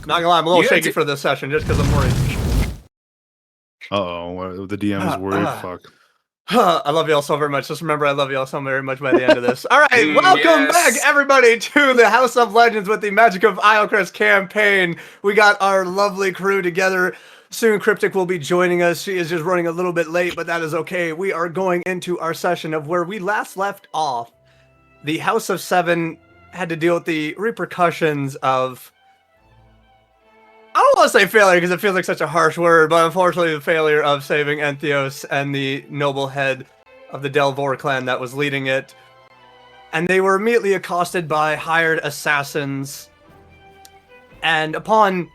Not gonna lie, I'm a little shaky for this session just because I'm worried. The DM is worried. Fuck. I love y'all so very much. Just remember, I love y'all so very much by the end of this. All right, welcome back, everybody, to the House of Legends with the Magic of Iocrest campaign. We got our lovely crew together. Soon, Kyptic will be joining us. She is just running a little bit late, but that is okay. We are going into our session of where we last left off. The House of Seven had to deal with the repercussions of... I don't want to say failure because it feels like such a harsh word, but unfortunately the failure of saving Entheos and the noble head of the Delvor clan that was leading it. And they were immediately accosted by hired assassins. And upon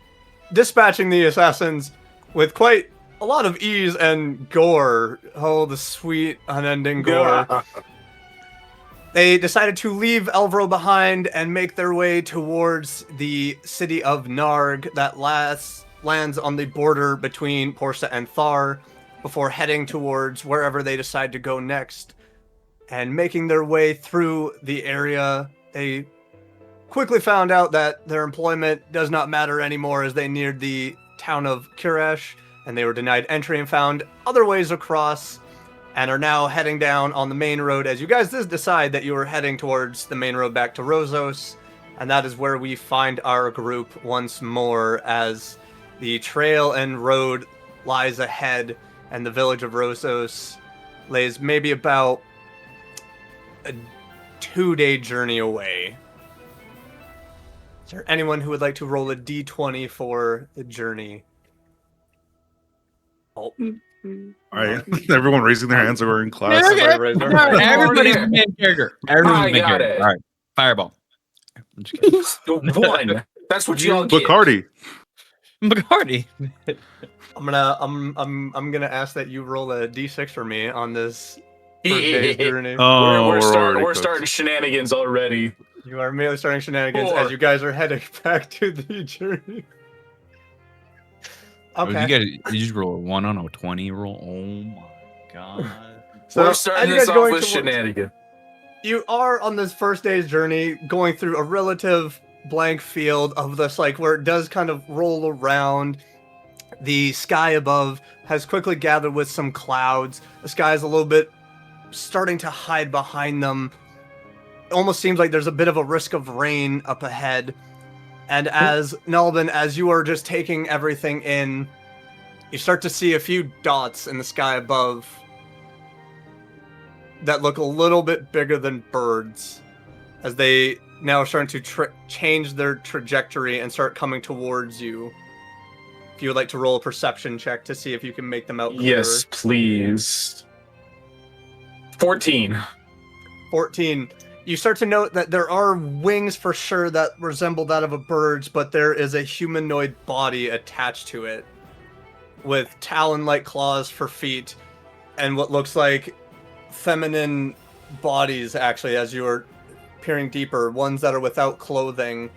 dispatching the assassins with quite a lot of ease and gore, oh, the sweet, unending gore, they decided to leave Elvro behind and make their way towards the city of Gnarg that lands on the border between Portia and Thar before heading towards wherever they decide to go next. And making their way through the area, they quickly found out that their employment does not matter anymore as they neared the town of Kuresh, and they were denied entry and found other ways across, and are now heading down on the main road as you guys just decide that you are heading towards the main road back to Rosos, and that is where we find our group once more as the trail and road lies ahead, and the village of Rosos lays maybe about a 2-day journey away. Is there anyone who would like to roll a d20 for the journey? Oh. All right, everyone raising their hands or in class. Everybody's the main character. Everyone's the main character. All right, fireball. One. That's what you all get. Bacardi. I'm gonna ask that you roll a d6 for me on this first day's journey. We're starting shenanigans already. You are immediately starting shenanigans 4. as you guys are heading back to the journey. Okay. You just roll a 1 on a 20 roll. Oh my god. So we're starting this off with shenanigans. You are on this first day's journey going through a relative blank field of this, like, where it does kind of roll around. The sky above has quickly gathered with some clouds. The sky is a little bit starting to hide behind them. It almost seems like there's a bit of a risk of rain up ahead. And as Nelvin, as you are just taking everything in, you start to see a few dots in the sky above that look a little bit bigger than birds, as they now are starting to change their trajectory and start coming towards you. If you would like to roll a perception check to see if you can make them out clearer. Yes, please. 14. 14. You start to note that there are wings for sure that resemble that of a bird's, but there is a humanoid body attached to it with talon-like claws for feet and what looks like feminine bodies, actually, as you are peering deeper, ones that are without clothing,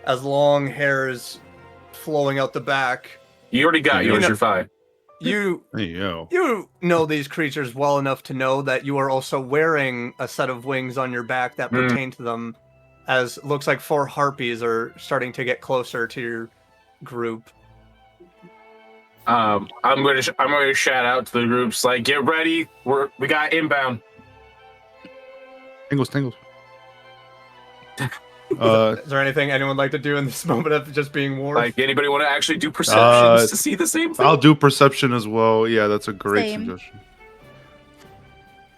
as long hairs flowing out the back. You already got yours, you're fine. You know these creatures well enough to know that you are also wearing a set of wings on your back that pertain to them, as looks like 4 harpies are starting to get closer to your group. I'm gonna shout out to the groups, like, get ready, we got inbound. Tingles. Is there anything anyone would like to do in this moment of just being warned? Like, anybody want to actually do perceptions to see the same thing? I'll do perception as well. Yeah, that's a great suggestion.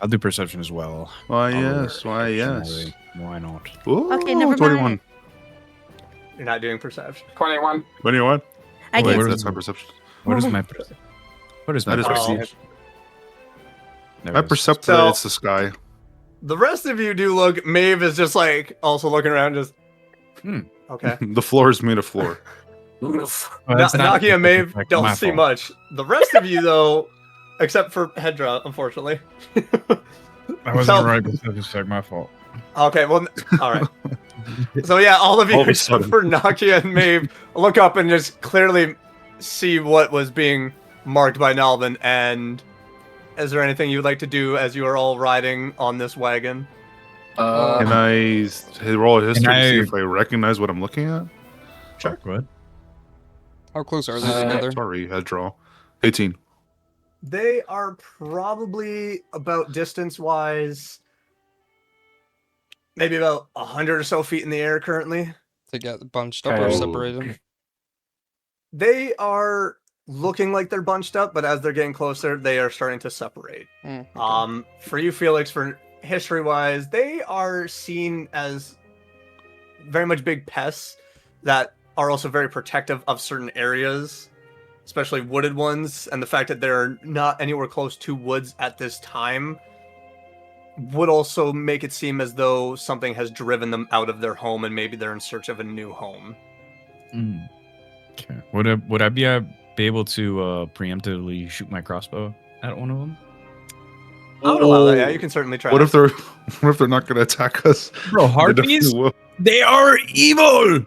I'll do perception as well. Why yes? Why not? Ooh, Okay, never 21. mind. You're not doing perception. 21. 21? I Wait, guess. that's my perception. What is my perception? What is my That is perception? I percept that it's the sky. The rest of you do look. Maeve is just like also looking around, just. Okay. The floor is made of floor. Naki and Maeve don't see much. The rest of you, though, except for Hedra, unfortunately. I wasn't right, but it's like my fault. Okay, well, all right. So yeah, all of you except for Naki and Maeve look up and just clearly see what was being marked by Nalvin. And is there anything you'd like to do as you are all riding on this wagon? Can I roll a history to see if I recognize what I'm looking at? Sure. Go ahead. How close are they together? Sorry, head draw. 18. They are probably about distance-wise, maybe about 100 or so feet in the air currently. They get bunched up or separated? They are looking like they're bunched up, but as they're getting closer, they are starting to separate. Okay. For you, Felix, for history-wise, they are seen as very much big pests that are also very protective of certain areas, especially wooded ones, and the fact that they're not anywhere close to woods at this time would also make it seem as though something has driven them out of their home and maybe they're in search of a new home. Okay. Would I be able to preemptively shoot my crossbow at one of them? I would allow that. Yeah, you can certainly try. What if they're not going to attack us? Bro, harpies? They are evil!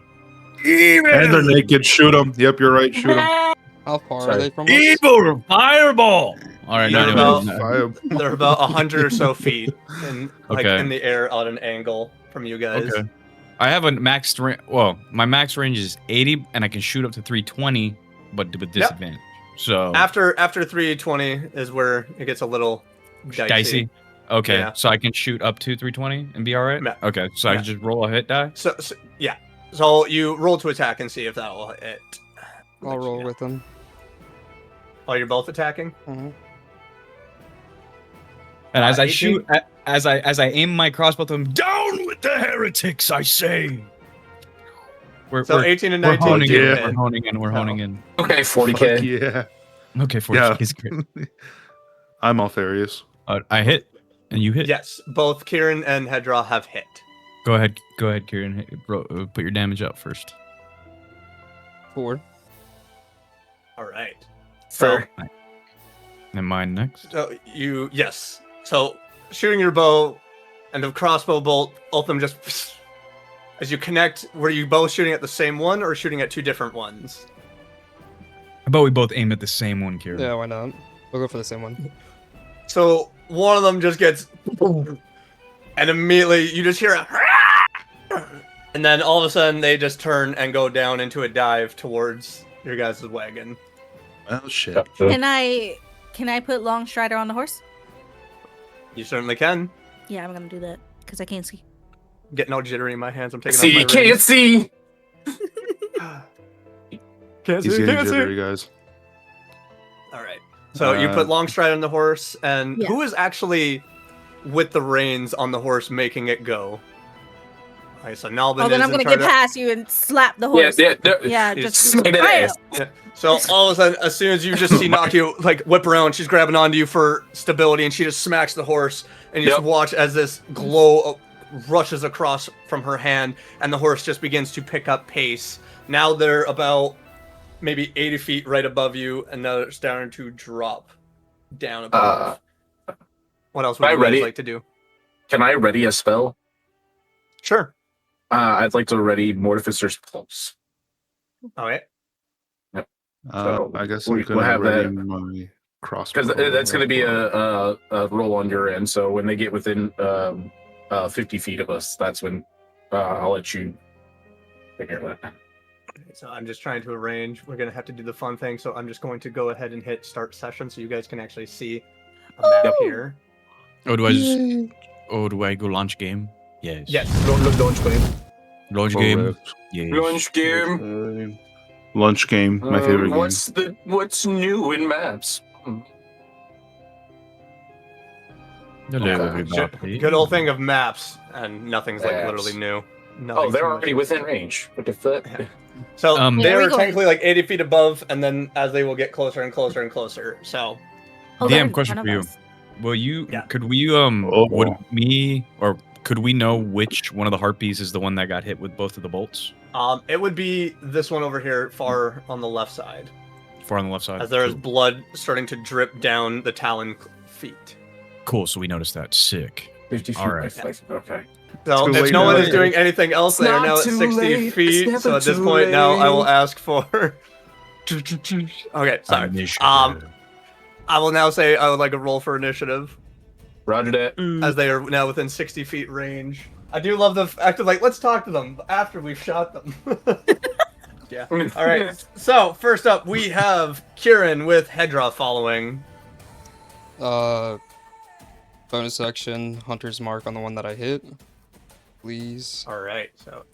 Evil! And they're naked. Shoot them. Yep, you're right. Shoot them. How far are they from us? Evil! Fireball! All right, they're about 100 or so feet in the air at an angle from you guys. Okay. I have a max range. Well, my max range is 80, and I can shoot up to 320, but with disadvantage. So after 320 is where it gets a little dicey. Okay, yeah. So I can shoot up to 320 and be all right. Yeah. Okay, so I can just roll a hit die. So yeah. So you roll to attack and see if that will hit. I'll roll with them. Oh, you're both attacking? Mm-hmm. And as I 18? shoot, as I aim my crossbow at them, down with the heretics, I say. We're 18 and 19. We're honing in. Okay, 40k. Yeah. Okay, 40k is great. I'm Alfarius. I hit, and you hit. Yes, both Kieran and Hedra have hit. Go ahead, Kieran. Put your damage up first. 4. All right. So, and mine next. So yes. So shooting your bow and the crossbow bolt, both of them just as you connect. Were you both shooting at the same one or shooting at two different ones? How about we both aim at the same one, Kieran? Yeah, why not? We'll go for the same one. So one of them just gets, and immediately you just hear and then all of a sudden they just turn and go down into a dive towards your guys' wagon. Oh shit! Can I put Long Strider on the horse? You certainly can. Yeah, I'm gonna do that because I can't see. Getting all jittery in my hands. I'm taking. See, you can't see. Can't He's see. getting Can't jittery, see. guys. All right. So you put Longstride on the horse, and Yeah. who is actually with the reins on the horse making it go? Okay, so Nalbin Oh, then is I'm gonna in charge get of- past you and slap the horse. Yeah, You just smack that right ass. up. Yeah. So all of a sudden, as soon as you just see Nakia like whip around, she's grabbing onto you for stability, and she just smacks the horse, and you just watch as this glow rushes across from her hand, and the horse just begins to pick up pace. Now they're about maybe 80 feet right above you, and now it's starting to drop down above. What else would you guys like to do? Can I ready a spell? Sure. I'd like to ready Mortificer's Pulse. All right. So I guess we'll I'm gonna have ready that. my crossbow. Because that's going to be a roll on your end. So when they get within 50 feet of us, that's when I'll let you figure that. So I'm just trying to arrange. We're going to have to do the fun thing. So I'm just going to go ahead and hit start session so you guys can actually see a map here. Oh, do I go launch game? Yes. Yes. Launch game. Launch game. Yes. Launch game. Lunch game, my favorite game. What's new in maps? Hello, Okay. everybody. Good old thing of maps, and nothing's like Maps. literally new. Oh, Nothing's they're too already much. within range. What the fuck? So Where they're are we going? technically like 80 feet above, and then as they will get closer and closer and closer. So Oh, they're Damn, in question front for of you. us. Will you? Yeah. Could we? Could we know which one of the harpies is the one that got hit with both of the bolts? it would be this one over here, far on the left side, Far on the left side. as there is blood starting to drip down the talon feet. Cool. So we noticed that. Sick. 50 feet. All right. Okay. So Too if late no one now. is doing anything else, they are now at 60 feet. It's So never at this too point now, I will late. ask for. Okay, sorry. Initiative. I will now say I would like a roll for initiative, Roger that. as they are now within 60 feet range. I do love the fact of like, let's talk to them after we've shot them. Yeah. All right. So first up, we have Kieran with Hedra following. Bonus action, Hunter's Mark on the one that I hit. Please. All right. So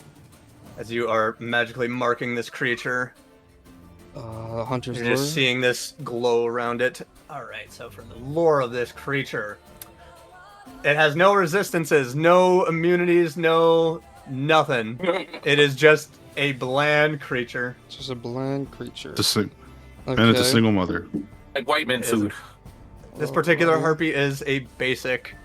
as you are magically marking this creature, Hunter's you're Lure. just seeing this glow around it. All right. So for the lore of this creature, it has no resistances, no immunities, no nothing. It is just a bland creature. It's just a bland creature. And it's a single mother. Like white man food. This particular harpy is a basic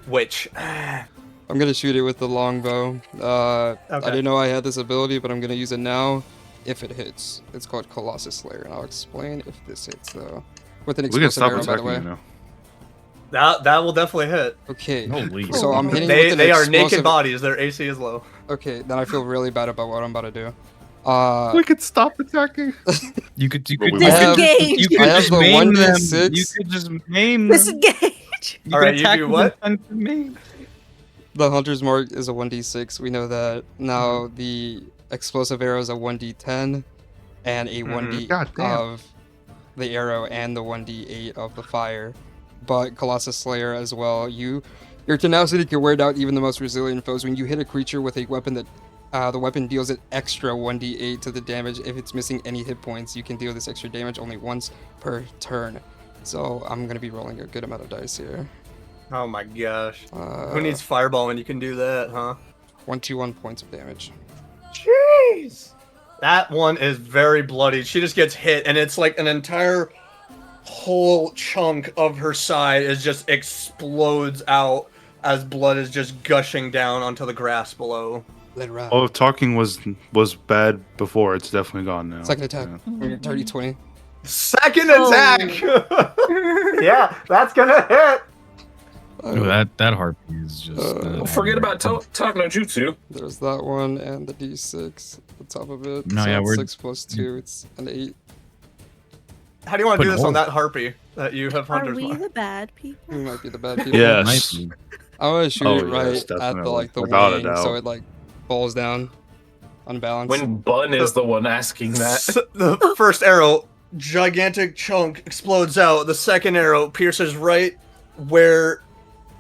witch. I'm gonna shoot it with the longbow. I didn't know I had this ability, but I'm gonna use it now. If it hits, it's called Colossus Slayer, and I'll explain if this hits though. With an We can explosive stop arrow, by the attacking way. you now. That will definitely hit. Okay. Holy So I'm hitting They with an they are explosive... naked bodies. Their AC is low. Okay, then I feel really bad about what I'm about to do. We could stop attacking. You could Disengage. you could I have just the maim them. 1d6. You could just maim them. Disengage. You All could right, you attack do them what? and maim. The Hunter's Mark is a 1d6. We know that. Now the explosive arrow is a 1d10, and a 1d God damn. of the arrow and the 1d8 of the fire. But Colossus Slayer as well. Your tenacity can wear down even the most resilient foes. When you hit a creature with a weapon that the weapon deals it extra 1d8 to the damage. If it's missing any hit points, you can deal this extra damage only once per turn. So I'm gonna be rolling a good amount of dice here. Oh my gosh. Who needs fireball when you can do that, huh? 121 points of damage. Jeez. That one is very bloody. She just gets hit, and it's like an entire whole chunk of her side is just explodes out as blood is just gushing down onto the grass below. Let her out. Oh, if talking was bad before, it's definitely gone now. Second attack. Yeah. 30-20. Second attack! Yeah, that's gonna hit! Oh, that harpy is just. Forget about talk no jutsu. There's that one and the d6 at the top of it. No, so yeah, it's we're- 6 plus 2, it's an 8. How do you want to do Put this on holes. that harpy that you have Are hunters we mark? the bad people? We might be the bad people. Yes. Might be. I want to shoot Oh, it right yes, at the definitely. the Without a wing, doubt. so it like falls down, unbalanced. When Bun is the one asking that. The first arrow, gigantic chunk, explodes out. The second arrow pierces right where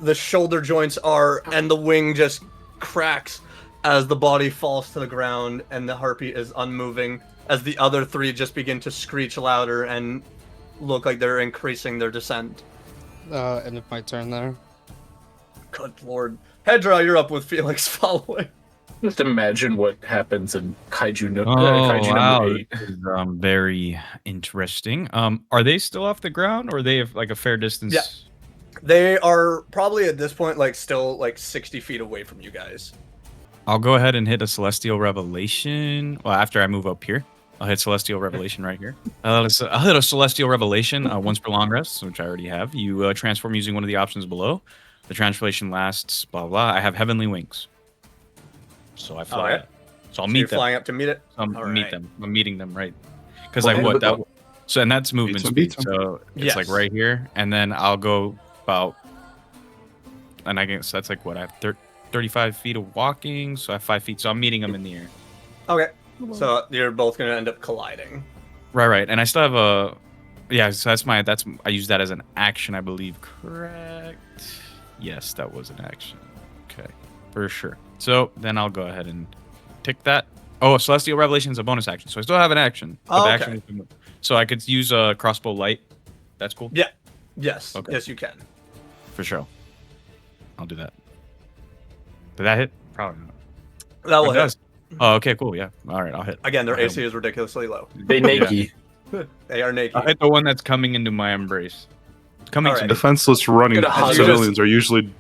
the shoulder joints are, and the wing just cracks as the body falls to the ground, and the harpy is unmoving as the other three just begin to screech louder and look like they're increasing their descent. End of my turn there. Good lord. Hedra, you're up with Felix following. Just imagine what happens in Kaiju, Oh Kaiju wow, number 8. this is, very interesting. Are they still off the ground, or they have like a fair distance? Yeah. They are probably at this point like still like 60 feet away from you guys. I'll go ahead and hit a Celestial Revelation. Well, after I move up here, I'll hit Celestial Revelation right here. I'll hit a Celestial Revelation once per long rest, which I already have. You transform using one of the options below. The transformation lasts blah blah. I have Heavenly Wings, so I fly. Alright. Up. So I'll So meet you're them. flying up to meet it? I'm Alright. I'm meeting them right. Because Well, like what but- that. So and that's movement Beat speed. them. So it's Yes. like right here, and then I'll go about. And I guess that's like what I have 35 feet of walking, so I have 5 feet. So I'm meeting them in the air. Okay. So you're both gonna end up colliding. Right. And I still have a. Yeah, so I use that as an action, I believe. Correct. Yes, that was an action. Okay, for sure. So then I'll go ahead and tick that. Oh, Celestial Revelation is a bonus action, so I still have an action. Oh, The okay. action is- so I could use a crossbow light. That's cool. Yeah. Yes. Okay. Yes, you can. For sure. I'll do that. Did that hit? Probably not. That will It hit. does. Oh, okay, cool. Yeah. All right, I'll hit. Again, their I'll hit AC is ridiculously low. They naked. They are naked. I'll hit the one that's coming into my embrace. Coming All to right. me. Defenseless running Gonna hug civilians are usually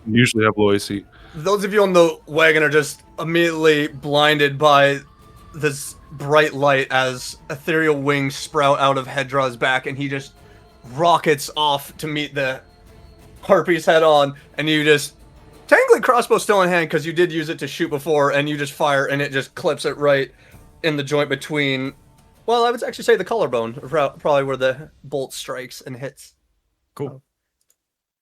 have low AC. Those of you on the wagon are just immediately blinded by this bright light as ethereal wings sprout out of Hedra's back, and he just rockets off to meet the harpy's head on, and you just technically crossbow still in hand because you did use it to shoot before, and you just fire and it just clips it right in the joint between, well, I would actually say the collarbone, probably where the bolt strikes and hits. Cool.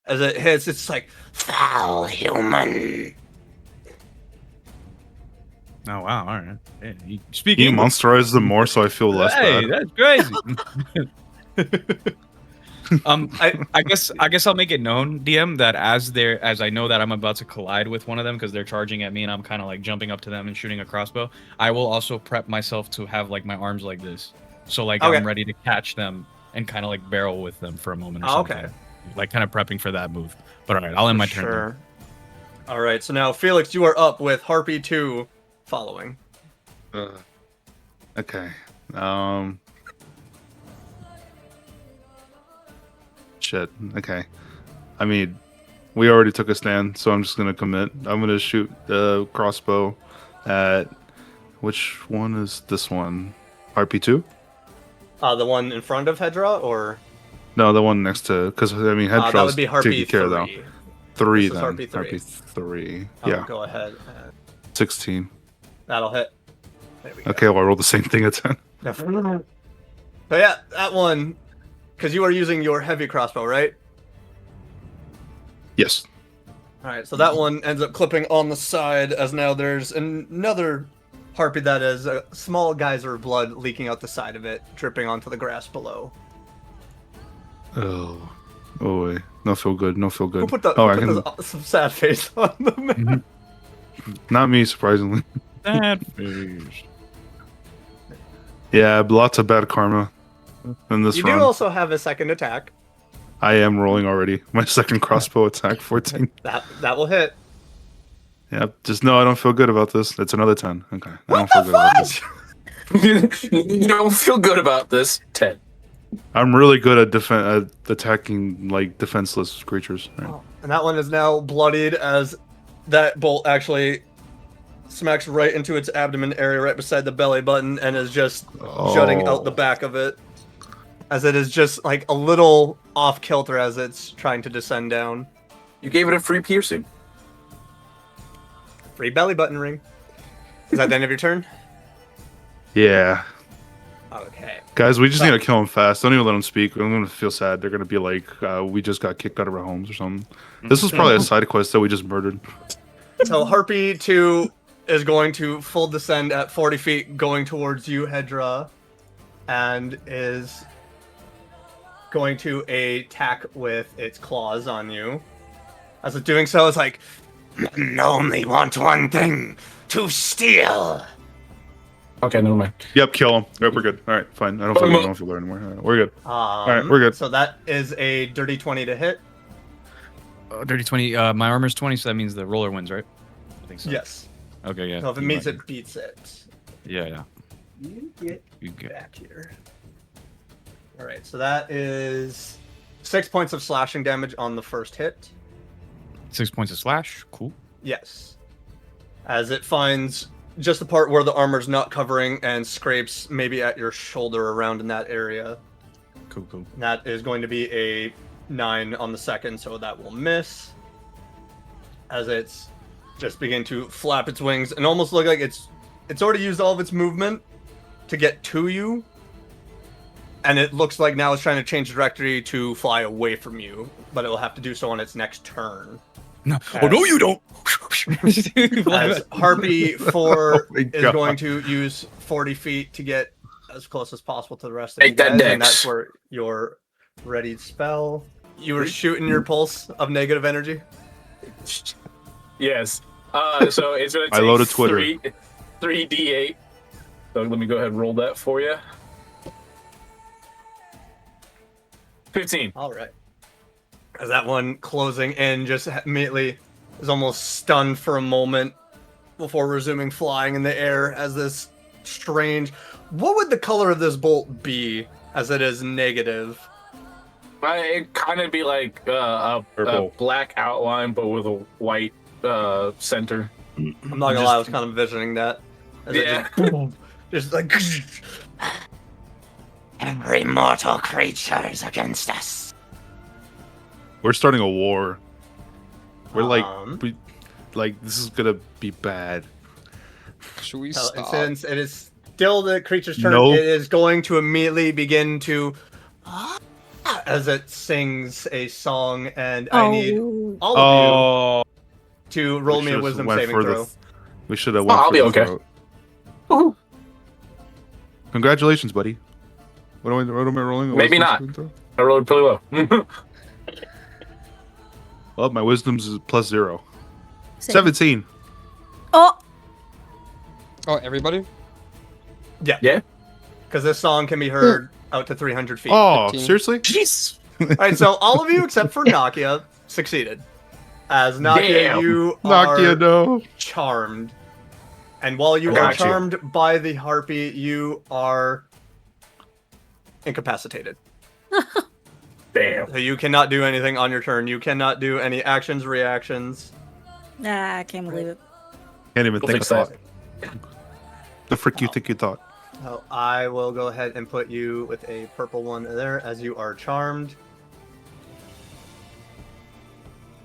As it hits, it's like, foul human. Oh wow! All right. Hey, you speak You English. monsterize them more, so I feel less Hey, bad. that's crazy. I guess I'll make it known, DM, that as I know that I'm about to collide with one of them because they're charging at me and I'm kind of like jumping up to them and shooting a crossbow. I will also prep myself to have like my arms like this, so like Okay. I'm ready to catch them and kind of like barrel with them for a moment or Oh, something. okay. Like kind of prepping for that move. But all right, I'll end my turn. Sure. All right, so now Felix, you are up with Harpy 2 following. Okay. Shit. Okay. I mean, we already took a stand, so I'm just gonna commit. I'm gonna shoot the crossbow at which one is this one? RP2? The one in front of Hedra, or No, the one next to, because I mean, that Headshot's would be Harpy taking care of that. 3. Three This is then. Harpy 3. Harpy 3. I'll Yeah. go ahead. 16. That'll hit. There we go. Okay, well I rolled the same thing at 10. So yeah, that one, because you are using your heavy crossbow, right? Yes. All right, so that one ends up clipping on the side, as now there's another harpy that is a small geyser of blood leaking out the side of it, dripping onto the grass below. Oh. Oh wait. No feel good. No feel good. Who put the oh, who put this- some sad face on the man? Not me, surprisingly. That fish. Yeah, lots of bad karma in this You run. do also have a second attack. I am rolling already. My second crossbow attack, 14. That will hit. Yeah, just no, I don't feel good about this. It's another 10. Okay. I don't feel good about this. You don't feel good about this. 10. I'm really good at attacking like defenseless creatures. Right. And that one is now bloodied as that bolt actually smacks right into its abdomen area right beside the belly button and is just jutting out the back of it. As it is just like a little off kilter as it's trying to descend down. You gave it a free piercing. Free belly button ring. Is that the end of your turn? Yeah. Okay. Guys, we just need to kill them fast. Don't even let them speak. I'm going to feel sad. They're going to be like, we just got kicked out of our homes or something. This was probably a side quest that we just murdered. So Harpy 2 is going to full descend at 40 feet going towards you, Hedra, and is going to attack with its claws on you. As it's doing so, it's like, men only want one thing, to steal. Okay, never mind. Yep, kill them. Yep, we're good. All right, fine. I don't feel good anymore. All right, we're good. All right, we're good. So that is a dirty 20 to hit. Dirty 20. My armor's 20, so that means the roller wins, right? I think so. Yes. Okay, yeah. So if it meets it, beats it. Yeah. You get You get. back here. All right, so that is 6 points of slashing damage on the first hit. 6 points of slash. Cool. Yes. As it finds just the part where the armor's not covering and scrapes maybe at your shoulder around in that area. Cool. And that is going to be a 9 on the second, so that will miss. As it's just begin to flap its wings and almost look like it's already used all of its movement to get to you. And it looks like now it's trying to change trajectory to fly away from you, but it will have to do so on its next turn. No. Oh, no, you don't. As Harpy 4 Oh my is God. going to use 40 feet to get as close as possible to the rest of you Take that guys, dex. and that's where your readied spell. You were shooting your pulse of negative energy. Yes. So it's going to I take loaded Twitter. 3d8. So let me go ahead and roll that for you. 15. All right. As that one closing in just immediately is almost stunned for a moment before resuming flying in the air as this strange... What would the color of this bolt be as it is negative? It kind of be like a black outline, but with a white center. I'm not gonna lie, I was kind of envisioning that. As it Yeah. just like... Every mortal creature is against us. We're starting a war. We're Um. like this is gonna be bad. Should we So stop? since it is still the creature's turn, Nope. it is going to immediately begin to... as it sings a song, and I need all of you to roll me a wisdom saving throw. We should have Oh, went I'll for be the okay. throat. Congratulations, buddy. What am I rolling? Maybe not. I rolled pretty well. Well, my wisdom's is +0. Same. 17. Oh, everybody? Yeah. Because this song can be heard out to 300 feet. Oh, 15. seriously? Jeez. All right, so all of you except for Nakia succeeded. As Nakia, Damn. you are Nakia, no. charmed. And while you I are got you. charmed by the harpy, you are incapacitated. Damn. So you cannot do anything on your turn. You cannot do any actions, reactions. nah, I can't believe it. Can't even We'll think fix of that. that. The frick you think you thought? So I will go ahead and put you with a purple one there as you are charmed.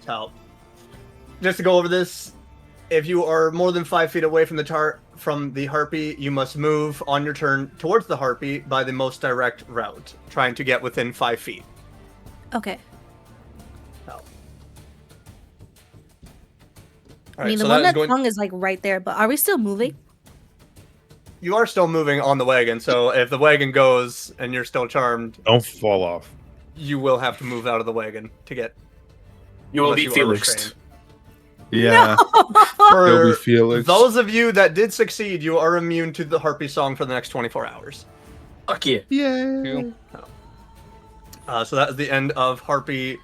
So, just to go over this, if you are more than 5 feet away from the harpy, you must move on your turn towards the harpy by the most direct route, trying to get within 5 feet. Okay. So. I mean, the one that hung is like right there, but are we still moving? You are still moving on the wagon, so if the wagon goes and you're still charmed, Don't fall off. you will have to move out of the wagon to get. You will unless be you are Felixed. restrained. Yeah. For You'll be Felix. those of you that did succeed, you are immune to the harpy song for the next 24 hours. Fuck yeah. Yeah. Cool. So that is the end of Harpy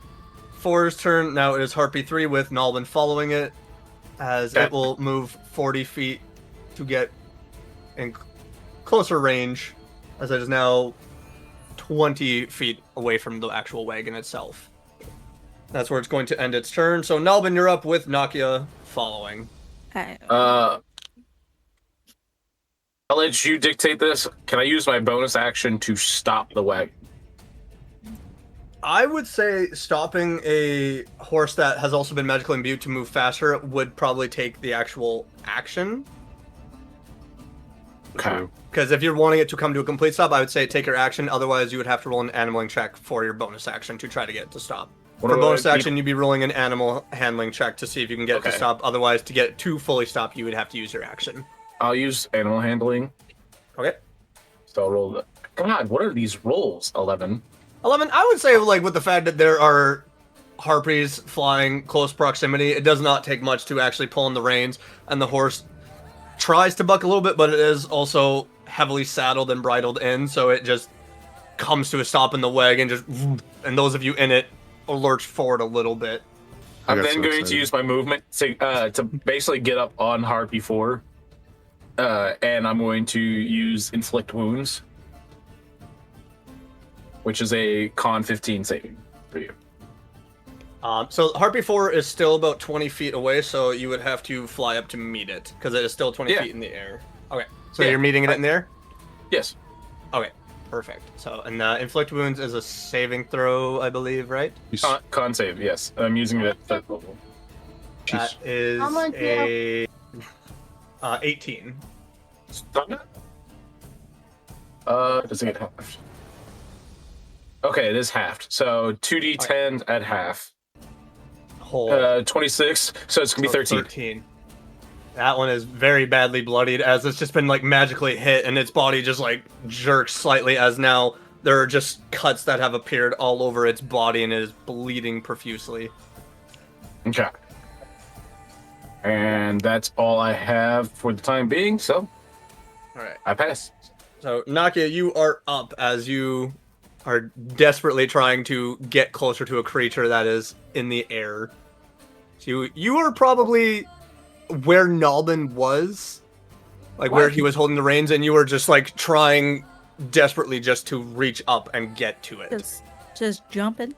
4's turn. Now it is Harpy 3 with Nalbin following it, as Okay. it will move 40 feet to get in closer range, as it is now 20 feet away from the actual wagon itself. That's where it's going to end its turn. So Nalbin, you're up with Nakia following. Alright. I'll let you dictate this. Can I use my bonus action to stop the wagon? I would say stopping a horse that has also been magically imbued to move faster would probably take the actual action. Okay. Because if you're wanting it to come to a complete stop, I would say take your action. Otherwise, you would have to roll an animaling check for your bonus action to try to get it to stop. What For do bonus I- action, you'd be rolling an animal handling check to see if you can get it to Okay. stop. Otherwise, to get it to fully stop, you would have to use your action. I'll use animal handling. Okay. So I'll roll the. God, what are these rolls? 11. 11, I would say, like, with the fact that there are harpies flying close proximity, it does not take much to actually pull in the reins, and the horse tries to buck a little bit, but it is also heavily saddled and bridled in, so it just comes to a stop in the wagon, and those of you in it lurch forward a little bit. I I'm got then so going excited. to use my movement to basically get up on Harpy 4. And I'm going to use Inflict Wounds, which is a Con 15 saving for you. So Harpy 4 is still about 20 feet away, so you would have to fly up to meet it, because it is still 20 Yeah. feet in the air. Okay, so Yeah. you're meeting it in the air? Yes. Okay, perfect. So, and Inflict Wounds is a saving throw, I believe, right? Con save, yes. I'm using it at third level. That is How much a 18. Does it get halved? Okay, it is halved. So 2d10 at half. Whole. 26, so it's gonna be So 13. That one is very badly bloodied, as it's just been like magically hit, and its body just like jerks slightly, as now there are just cuts that have appeared all over its body, and it is bleeding profusely. Okay. And that's all I have for the time being, so All right. I pass. So Nakia, you are up as you are desperately trying to get closer to a creature that is in the air. So you are probably where Nalbin was, like where What? he was holding the reins, and you were just like trying desperately just to reach up and get to it. Just jumping.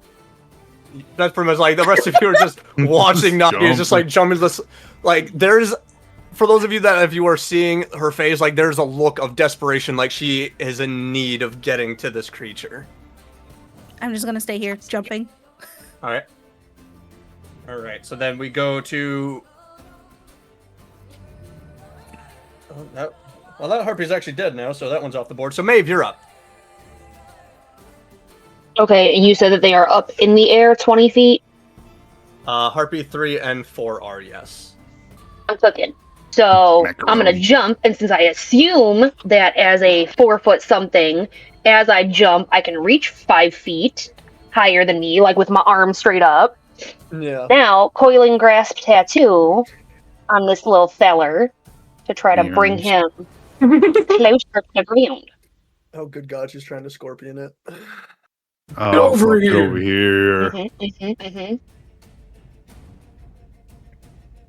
That's pretty much like the rest of you are just watching Nakia just like jumping to this. Like there's, for those of you that if you are seeing her face, like there's a look of desperation, like she is in need of getting to this creature. I'm just gonna stay here, jumping. All right. All right. So then we go to. Oh, that harpy's actually dead now, so that one's off the board. So Maeve, you're up. Okay, and you said that they are up in the air 20 feet? Harpy 3 and 4 are yes. I'm cooking. So I'm Macaroni. gonna jump, and since I assume that as a 4-foot something, as I jump, I can reach 5 feet higher than me, like with my arm straight up. Yeah. Now, coiling grasp tattoo on this little feller to try to bring him closer to the ground. Oh, good God, she's trying to scorpion it. Oh, over fuck, here. over here.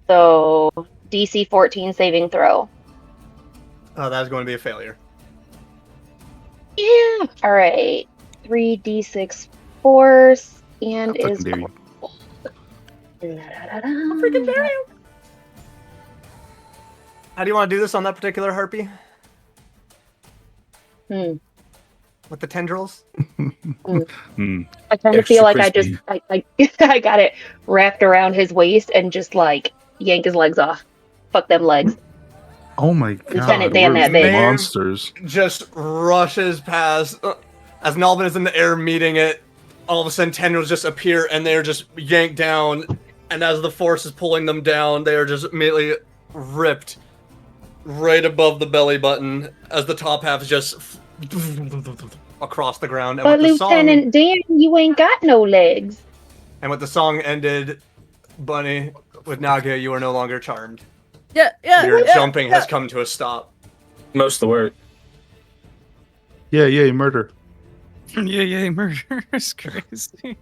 So, DC 14 saving throw. Oh, that's going to be a failure. Yeah. All right. 3d6 force and I is fucking dare you. freaking dare you. How do you want to do this on that particular harpy? Hmm. With the tendrils? I kind of feel like I got it wrapped around his waist and just like yank his legs off. Fuck them legs. Oh my Lieutenant god, Dan we're that big. monsters. Just rushes past. As Nalvin is in the air meeting it, all of a sudden tendrils just appear and they're just yanked down. And as the force is pulling them down, they are just immediately ripped right above the belly button as the top half is just across the ground. And But with the Lieutenant Dan, you ain't got no legs. And with the song ended, Bunny, with Naga, you are no longer charmed. Yeah. Your jumping has come to a stop. Most of the work. Yeah, murder. Yeah, murder is crazy.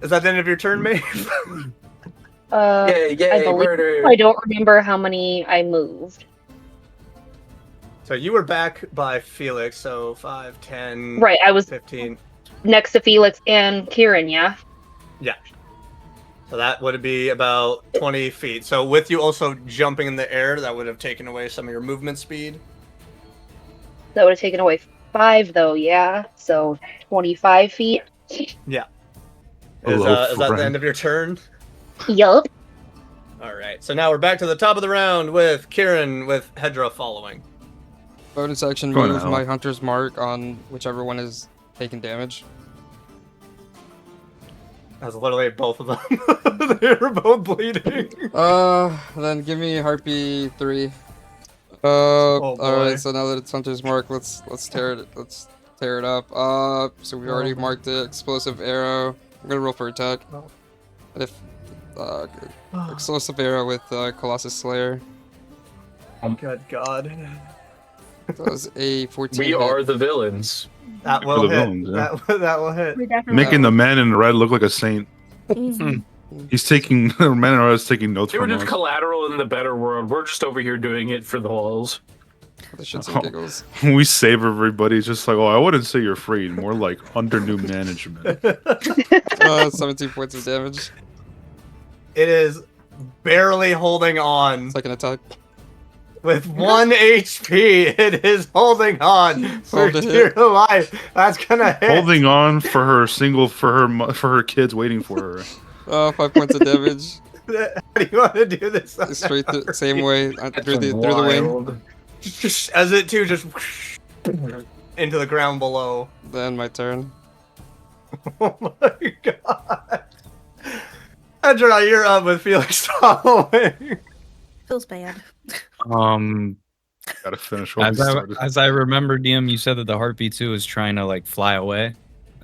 Is that the end of your turn, Maeve? Yay, I believe murder. I don't remember how many I moved. So you were back by Felix, so 5, 10, Right, I was 15. next to Felix and Kieran, yeah? Yeah. So that would be about 20 feet. So with you also jumping in the air, that would have taken away some of your movement speed. That would have taken away 5, though, yeah? So 25 feet? Yeah. Hello, Is that the friend. end of your turn? Yup. All right. So now we're back to the top of the round with Kieran with Hedra following. Bonus action Go on, move Al. my hunter's mark on whichever one is taking damage. That's literally both of them. They were both bleeding. Then give me Harpy 3. Oh, boy. Alright, so now that it's hunter's mark, let's tear it up. So we already marked it. Explosive arrow. I'm gonna roll for attack. Oh. If explosive arrow with Colossus Slayer. Good God. That was a 14. We hit. are the villains. That will the hit. villains, yeah. That will hit. We definitely Making the man in the red look like a saint. Mhm. He's taking the man in the red is taking notes They were from just us. collateral in the better world. We're just over here doing it for the lulls. The shits and giggles. We save everybody. It's just like, oh, I wouldn't say you're free. More like under new management. 17 points of damage. It is barely holding on. Second attack. With 1 HP, it is holding on for Hold it. dear life. That's gonna hit. Holding on for her kids waiting for her. 5 points of damage. How do you want to do this? on Straight that? the same way through the wing. Wild. Just as it too just into the ground below. Then my turn. Oh my God. Andrea, you're up with Felix following. Feels bad. Gotta finish what we started. As I remember, DM, you said that the heartbeat too is trying to like fly away.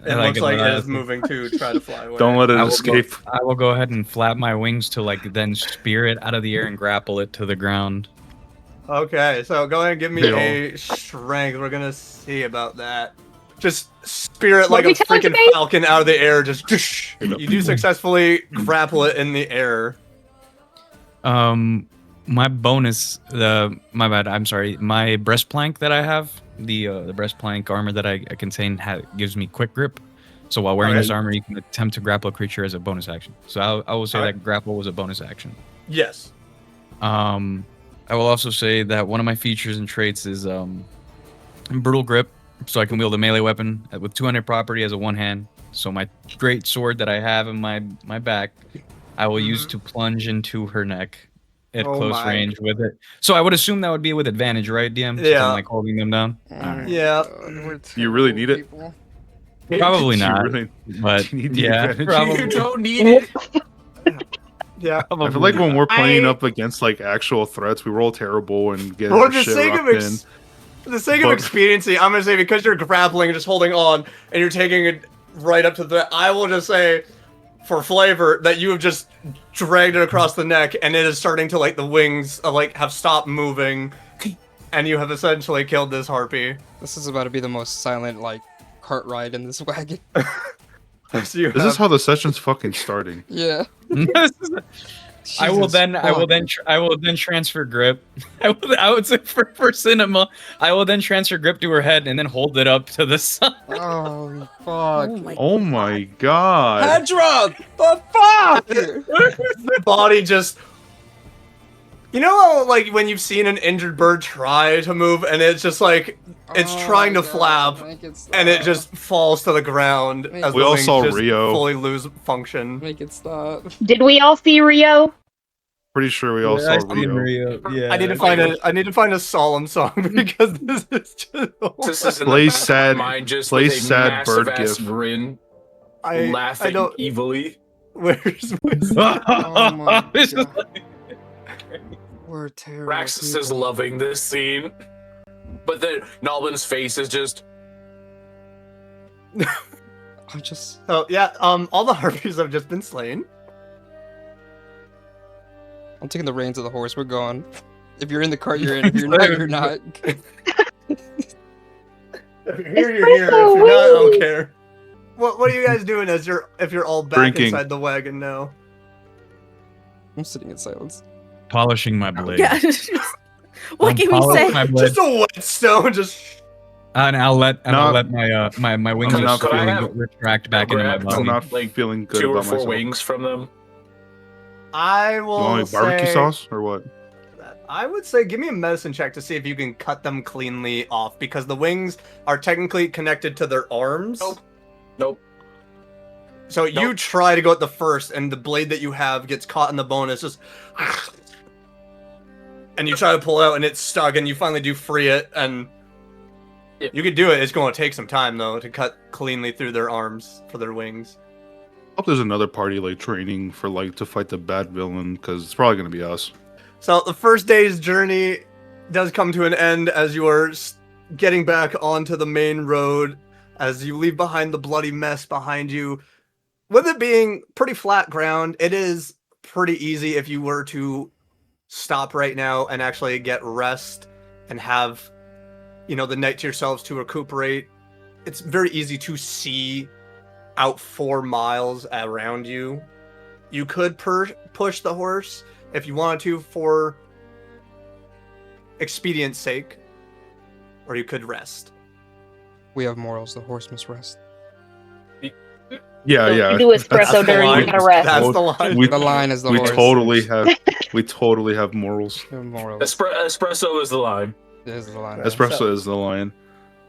It looks like it is moving to try to fly away. Don't let it I will escape. I will go ahead and flap my wings to like then spear it out of the air and grapple it to the ground. Okay, so go ahead and give me They a strength. We're gonna see about that. Just spear it What like a we telling freaking today? falcon out of the air. Just you do successfully grapple it in the air. My bonus, my bad. I'm sorry. My breast plank that I have, the breast plank armor that I contain, gives me quick grip. So while wearing this armor, you can attempt to grapple a creature as a bonus action. So I will say that grapple was a bonus action. Yes. I will also say that one of my features and traits is brutal grip, so I can wield a melee weapon with 200 property as a one hand. So my great sword that I have in my back, I will use to plunge into her neck at close range with it. So I would assume that would be with advantage, right, DM? Since I'm like holding them down. Alright. Yeah. You really need it? Probably You not. really- But you need the yeah, advantage? probably. You don't need it. Yeah. I feel like when we're playing up against like actual threats, we roll terrible and get For the shit sake rocked of in. for the sake of expediency, I'm gonna say because you're grappling and just holding on, and you're taking it right up to the. I will just say, for flavor, that you have just dragged it across the neck, and it is starting to like the wings like have stopped moving, and you have essentially killed this harpy. This is about to be the most silent like cart ride in this wagon. This is how the session's fucking starting. Yeah. I will then transfer grip. I would say for cinema, I will then transfer grip to her head and then hold it up to the sun. Oh fuck! Oh my god! Hedra, the fuck! The body just. You know how, like, when you've seen an injured bird try to move, and it's just like it's trying to flap, and it just falls to the ground as we the all wings saw just Rio. fully lose function. Make it stop. Did we all see Rio? Pretty sure we all saw Rio. Yeah. I need to find a solemn song because this is just. This is in Play the back of sad- my mind, just play with a sad massive bird ass gif. grin, I laughing don't. evilly. Where's Oh my This is god. We're terrible. Raxus is people. loving this scene, but then Nalban's face is just. I'm just. Oh yeah, all the harpies have just been slain. I'm taking the reins of the horse. We're gone. If you're in the cart, you're in. If you're not, you're not. If you're here, you're here. If you're not, I don't care. What are you guys doing if you're all back Drinking. inside the wagon now? I'm sitting in silence. polishing my blade. Yeah. What can we Polish say? my blade. Just a whetstone, just. And I'll let my wings I'm not just feeling retract back into my grab body. I'm not like feeling good 2 or about 4 myself. wings from them. I You will want like barbecue say, sauce or what? I would say give me a medicine check to see if you can cut them cleanly off because the wings are technically connected to their arms. Nope. So you try to go at the first, and the blade that you have gets caught in the bone. It's just, and you try to pull out, and it's stuck, and you finally do free it, and you could do it. It's going to take some time though to cut cleanly through their arms for their wings. I hope there's another party like training for like to fight the bad villain because it's probably gonna be us. So the first day's journey does come to an end as you are getting back onto the main road, as you leave behind the bloody mess behind you. With it being pretty flat ground, it is pretty easy if you were to stop right now and actually get rest and have, the night to yourselves to recuperate. It's very easy to see out 4 miles around you. You could push the horse if you wanted to for expedience sake, or you could rest. We have morals. The horse must rest. Yeah, yeah. You do espresso during line. you gotta rest. That's the line. We, The line is the we horse. we totally have morals. We have morals. Espresso is the line. This is the line. Espresso is the lion.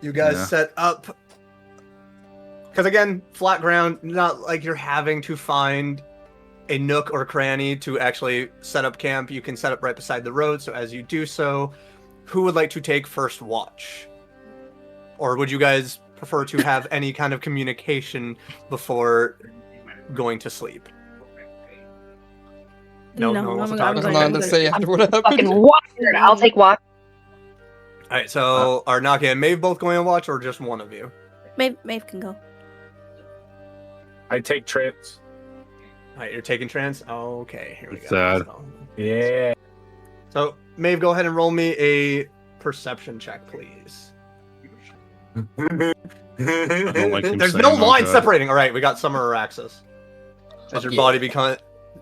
You guys Yeah. set up, because again, flat ground, not like you're having to find a nook or cranny to actually set up camp. You can set up right beside the road. So as you do so, who would like to take first watch? Or would you guys prefer to have any kind of communication before going to sleep? No, No, no one wants to I'm talk going about Nothing it. to say after what happened. Fucking watch. I'll take watch. All right, so are Naki and Maeve both going on watch, or just one of you? Maeve can go. I take trance. All right, you're taking trance. Okay, here we go. Sad. Yeah. So, Maeve, go ahead and roll me a perception check, please. I don't like him There's saying no that. line separating. All right, we got Summer Araxis. As your body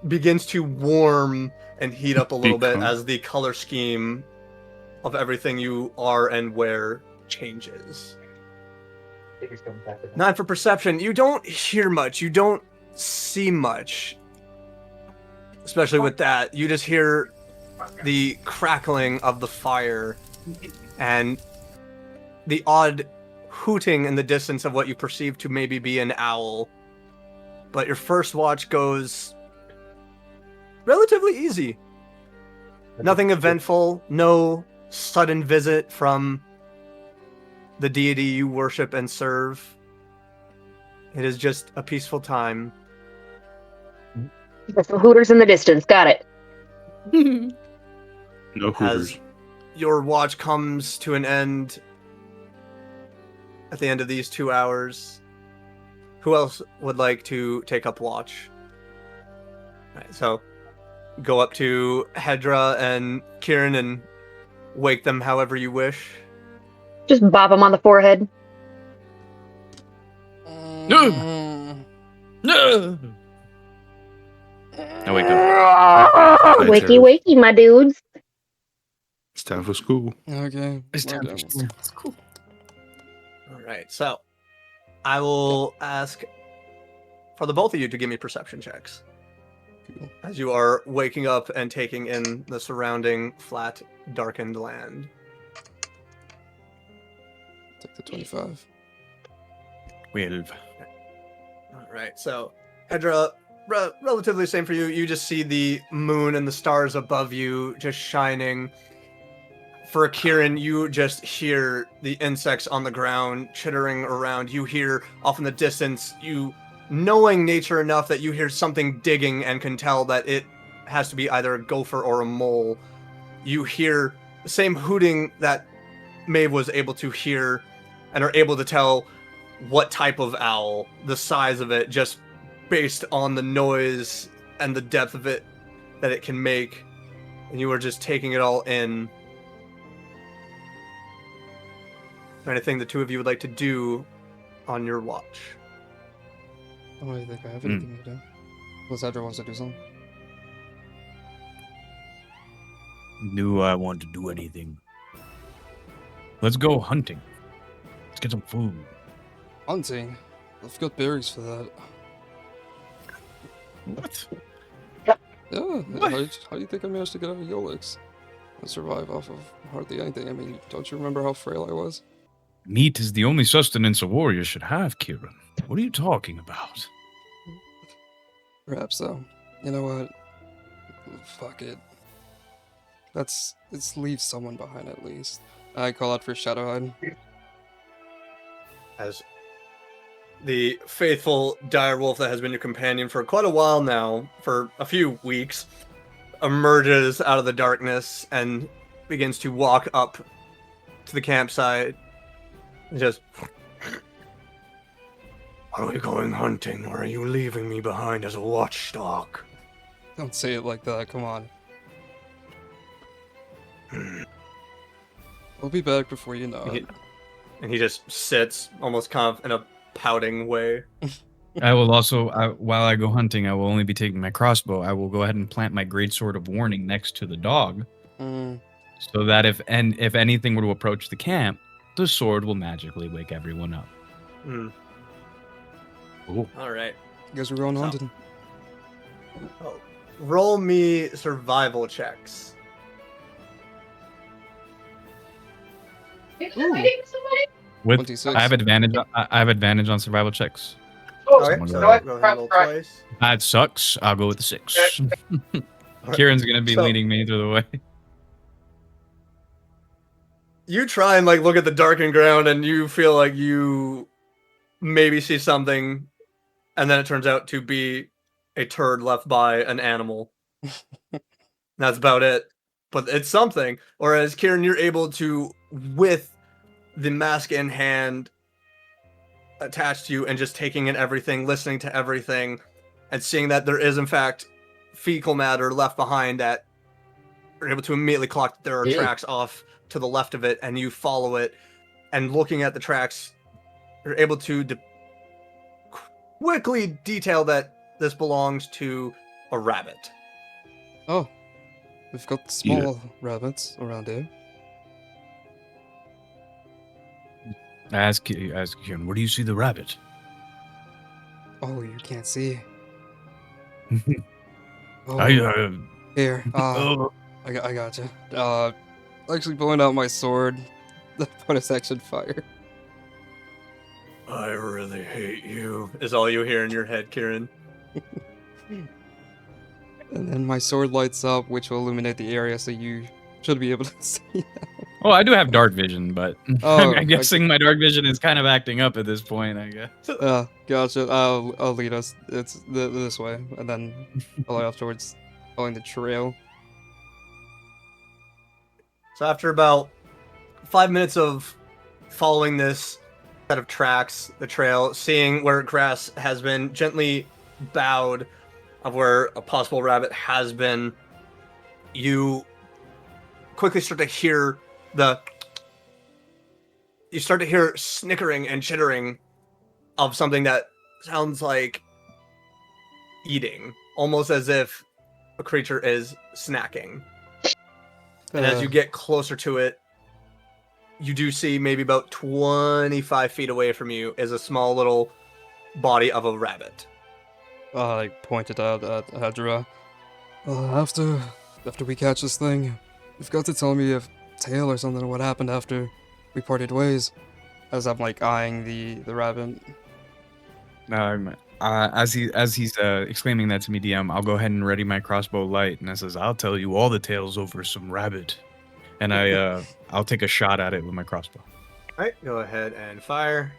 begins to warm and heat up a little bit Become- as the color scheme of everything you are and wear changes. 9 for perception. You don't hear much. You don't see much. Especially with that. You just hear the crackling of the fire and the odd hooting in the distance of what you perceive to maybe be an owl. But your first watch goes relatively easy. Nothing eventful, no sudden visit from the deity you worship and serve. It is just a peaceful time. There's some hooters in the distance. Got it. No hooters. As your watch comes to an end at the end of these 2 hours, who else would like to take up watch? All right, so go up to Hedra and Kieran and wake them however you wish. Just bop him on the forehead. No. No. I wake up. Wakey, wakey, my dudes. It's time for school. Okay. It's time for school. Cool. All right, so I will ask for the both of you to give me perception checks as you are waking up and taking in the surrounding flat, darkened land. Take the 25. 12. All right, so Hedra, relatively same for you. You just see the moon and the stars above you just shining. For Kieran, you just hear the insects on the ground chittering around. You hear off in the distance, you knowing nature enough that you hear something digging and can tell that it has to be either a gopher or a mole. You hear the same hooting that Maeve was able to hear and are able to tell what type of owl, the size of it, just based on the noise and the depth of it that it can make. And you are just taking it all in. Is there anything the two of you would like to do on your watch? I don't think I have anything to do. Unless Hedra wants to do something. Do I want to do anything? Let's go hunting. Let's get some food. Hunting? I've got berries for that. What? Yeah, how do you think I managed to get out of Yolix? I survive off of hardly anything. I mean, don't you remember how frail I was? Meat is the only sustenance a warrior should have, Kieran. What are you talking about? Perhaps so. You know what? Fuck it. Let's leave someone behind at least. I call out for Shadowhide. As the faithful direwolf that has been your companion for quite a while now, for a few weeks, emerges out of the darkness and begins to walk up to the campsite. And just, are we going hunting, or are you leaving me behind as a watchdog? Don't say it like that, come on. We'll be back before you know it. And he just sits, almost kind of in a pouting way. I will also, while I go hunting, I will only be taking my crossbow. I will go ahead and plant my great sword of warning next to the dog, so that if anything were to approach the camp, the sword will magically wake everyone up. Ooh. All right. You guys are going hunting. Oh, roll me survival checks. With 26. I have advantage. I have advantage on survival checks. Okay, so go ahead and roll twice. That sucks. I'll go with the 6. Kieran's gonna be leading me through the way. You try and look at the darkened ground, and you feel like you maybe see something, and then it turns out to be a turd left by an animal. That's about it. But it's something. Whereas Kieran, you're able to, with the mask in hand attached to you and just taking in everything, listening to everything, and seeing that there is in fact fecal matter left behind, that you're able to immediately clock that there are tracks off to the left of it, and you follow it, and looking at the tracks, you're able to quickly detail that this belongs to a rabbit. Oh, we've got small rabbits around here. Ask Kieran, where do you see the rabbit? Oh, you can't see. Oh, here. I got you. Actually pulling out my sword. The bonus action fire. I really hate you, is all you hear in your head, Kieran. And then my sword lights up, which will illuminate the area, so you should be able to see that. Oh, I do have dark vision, but Oh, I'm guessing my dark vision is kind of acting up at this point, I guess. Gotcha. I'll lead us. It's this way, and then I'll off towards following the trail. So after about 5 minutes of following this set of tracks, the trail, seeing where grass has been gently bowed of where a possible rabbit has been, you quickly start to hear snickering and chittering of something that sounds like eating, almost as if a creature is snacking. And as you get closer to it, you do see maybe about 25 feet away from you is a small little body of a rabbit. I pointed out at Hadra. After we catch this thing, you've got to tell me a tale or something of what happened after we parted ways. As I'm like eyeing the rabbit. As he's exclaiming that to me, DM, I'll go ahead and ready my crossbow light, and I says, "I'll tell you all the tales over some rabbit," and I'll take a shot at it with my crossbow. All right, go ahead and fire.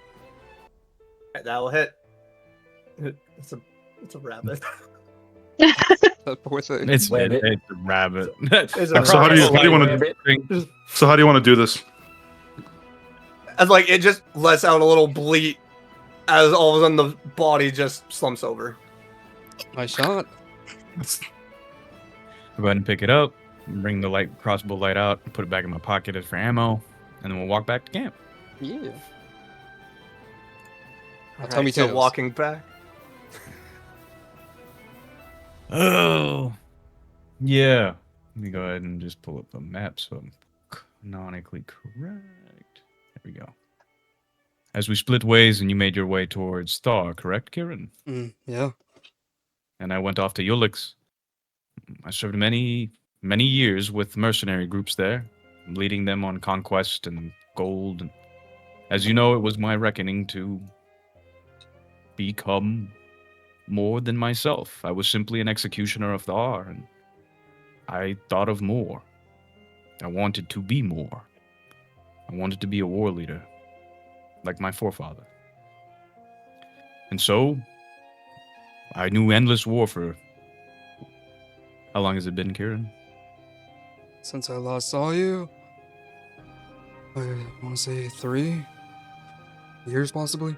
Right, that will hit. It's a rabbit. That poor thing. It's a rabbit. So how do you want to do this? As like it just lets out a little bleat as all of a sudden the body just slumps over. Nice shot. Go ahead and pick it up, bring the crossbow light out, put it back in my pocket as for ammo, and then we'll walk back to camp. Yeah. Tell me tales. Walking back. Oh, yeah. Let me go ahead and just pull up the map so I'm canonically correct. There we go. As we split ways and you made your way towards Thar, correct, Kieran? Yeah. And I went off to Ulix. I served many years with mercenary groups there, leading them on conquest and gold. And as you know, it was my reckoning to become more than myself. I was simply an executioner of Thar, and I thought of more. I wanted to be more. I wanted to be a war leader, like my forefather. And so, I knew endless warfare. How long has it been, Kieran? Since I last saw you, I want to say 3 years, possibly.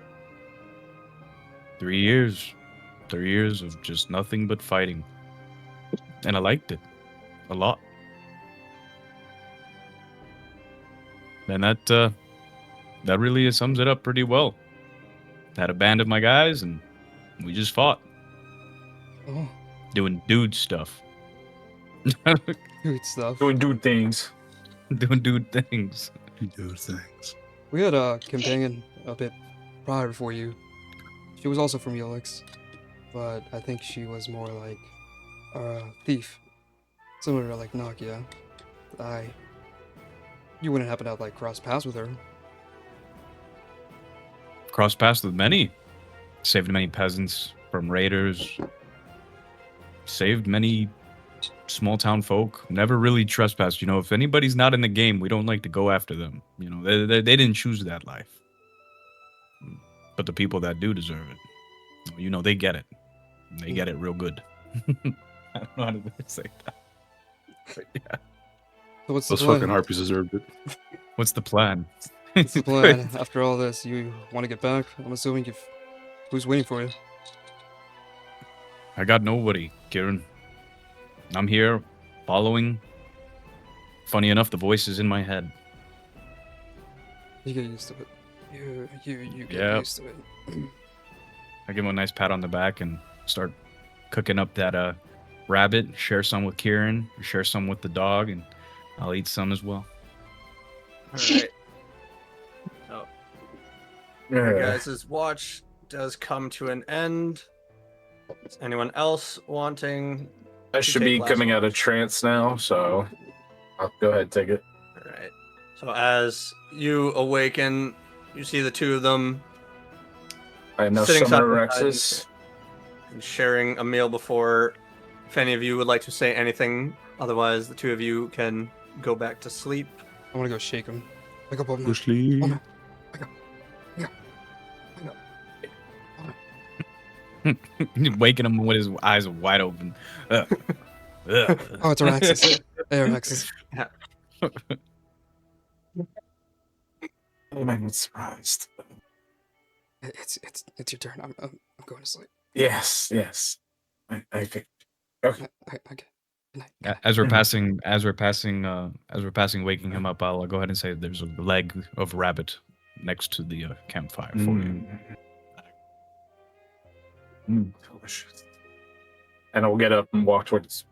3 years. 3 years of just nothing but fighting. And I liked it. A lot. And that really sums it up pretty well. Had a band of my guys, and we just fought. Oh. Doing dude stuff. Dude stuff. Doing dude things. Doing dude things. Dude things. We had a companion a bit prior for you. She was also from Ulix, but I think she was more like a thief. Similar to like Nakia. You wouldn't happen to have cross paths with her. Cross paths with many. Saved many peasants from raiders. Saved many small town folk. Never really trespassed. If anybody's not in the game, we don't like to go after them. They didn't choose that life. But the people that do deserve it, they get it. They get it real good. I don't know how to say that. But yeah. So what's Those the plan? fucking harpies deserved it. What's the plan? What's the plan? After all this, you want to get back? I'm assuming who's waiting for you? I got nobody, Kieran. I'm here, following. Funny enough, the voice is in my head. You get used to it. You get used to it. I give him a nice pat on the back and start cooking up that rabbit. Share some with Kieran, share some with the dog, and I'll eat some as well. All right. So, guys' watch does come to an end. Is anyone else wanting? I should be coming out of trance now, so I'll go ahead and take it. All right. So as you awaken, you see the two of them. I am now sitting Summoner side by side Rexus. and sharing a meal before. If any of you would like to say anything, otherwise the two of you can go back to sleep. I want to go shake him. Wake up, Go sleep. Oh no. Waking him with his eyes wide open. Ugh. Ugh. Oh, it's Araxis. Hey, Araxis. I'm not surprised. It's your turn. I'm going to sleep. Yes. Okay. Okay. Good night. As we're passing, waking him up, I'll go ahead and say there's a leg of rabbit next to the campfire for you. Delicious. And I'll get up and walk towards.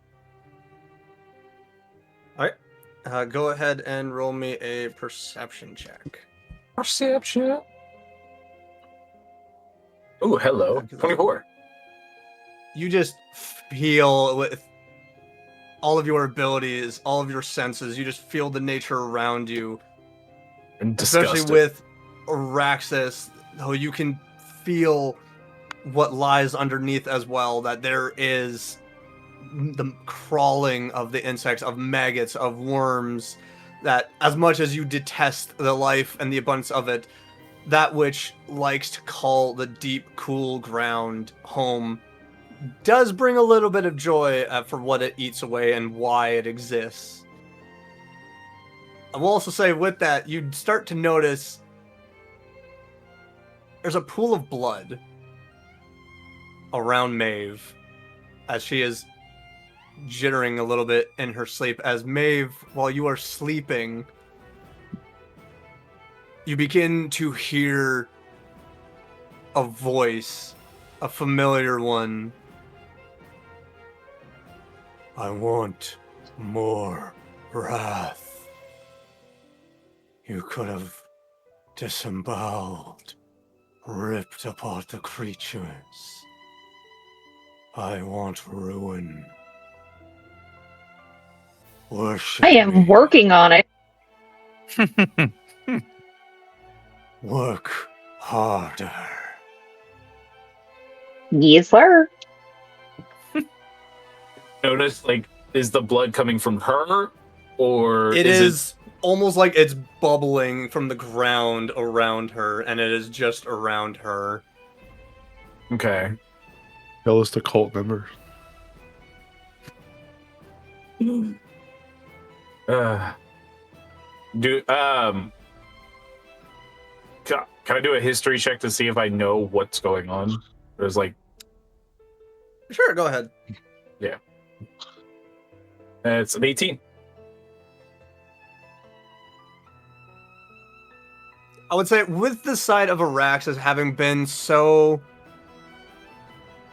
All right. Go ahead and roll me a perception check. Perception. Oh, hello. 24. You just feel with all of your abilities, all of your senses, you just feel the nature around you. I'm disgusted. Especially with Araxis, though you can feel what lies underneath as well, that there is the crawling of the insects, of maggots, of worms, that as much as you detest the life and the abundance of it, that which likes to call the deep, cool ground home does bring a little bit of joy for what it eats away and why it exists. I will also say with that, you start to notice there's a pool of blood around Maeve as she is jittering a little bit in her sleep. As Maeve, while you are sleeping, you begin to hear a voice, a familiar one. I want more wrath. You could have disemboweled, ripped apart the creatures. I want ruin. Worship I am me. working on it. Work harder. Yes, sir. Notice, like, is the blood coming from her, or It is almost like it's bubbling from the ground around her, and it is just around her. Okay. Tell us the cult members. Can I do a history check to see if I know what's going on? There's like, Sure, go ahead. it's an 18. I would say with the side of Araxis having been so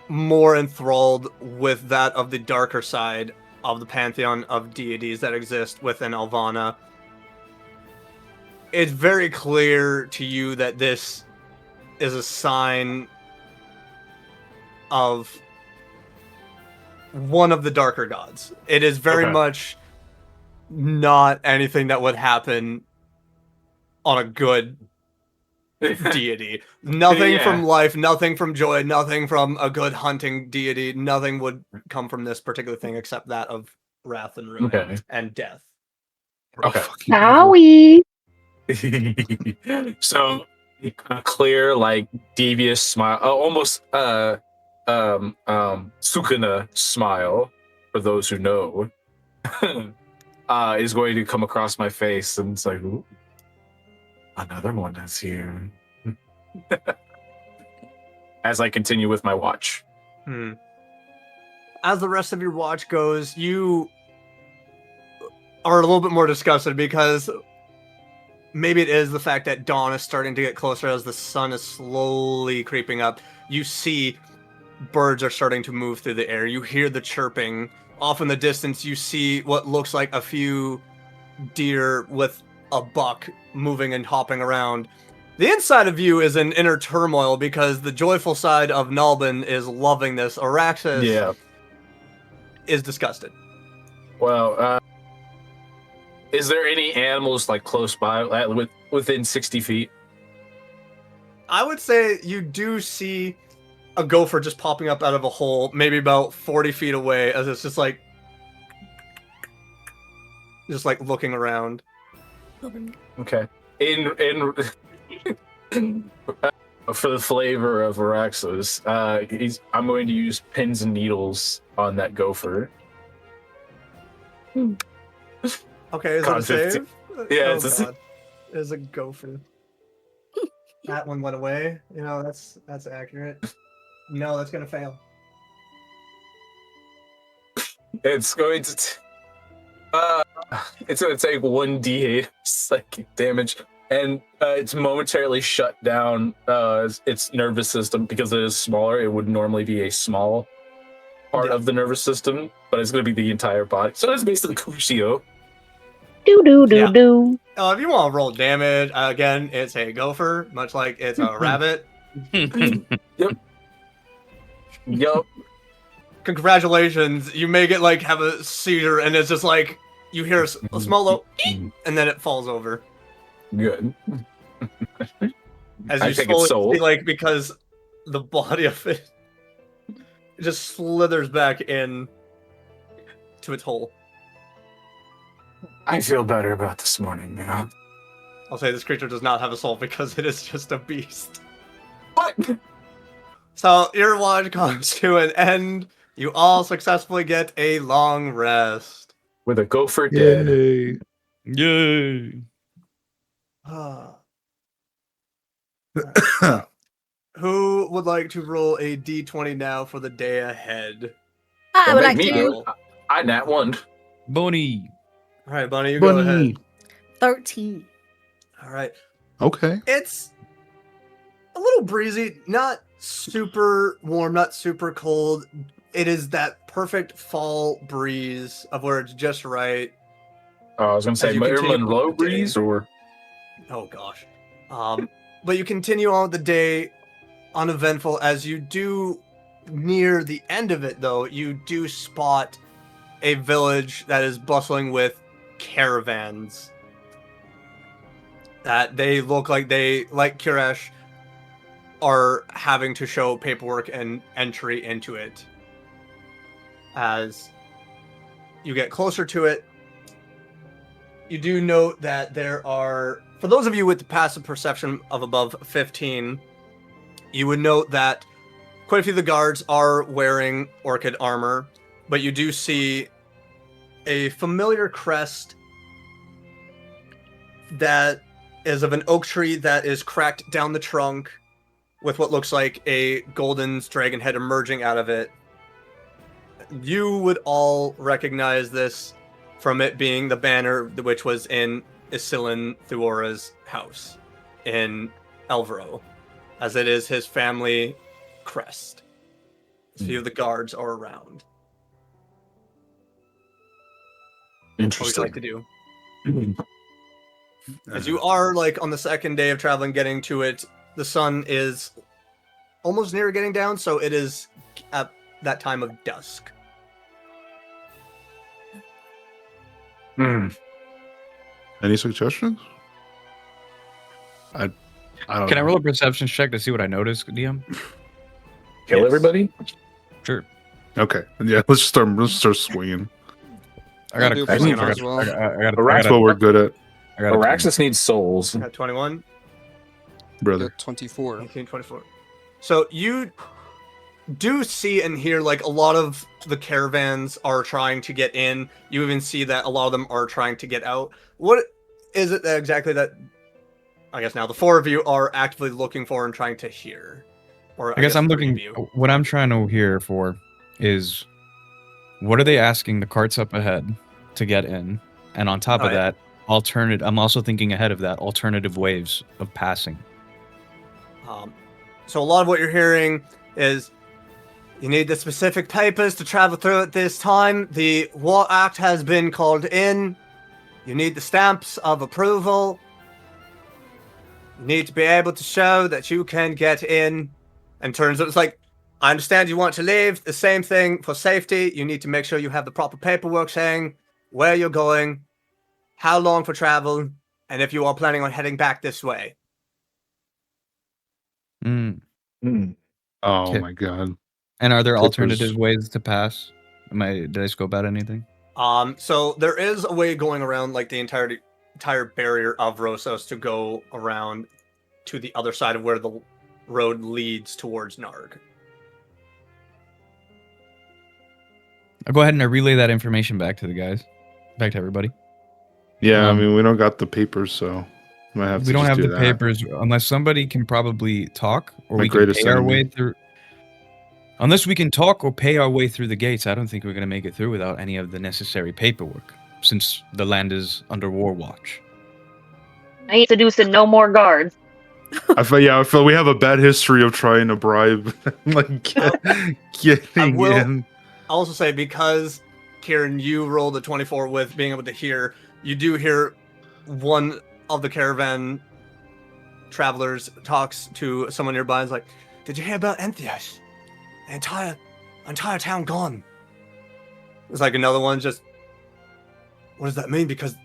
more enthralled with that of the darker side of the pantheon of deities that exist within Alvana, it's very clear to you that this is a sign of one of the darker gods. It is very much not anything that would happen on a good deity. Nothing from life, nothing from joy, nothing from a good hunting deity. Nothing would come from this particular thing except that of wrath and ruin and death. Okay. Owie. So, a clear, like, devious smile, almost Sukuna smile, for those who know, is going to come across my face, and it's like, ooh, another one that's here. As I continue with my watch. As the rest of your watch goes, you are a little bit more disgusted because maybe it is the fact that dawn is starting to get closer as the sun is slowly creeping up. You see birds are starting to move through the air. You hear the chirping. Off in the distance, you see what looks like a few deer with a buck moving and hopping around. The inside of you is in inner turmoil because the joyful side of Nalbin is loving this. Araxis is disgusted. Well, is there any animals, like, close by, within 60 feet? I would say you do see a gopher just popping up out of a hole, maybe about 40 feet away, as it's just like looking around. Okay. In for the flavor of Araxos, I'm going to use pins and needles on that gopher. Okay, is it a save? Yeah, it's a It's a gopher. That one went away. You know, that's accurate. No, that's gonna fail. It's going to it's going to take 1d8 psychic damage, and it's momentarily shut down its nervous system because it is smaller. It would normally be a small part of the nervous system, but it's going to be the entire body. So it's basically Crucio. Do. If you want to roll damage, again, it's a gopher, much like it's a rabbit. Yup. Congratulations, you make it like have a seizure, and it's just like you hear a small little and then it falls over. Good. As you slowly see, like, because the body of it just slithers back in to its hole. I feel better about this morning now. I'll say this creature does not have a soul because it is just a beast. What? So your watch comes to an end. You all successfully get a long rest. With a gopher dead. Yay! Who would like to roll a d20 now for the day ahead? I would like to. I nat one. Bonnie. All right, Bunny, you go ahead. 13. All right. Okay. It's a little breezy, not super warm, not super cold. It is that perfect fall breeze of where it's just right. I was going to say Maryland low breeze or... Oh, gosh. But you continue on with the day uneventful. As you do near the end of it, though, you do spot a village that is bustling with caravans. That they look like they, like Kiresh, are having to show paperwork and entry into it. As you get closer to it, you do note that there are, for those of you with the passive perception of above 15, you would note that quite a few of the guards are wearing orchid armor, but you do see a familiar crest that is of an oak tree that is cracked down the trunk with what looks like a golden dragon head emerging out of it. You would all recognize this from it being the banner which was in Isilin Thuora's house in Elvro, as it is his family crest. A few of the guards are around. Interesting. What would you like to do? As you are like on the second day of traveling, getting to it, the sun is almost near getting down, so it is at that time of dusk. Any suggestions? I don't Can I know. roll a perception check to see what I notice, DM? Kill everybody? Sure. Okay. Yeah, let's start swinging. I got I'll do a a question. perception as well. That's what we're good at, Araxis needs souls. At 21, brother. 24. 19, 24. So you do see and hear like a lot of the caravans are trying to get in. You even see that a lot of them are trying to get out. What is it that exactly that I guess now the four of you are actively looking for and trying to hear? Or I guess I'm the three looking. of you. What I'm trying to hear for is what are they asking the carts up ahead to get in, and on top of that, I'm also thinking ahead of that, alternative ways of passing. So a lot of what you're hearing is you need the specific papers to travel through at this time. The War Act has been called in. You need the stamps of approval. You need to be able to show that you can get in. And turns out it's like, I understand you want to leave. The same thing for safety. You need to make sure you have the proper paperwork saying where you're going, how long for travel, and if you are planning on heading back this way. Oh my god. And are there Papers. alternative ways to pass? Did I scope out anything? So there is a way going around like the entirety entire barrier of Rosos to go around to the other side of where the road leads towards Gnarg. I'll go ahead and relay that information back to the guys, back to everybody. Yeah, I mean, we don't got the papers, so might have to. We don't have do the papers unless somebody can probably talk, or we can pay our way through. Unless we can talk or pay our way through the gates, I don't think we're going to make it through without any of the necessary paperwork, since the land is under war watch. I ain't seducing no more guards. I feel we have a bad history of trying to bribe, like getting in. I'll also say, because Kieran, you rolled a 24 with being able to hear, you do hear one of the caravan travelers talks to someone nearby and is like, "Did you hear about Entheos? The entire town gone." It's like another one just, "What does that mean?" Because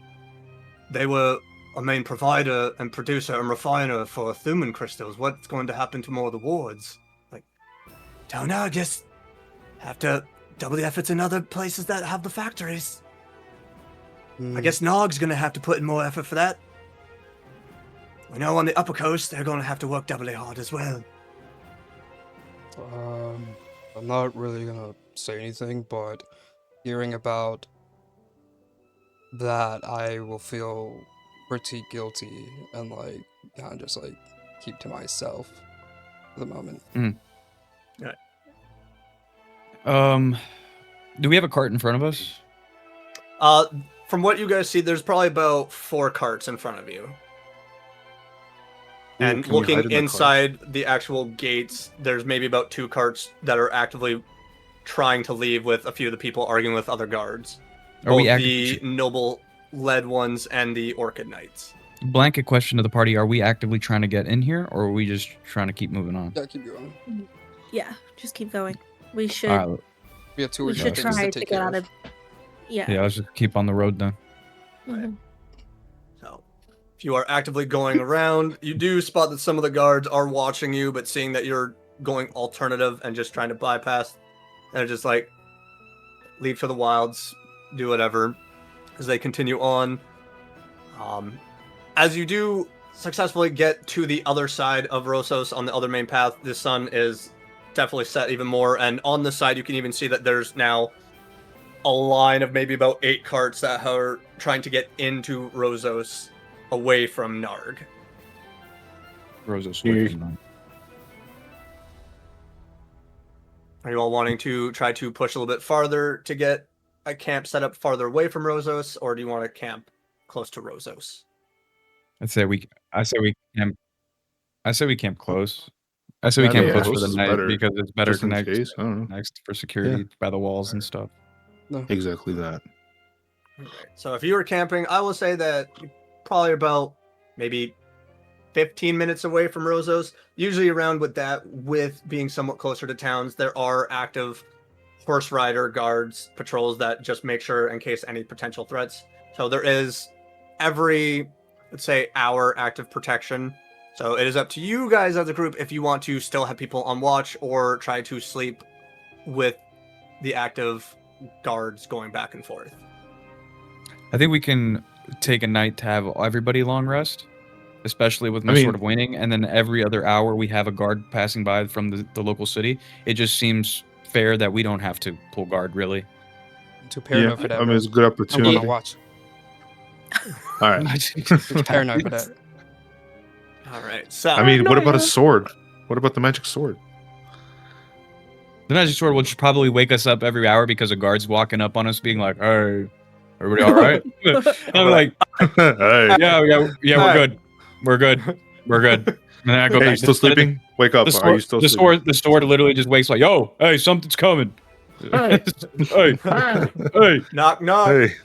they were a main provider and producer and refiner for Thuman crystals. What's going to happen to more of the wards? Like, don't know, just have to double the efforts in other places that have the factories. I guess Nog's gonna have to put in more effort for that. We know on the upper coast, they're gonna have to work doubly hard as well. I'm not really gonna say anything, but hearing about that, I will feel pretty guilty and like kind of just like keep to myself for the moment. Right. Do we have a cart in front of us? From what you guys see, there's probably about 4 carts in front of you. And looking inside the actual gates, there's maybe about 2 carts that are actively trying to leave, with a few of the people arguing with other guards. Both the noble-led ones and the Orchid Knights. Blanket question to the party: are we actively trying to get in here, or are we just trying to keep moving on? Yeah, keep going. Yeah, just keep going. We should. We have 2 we should try to get out of. Yeah. Yeah, let's just keep on the road then. Right. So, if you are actively going around, you do spot that some of the guards are watching you, but seeing that you're going alternative and just trying to bypass, they're just like, leave for the wilds, do whatever, as they continue on. As you do successfully get to the other side of Rosos on the other main path, the sun is definitely set even more, and on the side you can even see that there's now a line of maybe about 8 carts that are trying to get into Rosos away from Gnarg. Rosos. Are you all wanting to try to push a little bit farther to get a camp set up farther away from Rosos, or do you want to camp close to Rosos? I say we camp close. I say we camp close for the night because it's better to next for security by the walls and stuff. No. Exactly that. Okay. So if you were camping, I will say that you're probably about maybe 15 minutes away from Rosos. Usually around with that, with being somewhat closer to towns, there are active horse rider guards, patrols that just make sure in case any potential threats. So there is every, let's say, hour active protection. So it is up to you guys as a group if you want to still have people on watch or try to sleep with the active guards going back and forth. I think we can take a night to have everybody long rest, especially with my sort of waning, and then every other hour we have a guard passing by from the local city. It just seems fair that we don't have to pull guard, really. Too paranoid for that. I mean, it's a good opportunity. I'm gonna watch. All right. Paranoid for that. All right. So I mean, what about a sword? What about the magic sword? The magic sword will just probably wake us up every hour because a guard's walking up on us being like, "Hey, everybody all right?" I'm like, "Hey, yeah, we're good. And then I go back. You still sleeping? Wake up. Are you still sleeping? The sword literally just wakes like, "Yo, hey, something's coming." Hey, knock knock. Hey.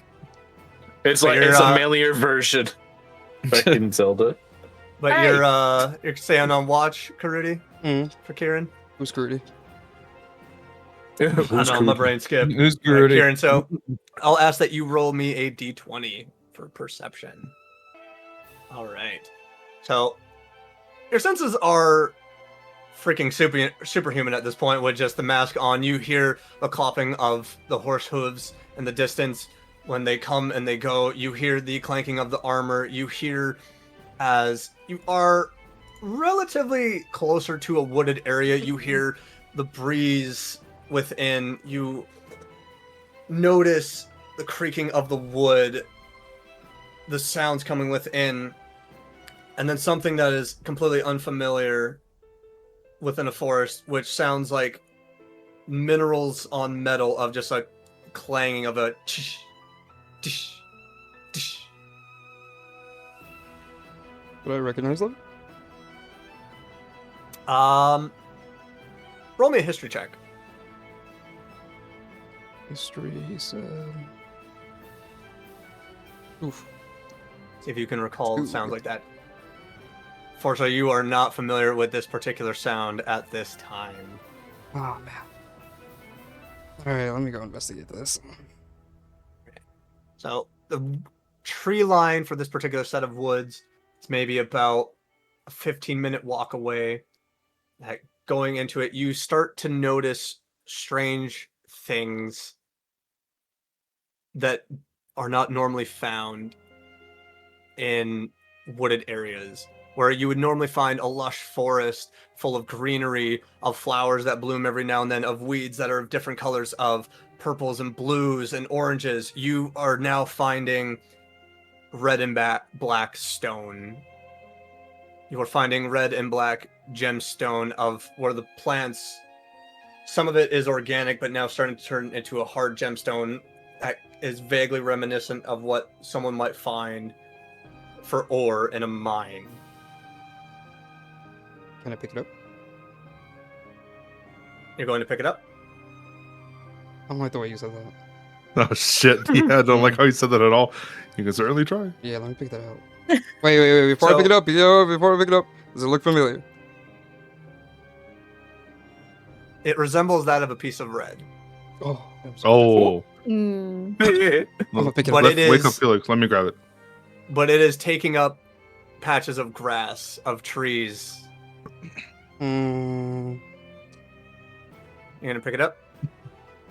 It's like it's a melier version. Fucking Zelda. But you're staying on watch, Karudi, for Kieran. Who's Karudi? I know, my brain skipped. Who's Karudi? Kieran, so I'll ask that you roll me a d20 for perception. All right. So your senses are freaking superhuman at this point with just the mask on. You hear the clopping of the horse hooves in the distance. When they come and they go, you hear the clanking of the armor. You hear, as you are relatively closer to a wooded area, you hear the breeze within. You notice the creaking of the wood, the sounds coming within, and then something that is completely unfamiliar within a forest, which sounds like minerals on metal, of just a clanging of a tsh, tsh, tsh. Would I recognize them? Roll me a history check. History, he said. Oof. See if you can recall Ooh. sounds like that. Fortunately, you are not familiar with this particular sound at this time. Oh, man. Alright, let me go investigate this. So, the tree line for this particular set of woods is maybe about a 15-minute walk away. Going into it, you start to notice strange things that are not normally found in wooded areas, where you would normally find a lush forest full of greenery, of flowers that bloom every now and then, of weeds that are of different colors, of purples and blues and oranges. You are now finding red and black stone. You are finding red and black gemstone of where the plants, some of it is organic, but now starting to turn into a hard gemstone that is vaguely reminiscent of what someone might find for ore in a mine. Can I pick it up? You're going to pick it up? I don't like the way you said that. Oh shit! Yeah, I don't like how you said that at all. You can certainly try. Yeah, let me pick that up. Wait. Before I pick it up, does it look familiar? It resembles that of a piece of red. Oh. Oh. Mm. I'm gonna pick it But up. it is- Wake up, Felix. Let me grab it. But it is taking up patches of grass, of trees. Mm, You're going to pick it up?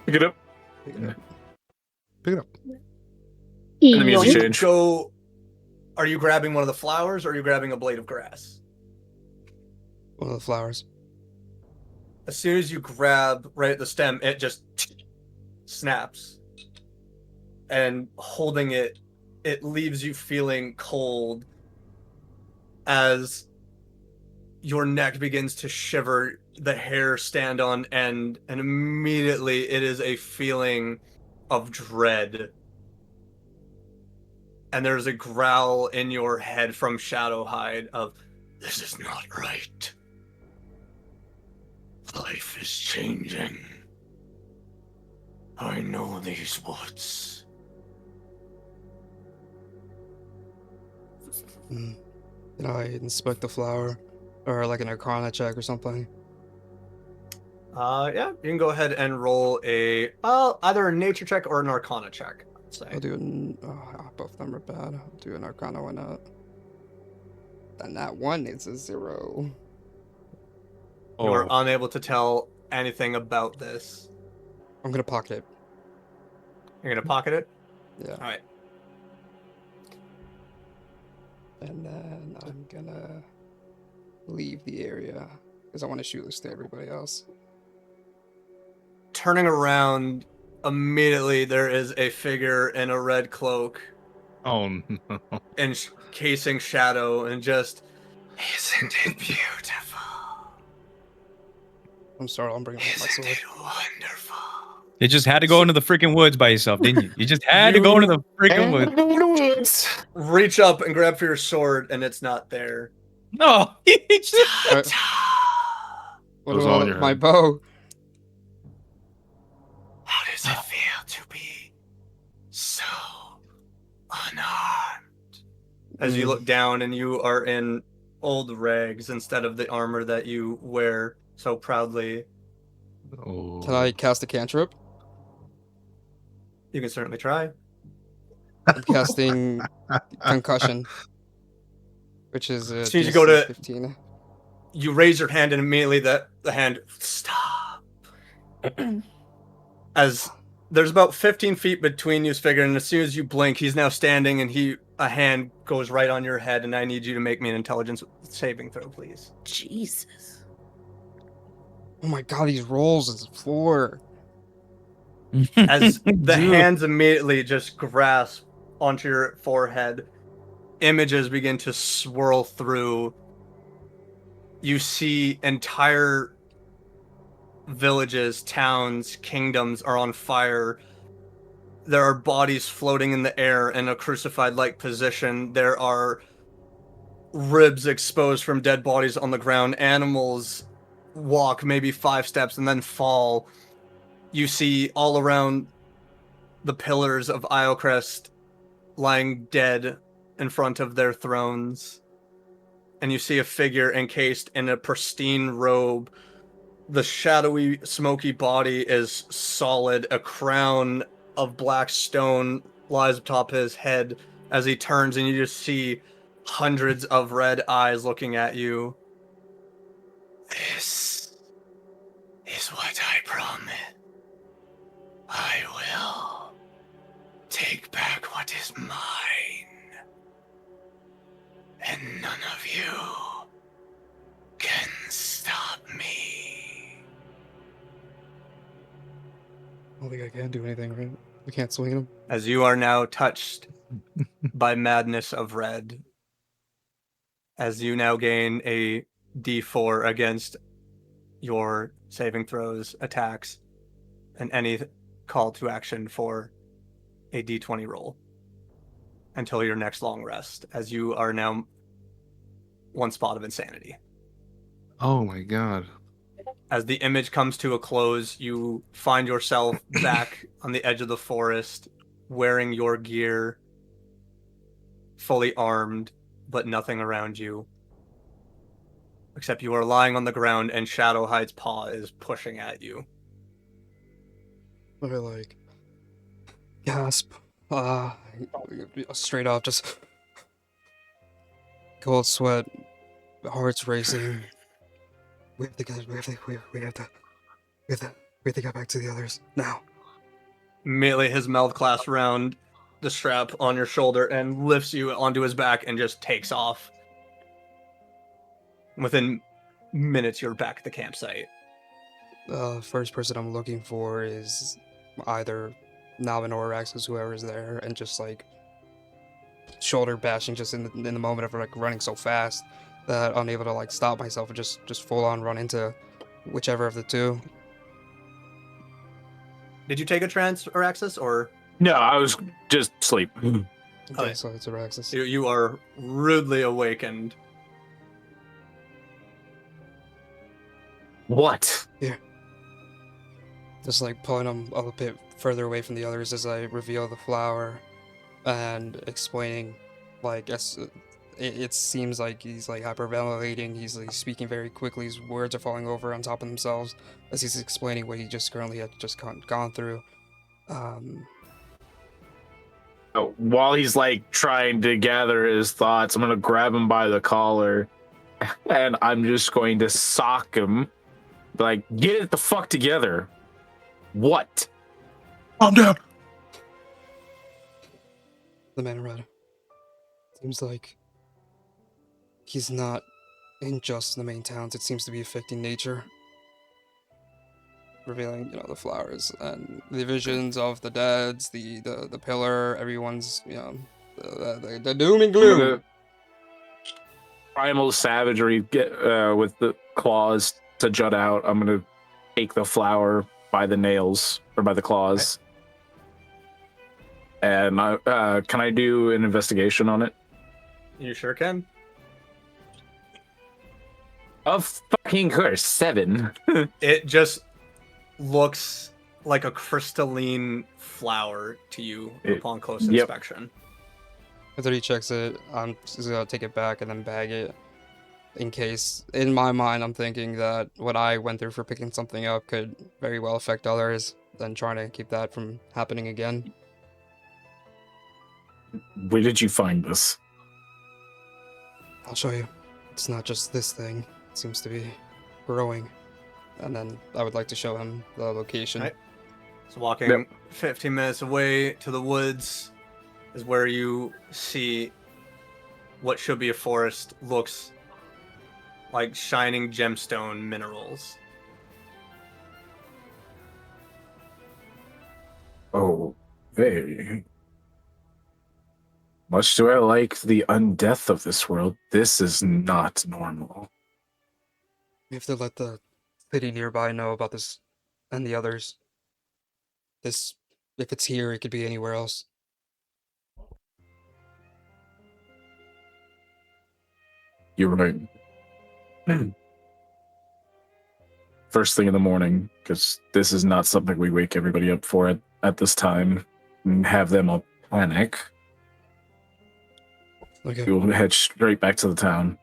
Pick it up. pick it up. Pick it up. And the music Yoink. change. Go. Are you grabbing one of the flowers, or are you grabbing a blade of grass? One of the flowers. As soon as you grab right at the stem, it just snaps. And holding it, it leaves you feeling cold as your neck begins to shiver, the hair stand on end, and immediately it is a feeling of dread. And there's a growl in your head from Shadowhide of, "This is not right. Life is changing. I know these woods." Can I inspect the flower? Or like an Arcana check or something? Yeah, you can go ahead and roll either a nature check or an Arcana check, I'd say. I'll do both of them are bad. I'll do an Arcana, why not? And that one is a 0. You are unable to tell anything about this. I'm gonna pocket it. You're gonna pocket it? Yeah. Alright. And then I'm gonna leave the area because I want to shoot this to everybody else. Turning around, immediately there is a figure in a red cloak Oh no. encasing Shadow, and just, Isn't it beautiful? I'm sorry, I'm bringing my Isn't sword. it wonderful? You just had to go into the freaking woods by yourself, didn't you? You just had to go into the freaking woods. reach up and grab for your sword, and it's not there. No, he just What It was all in about your my head. bow? How does it feel to be so unarmed? As you look down, and you are in old rags instead of the armor that you wear so proudly. Oh. Can I cast a cantrip? You can certainly try. I'm casting concussion, which is As soon as you go to- 15. You raise your hand, and immediately the hand, stop. As There's about 15 feet between you, figure, and as soon as you blink, he's now standing, and a hand goes right on your head, and I need you to make me an intelligence saving throw, please. Jesus. Oh my god, these rolls is 4. As the hands immediately just grasp onto your forehead, images begin to swirl through. You see entire villages, towns, kingdoms are on fire. There are bodies floating in the air in a crucified-like position. There are ribs exposed from dead bodies on the ground. Animals walk maybe 5 steps and then fall. You see all around the pillars of Iocrest lying dead in front of their thrones. And you see a figure encased in a pristine robe. The shadowy, smoky body is solid. A crown of black stone lies atop his head as he turns, and you just see hundreds of red eyes looking at you. This is what I promised. I will take back what is mine, and none of you can stop me. I don't think I can do anything, right? We can't swing him. As you are now touched by madness of red, as you now gain a D4 against your saving throws, attacks, and any call to action for a D20 roll until your next long rest, as you are now 1 spot of insanity. Oh my god. As the image comes to a close, you find yourself back on the edge of the forest, wearing your gear, fully armed, but nothing around you. Except you are lying on the ground and Shadowhide's paw is pushing at you. I like gasp. Straight off, just cold sweat, heart's racing. We have to get back to the others now. Immediately, his mouth clasps around the strap on your shoulder and lifts you onto his back and just takes off. Within minutes, you're back at the campsite. First person I'm looking for is either Nalvin or Araxis, whoever's there, and just like shoulder bashing just in the moment of like running so fast that I'm unable to like stop myself and just full on run into whichever of the two. Did you take a trance, Araxis, or? No, I was just asleep. Okay, so it's Araxis. You are rudely awakened. What? Here. Just like pulling him a bit further away from the others as I reveal the flower and explaining, like, it seems like he's like hyperventilating. He's like speaking very quickly. His words are falling over on top of themselves as he's explaining what he just currently had just gone through. While he's like trying to gather his thoughts, I'm gonna grab him by the collar and I'm just going to sock him. Like, get it the fuck together. What? Calm down. The man in red. Seems like he's not in just the main towns. It seems to be affecting nature. Revealing, the flowers and the visions of the deads, the pillar, everyone's, the doom and gloom. Primal savagery with the claws to jut out. I'm gonna take the flower by the nails or by the claws. And can I do an investigation on it? You sure can. Of fucking course, 7. It just looks like a crystalline flower to you upon close inspection. After he checks it, I'm just gonna take it back and then bag it. In case, in my mind, I'm thinking that what I went through for picking something up could very well affect others, then trying to keep that from happening again. Where did you find this? I'll show you. It's not just this thing. It seems to be growing. And then I would like to show him the location. Right. So walking 15 minutes away to the woods is where you see what should be a forest looks like shining gemstone minerals. Oh, hey. Much do I like the undeath of this world. This is not normal. We have to let the city nearby know about this and the others. This, if it's here, it could be anywhere else. You're right. First thing in the morning, because this is not something we wake everybody up for at this time and have them all panic. Okay. We'll head straight back to the town.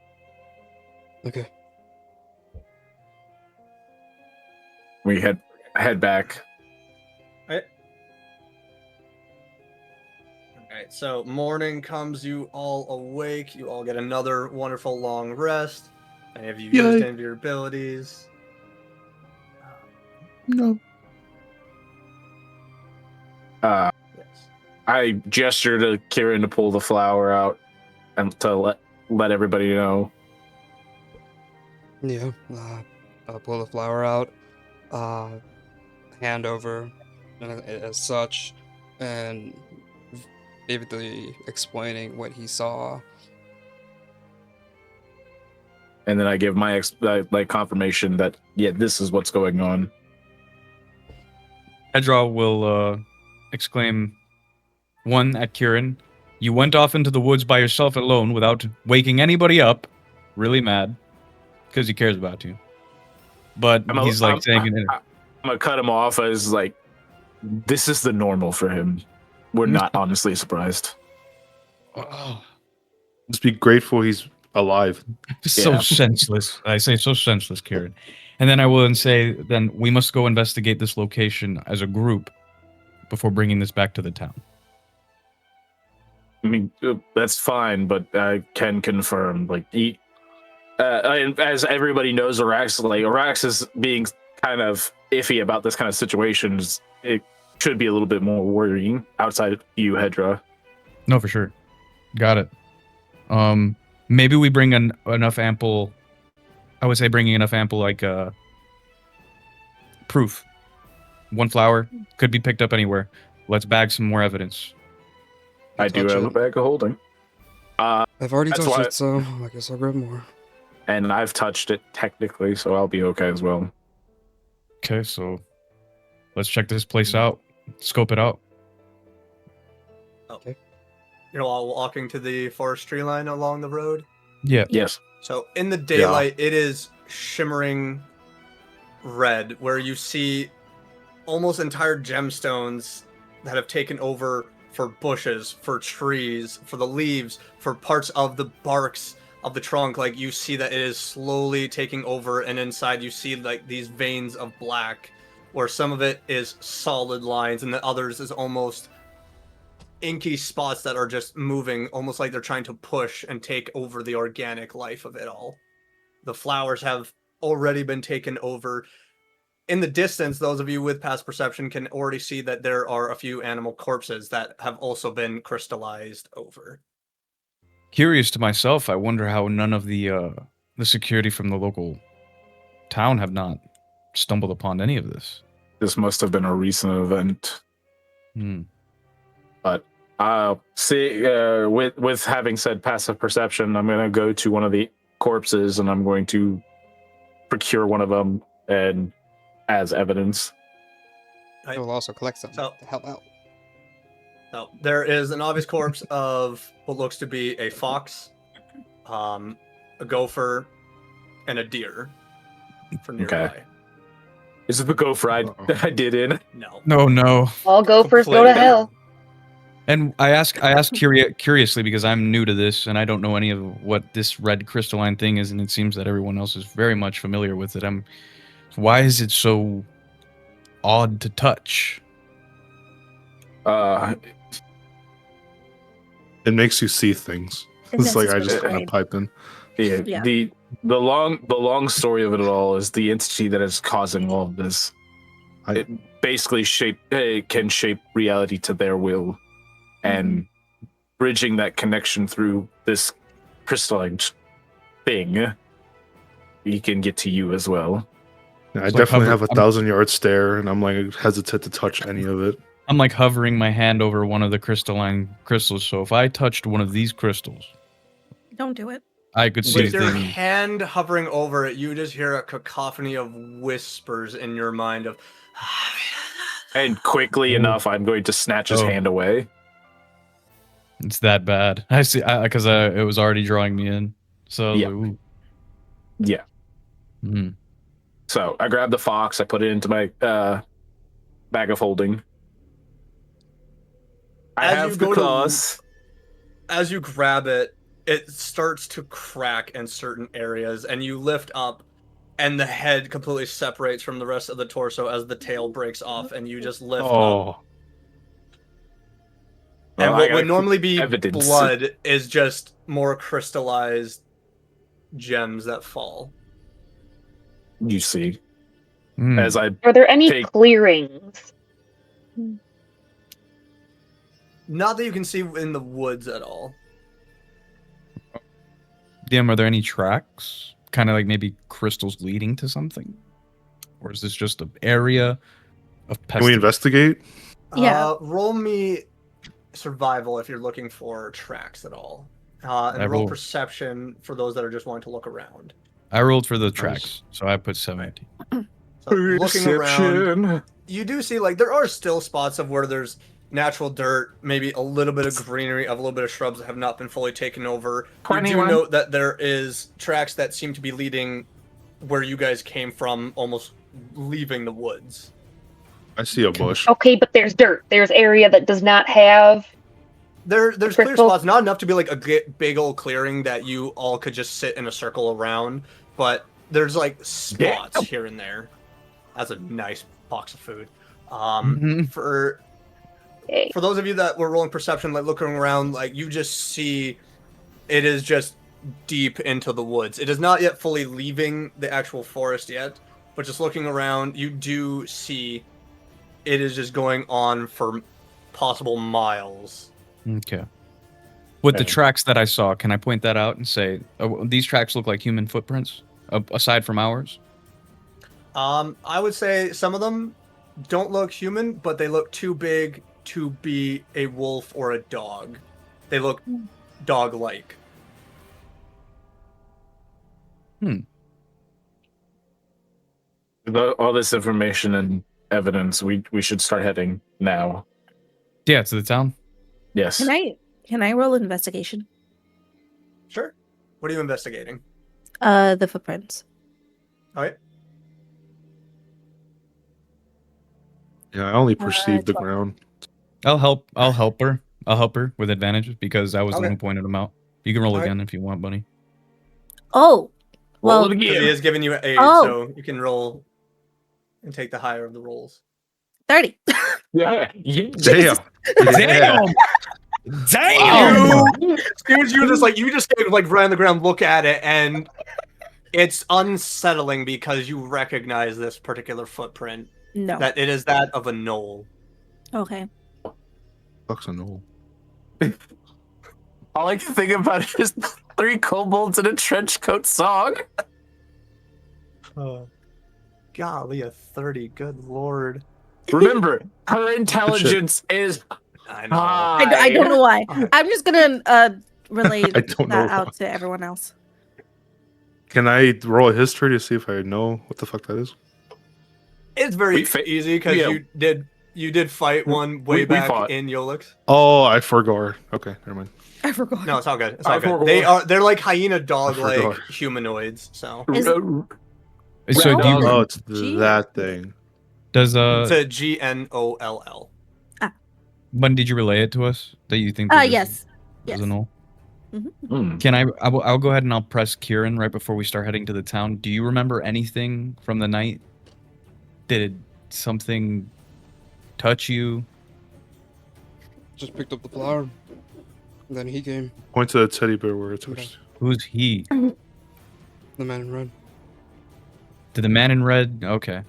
Okay. We head back. Alright, so morning comes, you all awake, you all get another wonderful long rest. And have you used any of your abilities? No. Yes. I gesture to Kieran to pull the flower out and to let everybody know. Yeah. Pull the flower out. Hand over, as such, and vividly explaining what he saw. And then I give my confirmation that, yeah, this is what's going on. Hedra will exclaim, one, at Kieran. You went off into the woods by yourself alone without waking anybody up. Really mad. Because he cares about you. But I'm going to cut him off as, like, this is the normal for him. We're not honestly surprised. Oh, Just be grateful he's alive. so senseless. I say so senseless, Kieran. And then I will say, then we must go investigate this location as a group before bringing this back to the town. I mean, that's fine, but I can confirm, like, as everybody knows, Arax is being kind of iffy about this kind of situations. It should be a little bit more worrying outside of you, Hedra. No, for sure. Got it. Maybe we bring enough ample. I would say bringing enough ample proof. One flower could be picked up anywhere. Let's bag some more evidence. I do have a bag of holding. I've already touched it, so I guess I'll grab more. And I've touched it technically, so I'll be okay as well. Okay, so let's check this place out. Scope it out. Okay. You're all walking to the forestry line along the road? Yeah. Yes. So in the daylight, it is shimmering red, where you see almost entire gemstones that have taken over for bushes, for trees, for the leaves, for parts of the barks of the trunk. Like, you see that it is slowly taking over, and inside you see like these veins of black, where some of it is solid lines and the others is almost inky spots that are just moving, almost like they're trying to push and take over the organic life of it all. The flowers have already been taken over. In the distance, those of you with past perception can already see that there are a few animal corpses that have also been crystallized over. Curious to myself, I wonder how none of the security from the local town have not stumbled upon any of this. This must have been a recent event. But see, with having said passive perception, I'm going to go to one of the corpses and I'm going to procure one of them and as evidence. I will also collect some to help out. So there is an obvious corpse of what looks to be a fox, a gopher, and a deer from nearby. Okay. Is it the gopher I did in? No. No. All gophers go to hell. And I ask curiously because I'm new to this and I don't know any of what this red crystalline thing is, and it seems that everyone else is very much familiar with it. Why is it so odd to touch? It makes you see things. It's like I just kind of pipe in. Yeah. The long story of it all is the entity that is causing all of this it basically can shape reality to their will, and bridging that connection through this crystalline thing, he can get to you as well. Yeah, I definitely have a 1,000-yard stare, and I'm like hesitant to touch any of it. I'm like hovering my hand over one of the crystalline crystals. So if I touched one of these crystals, don't do it. I could see with your hand hovering over it. You just hear a cacophony of whispers in your mind of. And quickly enough, I'm going to snatch his hand away. It's that bad. I see, because it was already drawing me in. So yeah. Mm. So I grab the fox. I put it into my bag of holding. I have the claws. As you grab it, it starts to crack in certain areas, and you lift up, and the head completely separates from the rest of the torso as the tail breaks off, and you just lift up. And what would normally be blood is just more crystallized gems that fall. You see. As I Are there any clearings? Not that you can see in the woods at all. Damn, are there any tracks? Kind of like maybe crystals leading to something? Or is this just an area of pestilence? Can we investigate? Yeah. Roll me survival if you're looking for tracks at all. And roll perception for those that are just wanting to look around. I rolled for the tracks, so I put 70. So looking around, you do see like there are still spots of where there's natural dirt, maybe a little bit of greenery, of a little bit of shrubs that have not been fully taken over. You do note that there is tracks that seem to be leading where you guys came from, almost leaving the woods. I see a bush. Okay, but there's dirt. There's area that does not have. There's clear spots, not enough to be like a big old clearing that you all could just sit in a circle around, but there's like spots here and there. That's a nice box of food. For those of you that were rolling perception, like looking around, like you just see it is just deep into the woods. It is not yet fully leaving the actual forest yet, but just looking around, you do see it is just going on for possible miles. Okay. With the tracks that I saw, can I point that out and say, these tracks look like human footprints, aside from ours? I would say some of them don't look human, but they look too big to be a wolf or a dog. They look dog-like. All this information and evidence, we should start heading now. Yeah, to the town. Yes. Can I roll investigation? Sure. What are you investigating? The footprints. All right. Yeah, I only perceive the ground. I'll help her. I'll help her with advantage because I was the one who pointed them out. You can roll again if you want, Bunny. Oh. Well, he is giving you an aid, so you can roll and take the higher of the rolls. 30. Yeah. Damn. Damn! Dude, you just like right on the ground, look at it, and it's unsettling because you recognize this particular footprint. No. That it is that of a gnoll. Okay. Fuck's a gnoll. All I can think about is 3 kobolds in a trench coat song. Golly, a 30. Good lord. Remember, her intelligence is I know. I don't know why. I'm just gonna relay I don't know that out why. to everyone else. Can I roll a history to see if I know what the fuck that is? It's very easy because you did fight one way back in Yolix. Oh, I forgot. Okay, never mind. I forgot. No, it's all good. It's all good. They're like hyena dog like humanoids. So So it's that thing. Does it's a GNOLL. When did you relay it to us that you think? Yes. Yes. A null? Mm-hmm. Can I'll go ahead and I'll press Kieran right before we start heading to the town. Do you remember anything from the night? Did something touch you? Just picked up the flower. And then he came. Point to the teddy bear where it touched. Who's he? The man in red. To the man in red? Okay.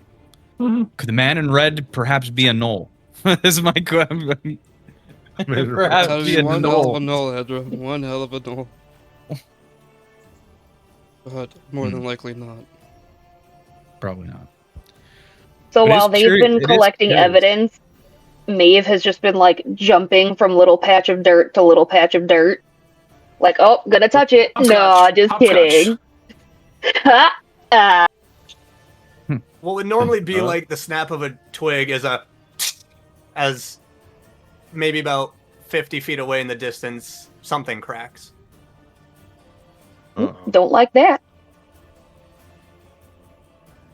Could the man in red perhaps be a knoll? This is my question. Perhaps That'd be be a one hell of a knoll. null, Hedra. One hell of a null. But more than likely not. Probably not. So It while is they've curi- been it is collecting curious. evidence, Maeve has just been like jumping from little patch of dirt to little patch of dirt. Like, oh, gonna touch it. No, just kidding. What would normally be like the snap of a twig is as maybe about 50 feet away in the distance, something cracks. Don't like that.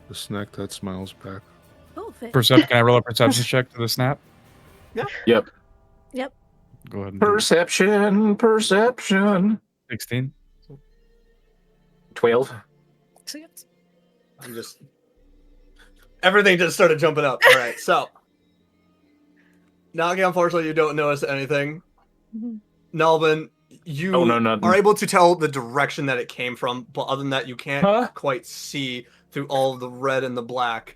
The snack that smiles back. Oh, Perception. Can I roll a perception check to the snap? Yep. Yep. Go ahead. And do it. Perception. 16. 12. I'm just... Everything just started jumping up. All right, so... Nagi, unfortunately, you don't notice anything. Nalvin, you are able to tell the direction that it came from, but other than that, you can't quite see through all of the red and the black.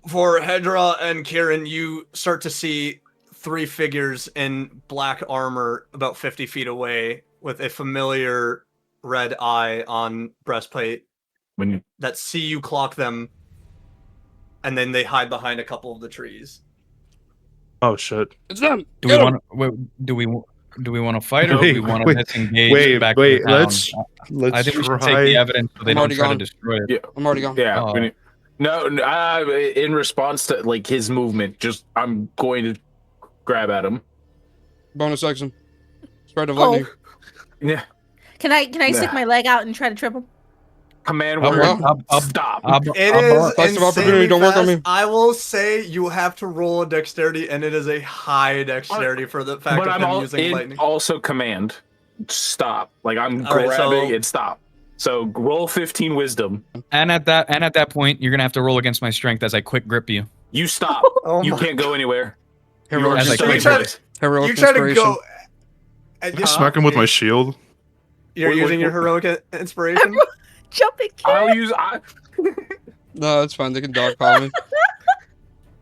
For Hedra and Kieran, you start to see 3 figures in black armor about 50 feet away with a familiar red eye on breastplate that see you clock them, and then they hide behind a couple of the trees. Oh shit! It's them. Do we want to fight, or do we want to disengage back to the town? Let's I think we should try. take the evidence so they I'm don't already try to gone. destroy it. Yeah. I'm already gone. Yeah. Oh. In response to like his movement, I'm going to grab at him. Bonus action. Spread of lightning. Yeah. Can I stick my leg out and try to trip him? Command I'll- word. I'll- Stop. It is Flex of opportunity, insanely don't work on fast. me. I will say you have to roll a dexterity, and it is a high dexterity for the fact But of I'm him using lightning. also command. Stop. Like I'm All right, grabbing so- and stop. So roll 15 wisdom. And at that point, you're gonna have to roll against my strength as I quick grip you. You stop. Oh You my- can't go anywhere. Heroic As I So you quick try grip. to, Heroic you try to inspiration. go. and I you- smack him with my shield. You're using your heroic inspiration. Jumping I'll Kieran. use. No, it's fine. They can dogpile me.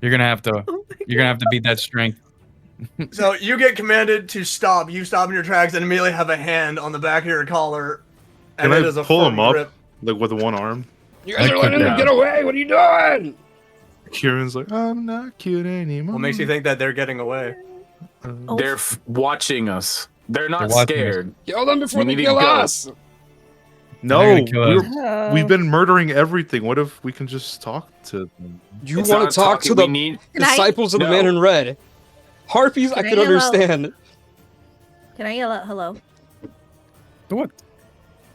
You're gonna have to beat that strength. So you get commanded to stop. You stop in your tracks and immediately have a hand on the back of your collar. And Can it I is a pull firm him up grip. like with one arm? You guys I are letting couldn't them get away. What are you doing? Kieran's like, I'm not cute anymore. What makes you think that they're getting away? Oh, They're watching us. They're not They're watching us. scared. Kill them before We they need to kill go. us. No, They're gonna kill us. we've been murdering everything. What if we can just talk to them? You It's want not to talk talking, to we the need. Can I- disciples of the No. man in red? Harpies, I Can I could yell out? understand. Can I yell out hello? What?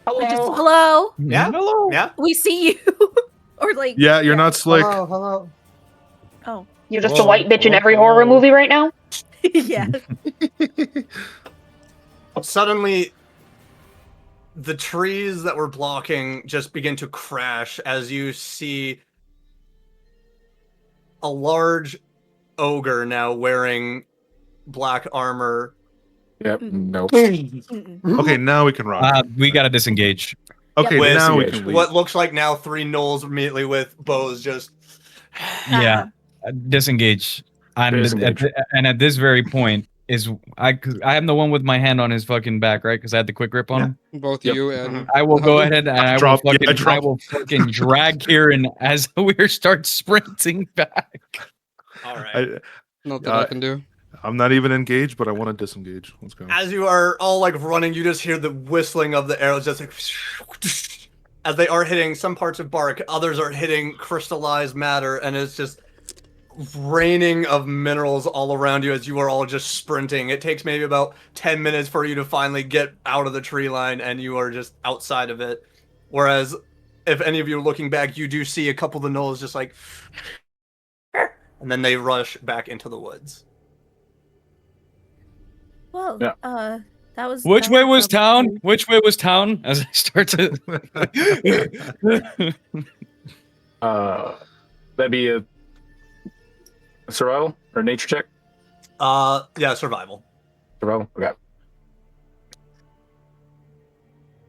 Like, just, hello? Yeah? Hello. Yeah? We see you. Or like, Yeah, you're not slick. Hello. oh, You're just a white bitch in every horror movie right now. yeah. Suddenly, the trees that were blocking just begin to crash as you see a large ogre now wearing black armor. Yep. Nope. Mm-mm. Okay, now we can run. We gotta disengage. Okay, With now we can leave. what looks like now 3 gnolls immediately with bows just... Yeah, disengage. Disengage. And at this very point is I am the one with my hand on his fucking back, right? Because I had the quick grip on him. Both Yep. you and I will go ahead and I will fucking drop. drag Kieran as we start sprinting back. All right. nothing I can do. I'm not even engaged, but I want to disengage. Let's go. As you are all like running, you just hear the whistling of the arrows just like as they are hitting some parts of bark, others are hitting crystallized matter, and it's just raining of minerals all around you as you are all just sprinting. It takes maybe about 10 minutes for you to finally get out of the tree line, and you are just outside of it. Whereas, if any of you are looking back, you do see a couple of the gnolls just like, and then they rush back into the woods. Well, Yeah. that was. Which that way was town? lovely. Which way was town? As I start to. That'd be a survival or nature check. Yeah, survival. Survival. Okay.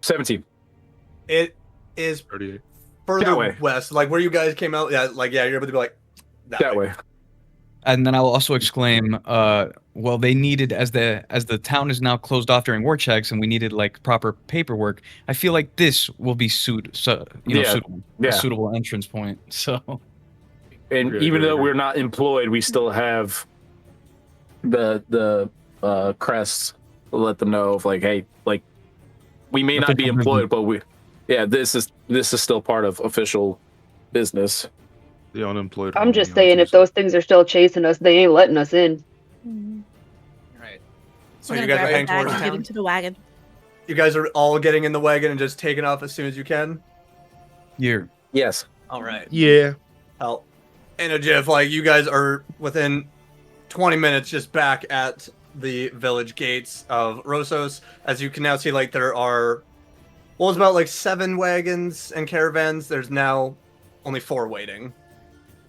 17. It is 38. further way. west, like where you guys came out. Yeah, like you're able to be like, That way. And then I'll also exclaim, well, they needed, as the town is now closed off during war checks, and we needed like proper paperwork. I feel like this will be suitable, a suitable entrance point. So, and even though we're not employed, we still have the crests. We'll let them know of like, hey, like we may not be employed, but this is still part of official business. The unemployed. I'm just saying, if those things are still chasing us, they ain't letting us in. Right. So you guys are heading towards town? town? Into the wagon. You guys are all getting in the wagon and just taking off as soon as you can? Yes. All right. Yeah. Hell, in a jiff, like you guys are within 20 minutes just back at the village gates of Rosos. As you can now see, like there are, well, it's about like 7 wagons and caravans. There's now only 4 waiting.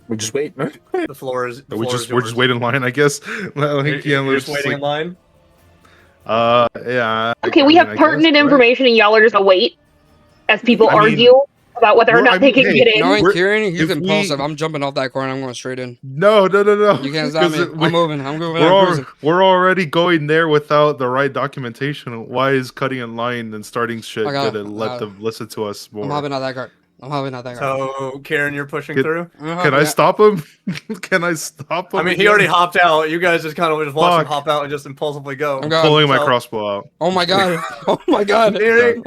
We just wait. The floor is. We're just waiting in line, I guess. Like, You're just waiting in line. Yeah. Okay, we have pertinent information, and y'all are just gonna wait as people argue about whether or not they can get in. Knowing Kieran, he's impulsive. I'm jumping off that corner. I'm going straight in. No. You can't stop me. I'm moving. We're already going there without the right documentation. Why is cutting in line and starting shit gonna let them listen to us more? I'm hopping out that cart. So, Karen, you're pushing through? Can I stop him? Can I stop him? I mean, he already hopped out. You guys just kind of just watch him hop out and just impulsively go. I'm pulling my crossbow out. Oh my god. Oh my god. Nearing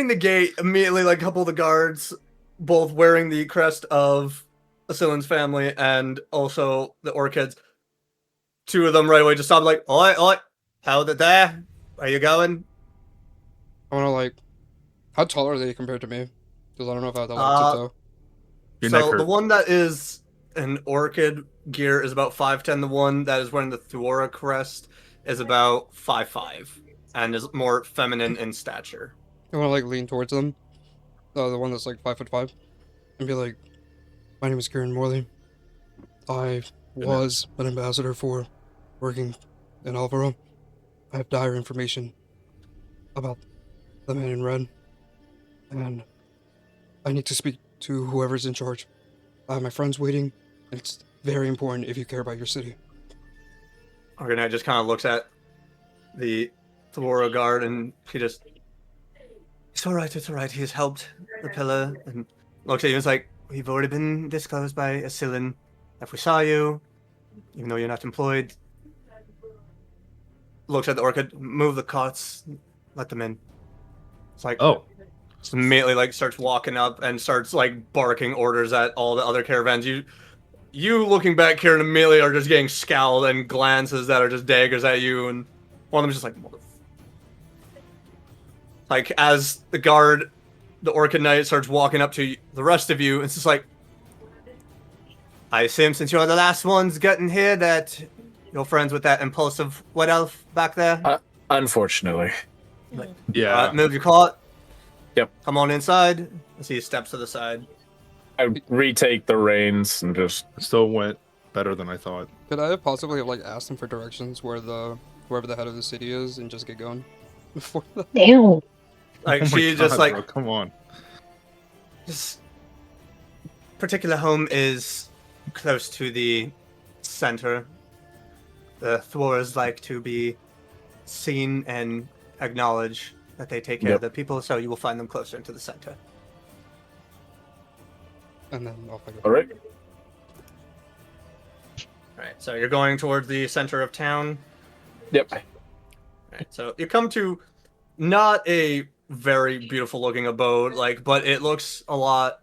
the gate, immediately, like, a couple of the guards, both wearing the crest of Asilin's family and also the Orchids, 2 of them right away just stop, like, oi, how's it there? Where you going? I want to, like, how tall are they compared to me? Because I don't know if I have the lights So the one that is an Orchid gear is about 5'10". The one that is wearing the Thuora crest is about 5'5", and is more feminine in stature. I want to like lean towards them, the one that's like 5'5", and be like, "My name is Kieran Morley. I was an ambassador for working in Alvaro. I have dire information about the man in red, and I need to speak to whoever's in charge. I have my friends waiting, and it's very important if you care about your city." Argonite just kind of looks at the Thuora guard, and he just, it's all right. He has helped the pillar, and looks at you and is like, we've already been disclosed by Asilin. If we saw you, even though you're not employed, looks at the Orchid, move the carts, let them in. It's like, just immediately like starts walking up and starts like barking orders at all the other caravans. You looking back here and immediately are just getting scowled and glances that are just daggers at you, and one of them's just like, like as the guard, the Orchid Knight starts walking up to the rest of you, it's just like, I assume since you're the last ones getting here that you're friends with that impulsive Wood Elf back there? Unfortunately. Yeah. Move your cart. Yep. Come on inside. I see he steps to the side. I retake the reins and just... Still went better than I thought. Could I have possibly have like asked them for directions wherever the head of the city is and just get going before that? Damn. Like she just like, bro, come on. This particular home is close to the center. The Thuoras like to be seen and acknowledge that they take care of the people, so you will find them closer into the center. And then off I go. All right. Alright, so you're going towards the center of town. Yep. Alright, so you come to not a very beautiful looking abode, like, but it looks a lot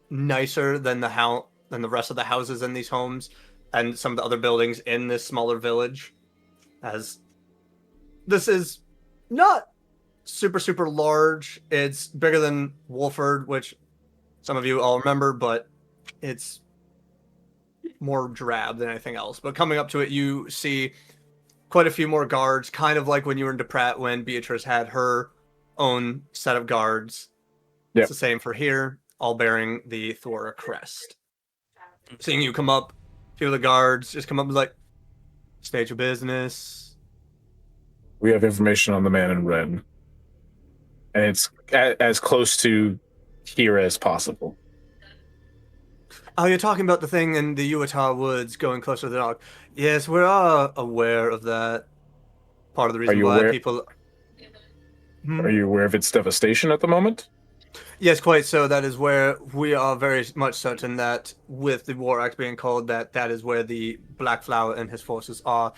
nicer than the rest of the houses in these homes and some of the other buildings in this smaller village, as this is not super large. It's bigger than Wolford, which some of you all remember, but it's more drab than anything else. But coming up to it, you see quite a few more guards, kind of like when you were in DePrat when Beatrice had her own set of guards. Yep. It's the same for here, all bearing the Thuora crest. Seeing you come up, a few of the guards just come up and like, state your business. We have information on the man in red. And it's as close to here as possible. Oh, you're talking about the thing in the Utah woods going closer to the Gnarg. Yes, we are aware of that. Part of the reason you why aware? people... Are you aware of its devastation at the moment? Yes, quite so. That is where we are very much certain that with the War Act being called, that is where the Black Flower and his forces are.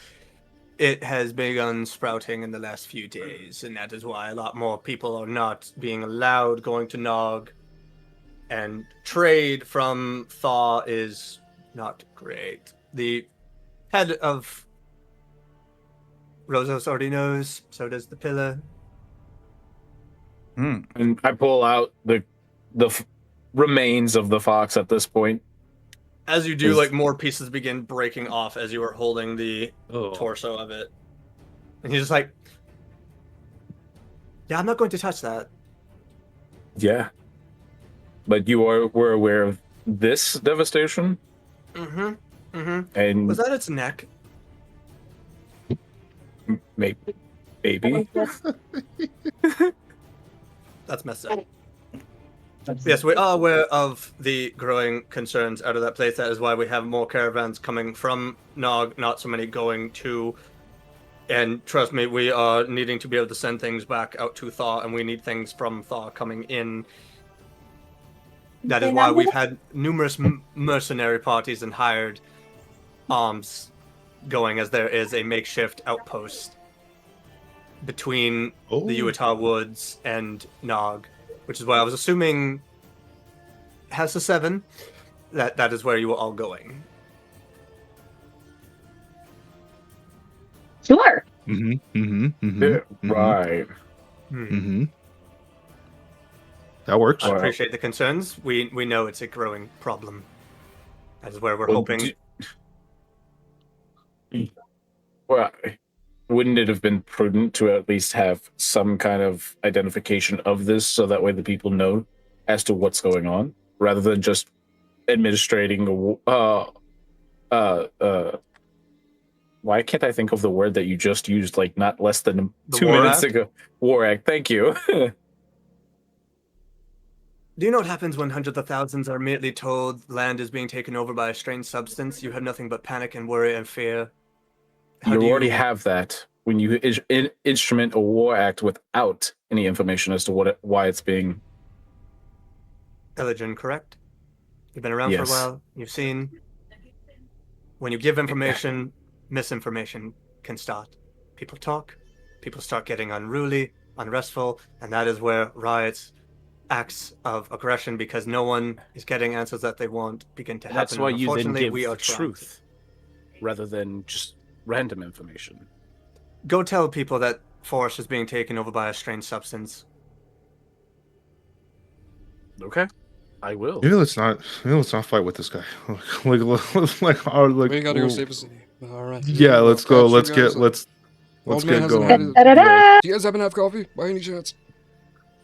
It has begun sprouting in the last few days, and that is why a lot more people are not being allowed going to Nog. And trade from Thaw is not great. The head of Rosos already knows, so does the pillar. And I pull out the remains of the fox at this point. As you do, like, more pieces begin breaking off as you are holding the torso of it. And he's just like, yeah, I'm not going to touch that. Yeah. But were aware of this devastation? Mm-hmm. Mm-hmm. And was that its neck? Maybe. That's messed up. Yes, we are aware of the growing concerns out of that place. That is why we have more caravans coming from Nog, not so many going to. And trust me, we are needing to be able to send things back out to Thaw, and we need things from Thaw coming in. That is why we've had numerous mercenary parties and hired arms going, as there is a makeshift outpost between the Utah Woods and Nog, which is why I was assuming House of Seven, that is where you were all going. Sure. Right. That works. I appreciate the concerns. We know it's a growing problem. That is where we're hoping. Well, wouldn't it have been prudent to at least have some kind of identification of this so that way the people know as to what's going on, rather than just administrating why can't I think of the word that you just used, like, not less than 2 minutes ago? War Act, thank you. Do you know what happens when hundreds of thousands are immediately told land is being taken over by a strange substance? You have nothing but panic and worry and fear. You already have that when you instrument a war act without any information as to why it's being... Elygen, correct? You've been around for a while. You've seen. When you give information, misinformation can start. People talk. People start getting unruly, unrestful, and that is where riots, acts of aggression, because no one is getting answers that they want, begin to happen. That's why you then give we are the truth, rather than just random information. Go tell people that forest is being taken over by a strange substance. Okay, I will. Maybe let's not fight with this guy. We gotta go save the city. All right. Yeah, let's go. Let's get going. Do you guys happen to have coffee by any chance?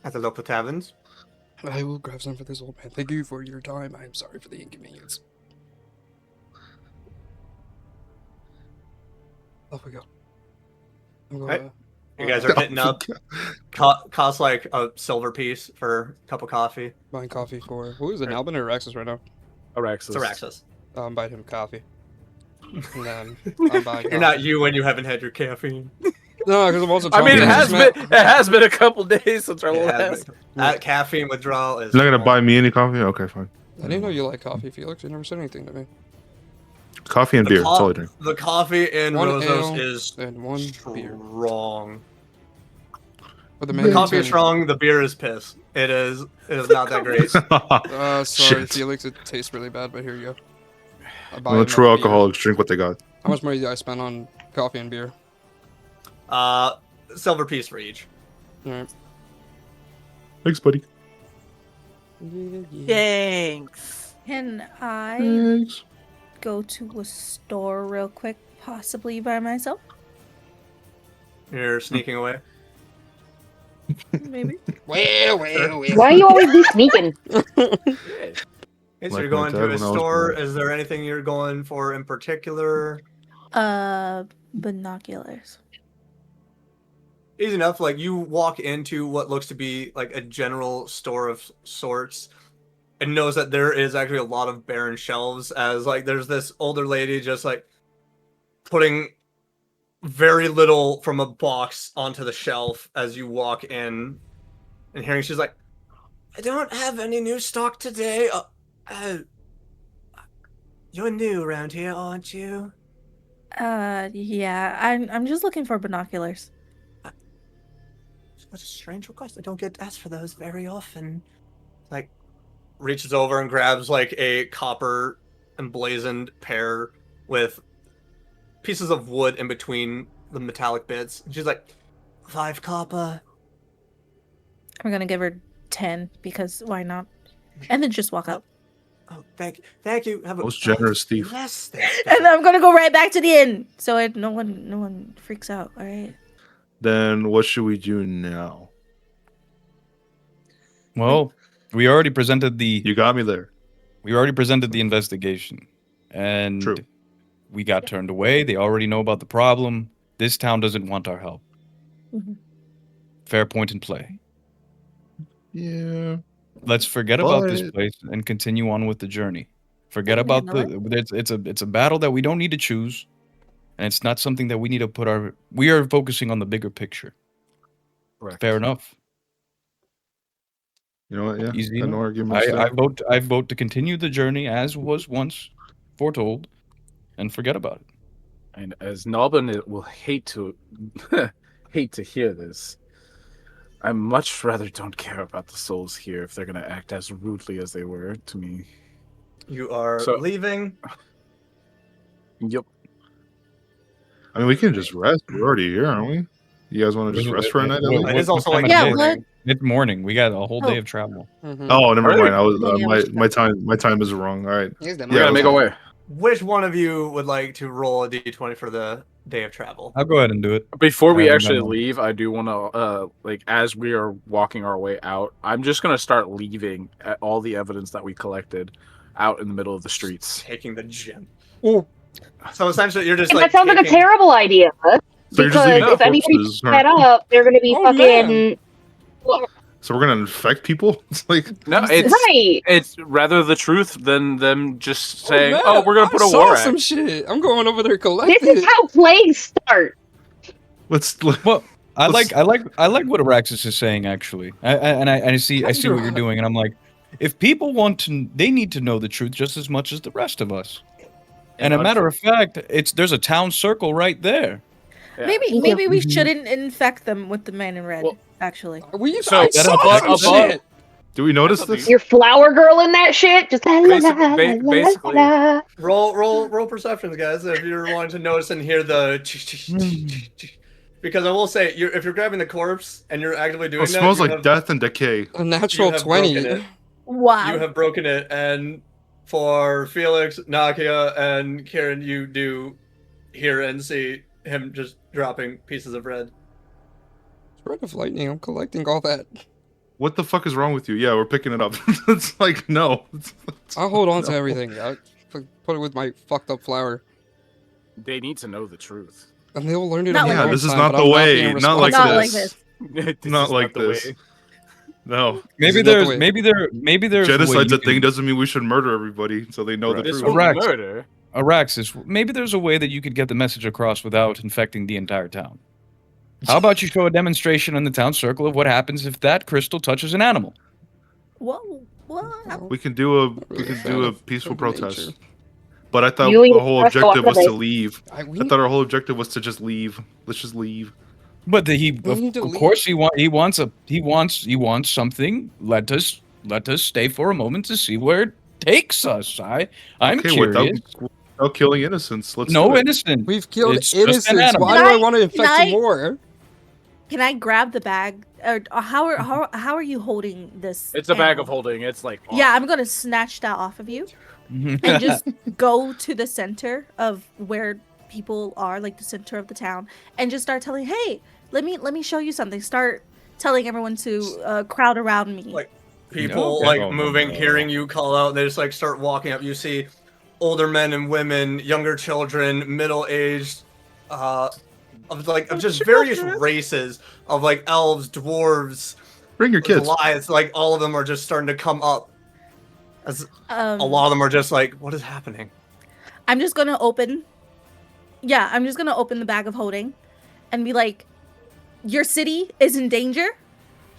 At the local taverns. I will grab some for this old man. Thank you for your time. I am sorry for the inconvenience. Off we go. You guys are hitting up. Costs like a silver piece for a cup of coffee. Buying coffee for... Who is it, Albin or Araxis right now? It's Araxis. I'm buying him coffee. And then I'm buying You're not you when you haven't had your caffeine. No, because I'm also... I mean, it has been a couple days since our last... Caffeine withdrawal is... You're not gonna buy me any coffee? Okay, fine. I didn't know you like coffee, Felix. You never said anything to me. Coffee and beer, that's all I drink. The coffee in Rosos is and one strong. The coffee is strong, the beer is piss. It is not that great. Sorry, Felix, it tastes really bad, but here you go. Well, true alcoholics drink what they got. How much money did I spend on coffee and beer? Silver piece for each. Alright. Thanks, buddy. Thanks. Can I go to a store real quick, possibly by myself? You're sneaking away? Maybe. Well. Why are you always be sneaking? Okay, so you're going to a store. Is there anything you're going for in particular? Binoculars. Easy enough. Like, you walk into what looks to be like a general store of sorts, and knows that there is actually a lot of barren shelves, as like there's this older lady just like putting very little from a box onto the shelf as you walk in, and hearing she's like, I don't have any new stock today. You're new around here, aren't you? Yeah, I'm just looking for binoculars. What a strange request. I don't get asked for those very often. Like, reaches over and grabs like a copper emblazoned pair with pieces of wood in between the metallic bits. And she's like, 5 copper. I'm gonna give her 10 because why not? And then just walk up. Oh, thank you. Have a Most generous thief. bless this And I'm gonna go right back to the inn, so no one freaks out. All right. Then what should we do now? Well, we already presented the You got me there. investigation, and True. we got turned away. They already know about the problem. This town doesn't want our help. Mhm. Fair point in play. Yeah. Let's forget about this But- place and continue on with the journey. Forget Yeah, about no, it's a battle that we don't need to choose, and it's not something that we need to we are focusing on the bigger picture. Correct. Fair enough. You know what? Yeah. Easy Got enough. no arguments I there. vote to continue the journey as was once foretold, and forget about it. And as Nalban will hate to hate to hear this, I much rather don't care about the souls here if they're gonna act as rudely as they were to me. You are So- leaving. Yep. I mean, we can just rest. We're already here, aren't we? You guys want to just rest for a night? at least? It is also like Yeah, day? what? Mid morning. We got a whole day Oh. of travel. Mhm. Oh, never Alright. mind. I was Yeah, my time is wrong. All right. He's done. We gotta make a way. Which one of you would like to roll a d20 for the day of travel? I'll go ahead and do it. Before we I haven't actually done one. leave, I do want to, like, as we are walking our way out, I'm just gonna start leaving all the evidence that we collected out in the middle of the streets. Taking the gem. Ooh. So essentially, you're just And like that sounds like a taking- terrible idea. So you're just Because leaving if anybody corpses, picks that up, they're gonna be Oh, fucking So we're gonna infect people? It's like No, it's right. it's rather the truth than them just saying, man, "Oh, we're gonna put I a saw war some act." shit. I'm going over there This collecting. is how plagues start. let's Well, I Let's- like what Araxis is saying actually. I see what you're doing, and I'm like, if people want to, they need to know the truth just as much as the rest of us. And a matter of fact, there's a town circle right there. Yeah. Maybe we shouldn't infect them with the man in red. Well- Actually, So, I saw above- some above- shit. do we notice this? Your flower girl in that shit. Just la, la, la, la, basically. la, la. roll perceptions, guys, if you're wanting to notice and hear the. Because I will say, if you're grabbing the corpse and you're actively doing Oh, it that, smells you like have- death and decay. A natural you have 20. broken it. wow. You have broken it, and for Felix, Nakia, and Kieran, you do hear and see him just dropping pieces of red. Threat of lightning. I'm collecting all that. What the fuck is wrong with you? Yeah, we're picking it up. It's like no. I'll hold on to No. everything. I'll put it with my fucked up flower. They need to know the truth. And they'll learn it Not on like their Yeah, own this is time, not but the I'm way, being not like Not responsible. like this. This Not is like the this. way. No. This is not the way. Maybe there's a way Genocide's you a thing can- doesn't mean we should murder everybody so they know the This truth. will Correct. murder. Araxis, maybe there's a way that you could get the message across without infecting the entire town. How about you show a demonstration in the town circle of what happens if that crystal touches an animal? Whoa, what? We can do a Really fan do a of peaceful urban protest. nature. But I thought You and the your whole crystal objective was to activate. leave. I, I thought our whole objective was to just leave. Let's just leave. But We need to of leave. course he wants something. Let us stay for a moment to see where it takes us. I'm Okay, curious. without killing innocents. Let's No do it. innocent. We've killed It's just an innocents. animal. Why Can do I I- want to infect can some I- more? Can I grab the bag? Or how are you holding this? It's a bag of animal? holding. It's like Yeah, I'm gonna snatch that off of you and just go to the center of where people are, like the center of the town, and just start telling, "Hey, let me show you something." Start telling everyone to crowd around me. Like, people No. like No, no, moving, no. hearing you call out, and they just like start walking up. You see older men and women, younger children, middle-aged, of just various races of like elves, dwarves, Bring your kids. Goliaths. Like all of them are just starting to come up, As a lot of them are just like, what is happening? I'm just gonna open. Yeah, I'm just gonna open the bag of holding, and be like, "Your city is in danger.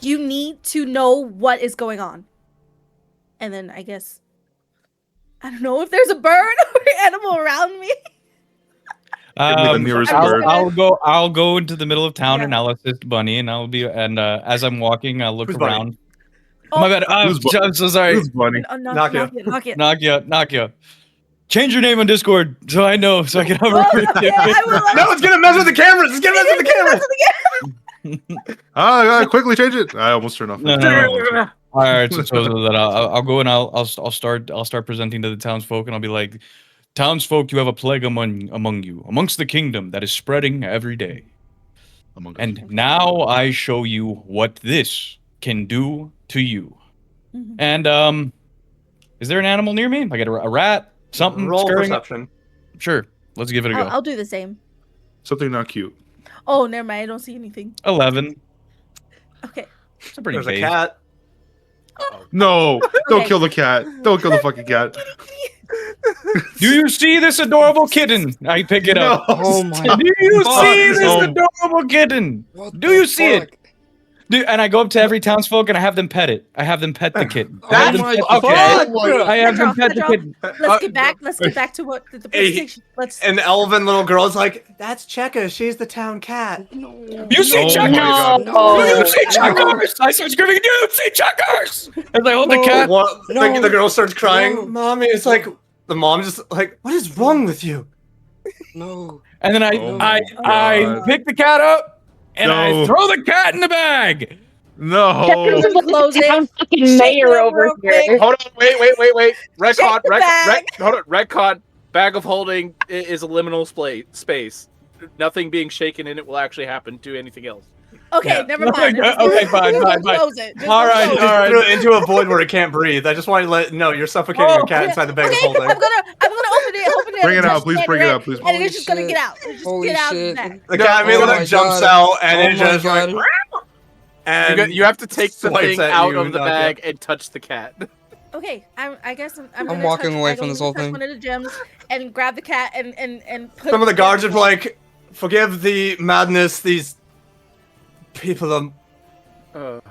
You need to know what is going on." And then I guess I don't know if there's a bird or animal around me. Give me the nearest I'm bird. just I'll go into the middle of town Yeah. and I'll assist Bunny and as I'm walking, I'll look Who's Bunny? around. Oh, my bad. Who's Bunny? I'm so sorry. Who's Bunny? Knock it. Nakia. Change your name on Discord so I know, so I can have Oh, okay, I will. No, it's gonna mess with the cameras. It's gonna mess with the cameras. I gotta quickly change it. I almost turned off. No. All right, so that I'll go and I'll start presenting to the townsfolk, and I'll be like, townsfolk, you have a plague among you, amongst the kingdom that is spreading every day. And now I show you what this can do to you. Mhm. And is there an animal near me? Like a rat, something Roll scurrying? perception. Sure, let's give it a go. I'll do the same. Something not cute. Oh, never mind. I don't see anything. 11. Okay. It's a pretty There's a base. cat. No, don't Okay. kill the cat. Don't kill the fucking cat. Do you see this adorable kitten? I pick it up. Oh my Do you Fuck, see this no. adorable kitten? What Do the you see it? fuck? And I go up to every townsfolk and I have them pet it. I have them pet the kitten. I have Oh them my pet the God. kitten. I have them pet the Pedro. kitten. Let's get back to what the Hey, presentation. Let's. An elven little girl's like, that's Cheka. She's the town cat. You see Oh my checkers? God. No. Do you see checkers? I start screaming, do you see checkers? As I hold the cat. The girl starts crying. No. Mommy, it's like the mom's just like, what is wrong with you? No. And then Oh my I God. pick the cat up and I No. throw the cat in the bag. No. Checkers is like Close the it. town fucking Shake mayor it over real here. quick. Hold on, wait. Retcon, the bag. hold on, retcon. Bag of holding is a liminal space. Nothing being shaken in it will actually happen to anything else. Okay, Yeah. never mind. Okay, fine. Close it. Just All right, close it. all right. Threw it into a void where it can't breathe. I just want to let no, you're suffocating Oh, a cat inside the bag Okay, of holding. I'm gonna open it. Bring it out, touch please the bring it red, out, please. And then Holy it's just gonna shit. get out. It's just Holy get out of the shit. bag. The cat Oh immediately my jumps God. out and it Oh my just like, God. and You have to take the swipes thing at out you, of the Nakia. bag and touch the cat. Okay, I guess I'm I'm gonna walking touch, away I from go this to whole touch thing. One of the gems and grab the cat and put. some of the it guards are in like, forgive the madness. These people are.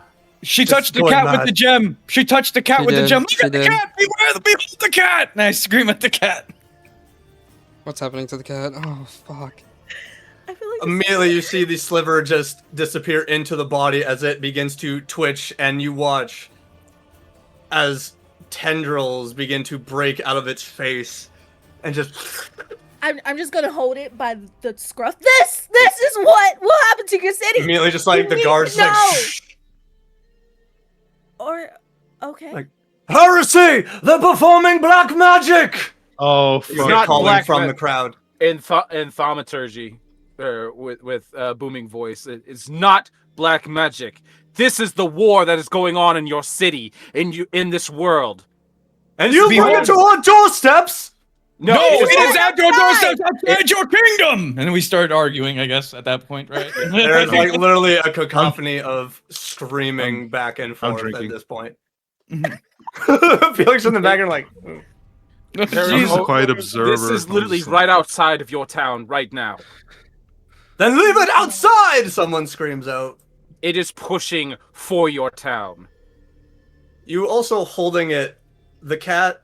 She Just touched the going cat mad. with the gem. She touched the cat She with the did, gem. Look she at the did. cat. Behold the cat. And I scream at the cat. What's happening to the cat? Oh fuck. I feel like Immediately, you see the sliver just disappear into the body as it begins to twitch, and you watch as tendrils begin to break out of its face, and just. I'm just gonna hold it by the scruff. This is what will happen to your city. Immediately, just like You the need guards, to like, know. shh. Or okay. Like, Heresy! They're performing black magic! Oh, You're fuck. not calling black from ma- the crowd. In thaumaturgy, with booming voice, it's not black magic. This is the war that is going on in your city, in this world. And you bring it to our doorsteps! No, it it is at your outside. doorstep outside your kingdom. And then we start arguing, I guess, at that point, right? There's like literally a cacophony of screaming back and forth at drinking. this point. Felix in the background, like, There I'm is- a quiet observer. This is I'm literally just right outside of your town right now. then leave it outside! Someone screams out. It is pushing for your town. You also holding it, the cat,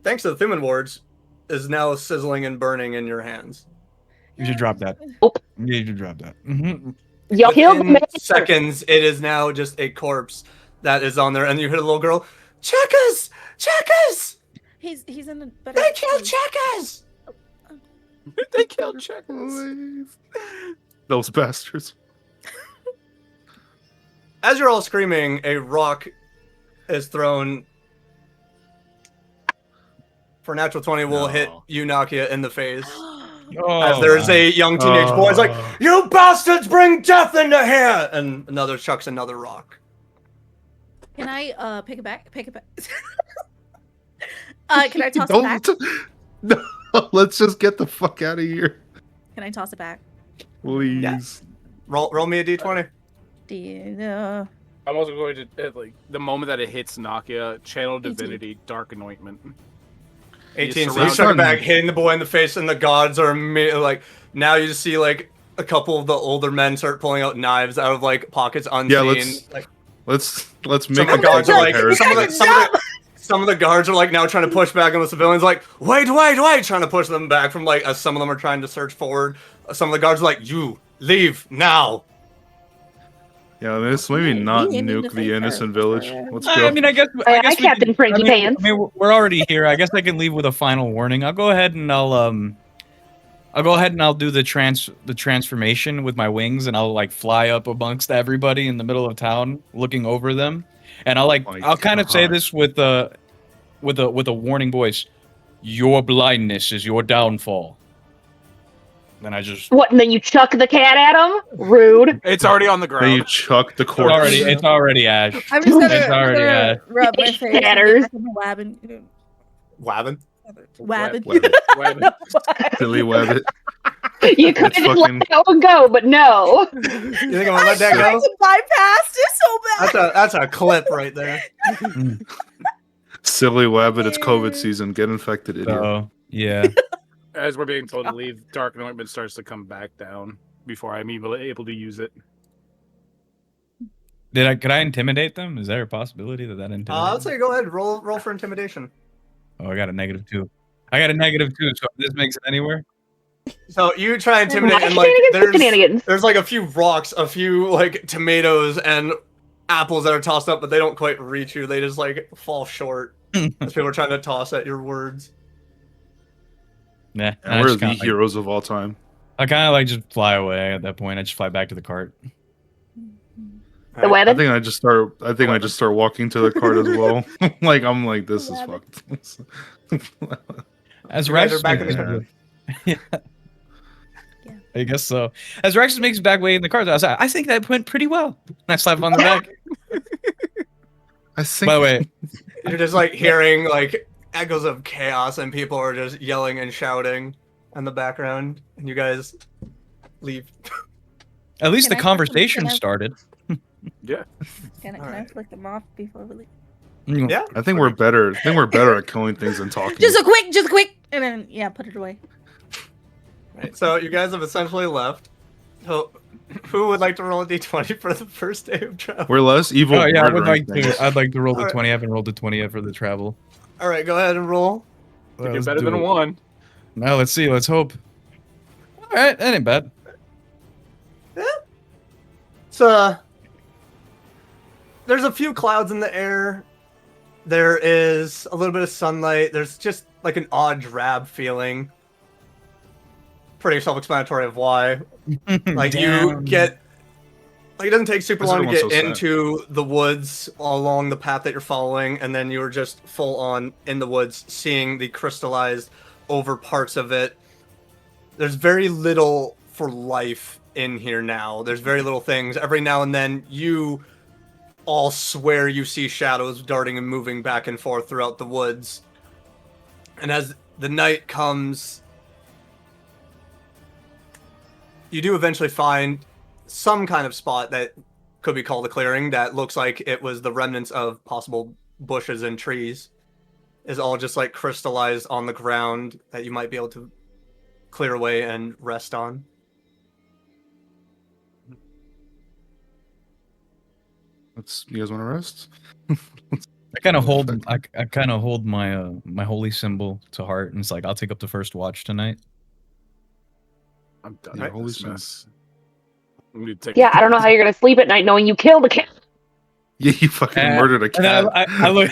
thanks to the Thuman wards, is now sizzling and burning in your hands. You should drop that. Nope. You should drop that. Mm-hmm. Y'all killed Within me. seconds, it is now just a corpse that is on there, and you hear the little girl, Checkers! Checkers! He's in the better. They killed place. Checkers! They killed checkers. Those bastards. As you're all screaming, a rock is thrown. For natural 20 will hit you, Nakia, in the face. As there's a young teenage boy, it's like, you bastards bring death into here! And another chucks another rock. Can I pick it back? Pick it back. Can I toss it back? No, let's just get the fuck out of here. Can I toss it back? Please. Yeah. Roll me a d20. I'm also going to like the moment that it hits Nakia, channel 18. divinity, dark anointment. 18. So you surrounded- chuck it back, hitting the boy in the face, and the gods are like. Now you just see like a couple of the older men start pulling out knives out of like pockets unseen. Yeah, let's make Some of a the guards are like comparison. some of the guards are like now trying to push back on the civilians, like wait, trying to push them back from like as some of them are trying to search forward. Some of the guards are like, you leave now. Yeah, let's maybe not we aim to nuke fight the first. innocent village. Let's I go. mean, I guess Aye, we Captain can- Frankie I mean, Pants. I mean, we're already here. I guess I can leave with a final warning. I'll go ahead and I'll do the transformation with my wings, and I'll like fly up amongst everybody in the middle of town, looking over them, and I'll kind of say this with a warning voice: "Your blindness is your downfall." Then I just What? And then you chuck the cat at him? Rude. It's already on the Then you ground. chuck the corpse. it's already Ash. I'm just gonna, It's already rub my face and get Shatters. back in the lab and Wabbin. wabbin. Wabbit. Billy Wabbit. You could It's have just fucking- let that one go, but no. You think I'm gonna let that Tried go? to bypass it so bad. That's a clip right there. Silly Wabbit, it's COVID season. Get infected, idiot. So yeah. As we're being told to leave, dark anointment starts to come back down before I'm able to use it. Could I intimidate them? Is there a possibility that intimidate? I'd say go ahead, roll for intimidation. Oh, I got a -2. I got a -2. So if this makes it anywhere. So you try and intimidate, My and like shenanigans. there's like a few rocks, a few like tomatoes and apples that are tossed up, but they don't quite reach you. They just like fall short as people are trying to toss at your words. Nah, And we're the heroes of all time. I kind of like just fly away at that point. I just fly back to the cart. The I wedding? think I just start walking to the cart as well. I'm like, this is fucked. As You guys Rex are back in the makes- car. Yeah. I guess so. As Rex makes his back way in the car, I think that went pretty well. I slap him on the back. I think. By the way, You're just like hearing like echoes of chaos, and people are just yelling and shouting in the background, and you guys leave. at least Can the I- conversation can I- started. Yeah. Can I Alright. flick them off before we leave? Yeah. I think we're better. I think we're better at killing things than talking. Just a quick, and then yeah, put it away. Right, so you guys have essentially left. So, who would like to roll a d20 for the first day of travel? We're less evil. Oh yeah, I would murdering like things. to. I'd like to roll the Alright. 20. I haven't rolled the 20 for the travel. All right, go ahead and roll. You're Let's better do than a it. 1. Now let's see. Let's hope. All right, that ain't bad. So, there's a few clouds in the air. There is a little bit of sunlight. There's just like an odd drab feeling. Pretty self-explanatory of why. Like you get, like it doesn't take super Why is long to everyone get so sad? into the woods along the path that you're following, and then you're just full on in the woods, seeing the crystallized over parts of it. There's very little for life in here now. There's very little things. Every now and then you all swear you see shadows darting and moving back and forth throughout the woods. And as the night comes, you do eventually find some kind of spot that could be called a clearing that looks like it was the remnants of possible bushes and trees. Is all just like crystallized on the ground that you might be able to clear away and rest on. You guys want to rest? I kind of hold. I kind of hold my my holy symbol to heart, and it's like I'll take up the first watch tonight. I'm done. Yeah, with holy this smokes. mess. I'm gonna take Yeah, I don't know how you're gonna sleep at night knowing you killed a cat. Yeah, you fucking murdered a And then cat. I look.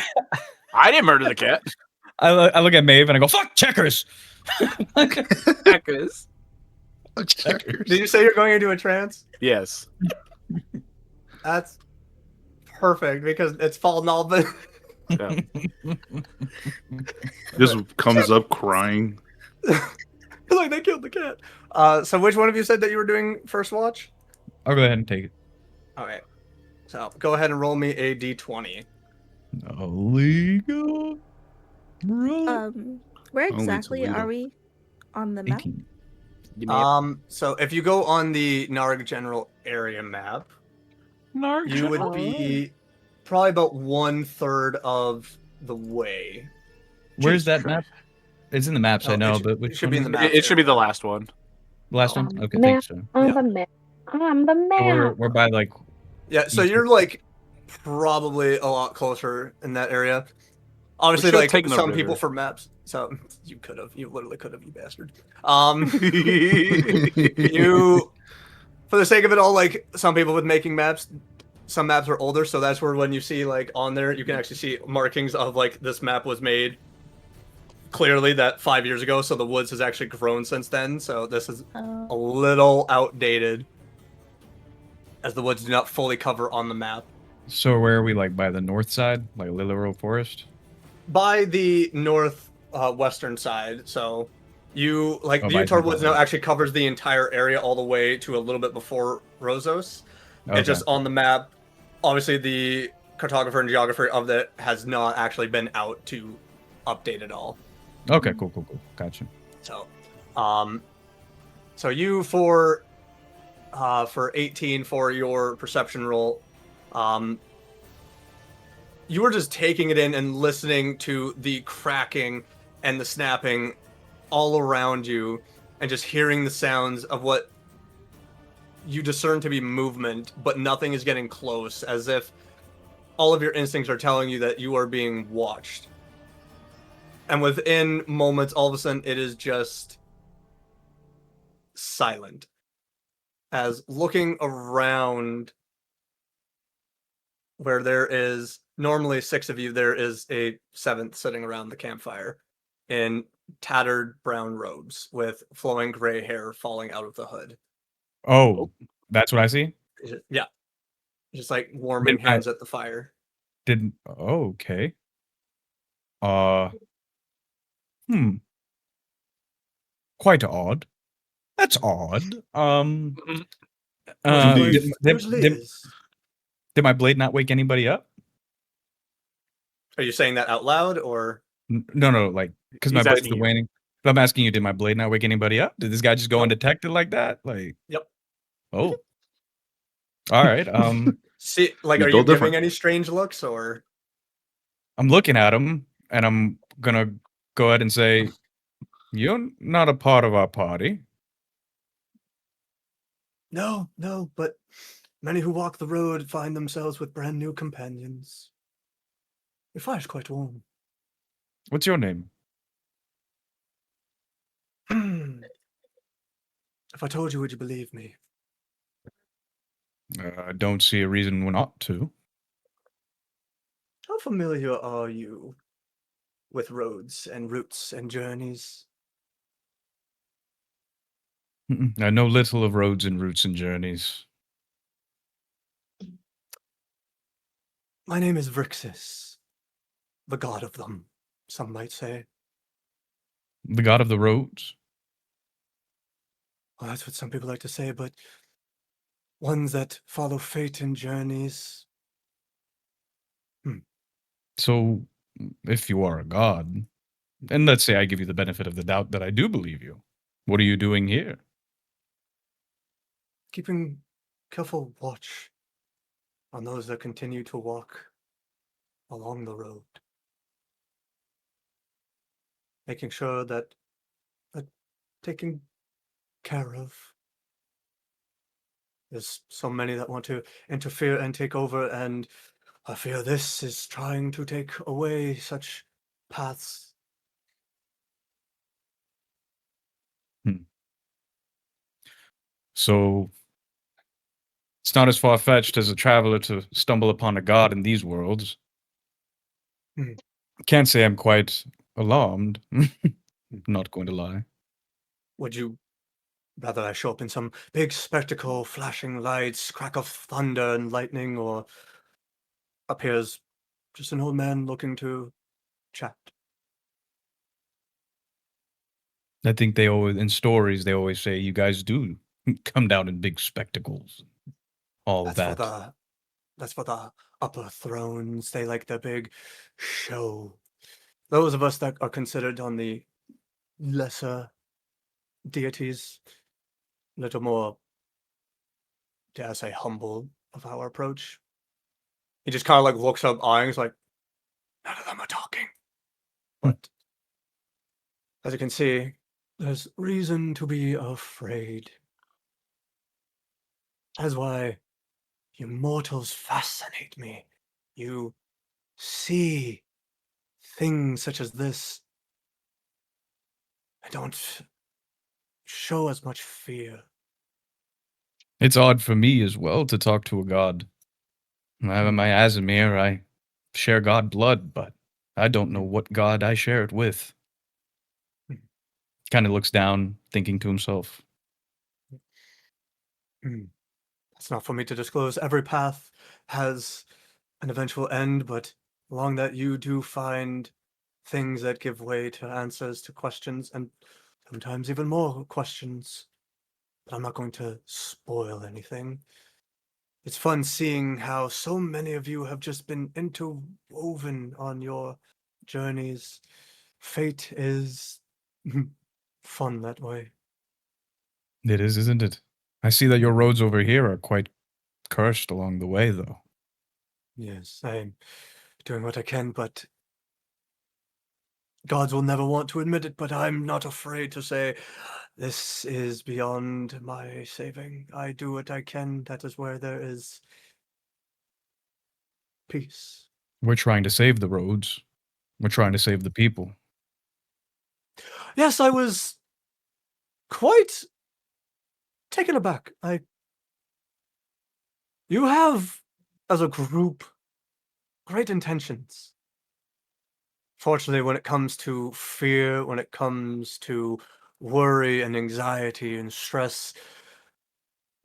I didn't murder the cat. I look at Maeve and I go, "Fuck checkers." Checkers. Did you say you're going into a trance? Yes. That's perfect because it's fall Nalvin. Yeah. Just comes up crying. Like they killed the cat. So which one of you said that you were doing first watch? I'll go ahead and take it. Okay. So go ahead and roll me a d20. Illegal. Bro. Where Only exactly Toledo. are we on the map? 18. So if you go on the Gnarg general area map, Gnarg, You would be probably about 1/3 of the way. Where's Jeez, that Christ. map? It's in the maps, I Oh, know, it but it which should one be in is the it? map. It should be the last one. Last one? On Okay, the thanks, map. sir. On Yeah. the map. On the So we're map. we're by like Yeah, so east you're like probably a lot closer in that area. Obviously, should've like taken the some people river. for maps. So you literally could have, you bastard. You, for the sake of it all, like some people with making maps, some maps are older, so that's where when you see like on there, you can actually see markings of like this map was made clearly that 5 years ago. So the woods has actually grown since then. So this is a little outdated, as the woods do not fully cover on the map. So where are we, like by the north side, like Lillerow Forest? By the north western side. So you like Oh, the by Utah Utah Woods now Woods. actually covers the entire area all the way to a little bit before Rosos. Okay. It's just on the map. Obviously, the cartographer and geographer of that has not actually been out to update it all. Okay, cool. Gotcha. So, so you for 18 for your perception roll, you were just taking it in and listening to the cracking and the snapping all around you, and just hearing the sounds of what you discern to be movement, but nothing is getting close, as if all of your instincts are telling you that you are being watched. And within moments, all of a sudden, it is just silent. As looking around where there is normally 6 of you, there is a 7th sitting around the campfire in tattered brown robes with flowing gray hair falling out of the hood. Oh, that's what I see? Yeah. Just like warming hands at the fire. Okay. Uh, Quite odd. That's odd. Did my blade not wake anybody up? Are you saying that out loud, or? No, like, because my He's blade's asking still you. waning. I'm asking you, did my blade not wake anybody up? Did this guy just go undetected like that? Like, Yep. oh. All right. See, like, You are you build giving different. any strange looks, or? I'm looking at him, and I'm gonna go ahead and say, "You're not a part of our party." No, but many who walk the road find themselves with brand new companions. Your fire's quite warm. What's your name? If I told you, would you believe me? I don't see a reason not to. How familiar are you with roads and routes and journeys? I know little of roads and routes and journeys. My name is Vrixis, the god of them, some might say. The god of the roads? Well, that's what some people like to say, but ones that follow fate in journeys. So, if you are a god, and let's say I give you the benefit of the doubt that I do believe you, what are you doing here? Keeping careful watch on those that continue to walk along the road. Making sure that taken care of. There's so many that want to interfere and take over, and I fear this is trying to take away such paths. So, it's not as far-fetched as a traveler to stumble upon a god in these worlds. Can't say I'm quite alarmed. Not going to lie. Would you rather I show up in some big spectacle, flashing lights, crack of thunder and lightning, or appears just an old man looking to chat? I think they always, in stories, they always say you guys do come down in big spectacles. All That's that. That's for the upper thrones. They like the big show. Those of us that are considered on the lesser deities, a little more, dare I say, humble, of our approach. He just kind of like looks up, eyeing, he's like, none of them are talking. But as you can see, there's reason to be afraid. That's why you mortals fascinate me. You see things such as this. I don't show as much fear. It's odd for me as well to talk to a god. I have my Azimir, I share god blood, but I don't know what god I share it with. Kind of looks down, thinking to himself. That's not for me to disclose. Every path has an eventual end, but along that you do find things that give way to answers to questions, and sometimes even more questions. But I'm not going to spoil anything. It's fun seeing how so many of you have just been interwoven on your journeys. Fate is fun that way. It is, isn't it? I see that your roads over here are quite cursed along the way, though. Yes, I'm doing what I can, but gods will never want to admit it, but I'm not afraid to say this is beyond my saving. I do what I can. That is where there is peace. We're trying to save the roads. We're trying to save the people. Yes, I was quite taken aback. You have, as a group, great intentions. Fortunately, when it comes to fear, when it comes to worry and anxiety and stress,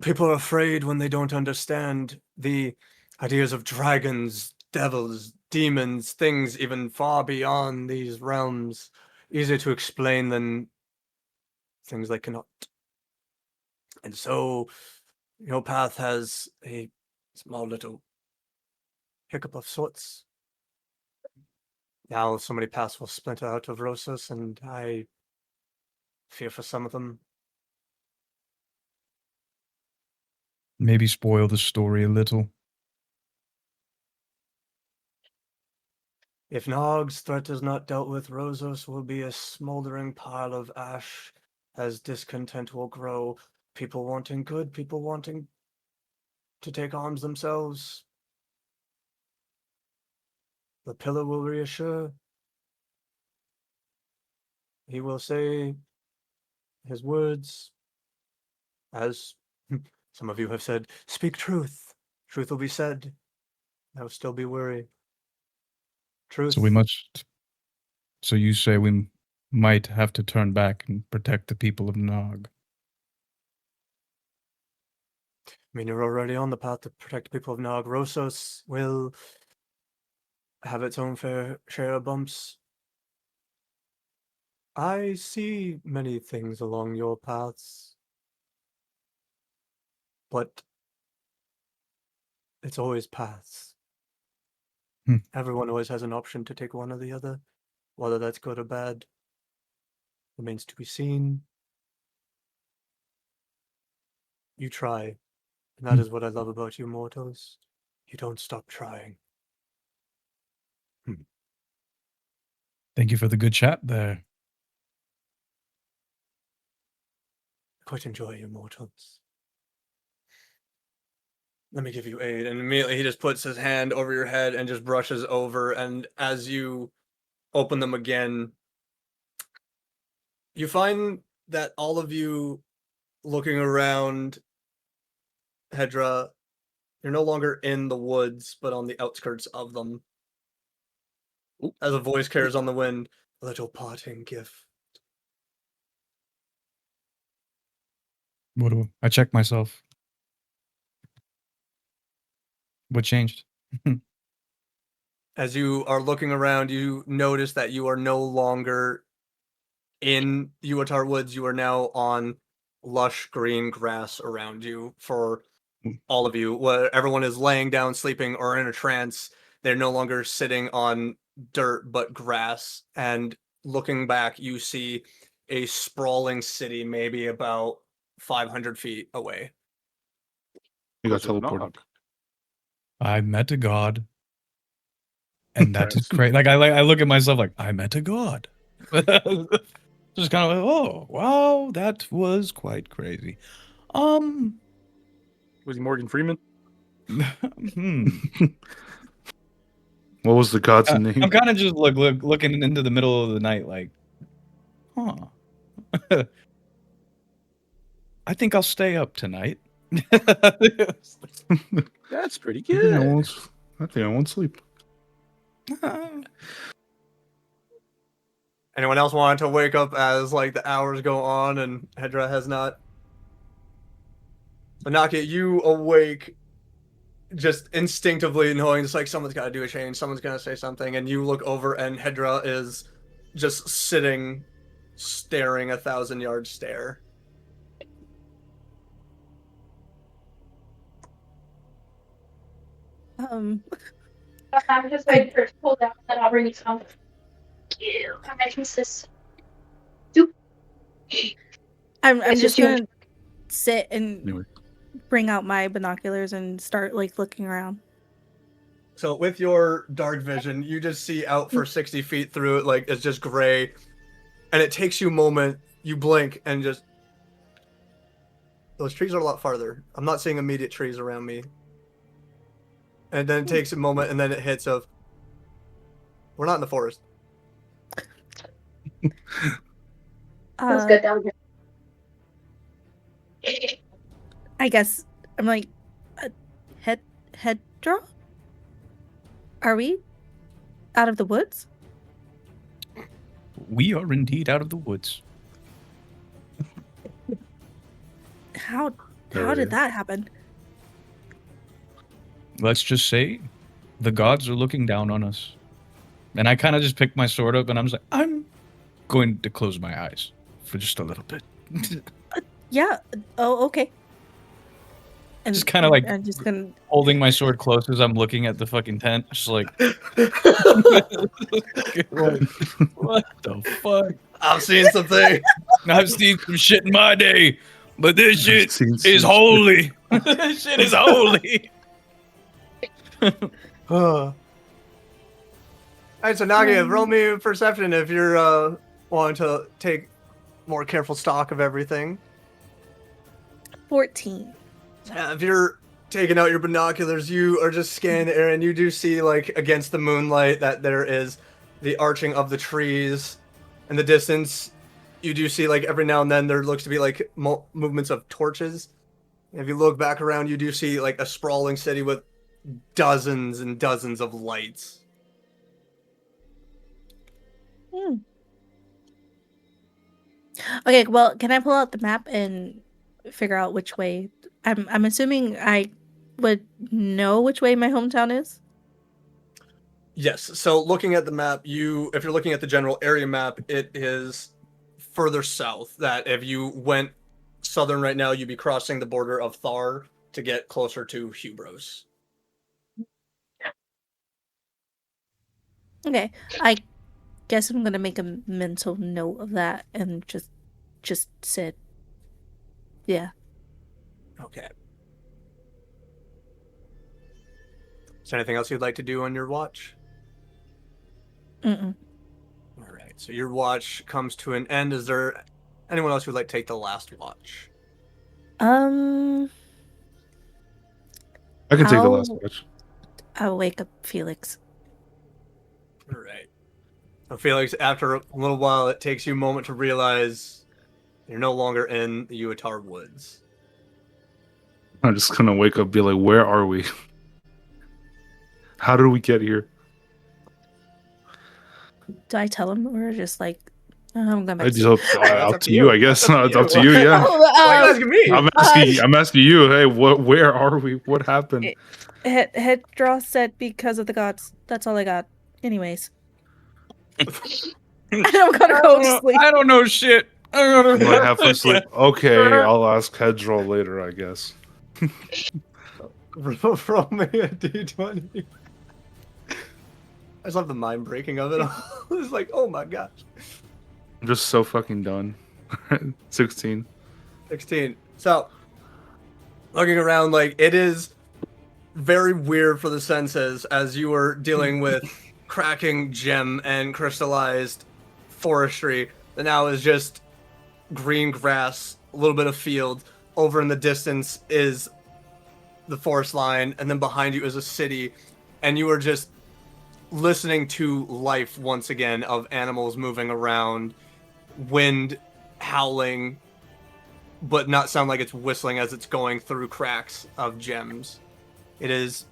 people are afraid when they don't understand the ideas of dragons, devils, demons, things even far beyond these realms. Easier to explain than things they cannot. And so, your path has a small little hiccup of sorts. Now so many paths will splinter out of Rosas, and I fear for some of them. Maybe spoil the story a little. If Gnarg's threat is not dealt with, Rosas will be a smoldering pile of ash as discontent will grow. People wanting good, people wanting to take arms themselves. The pillar will reassure. He will say his words, as some of you have said, speak truth. Truth will be said. There will still be worry. Truth. So you say we might have to turn back and protect the people of Gnarg. I mean, you're already on the path to protect the people of Gnarg. Rosas will have its own fair share of bumps. I see many things along your paths, but it's always paths. Everyone always has an option to take one or the other. Whether that's good or bad remains to be seen. You try, and that is what I love about you mortals. You don't stop trying. Thank you for the good chat there. I quite enjoy you mortals. Let me give you aid. And immediately he just puts his hand over your head and just brushes over. And as you open them again, you find that all of you looking around Hedra, you're no longer in the woods, but on the outskirts of them. As a voice carries on the wind, a little parting gift. I checked myself. What changed? As you are looking around, you notice that you are no longer in Uatar Woods. You are now on lush green grass around you for all of you. Where everyone is laying down, sleeping, or in a trance. They're no longer sitting on dirt, but grass. And looking back, you see a sprawling city, maybe about 500 feet away. You got Goes to teleported. Gnarg. I met a god, and that is great. Like I look at myself like I met a god. Just kind of like, oh wow, that was quite crazy. Was he Morgan Freeman? Hmm. What was the god's name? I'm kind of just looking into the middle of the night, like, huh. I think I'll stay up tonight. That's pretty I think I good. won't sleep. Anyone else want to wake up as like the hours go on and Hedra has not? Anaki, you awake just instinctively knowing it's like someone's got to do a change, someone's gonna say something, and you look over and Hedra is just sitting, staring 1,000-yard stare. I'm just waiting for it to pull down, then I'll bring you some. I'm making this. I'm It's just just you. gonna sit and Anyway. bring out my binoculars and start like looking around. So with your dark vision, you just see out for 60 feet through it, like it's just gray, and it takes you a moment. You blink and just those trees are a lot farther. I'm not seeing immediate trees around me. And then it takes a moment, and then it hits of we're not in the forest. That's good down here. I guess I'm like, head draw. Are we out of the woods? We are indeed out of the woods. How There it did is. that happen? Let's just say the gods are looking down on us. And I kind of just picked my sword up and I'm just like, I'm going to close my eyes for just a little bit. Yeah. Oh, okay. And Just kinda like- I'm just gonna. Holding my sword close as I'm looking at the fucking tent. Just like, what the fuck? I'm seeing something. I've seen some shit in my day, but this shit Seen is some- holy. This shit is holy. All right, so Nagi, roll me a perception if you're wanting to take more careful stock of everything. 14. If you're taking out your binoculars, you are just scanning the area, and you do see, like, against the moonlight, that there is the arching of the trees. In the distance, you do see, like, every now and then there looks to be, like, movements of torches. If you look back around, you do see, like, a sprawling city with dozens and dozens of lights. Okay, well, can I pull out the map and figure out which way? I'm assuming I would know which way my hometown is. Yes, so looking at the map, if you're looking at the general area map, it is further south. That if you went southern right now, you'd be crossing the border of Thar to get closer to Hubros. Okay, I guess I'm gonna make a mental note of that and just sit. Yeah. Okay. Is there anything else you'd like to do on your watch? Mm-mm. All right, so your watch comes to an end. Is there anyone else who'd like to take the last watch? I can take the I'll- last watch. I'll wake up Felix. All right. So Felix, after a little while, it takes you a moment to realize you're no longer in the Uatar woods. I'm just gonna wake up and be like, where are we? How did we get here? Do I tell him or just like I'm going back I to just sleep? hope, That's up up to to you, you. I guess. That's It's up up to to you. you, yeah. Why are you asking me? I'm asking you. Hey, where are we? What happened? Head draw said because of the gods. That's all I got. Anyways. I'm gonna go to sleep. I don't know shit. I don't You know. might have to sleep. Okay, I'll ask Hedrol later, I guess. Roll me a d20. I just love the mind breaking of it all. It's like, oh my gosh. I'm just so fucking done. 16. 16. So, looking around, like, it is very weird for the senses as you were dealing with cracking gem and crystallized forestry that now is just green grass, a little bit of field. Over in the distance is the forest line, and then behind you is a city, and you are just listening to life once again of animals moving around, wind howling, but not sound like it's whistling as it's going through cracks of gems. It is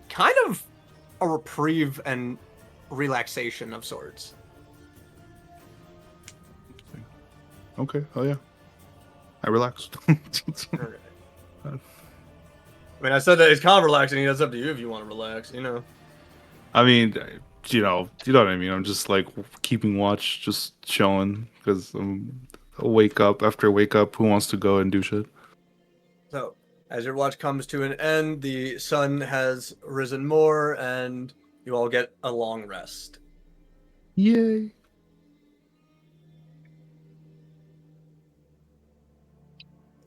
kind of a reprieve and relaxation of sorts. Okay. Oh yeah. I relaxed. I mean, I said that it's kind of relaxing. It's up to you if you want to relax, you know. I mean, you know what I mean. I'm just like keeping watch, just chilling because I'll wake up. After I wake up, who wants to go and do shit? So, as your watch comes to an end, the sun has risen more, and you all get a long rest. Yay!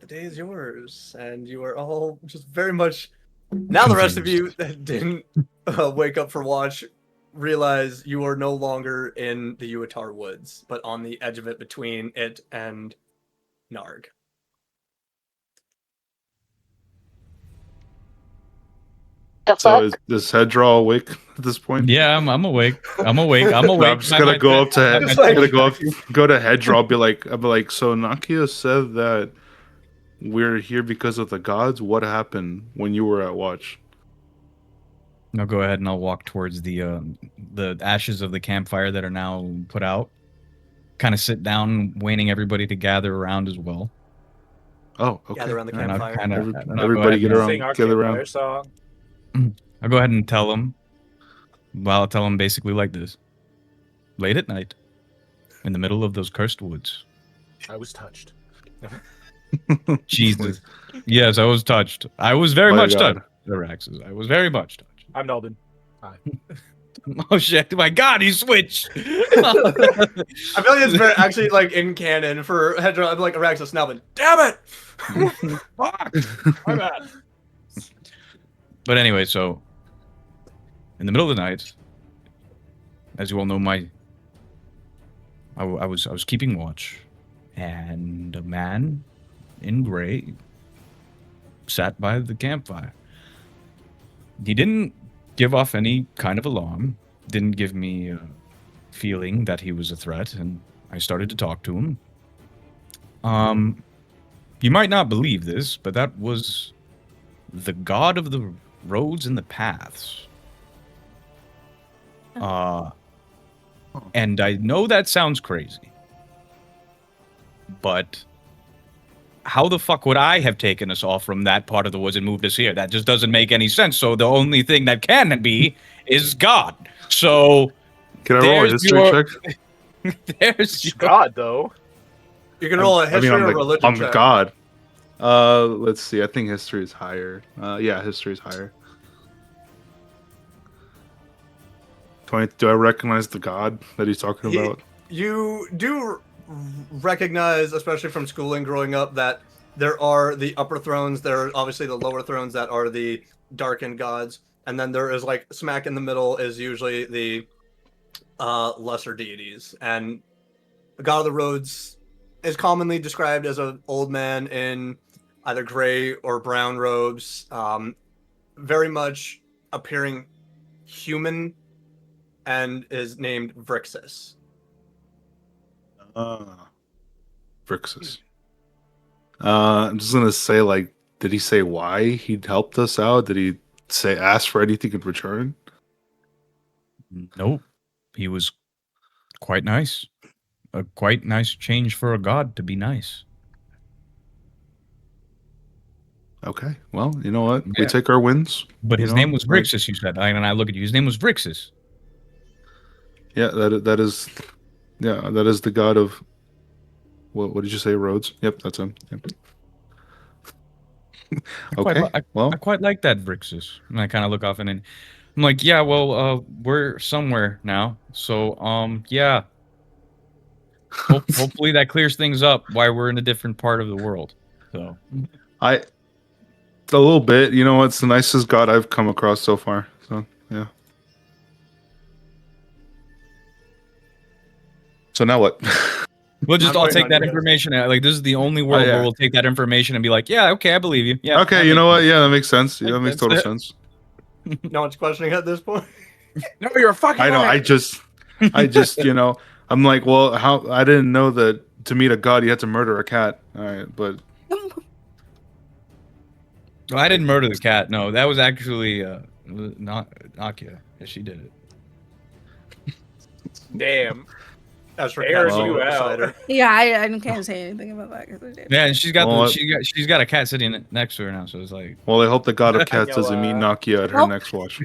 The day is yours, and you are all just very much. Now, the rest of you that didn't wake up for watch realize you are no longer in the Uatar Woods, but on the edge of it between it and Gnarg. So is this Hedra awake at this point? Yeah, I'm awake. I'm awake. I'm awake. No, I'm just gonna go up to go to Hedra. I'll be like, so Nakia said that we're here because of the gods. What happened when you were at watch? I'll go ahead and I'll walk towards the ashes of the campfire that are now put out. Kind of sit down, waiting everybody to gather around as well. Oh, okay. Gather around the And I'll campfire. Everybody get around. Sing our Gather campfire around. song. I'll go ahead and tell them. Well, I'll tell them basically like this. Late at night, in the middle of those cursed woods. I was touched. Jesus. Yes, I was touched. I was very My much God. touched. Araxes. I was very much touched. I'm Nelbin. Oh shit! My God, he switched. I feel like it's very actually like in canon for Hedra. I'm like Araxis now, but damn it! Fuck. My bad. But anyway, so in the middle of the night, as you all know, I was keeping watch, and a man in gray sat by the campfire. He didn't give off any kind of alarm, didn't give me a feeling that he was a threat, and I started to talk to him. You might not believe this, but that was the god of the roads and the paths. And I know that sounds crazy, but how the fuck would I have taken us off from that part of the woods and moved us here? That just doesn't make any sense. So the only thing that can be is God. So Can I roll a there's history your- check? there's your... God, though. You can roll a history or religion I'm check. God. Let's see. I think history is higher. Yeah, history is higher. 20. Do I recognize the god that he's talking about? You do recognize, especially from schooling growing up, that there are the upper thrones, there are obviously the lower thrones that are the darkened gods, and then there is like smack in the middle is usually the lesser deities. And the god of the roads is commonly described as an old man in either gray or brown robes, very much appearing human, and is named Vrixis. Vrixis. I'm just gonna say, like, did he say why he helped us out? Did he say ask for anything in return? Nope. He was quite nice. A quite nice change for a god to be nice. Okay. Well, you know what? Yeah. We take our wins. But You his know, name was like- Vrixis, you said. And I look at you. His name was Vrixis. Yeah, that is the god of. What did you say? Roads. Yep, that's him. Yep. Okay. Well, I quite like that Vrixis. And I kind of look off and then I'm like, yeah, well, we're somewhere now. So, yeah. Hopefully that clears things up why we're in a different part of the world. So A little bit. You know what? It's the nicest god I've come across so far. So yeah. So now what? We'll just I'm all waiting take on that you guys. information. Like this is the only world yeah. where we'll take that information and be like, yeah, okay, I believe you. Yeah. Okay, that you know makes what? Yeah, that makes sense. Yeah, that makes Makes total sense. sense. No one's questioning at this point. No, you're a fucking. I know. liar. I just, I'm like, well, how? I didn't know that to meet a god you had to murder a cat. All right, but Well, I didn't murder the cat. No, that was actually not Nakia. Yeah, she did it. Damn. As for Airs cat, you out. decider. Yeah, I can't say anything about that. 'Cause I did. Yeah, and she's got Well, she's got a cat sitting next to her now, so it's like, well, I hope the god of I cats know, doesn't meet Nakia at her Oh. next watch.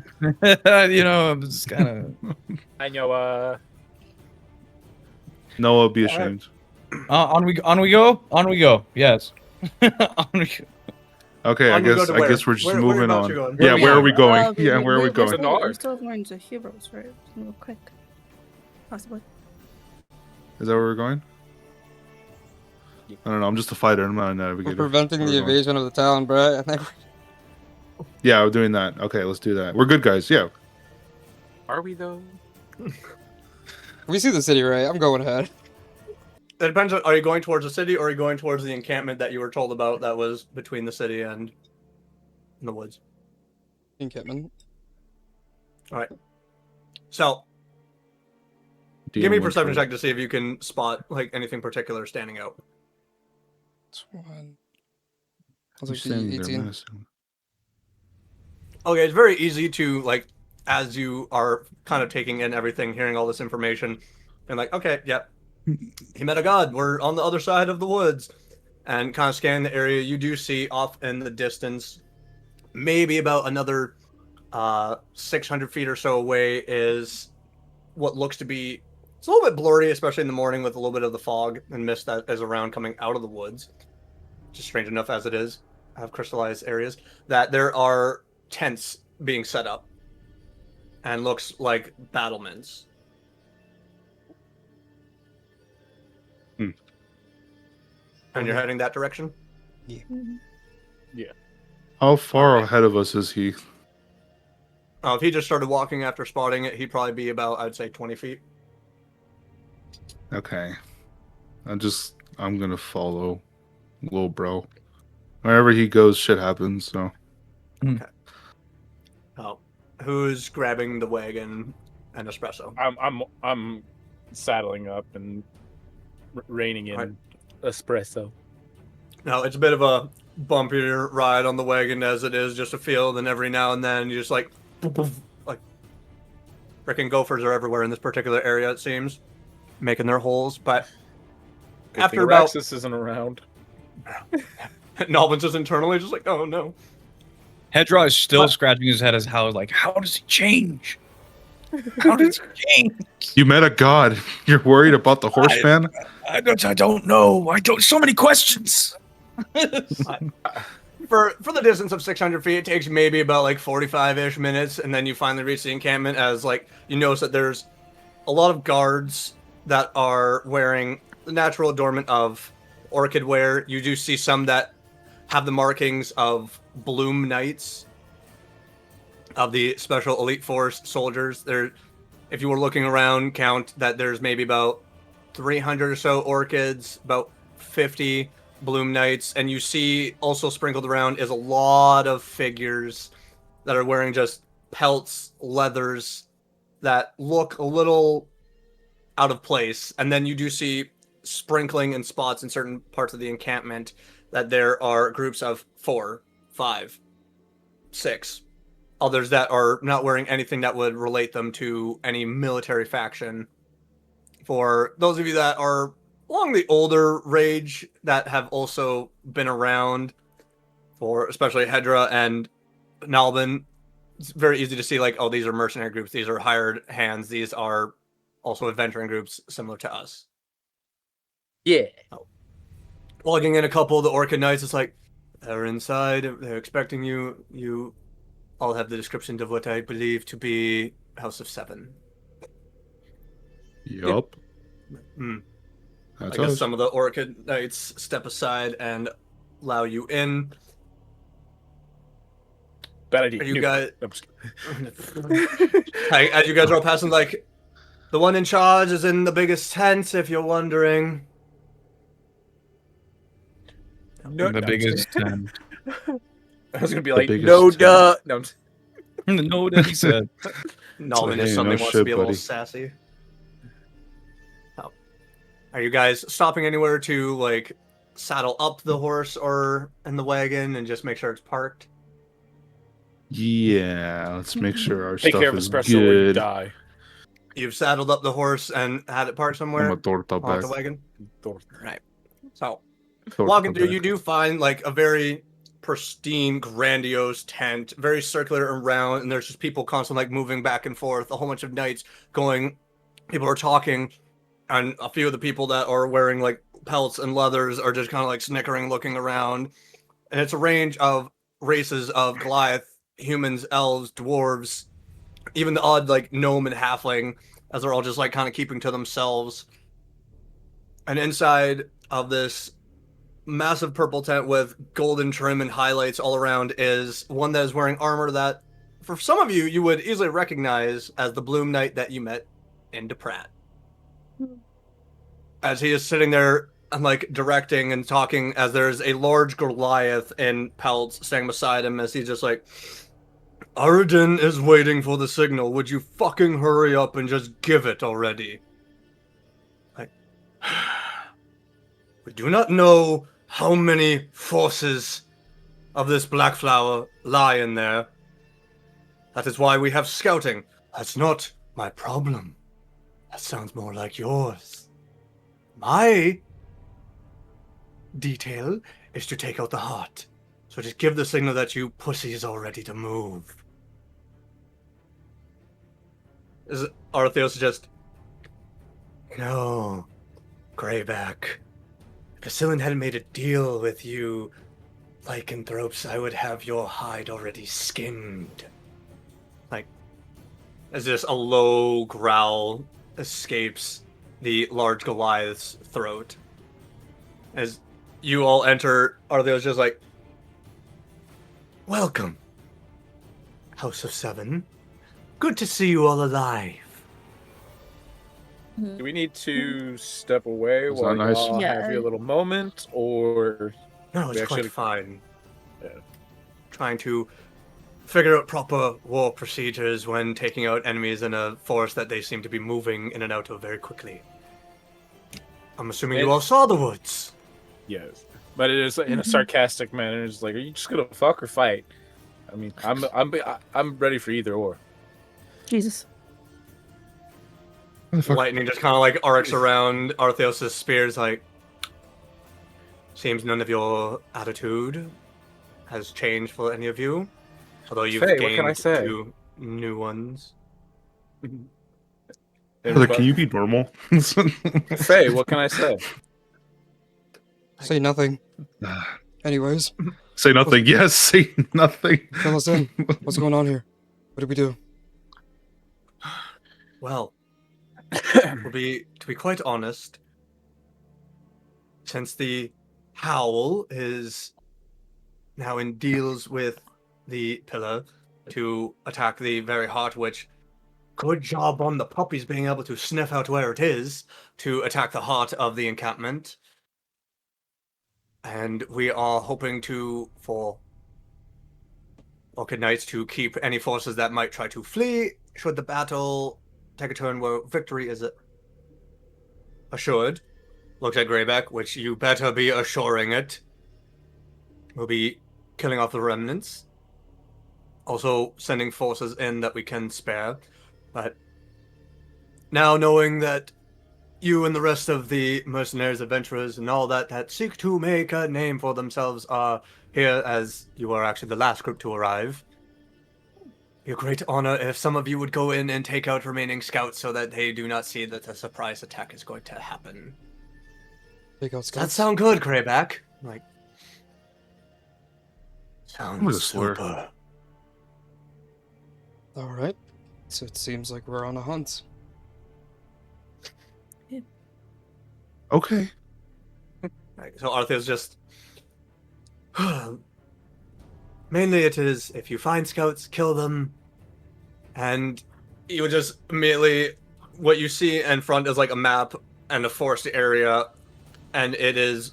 I'm just kind of. I know. Noah, be ashamed. On we go. Yes. On we go. Okay, On we go to I where? guess we're just Where moving about on. you going? Yeah, where are we going? Okay, Yeah, where are we we're going? still, we're Gnarg. still going to heroes, right? Real quick, possibly. Is that where we're going? I don't know. I'm just a fighter. I'm not a navigator. We're preventing Where the are we going? invasion of the town, bro. I think Yeah, we're doing that. Okay, let's do that. We're good guys. Yeah. Are we though? we see the city, right? I'm going ahead. It depends on, are you going towards the city or are you going towards the encampment that you were told about that was between the city and the woods? Encampment. So, give me a DM perception 120. check to see if you can spot like anything particular standing out. It's one. I was You're like standing there 18. menacing. Okay, it's very easy to like as you are kind of taking in everything, hearing all this information, and like, okay, yep, he met a god. We're on the other side of the woods, and kind of scanning the area. You do see off in the distance, maybe about another 600 feet or so away, is what looks to be. It's a little bit blurry, especially in the morning with a little bit of the fog and mist that is around coming out of the woods. Just strange enough as it is, have crystallized areas, that there are tents being set up and looks like battlements. Hmm. And you're heading that direction? How far ahead of us is he? If he just started walking after spotting it, he'd probably be about, I'd say, 20 feet. Okay. I'm gonna follow little bro. Wherever he goes, shit happens, so. Oh, who's grabbing the wagon and espresso? I'm saddling up and reining in Alright. espresso. No, it's a bit of a bumpier ride on the wagon as it is just a field, and every now and then you just like, poof, poof, like, freaking gophers are everywhere in this particular area, it seems, making their holes. But Good after thing about, Araxis isn't around. Nalvin's just internally just like, oh no. Hedra is still What? scratching his head as how like, how does he change? How does he change? You met a god. You're worried about the horseman? I don't know. So many questions. For the distance of 600 feet, it takes maybe about like 45-ish minutes, and then you finally reach the encampment as like you notice that there's a lot of guards that are wearing the natural adornment of orchid wear. You do see some that have the markings of bloom knights, of the special elite force soldiers. There, if you were looking around, count that there's maybe about 300 or so orchids, about 50 bloom knights, and you see also sprinkled around is a lot of figures that are wearing just pelts, leathers that look a little out of place. And then you do see sprinkling in spots in certain parts of the encampment that there are groups of 4, 5, 6 others that are not wearing anything that would relate them to any military faction. For those of you that are along the older range that have also been around, for especially Hedra and Nalbin, it's very easy to see like, oh, these are mercenary groups, these are hired hands, these are also adventuring groups similar to us. Yeah. Logging in a couple of the Orchid Knights, it's like, they're inside, they're expecting you. You all have the description of what I believe to be House of Seven. Yup. Mm. That's I guess us. some of the Orchid Knights step aside and allow you in. Bad idea. Are you guys? I'm just kidding. As you guys are all passing, like, the one in charge is in the biggest tent, if you're wondering. No, The no, biggest 10. I was gonna be The like, biggest no, tent. duh. No, I'm just- No, that he said. Nalman hey, just suddenly no wants shit, to be a little buddy. sassy. Oh. Are you guys stopping anywhere to, like, saddle up the horse or in the wagon and just make sure it's parked? Yeah, let's make sure our Take care stuff of is espresso or you good. die. You've saddled up the horse and had it parked somewhere I'm a torta on back. the wagon? Right. So, Torta walking through, back. you do find, like, a very pristine, grandiose tent, very circular and round, and there's just people constantly, like, moving back and forth, a whole bunch of knights going, people are talking, and a few of the people that are wearing, like, pelts and leathers are just kind of, like, snickering, looking around, and it's a range of races of Goliath, humans, elves, dwarves, even the odd, like, gnome and halfling, as they're all just, like, kind of keeping to themselves. And inside of this massive purple tent with golden trim and highlights all around is one that is wearing armor that, for some of you, you would easily recognize as the Bloom Knight that you met in DePrat. As he is sitting there and, like, directing and talking, as there's a large Goliath in pelts standing beside him, as he's just like, Aradin is waiting for the signal. Would you fucking hurry up and just give it already? Like, we do not know how many forces of this black flower lie in there. That is why we have scouting. That's not my problem. That sounds more like yours. My detail is to take out the heart. So just give the signal that you pussies are ready to move. Is Artheos just... No, Greyback. If Bacillin hadn't made a deal with you, lycanthropes, I would have your hide already skinned. Like, as this a low growl escapes the large Goliath's throat. As you all enter, Artheos just like, welcome, House of Seven. Good to see you all alive. Do we need to step away Was that while nice? y'all have Yeah. your little moment, or No, it's We quite actually- fine. Yeah. Trying to figure out proper war procedures when taking out enemies in a forest that they seem to be moving in and out of very quickly. I'm assuming you all saw the woods. yes? But it is in a sarcastic manner. It's like, are you just gonna fuck or fight? I mean, I'm ready for either or. Jesus. Lightning just kind of like arcs around Artheos' spears, like, seems none of your attitude has changed for any of you, although you've Faye, what can I gained say? 2 new ones. Brother, can you be normal? Faye, what can I say? Say nothing. Anyways, Say nothing. Yes, say nothing. fill us in. What's going on here? What did we do? Well, to be quite honest, since the Howl is now in deals with the Pillar to attack the very heart, which, good job on the puppies being able to sniff out where it is to attack the heart of the encampment. And we are hoping for Orchid Knights to keep any forces that might try to flee should the battle take a turn where victory is assured. Looks at Greyback, which you better be assuring it. We'll be killing off the remnants. Also sending forces in that we can spare. But now knowing that you and the rest of the mercenaries, adventurers, and all that seek to make a name for themselves are here, as you are actually the last group to arrive. Be a great honor if some of you would go in and take out remaining scouts so that they do not see that a surprise attack is going to happen. Take out Does that scouts. sound good, Greyback? Like, I'm gonna sounds slur. super. All right. So it seems like we're on a hunt. Okay. Right, so Arthur's just Mainly it is, if you find scouts, kill them. And you would just immediately, what you see in front is like a map and a forest area, and it is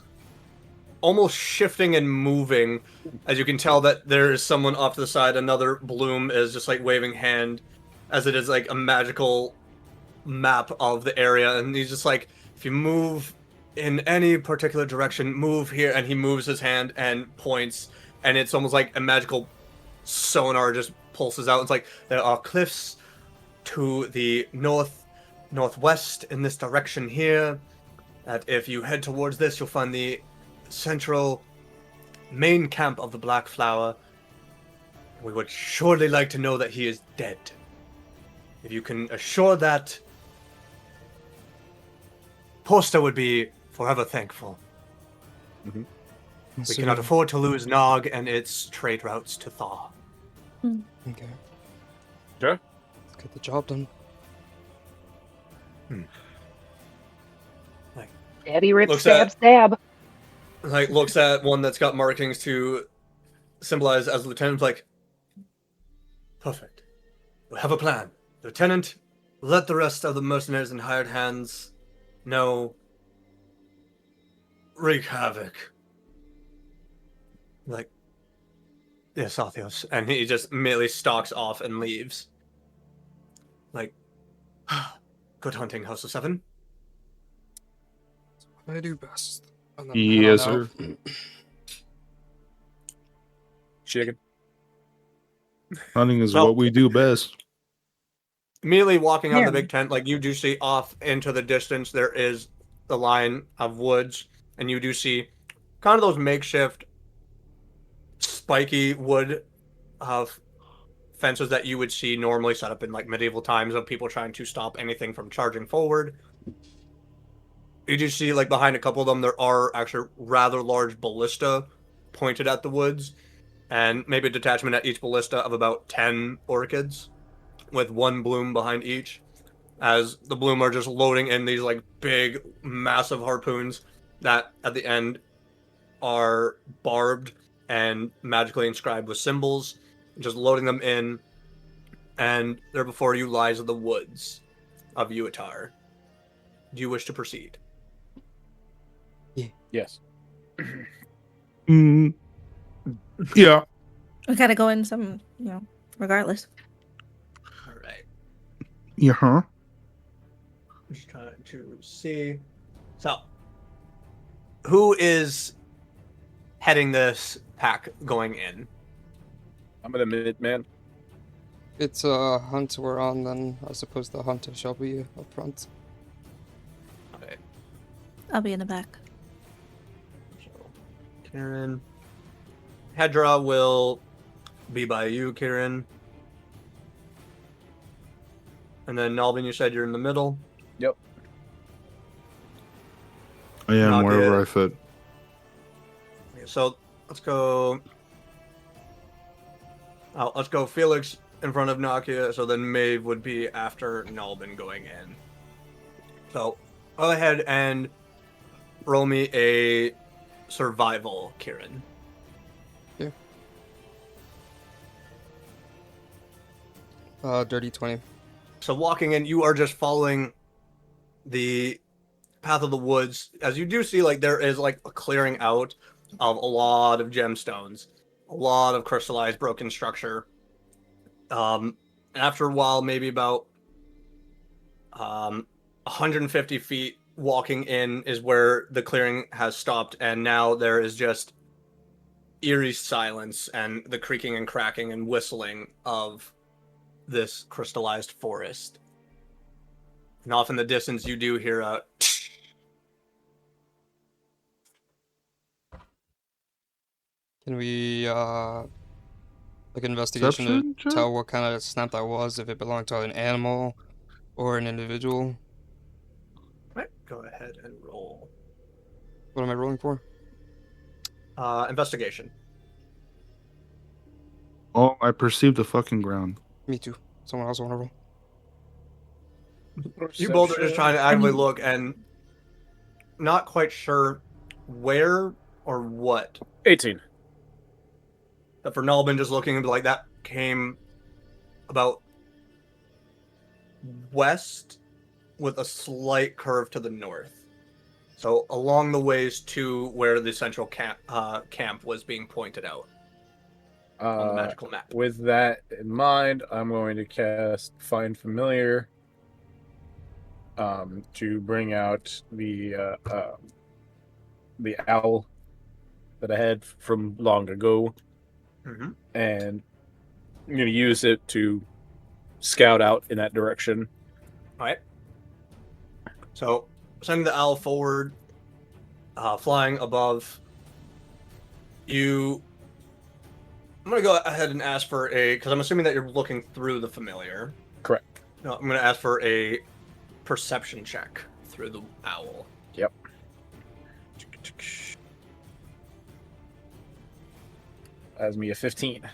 almost shifting and moving. As you can tell that there is someone off to the side, another bloom is just like waving hand, as it is like a magical map of the area, and he's just like, if you move in any particular direction, move here, and he moves his hand and points, and it's almost like a magical sonar just pulses out. It's like, there are cliffs to the northwest in this direction here, that if you head towards this, you'll find the central main camp of the Black Flower. We would surely like to know that he is dead. If you can assure that, Poster would be forever thankful. Mm-hmm. We cannot afford to lose Gnarg and its trade routes to Thaw. Okay. Sure. Let's get the job done. Stabby rip, Looks stab, at- stab. Like, looks at one that's got markings to symbolize as lieutenant, like, perfect. We have a plan. Lieutenant, let the rest of the mercenaries and hired hands know. Wreak havoc. Like, yes, Athios. And he just immediately stalks off and leaves. Like, good hunting, House of Seven. I do best. And then Yes, head on sir. out. Chicken. Hunting is So- what we do best. Immediately walking out of the Yeah. big tent, like, you do see off into the distance, there is the line of woods, and you do see kind of those makeshift spiky wood of fences that you would see normally set up in like medieval times of people trying to stop anything from charging forward. You do see, like, behind a couple of them, there are actually rather large ballista pointed at the woods, and maybe a detachment at each ballista of about 10 orchids, with one bloom behind each, as the bloom are just loading in these, like, big, massive harpoons that, at the end, are barbed and magically inscribed with symbols, just loading them in, and there before you lies the woods of Uatar. Do you wish to proceed? Yes. Mm, yeah. We gotta go in some, regardless. All right. Yeah. Huh? Just trying to see. So, who is heading this pack going in? I'm an admit, man. It's a hunt we're on, then I suppose the hunter shall be up front. Okay. I'll be in the back. So, Kieran. Hedra will be by you, Kieran. And then Nalvin, you said you're in the middle. Yep. I am Not wherever good. I fit. So let's go. Let's go Felix in front of Nakia. So then Maeve would be after Nalvin going in. So go ahead and roll me a survival, Kieran. Dirty 20. So walking in, you are just following the path of the woods. As you do see, like, there is like a clearing out of a lot of gemstones, a lot of crystallized broken structure. And after a while, maybe about 150 feet walking in is where the clearing has stopped, and now there is just eerie silence and the creaking and cracking and whistling of this crystallized forest. And off in the distance, you do hear a Can we, like, investigation Perception to check? tell what kind of snap that was, if it belonged to an animal or an individual? Right, go ahead and roll. What am I rolling for? Investigation. Oh, I perceived the fucking ground. Me too. Someone else want to roll? You both are just trying to actively look and not quite sure where or what. 18. But for Nalbin, just looking like that came about west with a slight curve to the north. So along the ways to where the central camp was being pointed out on the magical map. With that in mind, I'm going to cast Find Familiar to bring out the owl that I had from long ago, and I'm going to use it to scout out in that direction. All right. So sending the owl forward, flying above. I'm going to go ahead and ask for because I'm assuming that you're looking through the familiar. Correct. No, I'm going to ask for a perception check through the owl. Yep. That's me a 15.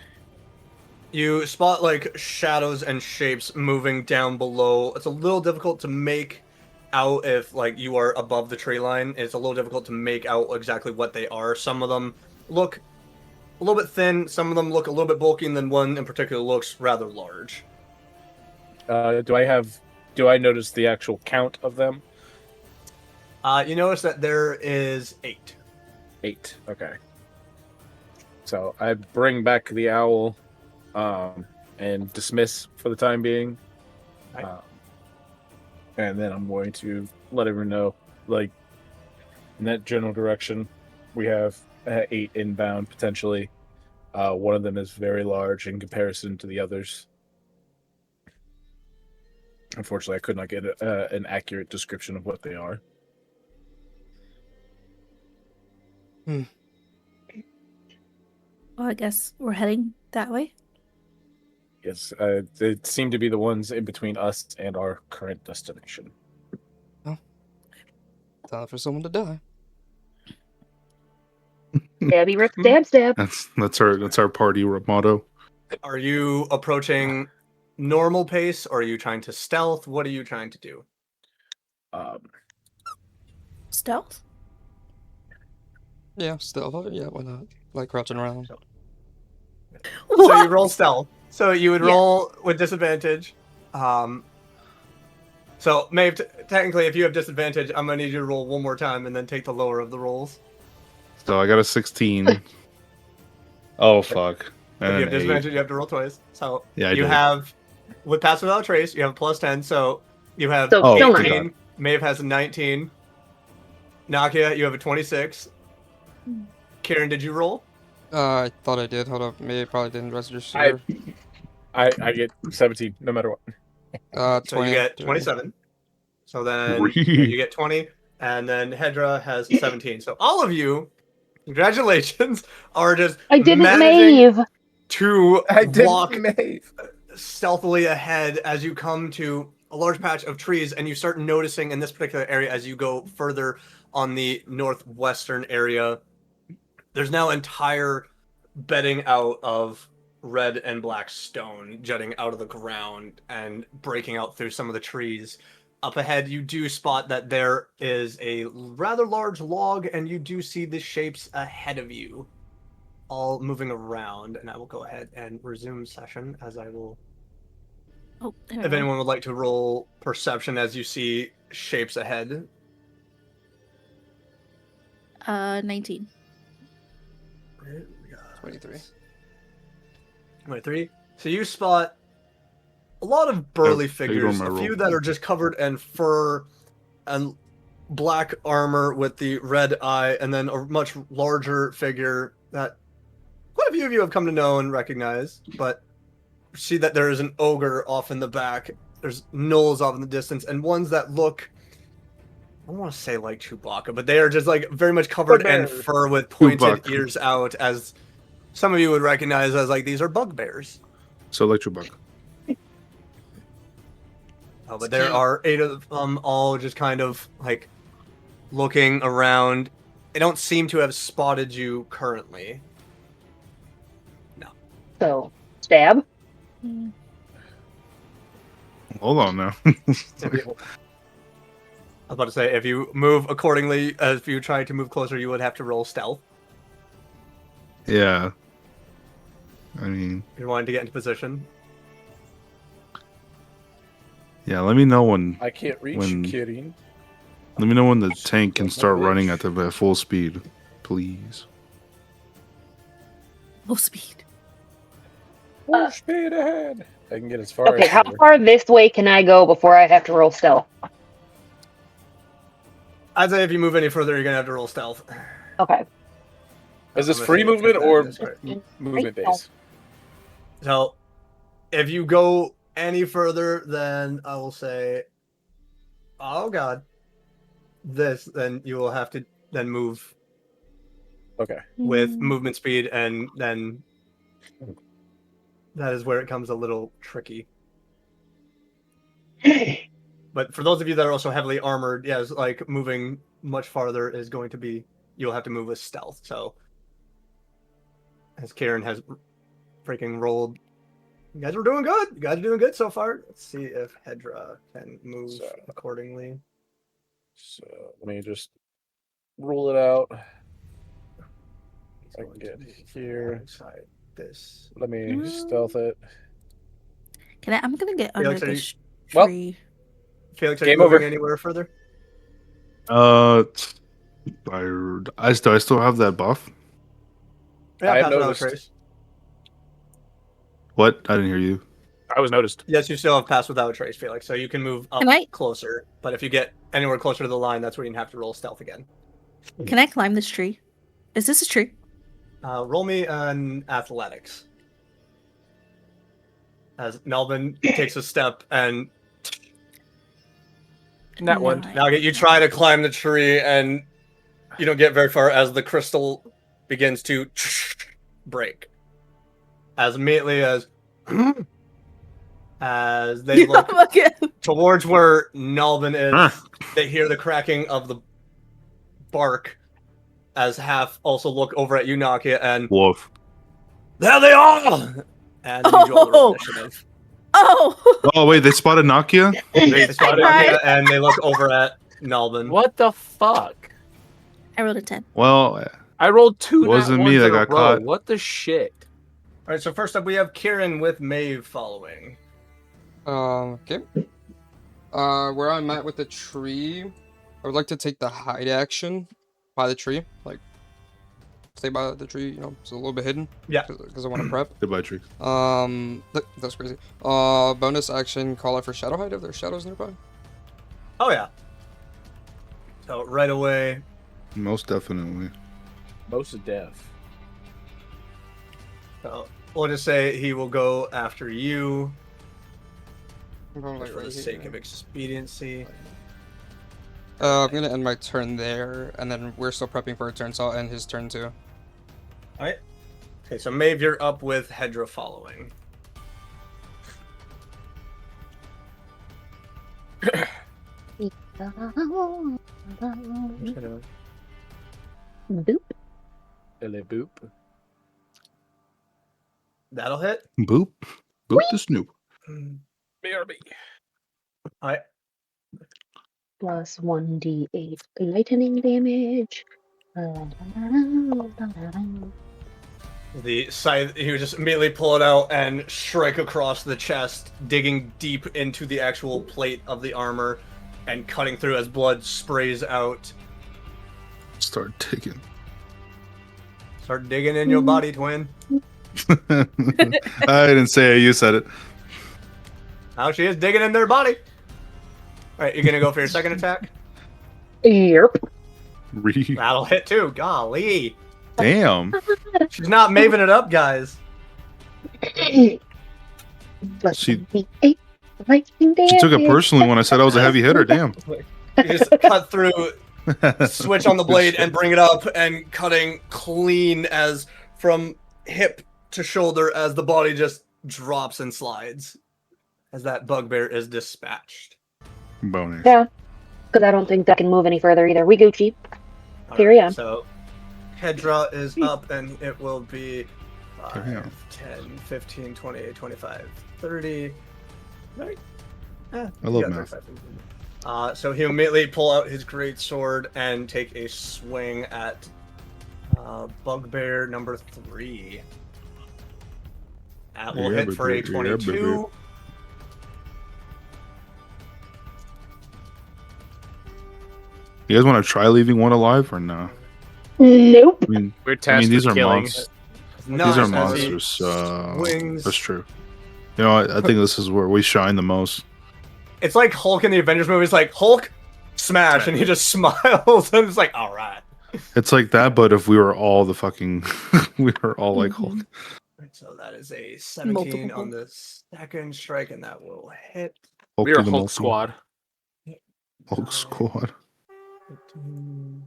You spot like shadows and shapes moving down below. It's a little difficult to make out if like you are above the tree line. It's a little difficult to make out exactly what they are. Some of them look a little bit thin. Some of them look a little bit bulky, and then one in particular looks rather large. Do I notice the actual count of them? You notice that there is 8. 8. Okay. So I bring back the owl, and dismiss for the time being. Right. And then I'm going to let everyone know, like, in that general direction, we have 8 inbound potentially. One of them is very large in comparison to the others. Unfortunately, I could not get an accurate description of what they are. Well, I guess we're heading that way. Yes, they seem to be the ones in between us and our current destination. Time for someone to die. Stabby, rip, stab, stab. That's our party motto. Are you approaching normal pace, or are you trying to stealth? What are you trying to do? Stealth? Yeah, stealth. Yeah, why not? Like crouching around. So you roll stealth. So you would roll with disadvantage. So Maeve, technically, if you have disadvantage, I'm gonna need you to roll one more time and then take the lower of the rolls. So I got a 16. Oh fuck! If you have disadvantage, you have to roll twice. So yeah, you have with pass without trace, you have a plus 10. So you have So still 18. Maeve has a 19. Nakia, you have a 26. Kieran, did you roll? I thought I did. Hold up. Maybe I probably didn't register. I get 17 no matter what. 20. So you get 27. So then you get 20, and then Hedra has 17. So all of you, congratulations, are just I didn't managing Maeve. to walk Maeve. stealthily ahead as you come to a large patch of trees, and you start noticing in this particular area as you go further on the northwestern area, there's now entire bedding out of red and black stone jutting out of the ground and breaking out through some of the trees. Up ahead, you do spot that there is a rather large log, and you do see the shapes ahead of you all moving around. And I will go ahead and resume session as I will... Oh, If anyone would like to roll perception as you see shapes ahead. 19. 23. 23. So you spot a lot of burly figures, my a few roll. that are just covered in fur and black armor with the red eye, and then a much larger figure that quite a few of you have come to know and recognize, but see that there is an ogre off in the back. There's gnolls off in the distance, and ones that look, I don't want to say like Chewbacca, but they are just like very much covered in fur with pointed Chewbacca. ears out, as some of you would recognize as like these are bugbears. So like Chewbacca. But there are 8 of them all just kind of like looking around. They don't seem to have spotted you currently. No. So, stab. Hold on now. I was about to say, if you move accordingly, if you try to move closer, you would have to roll stealth. Yeah. I mean, You're wanting to get into position. yeah. Let me know when. I can't reach When- you, kidding. Let me know when the tank can Son of a start running bitch. at full speed, please. Full speed. Full speed ahead. I can get as far Okay, as how here. far this way can I go before I have to roll stealth? I'd say if you move any further, you're gonna have to roll stealth. Okay. Is this I'm gonna free say movement that or is correct. movement based? So, if you go any further, then I will say, oh god, this, then you will have to then move Okay. with movement speed, and then that is where it comes a little tricky. But for those of you that are also heavily armored, yes, like moving much farther is going to be, you'll have to move with stealth. So, as Kieran has freaking rolled, you guys are doing good. You guys are doing good so far. Let's see if Hedra can move accordingly. So let me just rule it out. He's I going can to get move here. alongside this. Let me stealth it. I'm gonna get under Felix, are this Well, tree. Felix, are you Game moving over. anywhere further? I still have that buff. Yeah, I pass without a noticed. trace. What? I didn't hear you. I was noticed. Yes, you still have pass without a trace, Felix. So you can move up Can I- closer. But if you get anywhere closer to the line, that's where you have to roll stealth again. Can I climb this tree? Is this a tree? Roll me an athletics. As Melvin takes a step and That one. Nine. now you try to climb the tree and you don't get very far as the crystal begins to break. As immediately as they look Again. towards where Melvin is, Huh. they hear the cracking of the bark as Half also look over at you, Nakia, and Wolf. there they are! And you roll the initiative. Oh. Oh wait, they spotted Nakia. They spot cried. Nakia and they look over at Melvin. What the fuck? I rolled a 10. Well, I rolled two. It wasn't nat me ones that in a got row. caught. What the shit? Alright, so first up we have Kieran with Maeve following. Okay. Where I'm at with the tree, I would like to take the hide action by the tree, like stay by the tree. You know, it's a little bit hidden. Yeah. Because I want to prep. goodbye, tree. That's crazy. Bonus action, call out for shadow hide if there's shadows nearby. Oh yeah. So right away, Most definitely. Most deaf. so we'll just say he will go after you I'm going like for the right sake here. of expediency. I'm gonna end my turn there, and then we're still prepping for a turn, so I'll end his turn too. Alright. Okay, so Maeve, you're up with Hedra following. Boop. Billy boop. That'll hit. Boop. Boop the snoop. BRB. Alright. Plus 1d8 lightning damage. The scythe, he would just immediately pull it out and strike across the chest, digging deep into the actual plate of the armor and cutting through as blood sprays out. Start digging. Start digging in your body, twin. I didn't say it. You said it. Now she is digging in their body. Alright, you're gonna go for your second attack? Yep. That'll hit too. Golly. Damn. She's not maving it up, guys. Plus She- 1d8 lightning damage. She took it personally when I said I was a heavy hitter. Damn. You just cut through, switch on the blade, and bring it up, and cutting clean as from hip to shoulder as the body just drops and slides as that bugbear is dispatched. Bonus. Yeah. Because I don't think that can move any further either. We Gucci. Here we are. So, Hedra is up, and it will be Carry 5, on. 10, 15, 20, 25, 30. Right? Yeah, I love you got math. 35. So he'll immediately pull out his great sword and take a swing at Bugbear number 3. That will Yeah, hit for a baby. Yeah, 22. You guys want to try leaving one alive or no? Nope. I mean, We're tasked these with are killing. monsters. Nice, These are as he monsters, so swings. that's true. You know, I think this is where we shine the most. It's like Hulk in the Avengers movies, like Hulk smash, and he just smiles, and it's like, all right. It's like that, but if we were all the fucking, we were all like Hulk. So that is a 17 on the second strike, and that will hit. Hulk We are the Hulk multi- Squad. Hulk squad. 15.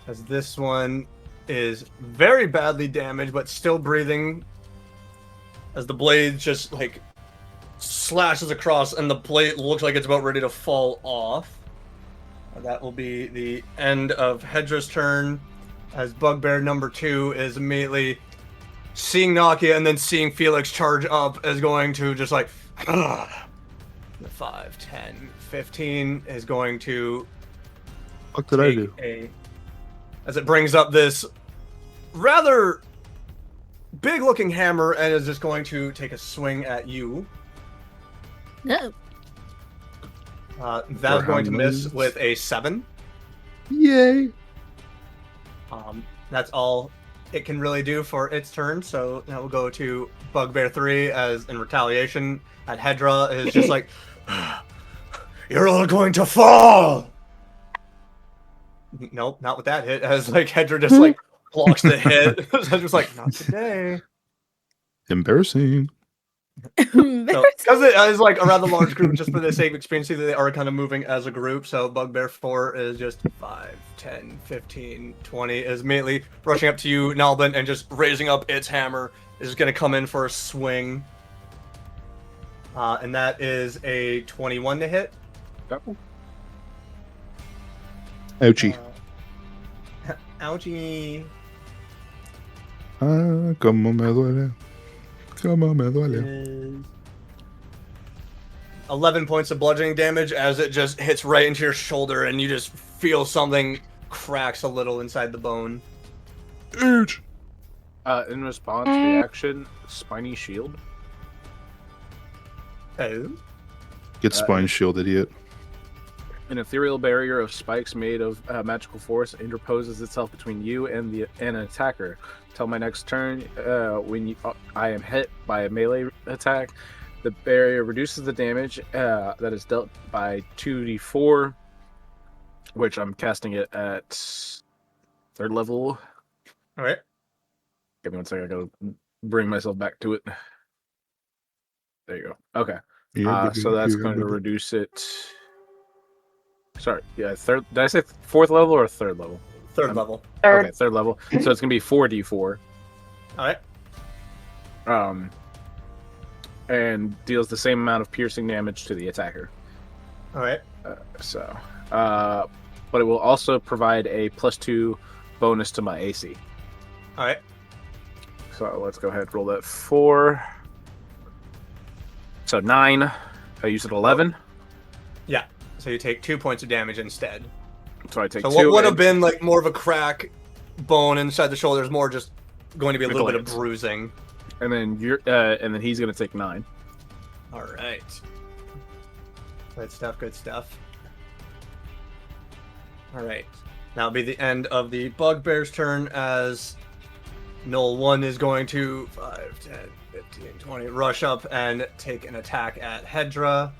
As this one is very badly damaged, but still breathing. As the blade just like slashes across, and the blade looks like it's about ready to fall off. That will be the end of Hedra's turn. As Bugbear number 2 is immediately seeing Nakia and then seeing Felix charge up, is going to just like the 5, 10, 15 is going to What did I take do? as it brings up this rather big looking hammer and is just going to take a swing at you. No. That's For going to how miss many? with a 7. Yay! That's all it can really do for its turn. So now we'll go to Bugbear 3 as in retaliation at Hedra is just like, you're all going to fall. Nope, not with that hit. As like Hedra just like blocks the hit. Hedra's like, not today. Embarrassing. So, because it is like a rather large group, just for the sake of experience, they are kind of moving as a group. So Bugbear 4 is just 5, 10, 15, 20 is immediately rushing up to you, Nalbin, and just raising up its hammer. Is just going to come in for a swing. And that is a 21 to hit. Ouchie. Ouchie. Como me duele. Como me duele. Is 11 points of bludgeoning damage as it just hits right into your shoulder, and you just feel something cracks a little inside the bone. Ouch. In response, reaction, spiny shield. Oh. Get spine shield, idiot. An ethereal barrier of spikes made of magical force interposes itself between you and an attacker. Till my next turn, when I am hit by a melee attack, the barrier reduces the damage that is dealt by 2d4, which I'm casting it at 3rd level. All right. Give me 1 second. I gotta bring myself back to it. There you go. Okay. So that's going to reduce it. Sorry, yeah, third. Did I say 4th level or 3rd level? 3rd level. Third. Okay, 3rd level. So it's gonna be 4d4. All right. And deals the same amount of piercing damage to the attacker. All right. But it will also provide a +2 bonus to my AC. All right. So let's go ahead and roll that 4. So 9. I used it 11. Yeah. So you take 2 points of damage instead. So I take So 2. what would have and- been like more of a crack bone inside the shoulder is more just going to be a With little the bit of legs. bruising. and then he's gonna take 9. All right. Good stuff. Good stuff. All right. Now it'll be the end of the Bugbear's turn as Null 1 is going to 5, 10, 15, 20 rush up and take an attack at Hedra.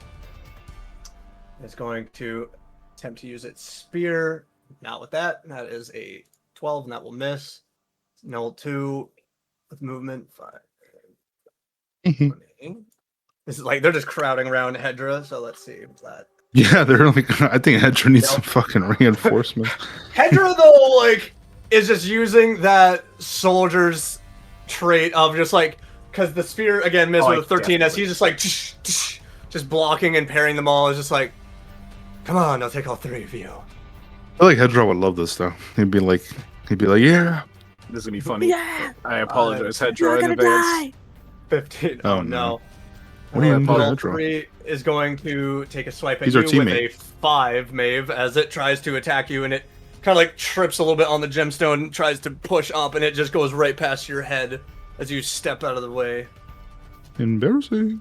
It's going to attempt to use its spear. Not with that. That is a 12, and that will miss. Null 2 with movement 5. 20. This is like they're just crowding around Hedra, so let's see what's that. Yeah, they're like. I think Hedra needs some fucking reinforcement. Hedra though, like, is just using that soldier's trait of just like, because the spear again missed with a 13 as he's just like, just blocking and parrying them all. Is just like, come on, I'll take all 3 of you. I feel like Hedra would love this though. He'd be like, yeah. This is gonna be funny. Yeah. I apologize, You're Hedra, in gonna advance. die. 15. Oh, Oh no. no. What are you gonna do, Null Hedra? 3 is going to take a swipe at He's you our with a teammate. 5, Maeve, as it tries to attack you, and it kind of like trips a little bit on the gemstone, tries to push up, and it just goes right past your head as you step out of the way. Embarrassing.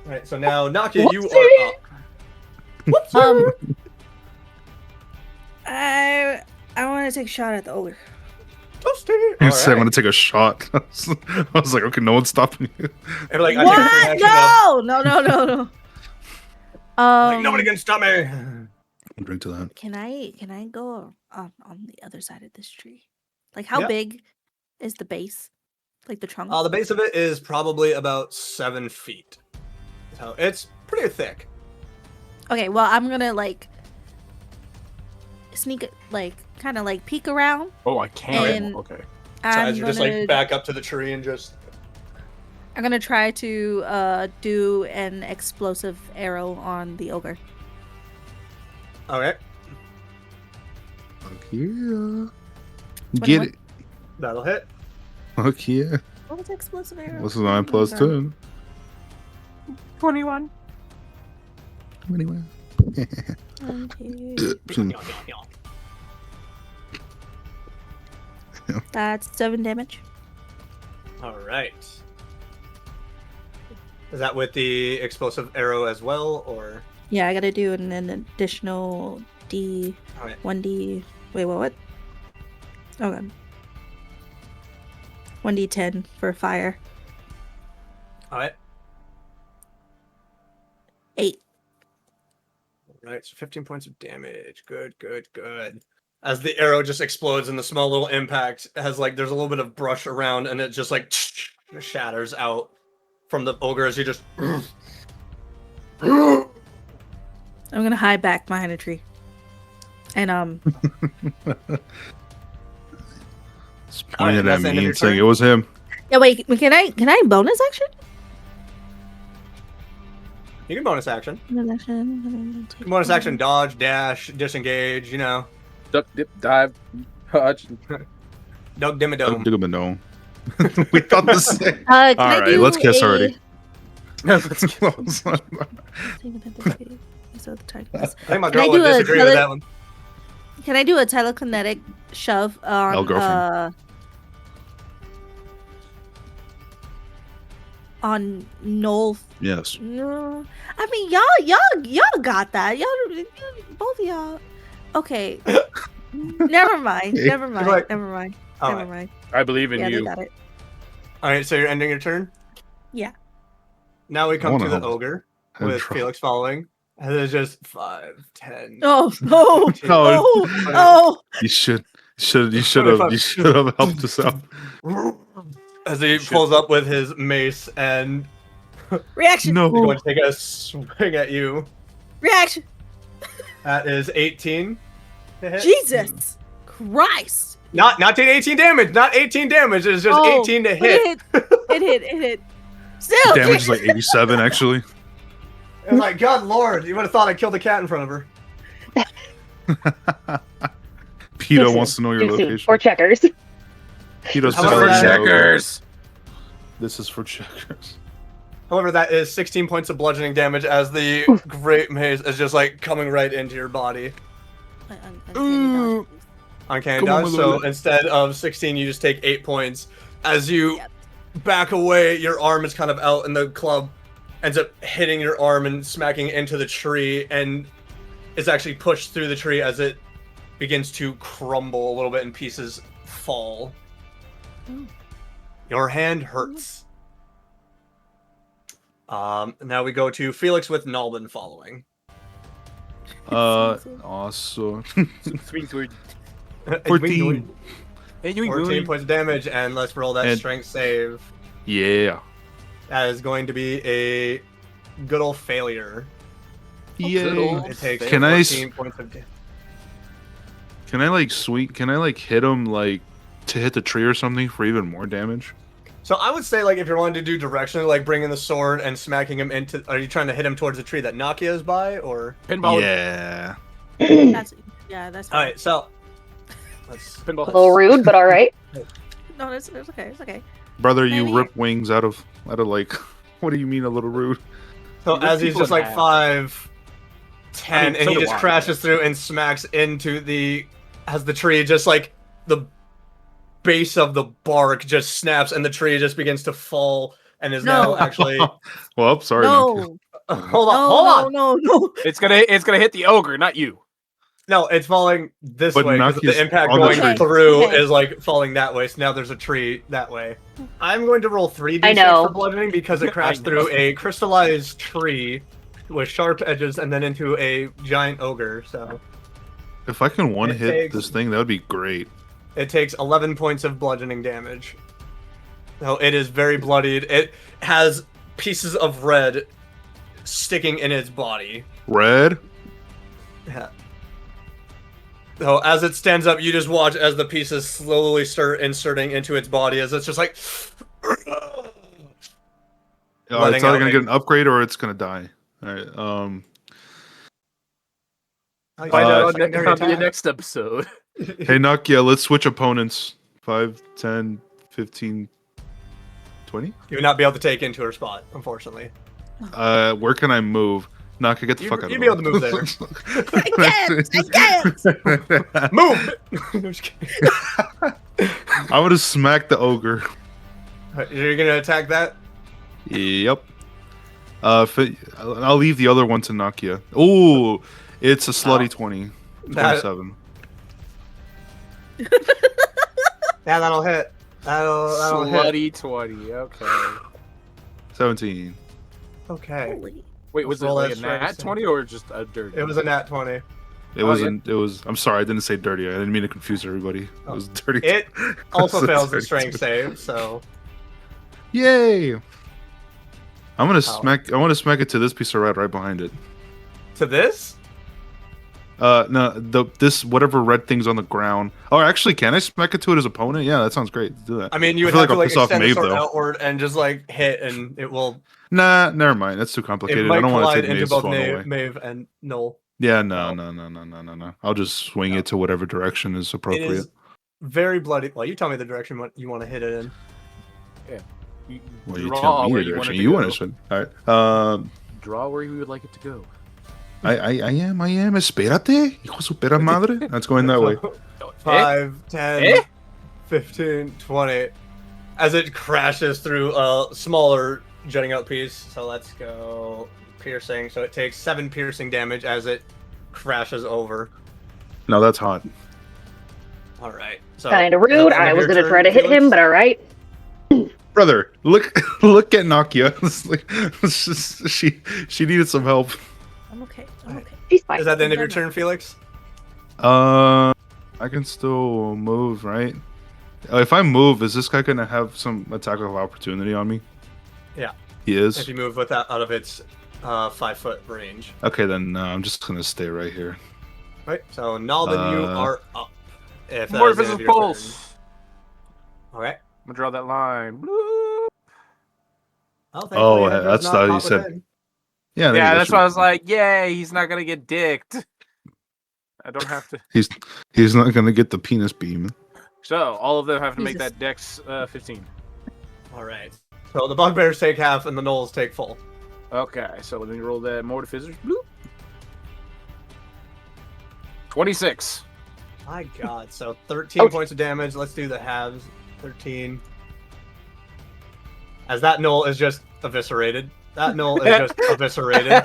All right, so now Nakia, you are up. I want to take a shot at the ogre. You said I'm gonna take a shot. I was like, okay, no one's stopping you. And like, I take a free What? action of, No. like, nobody can stop me. I'll drink to that. Can I go on the other side of this tree? Like, how Yeah. big is the base? Like the trunk? The base of it is probably about 7 feet. So it's pretty thick. Okay, well, I'm gonna like sneak, like, kind of like peek around. Oh, I can't. And- Okay. So as I'm you're just like back up to the tree and just. I'm gonna try to do an explosive arrow on the ogre. Okay, Fuck yeah. 21. Get it. that'll hit. Fuck yeah. What was explosive arrow? What's 9 plus Oh, 10? 21. Anyway. 1, 2. That's 7 damage. All right. Is that with the explosive arrow as well, or? Yeah, I gotta do an additional D. All right. 1D. Wait, what? Oh god. 1D10 for fire. All right. 8. All right. So 15 points of damage. Good. As the arrow just explodes and the small little impact has like there's a little bit of brush around and it just like shatters out from the ogre as you just. I'm gonna hide back behind a tree. And Just All right, pointed that's at the end me of your and saying turn? it was him. yeah, wait, can I bonus action? You can bonus action. Bonus action. Bonus action, dodge, dash, disengage. You know, Duck, dip, dive, dodge. Doug Dimmadome. No. We thought the same. Can I Alright, do let's kiss a- already. So the target I is- think my Can I girl would do a disagree with tele- that one. Can I do a telekinetic shove on girlfriend. on Noel? Yes. No, I mean y'all got that. Y'all both of y'all. Okay. Never mind. Never mind. Like- Never mind. All Never right. mind. I believe in Yeah, they you. got it. All right. So you're ending your turn. Yeah. Now we come wanna to the help. ogre I'm with trying. Felix following. And it's just 5, 10. Oh no! No, Oh! you should have helped us out. As he pulls up with his mace and Reaction! No. he's going to take a swing at you. Reaction! That is 18 to hit. Jesus Christ! Not 18 damage. Not 18 damage. It's just Oh, 18 to but hit. It hit. Still! Damage is like 87 actually. And like, God Lord, you would have thought I killed a cat in front of her. PETA Too wants to soon, know your too soon. location. Or checkers. PETA's However, just that- like, Checkers. this is for checkers. However, that is 16 points of bludgeoning damage as the great mace is just like coming right into your body. Ooh. Uncanny Come on, dodge. my So lord. instead of 16, you just take 8 points. As you Yep. back away, your arm is kind of out, and the club ends up hitting your arm and smacking into the tree, and is actually pushed through the tree as it begins to crumble a little bit and pieces fall. Ooh. Your hand hurts. Now we go to Felix with Nalbin following. Also Sweet, sweet. 14. 14 points of damage, and let's roll that And- strength save. Yeah. That is going to be a good old failure. Yay. It takes Can I 14 points of damage. Can I like hit him like to hit the tree or something for even more damage? So I would say, like, if you're wanting to do directionally, like bringing the sword and smacking him into, are you trying to hit him towards the tree that Nakia is by, or? Pinball. Yeah. That's All right, so let's. A little rude, but all right. No, it's okay. It's okay. Brother, you Maybe- rip wings out of like what do you mean a little rude? So You rip as he's people just in like half. 5, 10, I mean, and so he do just I, crashes but- through and smacks into the, has the tree just like the base of the bark just snaps and the tree just begins to fall and is now actually. Well, sorry. No. Hold on. No. It's gonna hit the ogre, not you. No, it's falling this But way because Naki's the impact on the going tree. through Okay. is like falling that way. So now there's a tree that way. I'm going to roll 3d6 I know. for bludgeoning because it crashed through a crystallized tree with sharp edges and then into a giant ogre. So If I can one It hit takes- this thing, that would be great. it takes 11 points of bludgeoning damage. So it is very bloodied. It has pieces of red sticking in its body. Red? Yeah. So as it stands up, you just watch as the pieces slowly start inserting into its body as it's just like. It's Letting either out gonna a- get an upgrade or it's gonna die. Alright, Find out Secondary on the attack. next episode. hey Nakia, let's switch opponents. 5, 10, 15, 20? You would not be able to take into her spot, unfortunately. Where can I move? Nakia, get the fuck out of You'd the be able to move there. there. Move! I'm just kidding. I'm gonna smack the ogre. You're gonna attack that? Yep. I'll leave the other one to Nakia. Ooh, it's a slutty 20. That- 27. Yeah, that'll hit. That'll hit. Slutty 20. Okay. 17. Okay. Holy. Wait, was it Roll like that a nat strength. 20 or just a dirty? It was a nat 20. It wasn't. It was. I'm sorry, I didn't say dirty. I didn't mean to confuse everybody. It was dirty. It also It's fails the 32. strength save, so. Yay! I'm gonna Oh. smack. I want to smack it to this piece of red right behind it. To this? No, this whatever red thing's on the ground. Oh, actually, can I smack it to it as opponent? Yeah, that sounds great. Let's do that. I mean, you I would feel have like to I'll like piss off extend the Maeve, sword though. outward and just like hit, and it will. Nah, never mind. That's too It complicated. I might don't want to collide take into Maeve's both fun away. Maeve and Noel. Yeah, no. I'll just swing it to whatever direction is It appropriate. is very bloody. Well, you tell me the direction what you want to hit it in. Well, you draw tell me where the you want direction it to you want go. to swing. All right. Draw where you would like it to go. I am. Espérate, hijo de su pera madre. That's going that way. 5, 10, Eh? 15, 20. As it crashes through a smaller jutting out piece. So let's go piercing. So it takes 7 piercing damage as it crashes over. No, that's hot. All right. So Kind of is that rude. the end I of was your gonna try turn, to hit him, Felix? but all right. Brother, look at Nakia. It's just, she needed some help. I'm okay. I'm okay. She's fine. Is that the end of your turn, Felix? I can still move, right? If I move, is this guy gonna have some attack of opportunity on me? Yeah. He is. If you move with that out of its 5-foot range. Okay, then I'm just gonna stay right here. Right. So Nalden, you are up. If that More is the end of visible your turn. pulse. All right. I'm gonna draw that line. Bloop. Oh, thankfully, Oh, Hydra's that's not how you caught said- within. Yeah, Yeah, that that's should why be I was fine. like, yay, he's not gonna get dicked. I don't have to. He's not gonna get the penis beam. So all of them have to make Jesus. that dex 15. All right. So the bugbears take half and the gnolls take full. Okay, so let me roll that mortificers. Bloop. 26. My God. So 13 Oh. points of damage. Let's do the halves. 13. As that gnoll is just eviscerated. That gnoll is just eviscerated.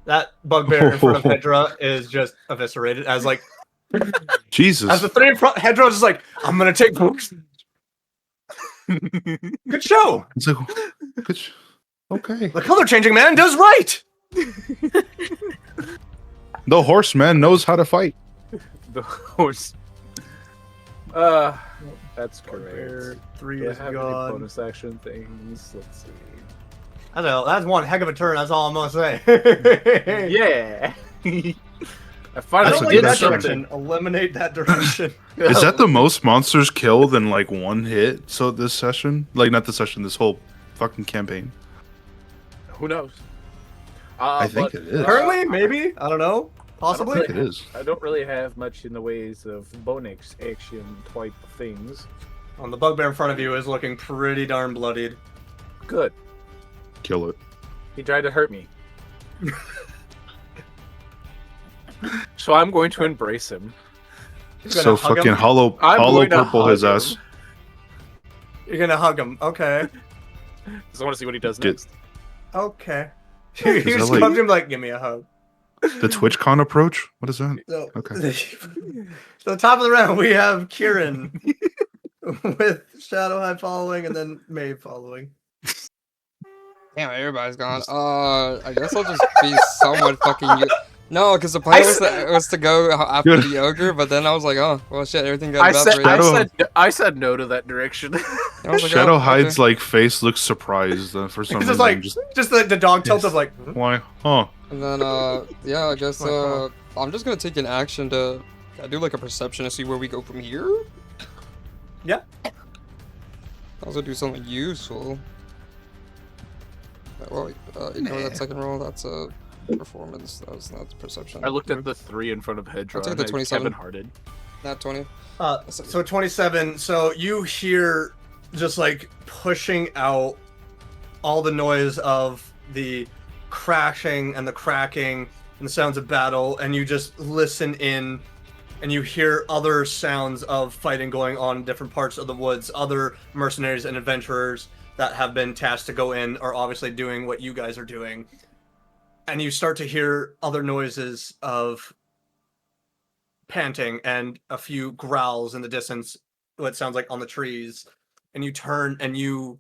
That bugbear in front of Hedra is just eviscerated. As like, Jesus. as the three in front, Hedra's just like, I'm gonna take. Good show. It's like, okay. The color changing man does right. The horseman knows how to fight. The horse. That's Bugbear correct. 3 Do I is have any gone. bonus action things? Let's see. That's one heck of a turn. That's all I'm gonna say. Yeah. I I finally don't a like did good that start. direction. Eliminate that direction. Is that the most monsters killed in like one hit? So this session, like not this session, this whole fucking campaign. Who knows? I think it is. Currently, maybe. I don't know. I Possibly. think it is. I don't really have much in the ways of bonus action type things. The bugbear in front of you is looking pretty darn bloodied. Good. Kill it. He tried to hurt me. So I'm going to embrace him. You're gonna So hug fucking him? hollow I'm going to purple hug his him. ass. You're gonna hug him. Okay. Just want to see what he does Get- next. Okay. You Is that just like- hugged him like, give me a hug. The TwitchCon approach? What is that? So, Okay. so top of the round, we have Kieran with Shadowhide following and then Maeve following. Damn, everybody's gone. I guess I'll just be somewhat fucking. No, because the plan was to go after Good. the ogre, but then I was like, oh, well, shit, everything got evaporated. I said no to that direction. I was like, Shadow oh, Hide's okay. like face looks surprised for some It's reason. just like, just the dog tilt of like, why? Huh? And then, yeah, I guess I'm just gonna take an action to do like a perception to see where we go from here. Yeah. Also do something useful. Well, ignore that second roll. That's a performance. That's perception. I looked at the 3 in front of Hedra. I'll take the and I 27. Kevin-hearted. Nat 20. so 27. So you hear just like pushing out all the noise of the crashing and the cracking and the sounds of battle, and you just listen in and you hear other sounds of fighting going on in different parts of the woods. Other mercenaries and adventurers that have been tasked to go in are obviously doing what you guys are doing. And you start to hear other noises of panting and a few growls in the distance, what sounds like on the trees. And you turn and you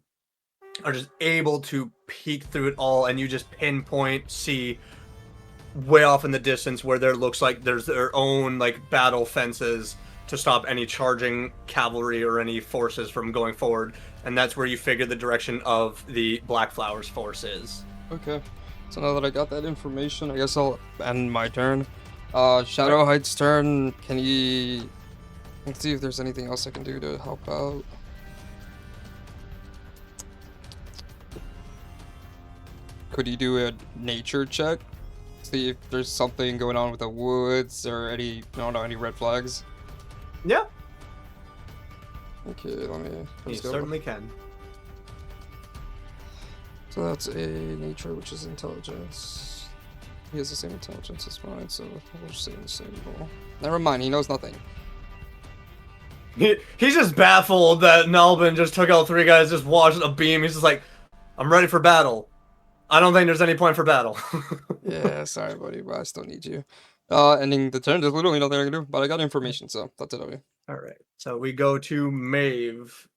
are just able to peek through it all, and you just pinpoint, see way off in the distance where there looks like there's their own like battle fences to stop any charging cavalry or any forces from going forward. And that's where you figure the direction of the Black Flowers force is. Okay. So now that I got that information, I guess I'll end my turn. Shadowhide's turn. Can he... Let's see if there's anything else I can do to help out. Could he do a nature check? See if there's something going on with the woods or any, any red flags? Yeah, Okay, let me... you let's go. certainly can. So that's a nature, which is intelligence. He has the same intelligence as mine, so we'll just say the same roll. Never mind, he knows nothing. He's just baffled that Nalbin just took out 3 guys, just watched a beam. He's just like, I'm ready for battle. I don't think there's any point for battle. Yeah, sorry, buddy, but I still need you. Ending the turn, there's literally nothing I can do, but I got information, so that's it, okay. All right, so we go to Maeve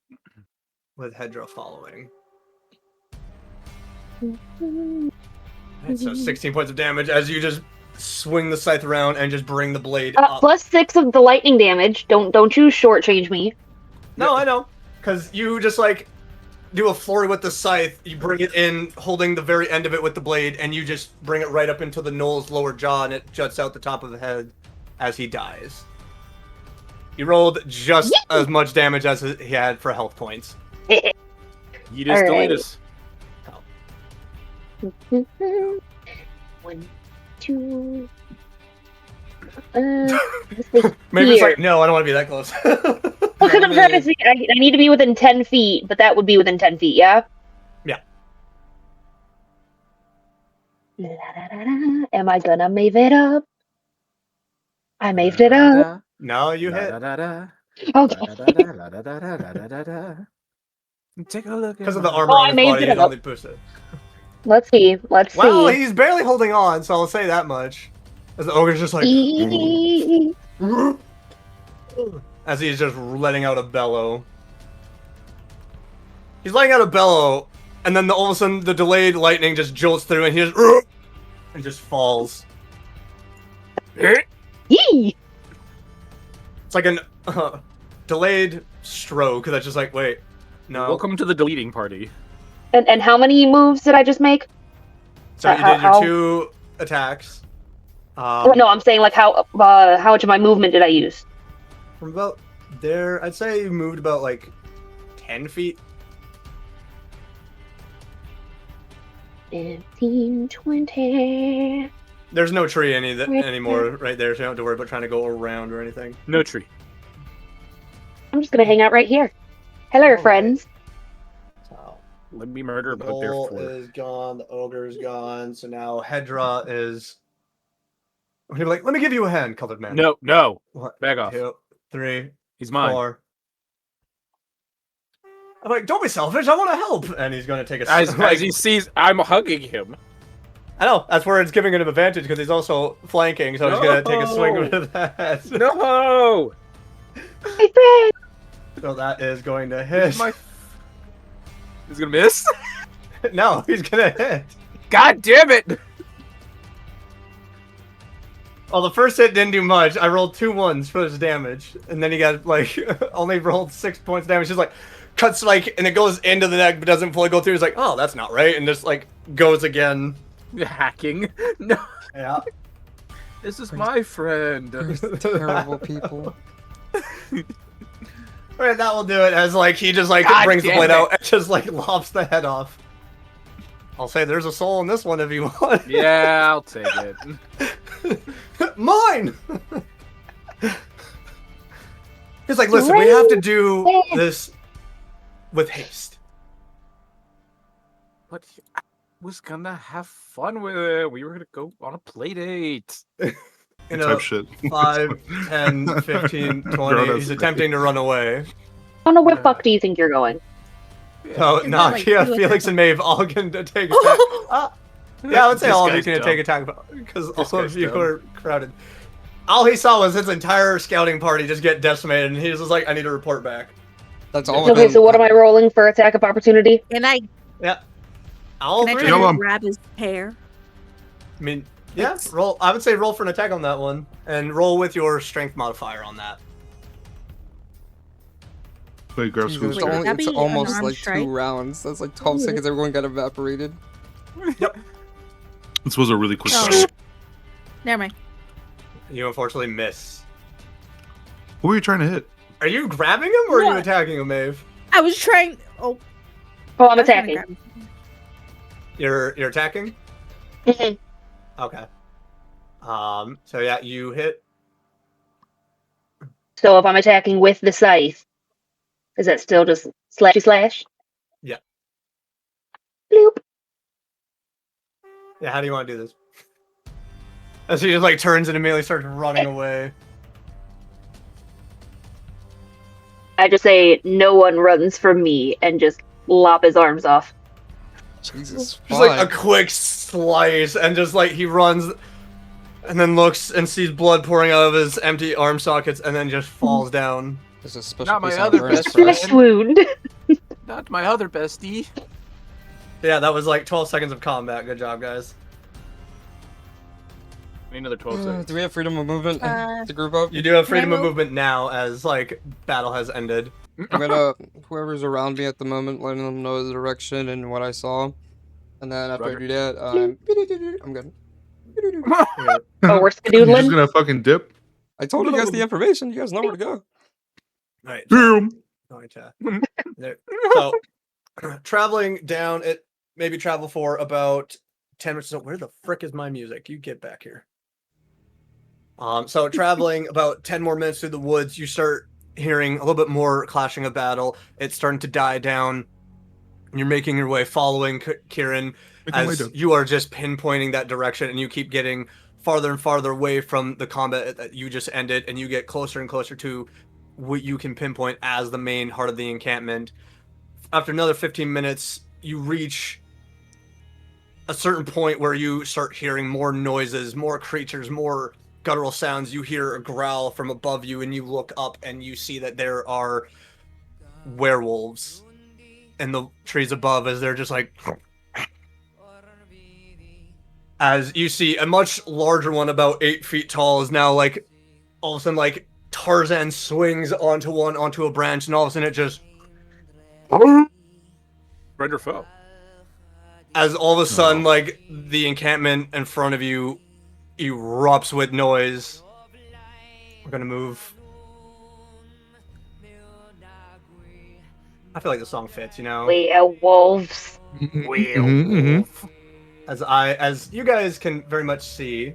with Hedra following. Alright, so 16 points of damage as you just swing the scythe around and just bring the blade up. Plus 6 of the lightning damage. Don't you shortchange me. No, I know. Because you just like do a flurry with the scythe, you bring it in, holding the very end of it with the blade, and you just bring it right up into the gnoll's lower jaw, and it juts out the top of the head as he dies. He rolled just as much damage as he had for health points. Yeetus Alright. deletus. 1, 2. Maybe it's Here. like, no, I don't want to be that close. Because I'm trying to see, I need to be within 10 feet, but that would be within 10 feet, yeah? Yeah. La-da-da-da. Am I gonna mave it up? I maved it up. No, you hit. Okay. Take a look. Because of the armor Oh, on I his made body, it he's up. only boosted. Let's see. Well, he's barely holding on, so I'll say that much. As the ogre's just like... as he's just letting out a bellow. He's letting out a bellow, and then all of a sudden the delayed lightning just jolts through, and he just... and just falls. Yee! It's like an delayed stroke, that's just like, wait, no. Welcome to the deleting party. And how many moves did I just make? So you did your how- 2 attacks. No, I'm saying like how much of my movement did I use? From about there, I'd say you moved about like 10 feet. 15, 20. There's no tree anymore right there, so you don't have to worry about trying to go around or anything. No tree. I'm just gonna hang out right here. Hello, Alright. friends. So, Let me murder the about there Gnoll for. is gone, the ogre's gone, so now Hedra is... He'll be like, let me give you a hand, colored man. No, What? back off. 3, He's mine. 4. I'm like, don't be selfish. I want to help. And he's going to take a As he sees, I'm hugging him. I know. That's where it's giving him an advantage because he's also flanking. So he's going to take a swing with that. No! My friend. So that is going to hit. He's gonna miss? No, he's going to hit. God damn it! Well, the first hit didn't do much. I rolled 2 1s for his damage. And then he got, like, only rolled 6 points damage. He's like, cuts, like, and it goes into the neck but doesn't fully go through. He's like, oh, that's not right. And just, like, goes again. Hacking? No. Yeah. This is my friend. Terrible people. Alright, that will do it as, like, he just, like, God brings the damn blade it. out and just, like, lops the head off. I'll say there's a soul in this one if you want. Yeah, I'll take it. Mine! He's like, listen, we have to do this with haste. But I was gonna have fun with it. We were gonna go on a play date. You Type know, shit. 5, 10, 15, 20. Grown-ups. He's attempting to run away. I don't know where the fuck do you think you're going? So, Isn't that, like, Nakia, two Felix, and Maeve all can take attack. Yeah, I would say This all of you guy's can dumb. take attack because This all of guy's you dumb. are crowded. All he saw was his entire scouting party just get decimated, and he was just like, I need to report back. That's all. Okay, so what am I rolling for attack of opportunity? Can I, All can I three? try Yo, to grab his hair? I mean, yeah, roll. I would say roll for an attack on that one, and roll with your strength modifier on that. Wait, grab Jesus, Scoot's Wait, it's, would only, that it's be an almost unarmed like strike? 2 rounds. That's like 12 seconds. Everyone got evaporated. This was a really quick Oh. battle. Never mind. You unfortunately miss. Who were you trying to hit? Are you grabbing him or are you What? attacking him, Maeve? I was trying. Oh, Oh, I'm I was trying to attacking. grab him. You're attacking? Mhm. Okay. So yeah, you hit. So if I'm attacking with the scythe, is that still just slashy slash? Yeah. Bloop. Yeah, how do you want to do this? As he just like turns and immediately starts running away. I just say, no one runs from me, and just lop his arms off. Jesus. Just like a fuck. quick slice, and just like he runs, and then looks and sees blood pouring out of his empty arm sockets, and then just falls down. There's a special Not my piece of other burns best for us. Flesh wound. Not my other bestie. Yeah, that was like 12 seconds of combat. Good job, guys. Need another 12 seconds. Do we have freedom of movement to group up? You do have freedom of move? movement now, as like battle has ended. I'm gonna whoever's around me at the moment, letting them know the direction and what I saw, and then after I Roger. do that, I'm good. Oh, we're You're just skadoodling? gonna fucking dip? I told you guys the information. You guys know where to go. Right. Boom. There. So, traveling down, it maybe travel for about 10 minutes. So where the frick is my music? You get back here. So traveling about 10 more minutes through the woods, you start hearing a little bit more clashing of battle. It's starting to die down. You're making your way, following Kieran, as you are just pinpointing that direction, and you keep getting farther and farther away from the combat that you just ended, and you get closer and closer to what you can pinpoint as the main heart of the encampment. After another 15 minutes, you reach a certain point where you start hearing more noises, more creatures, more guttural sounds. You hear a growl from above you, and you look up and you see that there are werewolves in the trees above, as they're just like, as you see a much larger one, about 8 feet tall, is now like all of a sudden like Tarzan swings onto a branch, and all of a sudden it just, Friend or foe? as all of a sudden like the encampment in front of you erupts with noise. We're gonna move. I feel like the song fits, you know. Werewolves. Mhm. As you guys can very much see.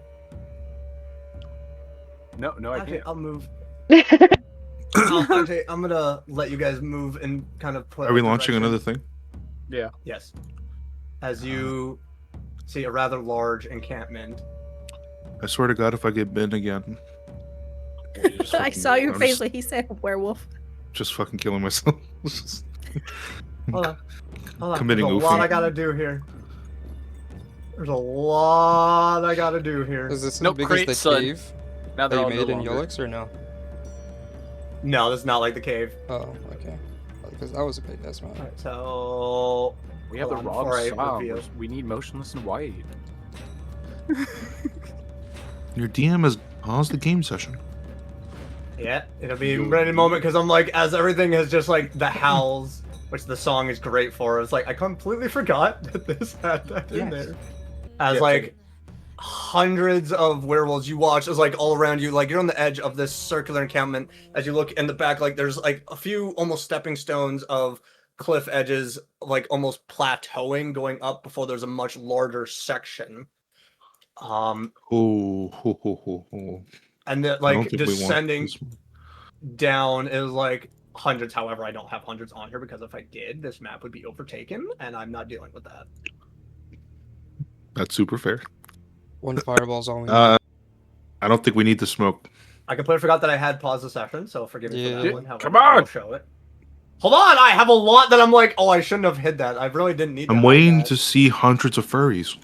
No, I Okay, can't. I'll move. Okay, I'm gonna let you guys move and kind of put. Are we a launching direction. another thing? Yeah. Yes. As you see a rather large encampment. I swear to God, if I get bitten again. Just I fucking- saw your I'm face just- when he said werewolf. Just fucking killing myself. Hold on. Hold on. Committing There's a lot oofing. I gotta do here. There's a lot I gotta do here. Is this as Nope, big crate, as the son. cave Now that they're you all no made in longer. Yolix, or no? No, this is not like the cave. Oh, okay. Because that was a big ass amount. Alright, so We have hold the on, wrong before I sound. reveal. We need motionless and white. Your DM has paused the game session. Yeah, it'll be right in a moment because I'm like, as everything has just like the howls, which the song is great for. It's like I completely forgot that this had that in there. As Yeah, like hundreds of werewolves you watch is like all around you, like you're on the edge of this circular encampment. As you look in the back, like there's like a few almost stepping stones of cliff edges, like almost plateauing going up before there's a much larger section. Oh, ho, ho, ho, ho. And then I don't like think we want descending this one. down is like hundreds. However, I don't have hundreds on here because if I did, this map would be overtaken, and I'm not dealing with that. That's super fair. One fireball's all we need. I don't think we need the smoke. I completely forgot that I had paused the session, so forgive me for Yeah. that one. However, Come I will on! show it. Hold on, I have a lot that I'm like, oh, I shouldn't have hid that. I really didn't need. I'm to hide waiting that. to see hundreds of furries.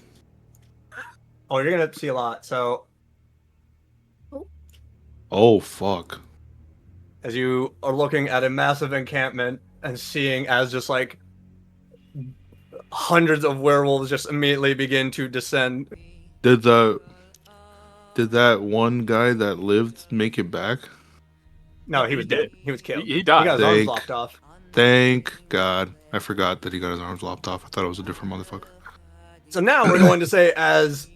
Oh, you're gonna see a lot. So Oh, fuck. as you are looking at a massive encampment and seeing as just like hundreds of werewolves just immediately begin to descend. Did that one guy that lived make it back? No, he was He dead. did. He was killed. He died. He got his arms Thank- lopped off. Thank God. I forgot that he got his arms lopped off. I thought it was a different motherfucker. So now we're going to say as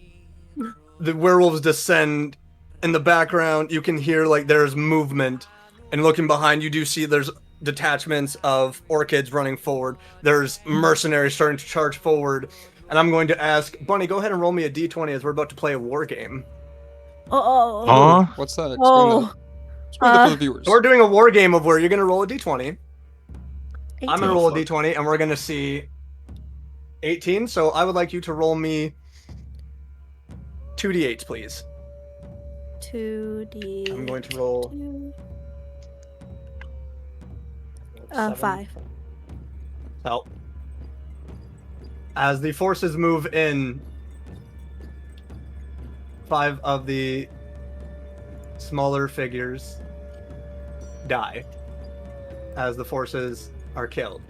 the werewolves descend in the background, you can hear like there's movement, and looking behind you do see there's detachments of orchids running forward. There's mercenaries starting to charge forward, and I'm going to ask Bunny, go ahead and roll me a d20 as we're about to play a war game. Oh. Huh? What's that? Explain Oh. that. Explain that for the viewers. So we're doing a war game of where you're going to roll a d20. I'm going to roll a fuck. d20, and we're going to see 18. So I would like you to roll me 2d8s, please. 2D. I'm going to roll 7. 5. So, as the forces move in, 5 of the smaller figures die as the forces are killed.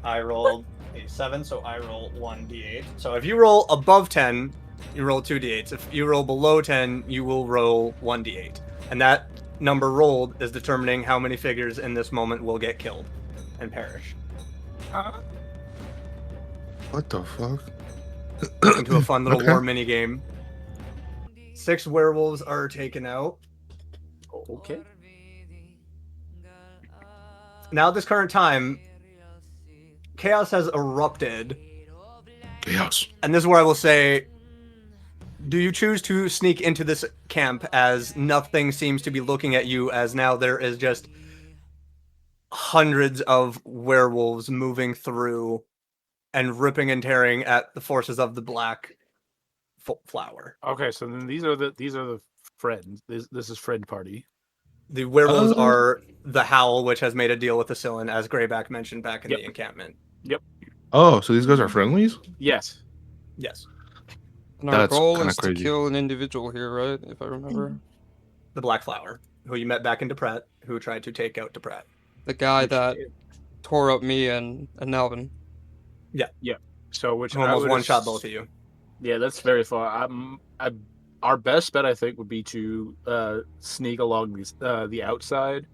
I rolled a 7, so I roll 1d8. So if you roll above 10, you roll 2d8s. If you roll below 10, you will roll 1d8. And that number rolled is determining how many figures in this moment will get killed and perish. What the fuck? Into a fun little Okay. war mini game. 6 werewolves are taken out. Okay. Now at this current time, chaos has erupted. Chaos. And this is where I will say, do you choose to sneak into this camp as nothing seems to be looking at you, as now there is just hundreds of werewolves moving through and ripping and tearing at the forces of the black flower? Okay, so then these are the friends. This is friend party. The werewolves Oh. are the Howl, which has made a deal with the Scylla, as Greyback mentioned back in Yep. the encampment. Oh, so these guys are friendlies? Yes. Yes. And our That's goal kinda is to crazy. kill an individual here, right? If I remember. The Black Flower, who you met back in Depret, who tried to take out Depret. The guy that tore up me and Nelvin. So which Who I almost would one-shot ass- both of you. Yeah, that's very far. Our best bet, I think, would be to sneak along the outside.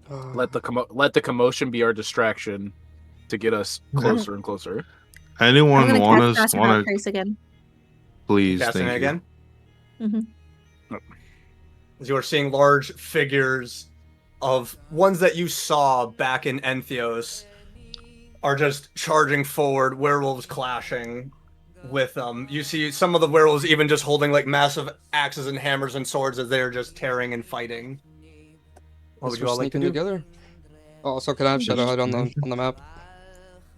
Let the commotion be our distraction to get us closer and closer. I'm Anyone gonna want cast to Pass Without Trace again. please? Casting Thank it you. again. Mm-hmm. As you are seeing large figures of ones that you saw back in Entheos are just charging forward, werewolves clashing with them. You see some of the werewolves even just holding like massive axes and hammers and swords as they're just tearing and fighting. What would Guess you we're all like to sneaking do? together. Oh, so can I have Shadowhide on the map?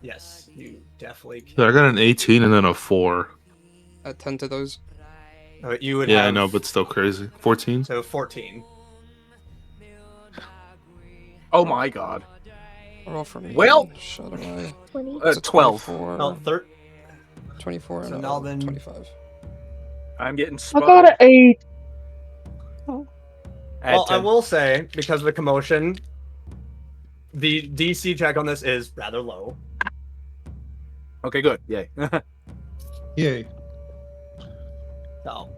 Yes, you definitely can. So I got an 18 and then a 4. Add 10 to those. You would Yeah, have, I know, but still crazy. 14. so 14. Oh my god. Roll for me. Well- Shut away. 20. It's a 12. 24, Oh, 24 So and now a then- 25. I'm getting I spotted. got an 8. Well, I will say, because of the commotion, the DC check on this is rather low. Okay, good. Yay. Yay. So,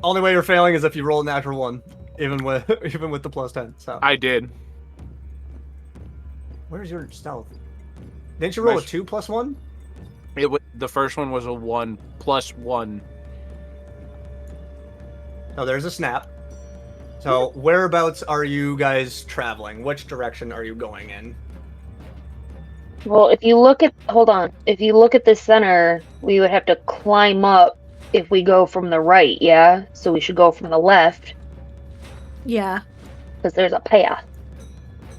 only way you're failing is if you roll a natural 1, even with the plus 10. So, I did. where's your stealth? Didn't you roll My a 2 plus 1? The first one was a 1 plus 1. Oh, there's a snap. So, whereabouts are you guys traveling? Which direction are you going in? Well, if you look at the center, we would have to climb up if we go from the right, yeah? So we should go from the left Yeah. because there's a path.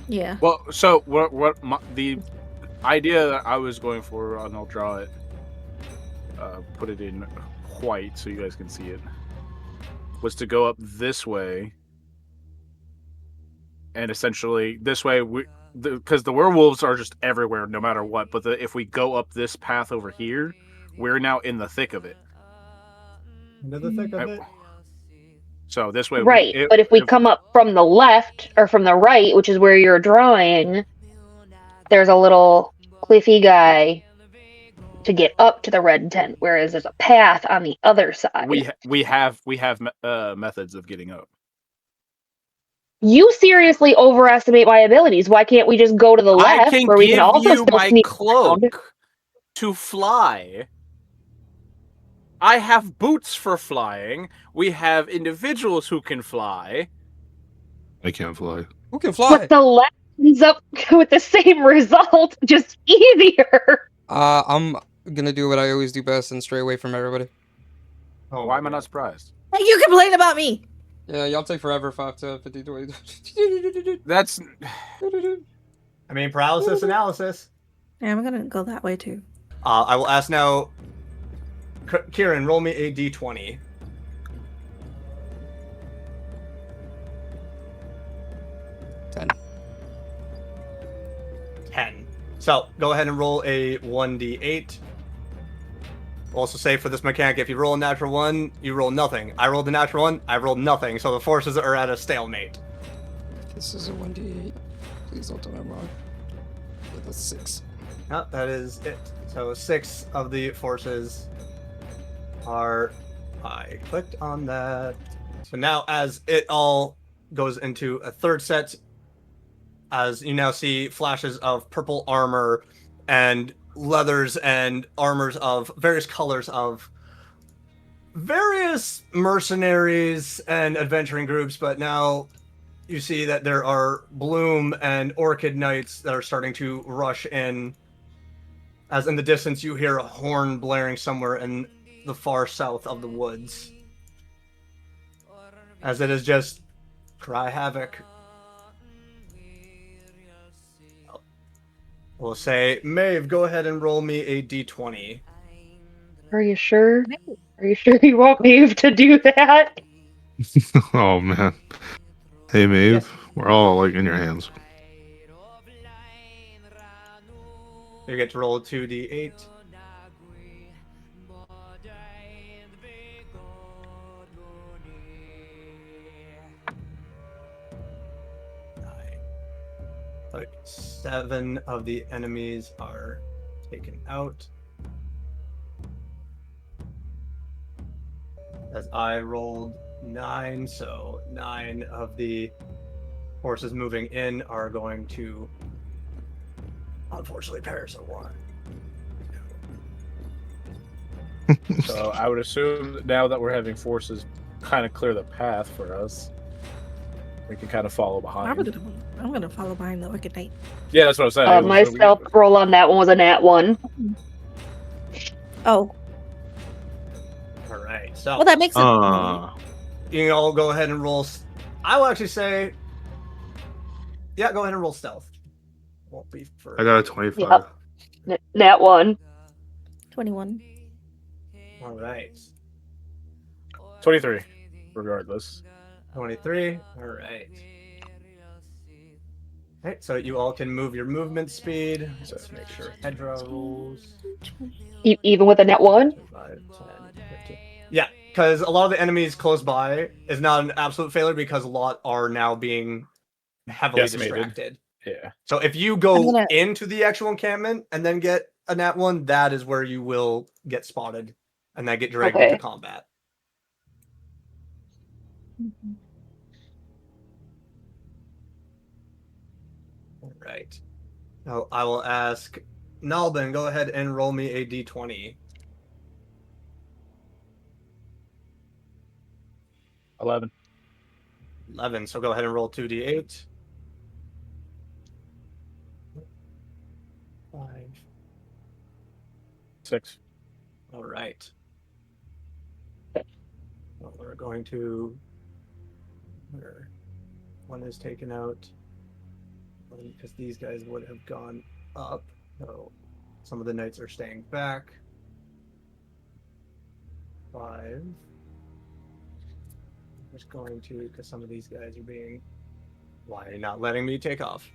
Yeah. Well, so the idea that I was going for, and I'll draw it, put it in white so you guys can see it, was to go up this way, and essentially this way because the werewolves are just everywhere no matter what. But if we go up this path over here, we're now in the thick of it. Into the thick of it? So this way, Right, but if we come up from the left or from the right, which is where you're drawing, there's a little cliffy guy to get up to the red tent, whereas there's a path on the other side. we have methods of getting up. You seriously overestimate my abilities. Why can't we just go to the left, where we can also still sneak around? To fly. I have boots for flying. We have individuals who can fly. I can't fly. Who can fly? But the left ends up with the same result, just easier. I'm gonna do what I always do best and stray away from everybody. Oh, Why am I not surprised? Hey, you complain about me. Yeah, y'all take forever, 5 to 50, 20. That's I mean, paralysis analysis. Yeah, I'm gonna go that way too. I will ask now. Kieran, roll me a d20. Ten. 10. So, go ahead and roll a 1d8. Also say for this mechanic, if you roll a natural 1, you roll nothing. I rolled a natural 1, I rolled nothing. So the forces are at a stalemate. This is a 1d8. Please don't tell me I'm wrong. Yeah, that's 6. No, that is it. So 6 of the forces are... I clicked on that. So now as it all goes into a third set, as you now see flashes of purple armor and leathers and armors of various colors of various mercenaries and adventuring groups, but now you see that there are Bloom and Orchid Knights that are starting to rush in. As in the distance you hear a horn blaring somewhere in the far south of the woods. As it is just cry havoc. We'll say, Maeve, go ahead and roll me a d20. Are you sure? Are you sure you want me to do that? Oh man. Hey Maeve, Yes. we're all like in your hands. You get to roll a 2d8. Like 7 of the enemies are taken out. As I rolled 9, so 9 of the forces moving in are going to unfortunately perish at one. so I would assume that now that we're having forces kind of clear the path for us, we can kind of follow behind. I'm gonna follow behind the Wicked Knight. Yeah, that's what I'm saying. My stealth roll on that one was a nat 1. Oh, All right, so well, that makes it. you can all go ahead and roll. I will actually say, yeah, go ahead and roll stealth. Won't be for. I got a 25. Yep. Nat 1. 21. All right. 23. Regardless. 23. All right. Okay, so you all can move your movement speed. So let's make sure Hedra rules. Even with a net 1? 5, 10, 15. Yeah, because a lot of the enemies close by is not an absolute failure because a lot are now being heavily Decimated. distracted. Yeah. So if you go into the actual encampment and then get a nat 1, that is where you will get spotted and then get dragged into combat. All right. Now I will ask Nalben, go ahead and roll me a d20. 11. 11. So go ahead and roll 2d8. 5. 6. All right. Well, we're going to. One is taken out because these guys would have gone up. So some of the knights are staying back. 5. Just going to, because some of these guys are being. Why are you not letting me take off?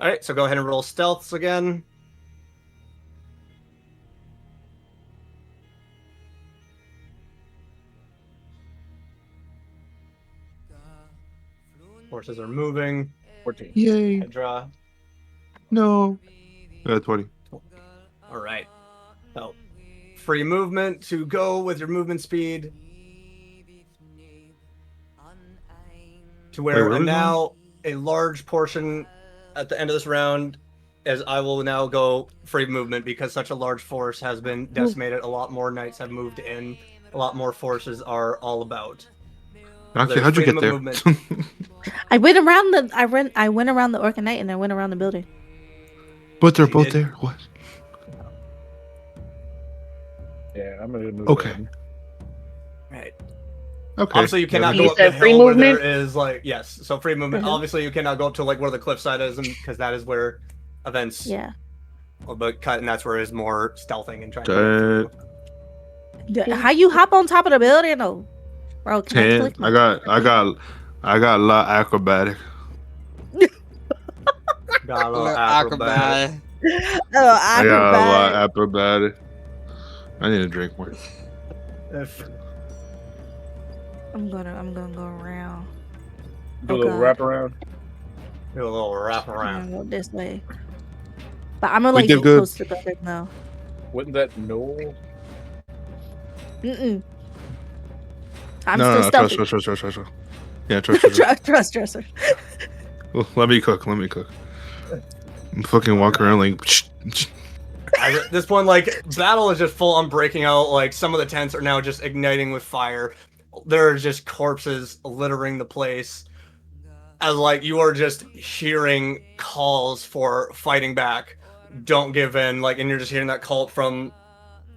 All right, so go ahead and roll stealths again. Horses are moving. 14. Yay! Hedra. No. 20. All right. So, free movement to go with your movement speed to where Wait, now a large portion at the end of this round is I will now go free movement because such a large force has been decimated. A lot more knights have moved in. A lot more forces are all about. Actually, how'd you get there? I went around the I went around the Orc Knight and I went around the building. But they're both there. What? Yeah, I'm gonna move. Okay. In. Right. Okay. Obviously, you cannot go You up the said free hill where movement? there is like so free movement. Obviously, you cannot go up to like where the cliffside is, because that is where events. Yeah. But cut, and that's where is more stealthing and trying to. How you hop on top of the building though? Bro, can I 10. click my I got a lot acrobatic. Got a little acrobat. Oh, I got a lot acrobatic. I need to drink more. I'm gonna go around. Do a little wrap around. Do a little wrap I'm around. gonna go this way. But I'm gonna We like did get good. close to the building now. Wouldn't that no? Mm-mm. I'm No, still stealthy. trust. Yeah, trust. Trust. Well, let me cook. I'm fucking walking around like. At this point, like, battle is just full on breaking out. Like, some of the tents are now just igniting with fire. There are just corpses littering the place. As, like, you are just hearing calls for fighting back. Don't give in. Like, and you're just hearing that call from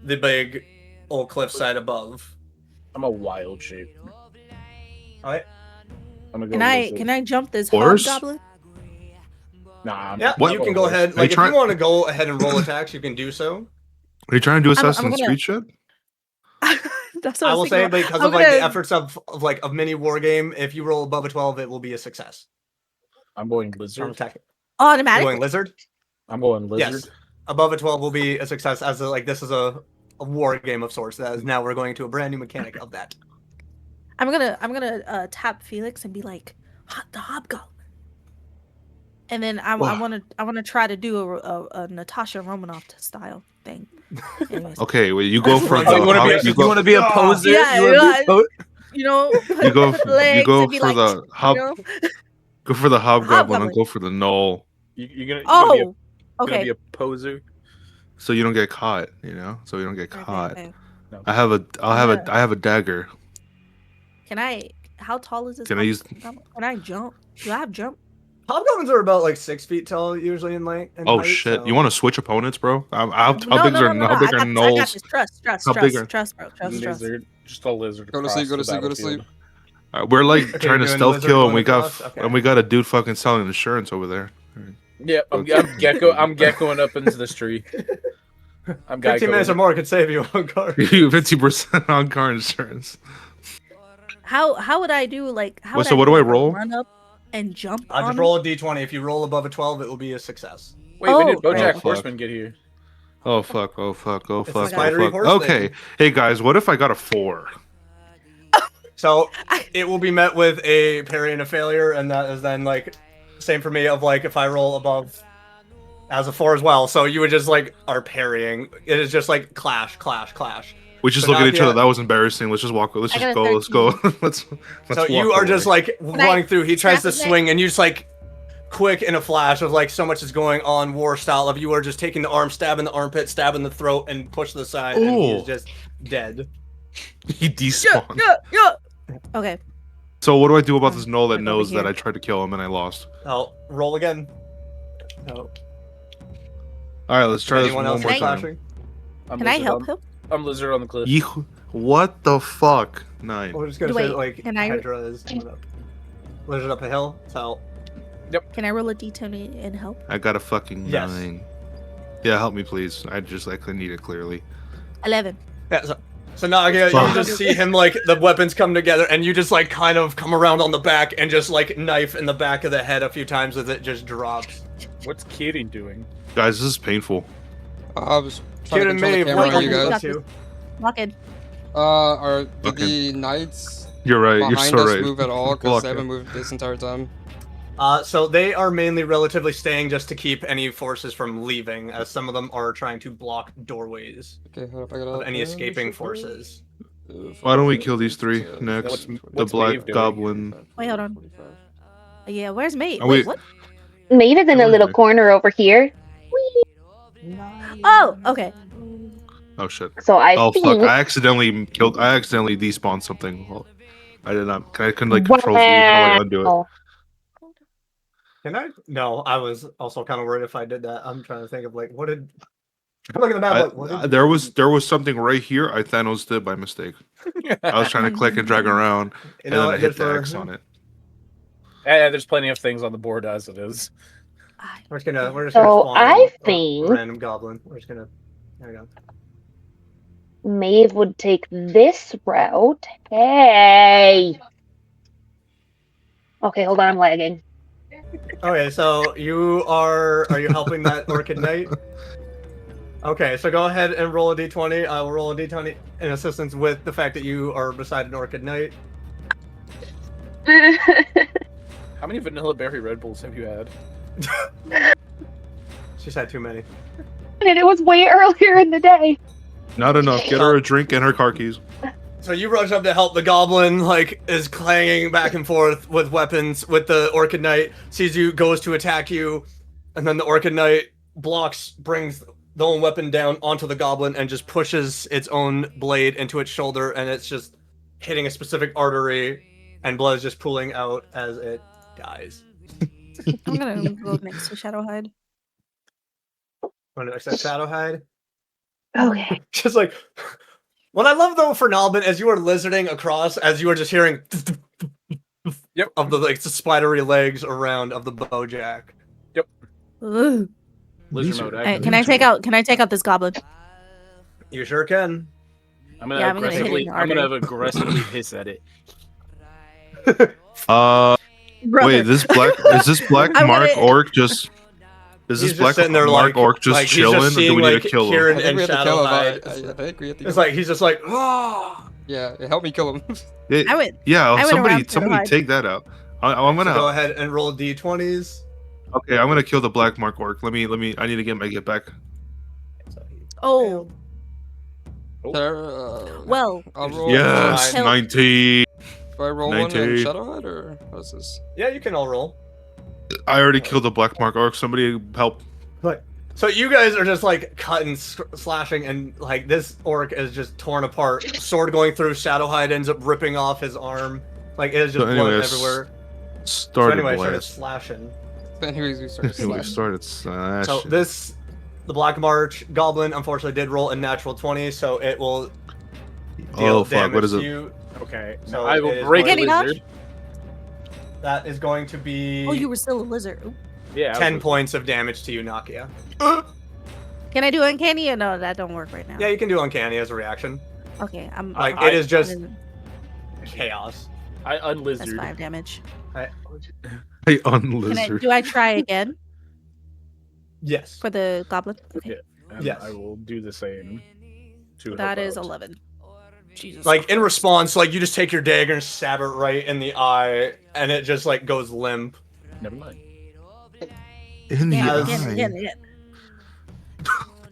the big old cliffside above. I'm a wild shape. Alright. I'm gonna go. Can I jump this Horse? hobgoblin? Nah. Yeah, What? you can go ahead. Are Like, you if you want to go ahead and roll attacks, you can do so. Are you trying to do I'm Assassin's gonna- Creed shit? That's what I will say, thinking. because I'm of like the gonna- efforts of a mini war game, if you roll above a 12, it will be a success. I'm going I'm lizard. attacking. Automatic. Going lizard? I'm going lizard. Yes. Above a 12 will be a success, as this is a war game of sorts. That is now we're going to a brand new mechanic of that. I'm gonna tap Felix and be like, the hobgoblin. And then I want to try to do a Natasha Romanoff style thing. Anyways. Okay, well, you go for You the. wanna hob- be- you go. want to be a poser? Yeah, You wanna be a po- you know, You go. legs You go and be for like, the hob. you know? Go for the hobgoblin Hobgoblin. and go for the knoll, You're gonna Oh, be okay. a poser. so you don't get caught. So you don't get Okay, caught. okay. I have a dagger. Can I? How tall is this? Can I use- hobgoblin? Can I jump? Do I have jump? Hobgoblins are about like 6 feet tall, usually in length. Oh shit! You want to switch opponents, bro? How big are I knolls? got this. Trust, How big are- bro. Trust. Lizard. Just a lizard. Go to sleep, across go to the sleep. battlefield. We're like Okay, trying to doing stealth lizard kill, going and we got across? Okay. and we got a dude fucking selling insurance over there. Yeah, I'm geckoing up into this tree. I'm 15 minutes or geckoing. more could save you on guard. You 50% on car insurance. How would I do like? How Wait, would so what do I roll? Run up and jump. I'll just roll a d20. If you roll above a 12, it will be a success. Wait, when did Oh, BoJack fuck. Horseman get here? Oh fuck! Oh fuck! Oh It's a fuck! spidery Oh horse fuck! thing. Okay, hey guys, what if I got a 4? So it will be met with a parry and a failure, and that is then like same for me of like if I roll above as a 4 as well. So you would just like are parrying. It is just like clash, clash, clash. We just But look at not each other. yet. That was embarrassing. Let's just walk. Let's I just got a go. Let's go. 13. let's So you walk are just away. like I running through. He tries to snap his swing, and you just like quick in a flash of like so much is going on war style of you are just taking the arm, stabbing the armpit, stabbing the throat, and push to the side, and Ooh. he's just dead. He despawned. Okay. So what do I do about this null that Over knows that here. I tried to kill him and I lost? I'll roll again. No. All right, let's try this Anyone one else more like time. flashing? I'm Can I lizard help on- him? I'm lizard on the cliff. What the fuck? 9. We're just gonna say Wait, that, like can I- Hydra is coming up. Lizard up a hill. So Can I roll a d20 and help? I got a fucking Yes. 9. Yeah, help me please. I need it clearly. 11. yeah. So now you Fuck. just see him like the weapons come together, and you just like kind of come around on the back and just like knife in the back of the head a few times as it just drops. What's Kirin doing? Guys, this is painful. I was trying Kid to and control the Maeve, camera what on do you you guys. do? Walk in. Are Okay. the knights You're right. You're behind so us right. move at all? Because Block they it. haven't moved this entire time. So they are mainly relatively staying just to keep any forces from leaving, as some of them are trying to block doorways Okay, hold up, I gotta. of any escaping forces. Why don't we kill these 3 next? What's The Maeve Black doing? Goblin. Wait, hold on. Yeah, where's mate? Oh, Wait, wait. what? Maeve is in a Where's little Maeve? corner over here. Oh, okay. Oh shit. So I Oh think. fuck! I accidentally despawned something. Well, I did not. I couldn't like control Z and like undo it. Wow. Can I? No, I was also kind of worried if I did that. I'm trying to think of like what did. I'm looking at the map. Like, what did... There was something right here. I Thanos did by mistake. I was trying to click and drag around, You and know then I what, hit good the for- X on it. Yeah, there's plenty of things on the board as it is. We're just gonna So spawn I a think- random goblin. We're just gonna. There we go. Maeve would take this route. Hey. Okay, hold on, I'm lagging. Okay, so you are you helping that Orchid Knight? Okay, so go ahead and roll a d20. I will roll a d20 in assistance with the fact that you are beside an Orchid Knight. How many vanilla berry Red Bulls have you had? She's had too many. And it was way earlier in the day. Not enough. Get her a drink and her car keys. So you rush up to help the goblin, like, is clanging back and forth with weapons with the Orchid Knight, sees you, goes to attack you, and then the Orchid Knight brings the own weapon down onto the goblin and just pushes its own blade into its shoulder, and it's just hitting a specific artery, and blood is just pooling out as it dies. I'm gonna go next to Shadowhide. Want to accept Shadowhide? Okay. Just like, what I love though for Nalbin as you are lizarding across, as you are just hearing Yep. of the like the spidery legs around of the BoJack. Ugh. Lizard mode. Hey, active. can I take out this goblin? You sure can. I'm gonna Yeah, I'm gonna hit it aggressively. in the I'm gonna artery. aggressively hiss at it. Brother. Wait, is this black I Mark wanna- Orc just? Is He's this just black sitting there Mark like, Orc just like, he's chilling, just or do seeing, we need like, to kill him? Kieran I think and we have to kill him. Shadowhide. I think we have to It's kill like he's just like, oh. Yeah, help me kill him. It- I went. yeah, I went somebody around Shadowhide. take that out. I'm So go gonna. ahead and roll d20s. Okay, I'm gonna kill the black Mark Orc. Let me. I need to get my get back. Oh, Well, well. I'll roll. Yes, Help. 19. Do I roll one in 19. Shadowhide or what is this? Yeah, you can all roll. I already killed the black Mark Orc. Somebody help. So you guys are just like cutting, slashing, and like this orc is just torn apart. Sword going through. Shadowhide ends up ripping off his arm. Like it is just So blood anyways, everywhere. So Started anyway, started blast. slashing. Anyways, we start Anyway, slashing. started slash. So the Black March Goblin unfortunately did roll a natural 20, so it will deal Oh fuck! What damage is to it? you. Okay. So I it will is break the Getting going- up? lizard. That is going to be Oh, you were still a lizard. Oop. Yeah. 10 points of damage to you, Nakia. Can I do uncanny? Or no, that don't work right now. Yeah, you can do uncanny as a reaction. Okay, I'm. Like, it is just I'm- chaos. I That's unlizard. 5 damage. Hey, on Can I, lizard. do I try again Yes. for the goblin? Okay. Yeah. And Yes. I will do the same to help That is out. 11. Jesus. Like in Christ. response, like you just take your dagger and stab it right in the eye, and it just like goes limp. Never mind. In the Damn, Yes. again.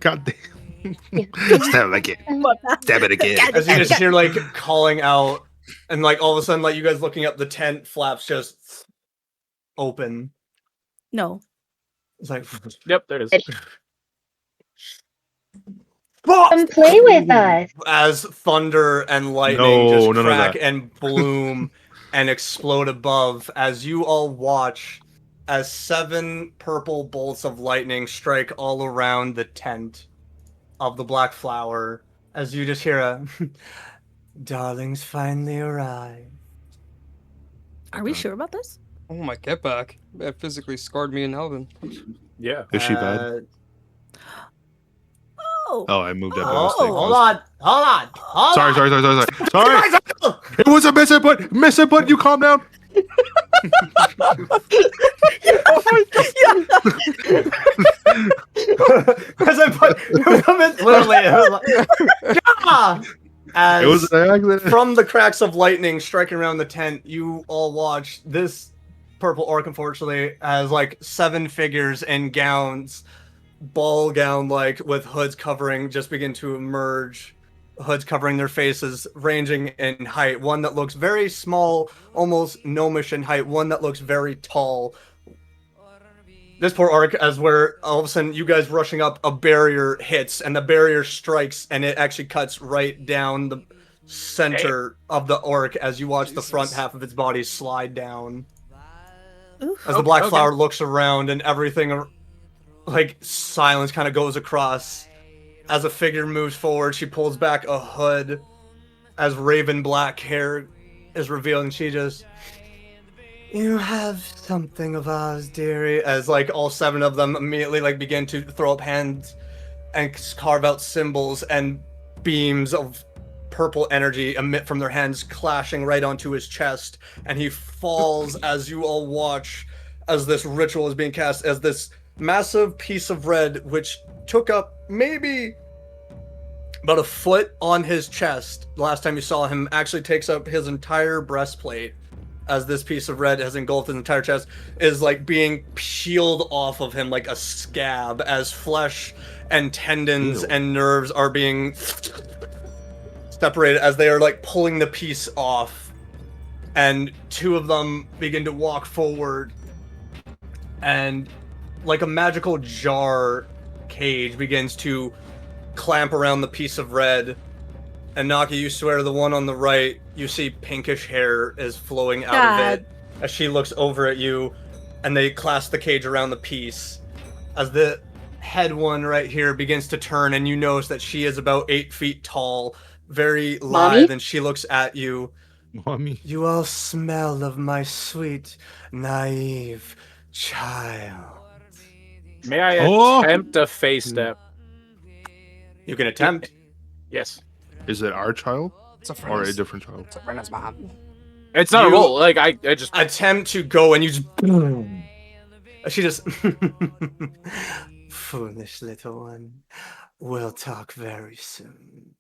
God damn. Stab it again. Stab it again. As you just hear like calling out, and like all of a sudden, like you guys looking up, the tent flaps just open. No. It's like Yep, there it is. Come play with us. as thunder and lightning No, just none of crack that. and bloom and explode above as you all watch as 7 purple bolts of lightning strike all around the tent of the Black Flower as you just hear a darlings finally arrived. Are we sure about this? Oh my get back. That physically scarred me and Alvin. Yeah. Is she bad? Oh. Oh, I moved that by Oh, mistake. hold on. Sorry. It was a misinput. Misinput. You calm down. As I put literally, it was like, "Ah!" As It was an accident. from the cracks of lightning striking around the tent, you all watch this purple orc, unfortunately, has like 7 figures in gowns, ball gown like with hoods covering, just begin to emerge. Hoods covering their faces, ranging in height. One that looks very small, almost gnomish in height. One that looks very tall. This poor orc, as where all of a sudden you guys rushing up, a barrier hits, and the barrier strikes, and it actually cuts right down the center of the orc as you watch the front half of its body slide down. Oof. As the Black Flower looks around and everything, like, silence kind of goes across. As a figure moves forward, she pulls back a hood as raven black hair is revealed, and she just... You have something of ours, dearie. As like all 7 of them immediately like begin to throw up hands and carve out symbols, and beams of purple energy emit from their hands, clashing right onto his chest, and he falls as you all watch as this ritual is being cast, as this massive piece of red, which took up maybe about a foot on his chest the last time you saw him, actually takes up his entire breastplate, as this piece of red has engulfed his entire chest, is like being peeled off of him like a scab, as flesh and tendons and nerves are being separated as they are like pulling the piece off. And 2 of them begin to walk forward, and like a magical jar cage begins to clamp around the piece of red. And Naki, you swear the one on the right, you see pinkish hair is flowing out of it as she looks over at you, and they clasp the cage around the piece. As the head one right here begins to turn, and you notice that she is about 8 feet tall, very lithe, and she looks at you. Mommy. You all smell of my sweet, naive child. May I attempt a face step? You can attempt. Yes. Is it our child It's a or friend's. a different child? It's a friend's mom. It's not a You- roll. Like I just Attempt to go, and you just... She just... Foolish little one. We'll talk very soon,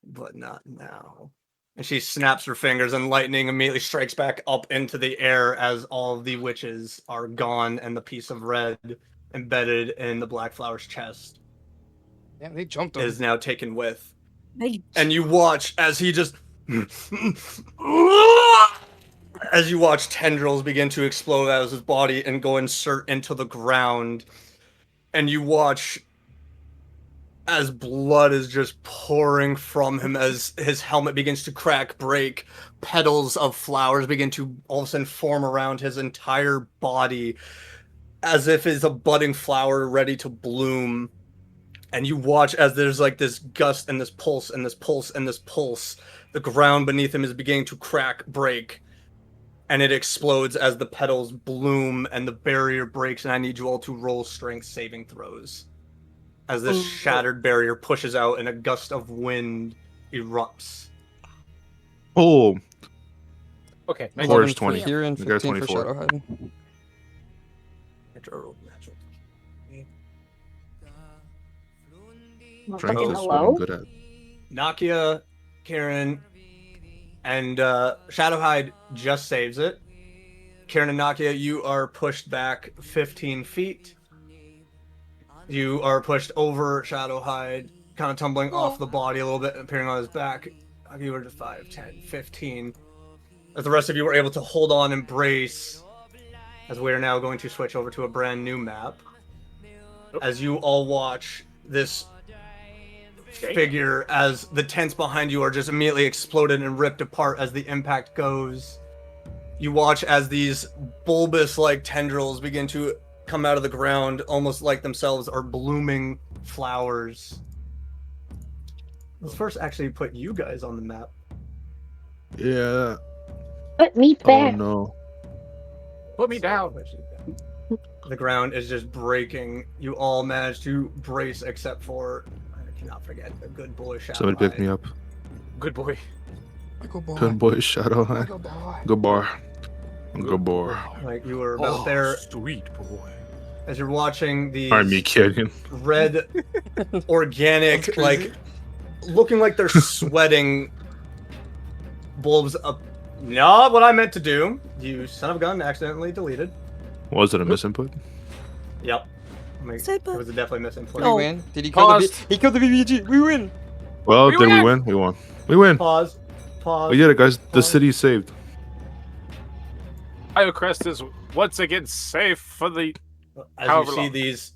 but not now. And she snaps her fingers, and lightning immediately strikes back up into the air as all of the witches are gone, and the piece of red embedded in the Black Flower's chest Yeah, they jumped him. is now taken with. They- And you watch as he just... as you watch tendrils begin to explode out of his body and go insert into the ground. And you watch as blood is just pouring from him, as his helmet begins to crack, break. Petals of flowers begin to all of a sudden form around his entire body, as if it's a budding flower ready to bloom. And you watch as there's like this gust and this pulse and this pulse and this pulse. The ground beneath him is beginning to crack, break, and it explodes as the petals bloom and the barrier breaks. And I need you all to roll strength saving throws as this shattered barrier pushes out and a gust of wind erupts. Oh, Okay. Of 11 course, for 20. Kieran, You got 15 for 24. Shadowhide. Strength Fucking is what I'm hello? good at. Nakia, Kieran, and Shadowhide just saves it. Kieran and Nakia, you are pushed back 15 feet. You are pushed over Shadowhide, kind of tumbling off the body a little bit, appearing on his back. You were to 5, 10, 15. As the rest of you were able to hold on and brace, as we are now going to switch over to a brand new map. As you all watch this figure, as the tents behind you are just immediately exploded and ripped apart as the impact goes. You watch as these bulbous-like tendrils begin to come out of the ground, almost like themselves are blooming flowers. Let's first actually put you guys on the map. Yeah. Put me Oh back. no. Put me down. The ground is just breaking. You all manage to brace, except for, I cannot forget, the good boy Shadowhide. Somebody pick me up. Good boy. Go boy. Good boy, Shadowhide. Go boy. Good boy. Good boy. Like, you were about there Sweet boy. as you're watching these Alright, me kidding. red, organic, That's like, crazy. looking like they're sweating bulbs up. Not what I meant to do. You son of a gun accidentally deleted. Was it a misinput? Yep. It was a definitely missing Did point. we Oh. win? Did he kill the Paused. he killed the BBG? We win. Well, We did we win! win? We won. We win. Pause. Pause. We did it, guys. The Pause. city's saved. Iocrest is once again safe for the. As However you see long. these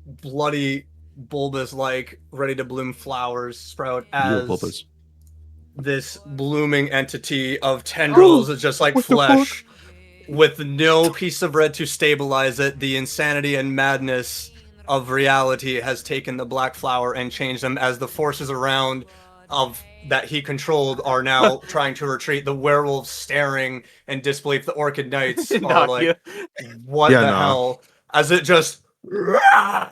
bloody, bulbous, like ready to bloom flowers sprout as Bulbous. this blooming entity of tendrils is just like What the flesh with no piece of red to stabilize it. The insanity and madness of reality has taken the black flower and changed them as the forces around of that he controlled are now trying to retreat. The werewolves staring in disbelief. The Orchid Knights are like, what Yeah, the no. hell? As it just... Can I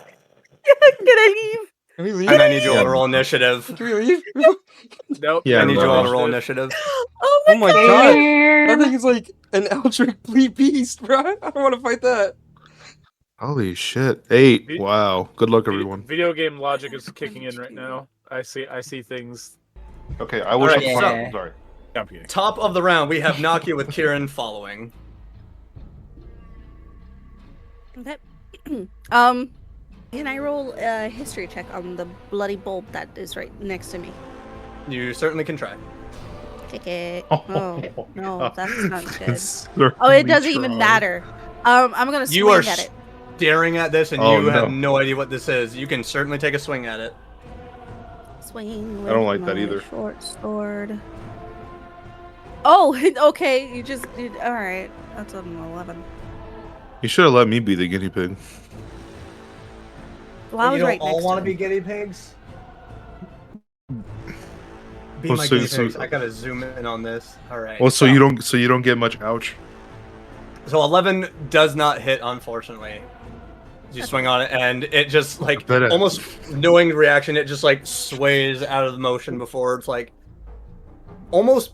leave? Can we leave? And I need you all Yeah. to roll initiative. Can we leave? Nope. Yeah, I need you all to no. roll initiative. Oh Oh my god. That Damn. thing is like an Eldritch Bleed Beast, bro. I don't want to fight that. Holy shit. 8. Vi- Wow. Good luck, everyone. Video game logic is kicking in right now. I see things. Okay, I will Alright, shut the fuck so- up. Sorry. I'm kidding. Top of the round, we have Nakia with Kieran following. Okay. Can I roll a history check on the bloody bulb that is right next to me? You certainly can try. Kick it. Oh, no, that's not good. Certainly Oh, it doesn't even try. matter. I'm gonna swing You are at it. staring at this and Oh, you have no. no idea what this is. You can certainly take a swing at it. Swing. I don't with like that my either. Short sword. Oh, okay. All right. That's an 11. You should have let me be the guinea pig. Well, I was you don't right all next want to to be him. guinea pigs? Be Well, my so- guinea so- pigs. I gotta zoom in on this. All right. Well, so you don't get much ouch. So 11 does not hit, unfortunately. You swing on it, and it just like bet it- almost knowing the reaction, it just like sways out of the motion before it's like almost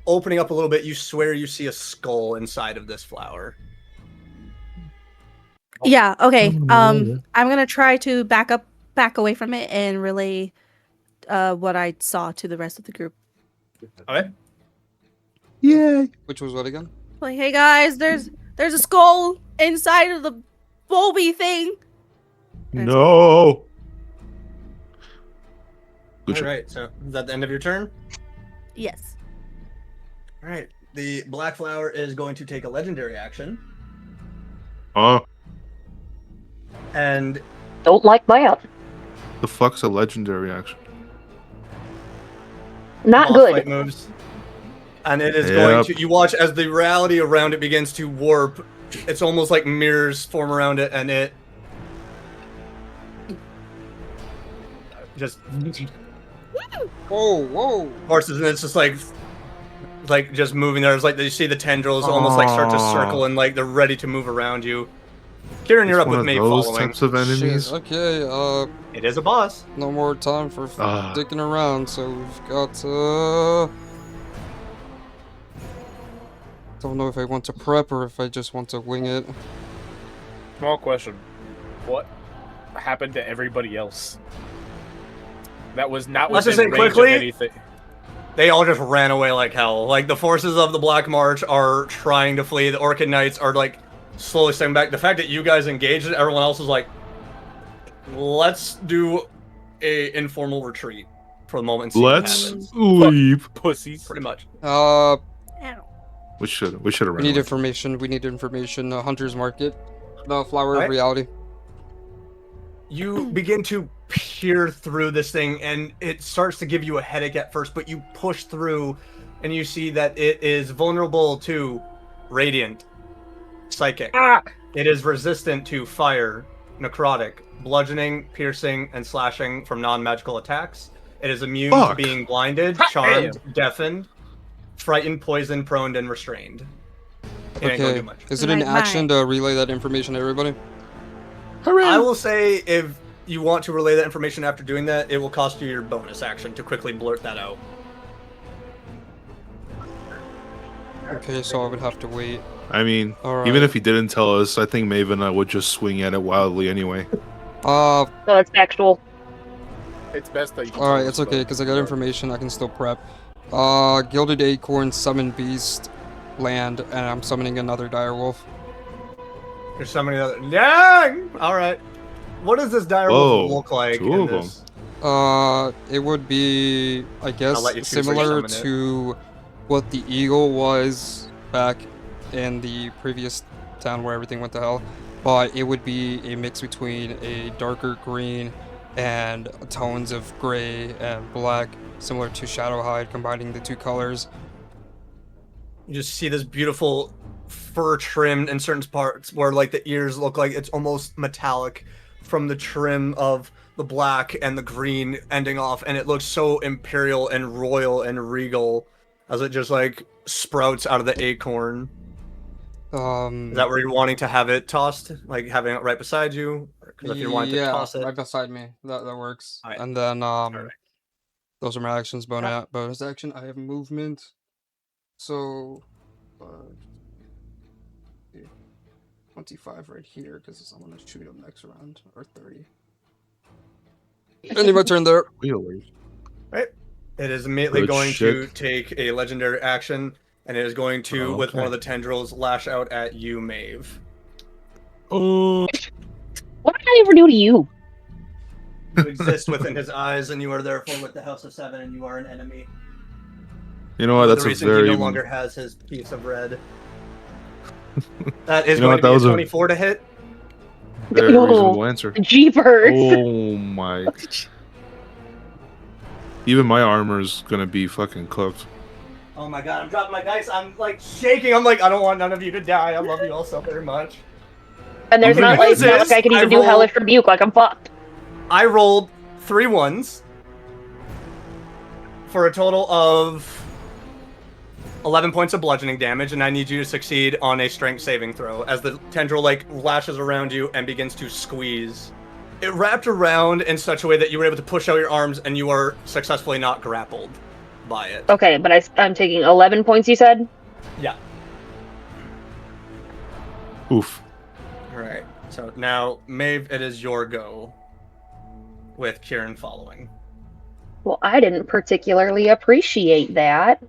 opening up a little bit. You swear you see a skull inside of this flower. Yeah. Okay. Oh, yeah. I'm gonna try to back away from it and relay what I saw to the rest of the group. Okay. Yay. Which was what again? Like, hey guys, there's a skull inside of the bulby thing. No. Good All shit. right. So is that the end of your turn? Yes. All right. The black flower is going to take a legendary action, and Don't like that. The fuck's a legendary action? Not boss fight good. moves. And it is Yep. going to. You watch as the reality around it begins to warp. It's almost like mirrors form around it, and it just Whoa. horses, and it's just like just moving there. It's like you see the tendrils almost like start to circle, and like they're ready to move around you. Kieran, you're It's up one with of me those following. types of enemies. Shit. Okay. It is a boss. No more time for Ah. dicking around, so we've got Don't know if I want to prep or if I just want to wing it. Small question. What happened to everybody else? That was not Let's just within say range quickly, of anything. They all just ran away like hell. Like, the forces of the Black March are trying to flee. The Orchid Knights are, like, slowly stepping back. The fact that you guys engaged it, everyone else was like, let's do a informal retreat for the moment and see what Let's happens. leave. Pussies. Pretty much. Ow. We should have We ran. need away. information. We need information. Hunter's Market. The Flower Alright. of Reality. You begin to peer through this thing, and it starts to give you a headache at first, but you push through, and you see that it is vulnerable to radiant, psychic. It is resistant to fire, necrotic, bludgeoning, piercing, and slashing from non-magical attacks. It is immune to Fuck. being blinded, charmed, deafened, frightened, poisoned, prone, and restrained. It ain't gonna do Okay. much. Is it an Like action to relay that information to everybody? I will say if you want to relay that information after doing that, it will cost you your bonus action to quickly blurt that out. Okay, so I would have to wait. I mean, Alright. even if he didn't tell us, I think Maeve and I would just swing at it wildly anyway. So it's factual. It's best that you Alright, it's okay, because I got information, I can still prep. Gilded Acorn, Summon Beast, land, and I'm summoning another Direwolf. You're summoning other. Dang! Alright. What does this dire wolf Whoa, look like two in of 'em. this? It would be, I guess, let you choose which similar summon it. to what the eagle was back in the previous town where everything went to hell. But it would be a mix between a darker green and tones of gray and black, similar to Shadowhide, combining the two colors. You just see this beautiful fur trimmed in certain parts where like the ears look like it's almost metallic from the trim of the black and the green ending off, and it looks so imperial and royal and regal as it just like sprouts out of the acorn. Is that where you're wanting to have it tossed? Like having it right beside you? Because if you're wanting to toss it. right beside me. That works. Alright. And then Alright. those are my actions. Bonus action. I have movement. So 25 right here because I'm gonna shoot him next round, or 30. Ending my turn there. Really? Right. It is immediately Good going shit. to take a legendary action, and it is going to, with one of the tendrils, lash out at you, Maeve. Oh. What did I ever do to you? You exist within his eyes, and you are therefore with the House of Seven, and you are an enemy. You know what? For That's the a reason very. he no longer has his piece of red. That is You know going what, to that be was a a- 24 to hit. Very No. reasonable answer. Jeepers. Oh my. Even my armor's gonna be fucking cooked. Oh my god, I'm dropping my dice. I'm like shaking. I'm like, I don't want none of you to die. I love you all so very much. And there's not like, This is- I can even I do rolled- Hellish Rebuke, like I'm fucked. I rolled 3 1s for a total of 11 points of bludgeoning damage, and I need you to succeed on a strength saving throw as the tendril like lashes around you and begins to squeeze. It wrapped around in such a way that you were able to push out your arms, and you are successfully not grappled by it. Okay, but I'm taking 11 points, you said? Yeah. Oof. All right. So now, Maeve, it is your go. With Kieran following. Well, I didn't particularly appreciate that.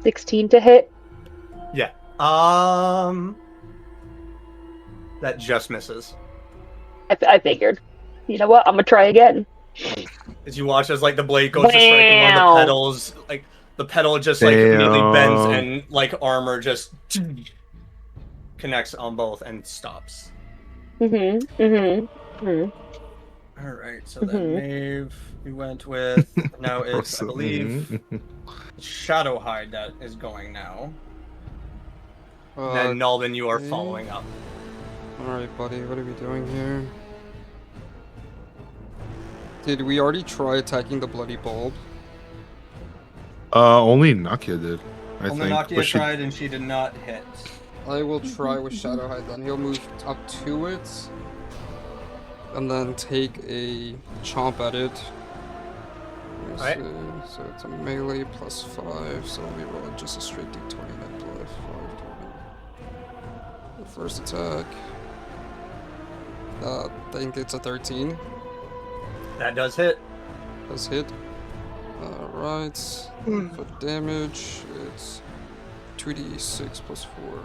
16 to hit. Yeah. That just misses. I figured. You know what? I'm gonna try again. As you watch as like the blade goes to strike one of Wow. the pedals, like the pedal just like immediately bends Damn. and like armor just connects on both and stops. All right, so then Maeve, we went with now it's I believe Shadowhide that is going now. Then Nalvin, you are okay. following up. Alright, buddy, what are we doing here? Did we already try attacking the bloody bulb? Only Nakia did. I Only think. Nakia but she- tried and she did not hit. I will try with Shadowhide then. He'll move up to it. And then take a chomp at it. Alright. So it's a melee plus 5, so let me roll just a straight d20 then First attack. I think it's a 13. That does hit. Does hit. Alright. For damage, it's 2d6 plus 4.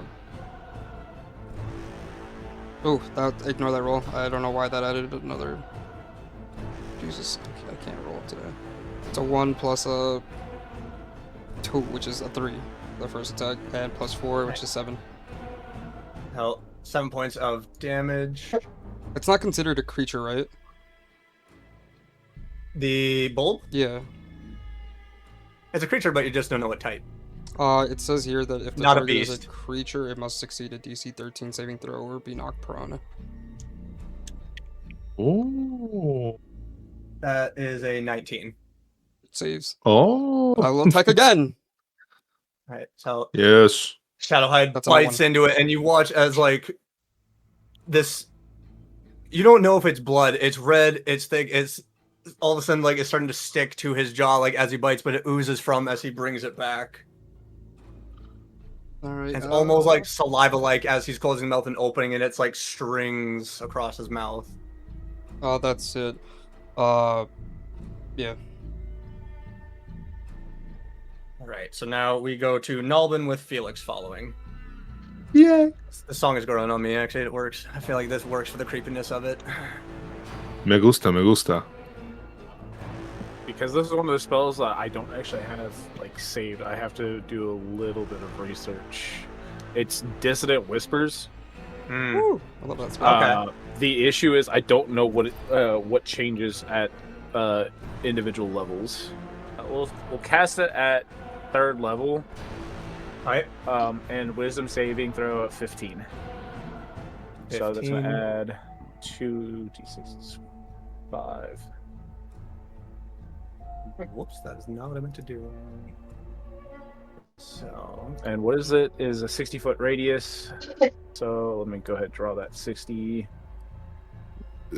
Oh, ignore that roll. I don't know why that added another. Jesus, I can't roll today. It's a 1 plus a 2, which is a 3. The first attack, and plus 4, which is 7. Hell, 7 points of damage. It's not considered a creature, right? The bulb? Yeah. It's a creature, but you just don't know what type. It says here that if the Not a target is a beast. creature, it must succeed a DC 13 saving throw or be knocked prone. Oh. That is a 19. It saves. Oh. I will attack again. Alright, so Yes. Shadowhide That's a bites one. into it, and you watch as, like, this... You don't know if it's blood. It's red, it's thick, it's... All of a sudden, like, it's starting to stick to his jaw, like, as he bites, but it oozes from as he brings it back. Alright. It's almost like saliva-like as he's closing his mouth and opening, and it's like strings across his mouth. Oh, that's it. Yeah. Alright, so now we go to Nalbin with Felix following. Yeah. The song is growing on me, actually. It works. I feel like this works for the creepiness of it. Me gusta, me gusta. Because this is one of the spells that I don't actually have like saved. I have to do a little bit of research. It's Dissident Whispers. Woo! I love that spell. Okay. The issue is I don't know what changes at individual levels. We'll cast it at 3rd level. Alright. And Wisdom saving throw at 15. So that's 15. gonna add 2d6, 5. Whoops, that is not what I meant to do. So... And what is it? Is a 60-foot radius. So let me go ahead and draw that 60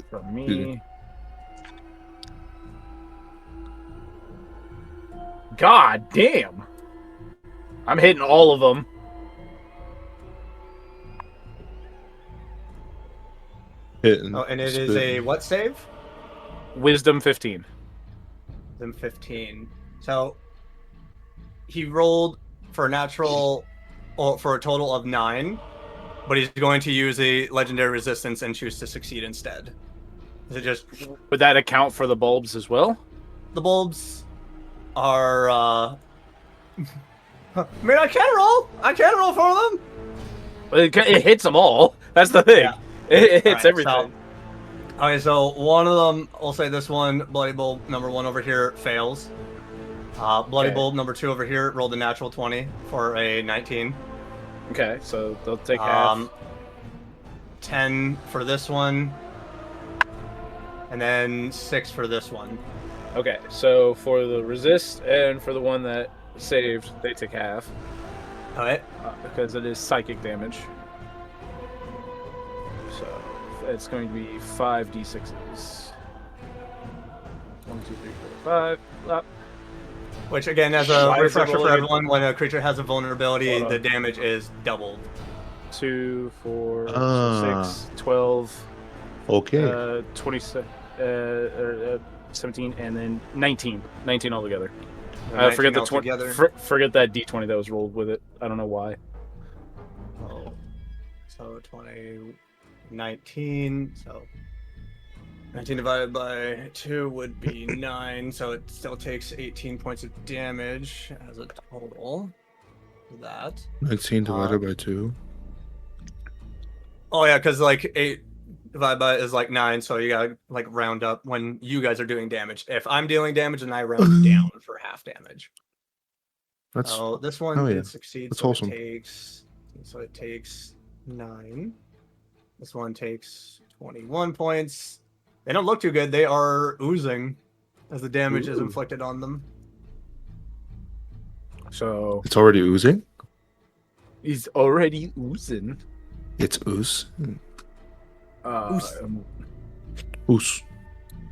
from me. God damn! I'm hitting all of them. Hitting. Oh, and it is a what save? Wisdom 15. Then 15. So he rolled for a natural, or for a total of 9, but he's going to use a legendary resistance and choose to succeed instead. Is it just Would that account for the bulbs as well? the bulbs are? I mean, I can roll. I can roll for them. It hits them all. That's the thing. Yeah. It hits Alright, everything. Okay, so one of them, I'll say this one, Bloody Bulb number 1 over here fails. Bloody Okay. Bulb number 2 over here rolled a natural 20 for a 19. Okay, so they'll take half. 10 for this one, and then 6 for this one. Okay, so for the resist and for the one that saved, they take half. Alright. Because it is psychic damage. So it's going to be 5d6s. 1, 2, 3, 4, 5. Which again, as Why a is it refresher for rolling? everyone, when a creature has a vulnerability, Hold on. the damage is doubled. 2, 4, Ah. 6, 12, Okay. 27, 17, and then 19. 19 altogether. And Forget 19 the 20. altogether. Forget that d20 that was rolled with it. I don't know why. Oh, so 20, 19, so 19 divided by 2 would be 9, so it still takes 18 points of damage as a total. That. 19 divided by 2. Oh yeah, because like 8 divided by is like 9, so you gotta like round up when you guys are doing damage. If I'm dealing damage, then I round down for half damage. That's So this one oh, yeah. did succeed, That's so awesome. it takes 9. This one takes 21 points. They don't look too good. They are oozing as the damage is Ooh. inflicted on them. So it's already oozing. he's already oozing. It's ooze. Uh, Ooze.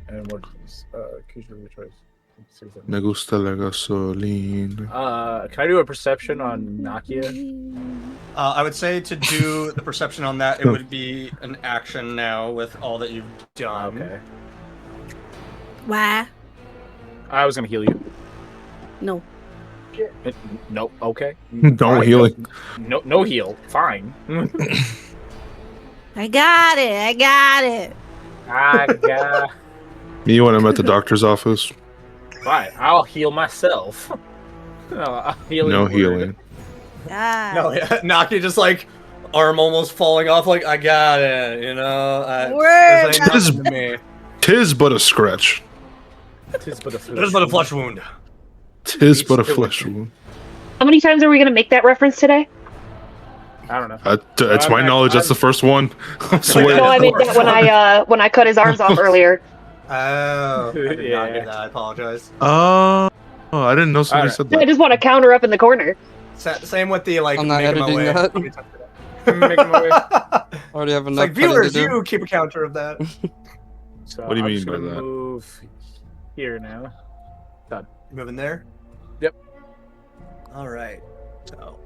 and what is creature of choice? Me gusta la gasolina. Can I do a perception on Nakia? I would say to do the perception on that, it would be an action now with all that you've done. Okay. Why? I was gonna heal you. No. Nope. Okay. Don't heal it. No heal. Fine. I got it. I got it. I got. Me when I'm at the doctor's office. Fine. I'll heal myself. I'll heal No inward. healing. God. No, yeah, Naki just like arm almost falling off. Like I got it, you know. Word. This ain't nothing to me. Tis but a scratch. Tis but a flesh There's but a wound. flesh wound. Tis but a flesh wound. How many times are we gonna make that reference today? I don't know. It's my knowledge. That's the first one. I swear. No, I made that when I cut his arms off earlier. Oh, I did not Yeah. do that. I apologize. Oh, I didn't know somebody Alright. said I that. just want to counter up in the corner. Same with the like. I'm not making my editing way. that. How many times did Making my way. I- Already have It's enough like cutting viewers, to do. you keep a counter of that. So What do you I'm mean just by gonna that? Move here now. Moving there. Yep. All right. So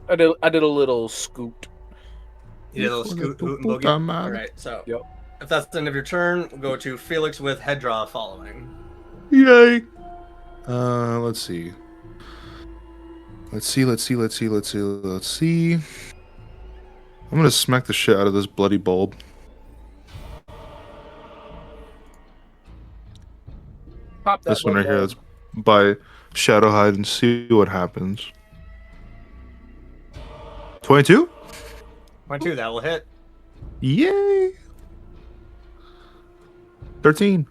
I did a little scoot. you did a little scoot, hoot, and boogie. Puta madre. All right. So Yep. if that's the end of your turn, we'll go to Felix with head draw following. Yay. Let's see. Let's see. I'm gonna smack the shit out of this bloody bulb. Pop that This one right here. bulb. That's by Shadow Hide and see what happens. 22? 22, that will hit. Yay! 13.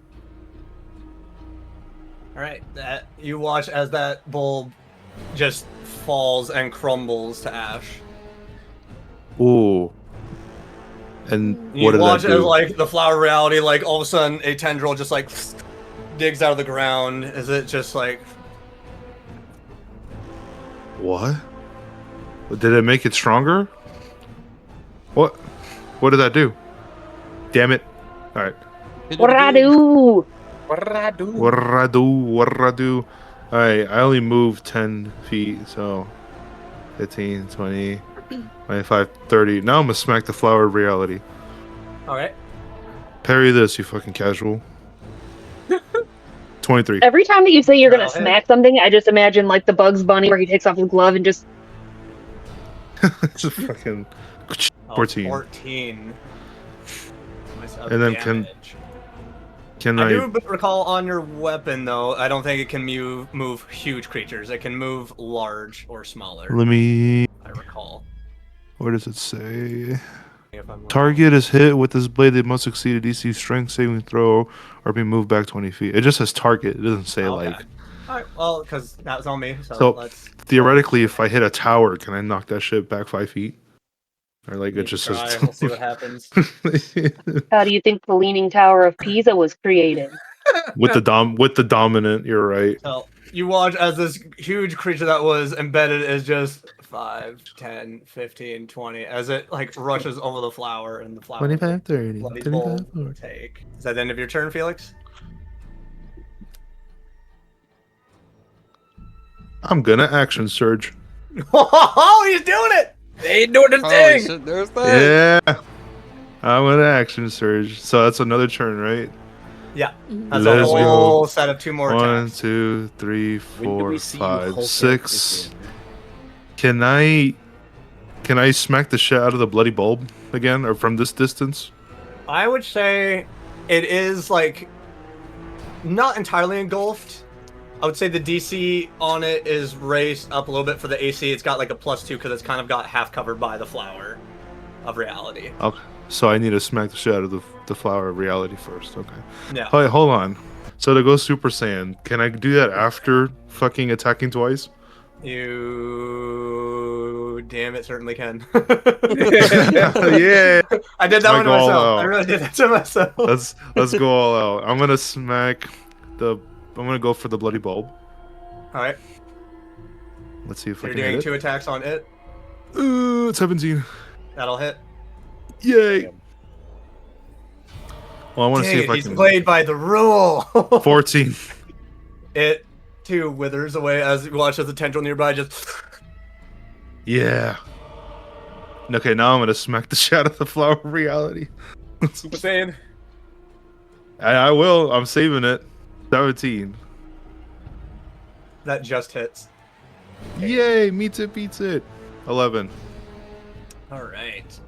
All right. That you watch as that bulb just falls and crumbles to ash. Ooh. And You what did watch that as do? like the flower reality, like all of a sudden a tendril just like digs out of the ground. Is it just like What? Did it make it stronger? What? What did that do? Damn it. Alright. What did I do? What did I do? What did I do? What did I do? Alright, I only moved 10 feet, so 15, 20, 25, 30. Now I'm gonna smack the flower of reality. all right? Parry this, you fucking casual. 23. Every time that you say you're gonna That'll hit. smack something, I just imagine like the Bugs Bunny where he takes off his glove and just. It's a fucking Oh, 14. 14. Nice And then can I I do recall on your weapon though. I don't think it can move huge creatures. It can move large or smaller. let me I recall. what does it say? If I'm Target is hit with this blade, they must succeed a DC strength saving throw or be moved back 20 feet. It just says target. It doesn't say Okay. like. All right. Well, because that was on me. So, So let's theoretically, if I hit a tower, can I knock that shit back 5 feet? Or like it just try. says. We'll see what happens. How do you think the Leaning Tower of Pisa was created? with the dominant, you're right. So you watch as this huge creature that was embedded is just 5, 10, 15, 20 as it like rushes over the flower and the flower 25, 30, bloody 35, bulb will 40. take. Is that the end of your turn, Felix? I'm gonna action surge. Oh, he's doing it! They ain't doing the Holy thing. shit, there's that. Yeah. I'm gonna action surge. So that's another turn, right? Yeah. That's Let's a go. whole set of 2 more 1, attacks. 2, 3, When do 4, we see you 5, Hulk 6. everything? Can I smack the shit out of the bloody bulb again, or from this distance? I would say it is like not entirely engulfed. I would say the DC on it is raised up a little bit for the AC. It's got like a +2 because it's kind of got half covered by the flower of reality. Okay. So I need to smack the shit out of the flower of reality first. Okay. Yeah. Wait, hold on. So to go Super Saiyan, can I do that after fucking attacking twice? You damn it certainly can. Yeah. I did that Like one to all myself. out. I really did that to myself. Let's go all out. I'm gonna go for the bloody bulb. All right. Let's see if You're I can doing hit 2 attacks on it. it. 17. That'll hit. Yay. Well, I want to see Dang if it, I he's can. played by the rule. 14. It too withers away as you watch as the tendril nearby just. Yeah. Okay, now I'm gonna smack the shit out of the flower of reality. Super Saiyan. I will. I'm saving it. 17. That just hits. Yay! Meets it, beats it. 11. All right.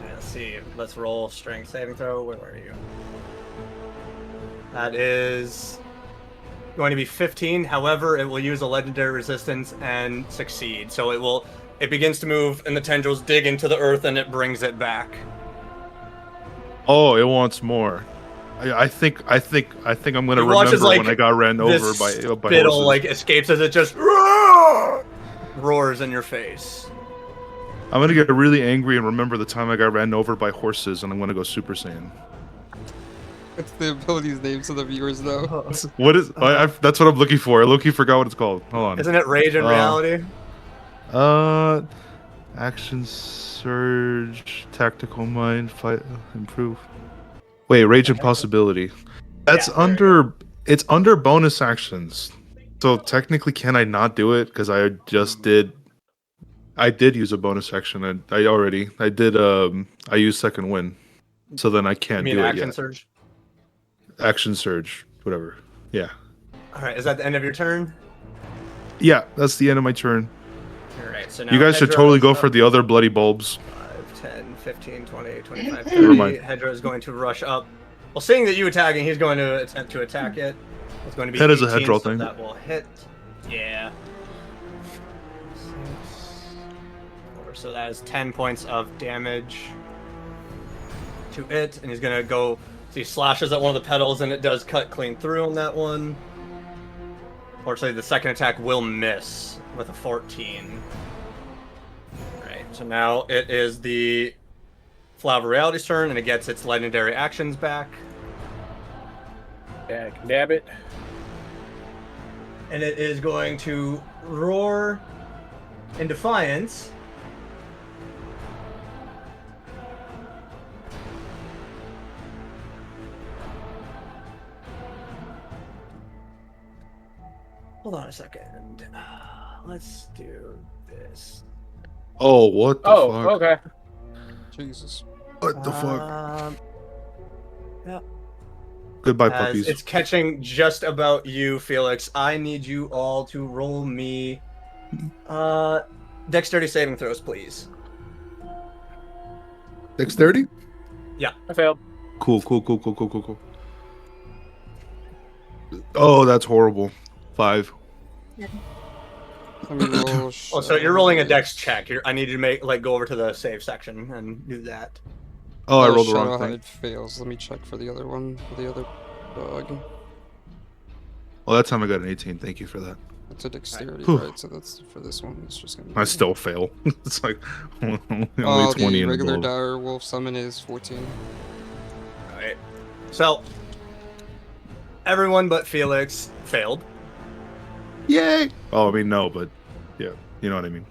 Let's see. Let's roll strength saving throw. Where are you? That is going to be 15. However, it will use a legendary resistance and succeed. So it begins to move, and the tendrils dig into the earth, and it brings it back. Oh, it wants more. I think I'm gonna You watch remember as, like, when I got ran over This by spittle horses. like escapes as it just roars in your face. I'm gonna get really angry and remember the time I got ran over by horses, and I'm gonna go Super Saiyan. It's the ability's name so the viewers know. What is? That's what I'm looking for. I low-key forgot what it's called. Hold on. Isn't it Rage in Reality? Action Surge, Tactical Mind, Fight, Improve. Wait, Rage and Possibility. That's under. It's under bonus actions. So technically, can I not do it? Because I just did. I did use a bonus action. I did. I used Second Wind. So then I can't You mean do it Action yet. Surge? Action Surge, whatever. Yeah. All right, is that the end of your turn? Yeah, that's the end of my turn. All right, so now You guys should Hedra totally is go up. for the other bloody bulbs. 5, 10, 15, 20, 25, Never 30. mind. Hedra is going to rush up. Well, seeing that you attacking, he's going to attempt to attack it. It's going to be That is a 18, head roll so thing. that will hit. Yeah. 6, 4, so that is 10 points of damage to it, and he's going to go. So he slashes at one of the petals, and it does cut clean through on that one. Fortunately, the second attack will miss with a 14. Right, so now it is the Flower of Reality's turn, and it gets its legendary actions back. Dab it. And it is going to roar in defiance. Hold on a second. Let's do this. Oh, what the fuck? Okay. Jesus. What the fuck? Yeah. Goodbye, As puppies. it's catching just about you, Felix. I need you all to roll me dexterity saving throws, please. Dexterity? I failed. Cool. Oh, that's horrible. 5. Let me roll. Oh, so you're rolling a dex check. I need you to go over to the save section and do that. Oh, I rolled the Shadow wrong thing. Hide fails. Let me check for the other one, for the other dog. Well, that time I got an 18. Thank you for that. It's a dexterity, Whew. right? So that's for this one. It's just gonna be. I still fail. It's like only Oh, 20 the and regular below. dire wolf summon is 14. Alright. So, everyone but Felix failed. Yay! Oh, I mean, no, but yeah, you know what I mean.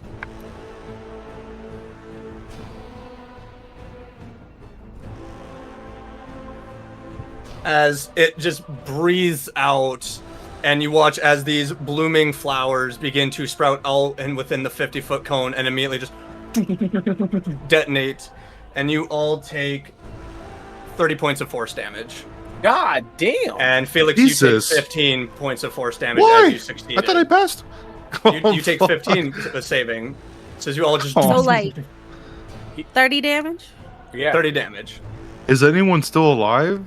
As it just breathes out, and you watch as these blooming flowers begin to sprout out and within the 50-foot cone and immediately just detonate, and you all take 30 points of force damage. God damn. And Felix, Jesus. you take 15 points of force damage Why? as you succeed. I thought I passed. You take 15 saving. Says you all just So like 30 damage? Yeah. 30 damage. Is anyone still alive?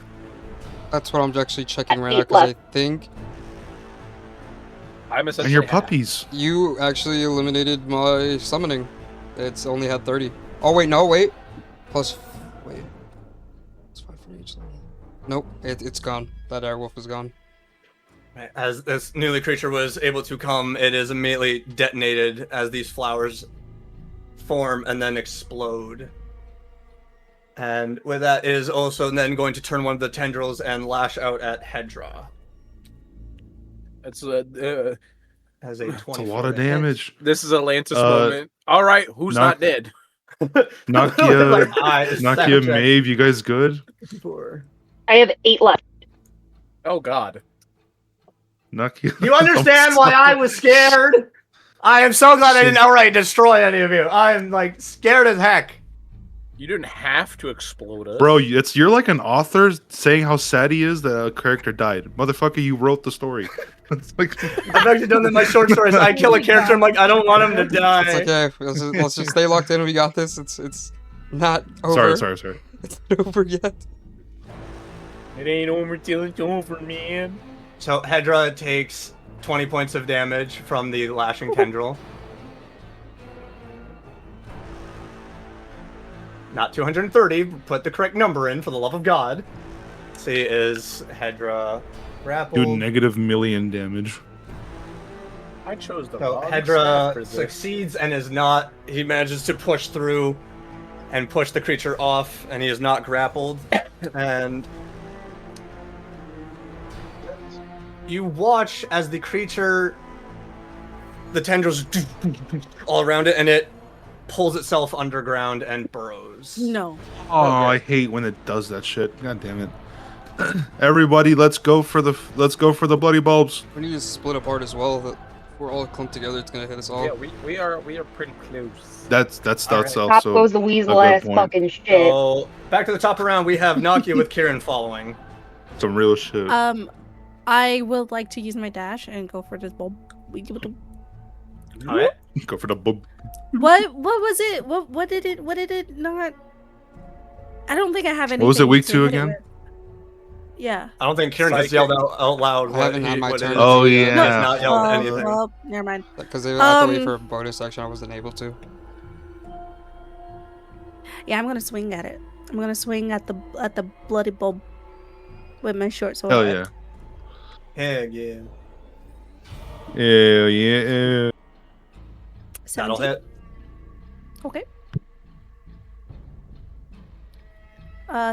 That's what I'm actually checking right now, Eight because I left. think I'm And essentially your half. puppies. you actually eliminated my summoning. It's only had 30. Oh, wait, no, wait. Plus, wait. It's 5 for each level. Nope, it's gone. That direwolf is gone. As this newly creature was able to come, it is immediately detonated as these flowers form and then explode. And with that, it is also then going to turn one of the tendrils and lash out at Hedra. It's As a 20. That's a lot of damage. this is Atlantis moment. All right, who's not dead? Nakia, Nakia, Nakia, Maeve, you guys good? I have 8 left. Oh God. Knock you. You understand why I was scared? I am so glad I didn't outright destroy any of you. I am like scared as heck. You didn't have to explode us. Bro, you're like an author saying how sad he is that a character died. Motherfucker, you wrote the story. It's like I've actually done that in my short stories. I kill a character. I'm like, I don't want him to die. It's okay. Let's just stay locked in. We got this. It's not over. Sorry. It's not over yet. It ain't over till it's over, man. So Hedra takes 20 points of damage from the lashing tendril. Not 230. Put the correct number in for the love of God. Let's see, is Hedra grappled? do -1,000,000 damage. I chose the So wrong stat for Hedra this. succeeds and is not. He manages to push through and push the creature off, and he is not grappled. And you watch as the creature, the tendrils all around it, and it pulls itself underground and burrows. No. Oh, I hate when it does that shit. God damn it. Everybody, let's go for the bloody bulbs. We need to split apart as well. That we're all clumped together. It's gonna hit us all. Yeah, we are pretty close. That's Alright. also Top goes the weasel a good ass point. fucking shit. So back to the top round, we have Nakia with Kieran following. some real shit. I would like to use my dash and go for this bulb. All right. Go for the bub. What was it? What did it not? I don't think I have anything. What was it, weak to hit it again? with. Yeah. I don't think Kieran has yelled out loud. I haven't had my what it turn. is. Oh, He has yeah. not yelled anything. Well, never mind. Because they had to wait Um, for a bonus action. I wasn't able to. Yeah, I'm gonna swing at it. I'm gonna swing at the bloody bulb with my short sword. Hell yeah. Heck yeah. Hell yeah. That'll 17. hit. Okay.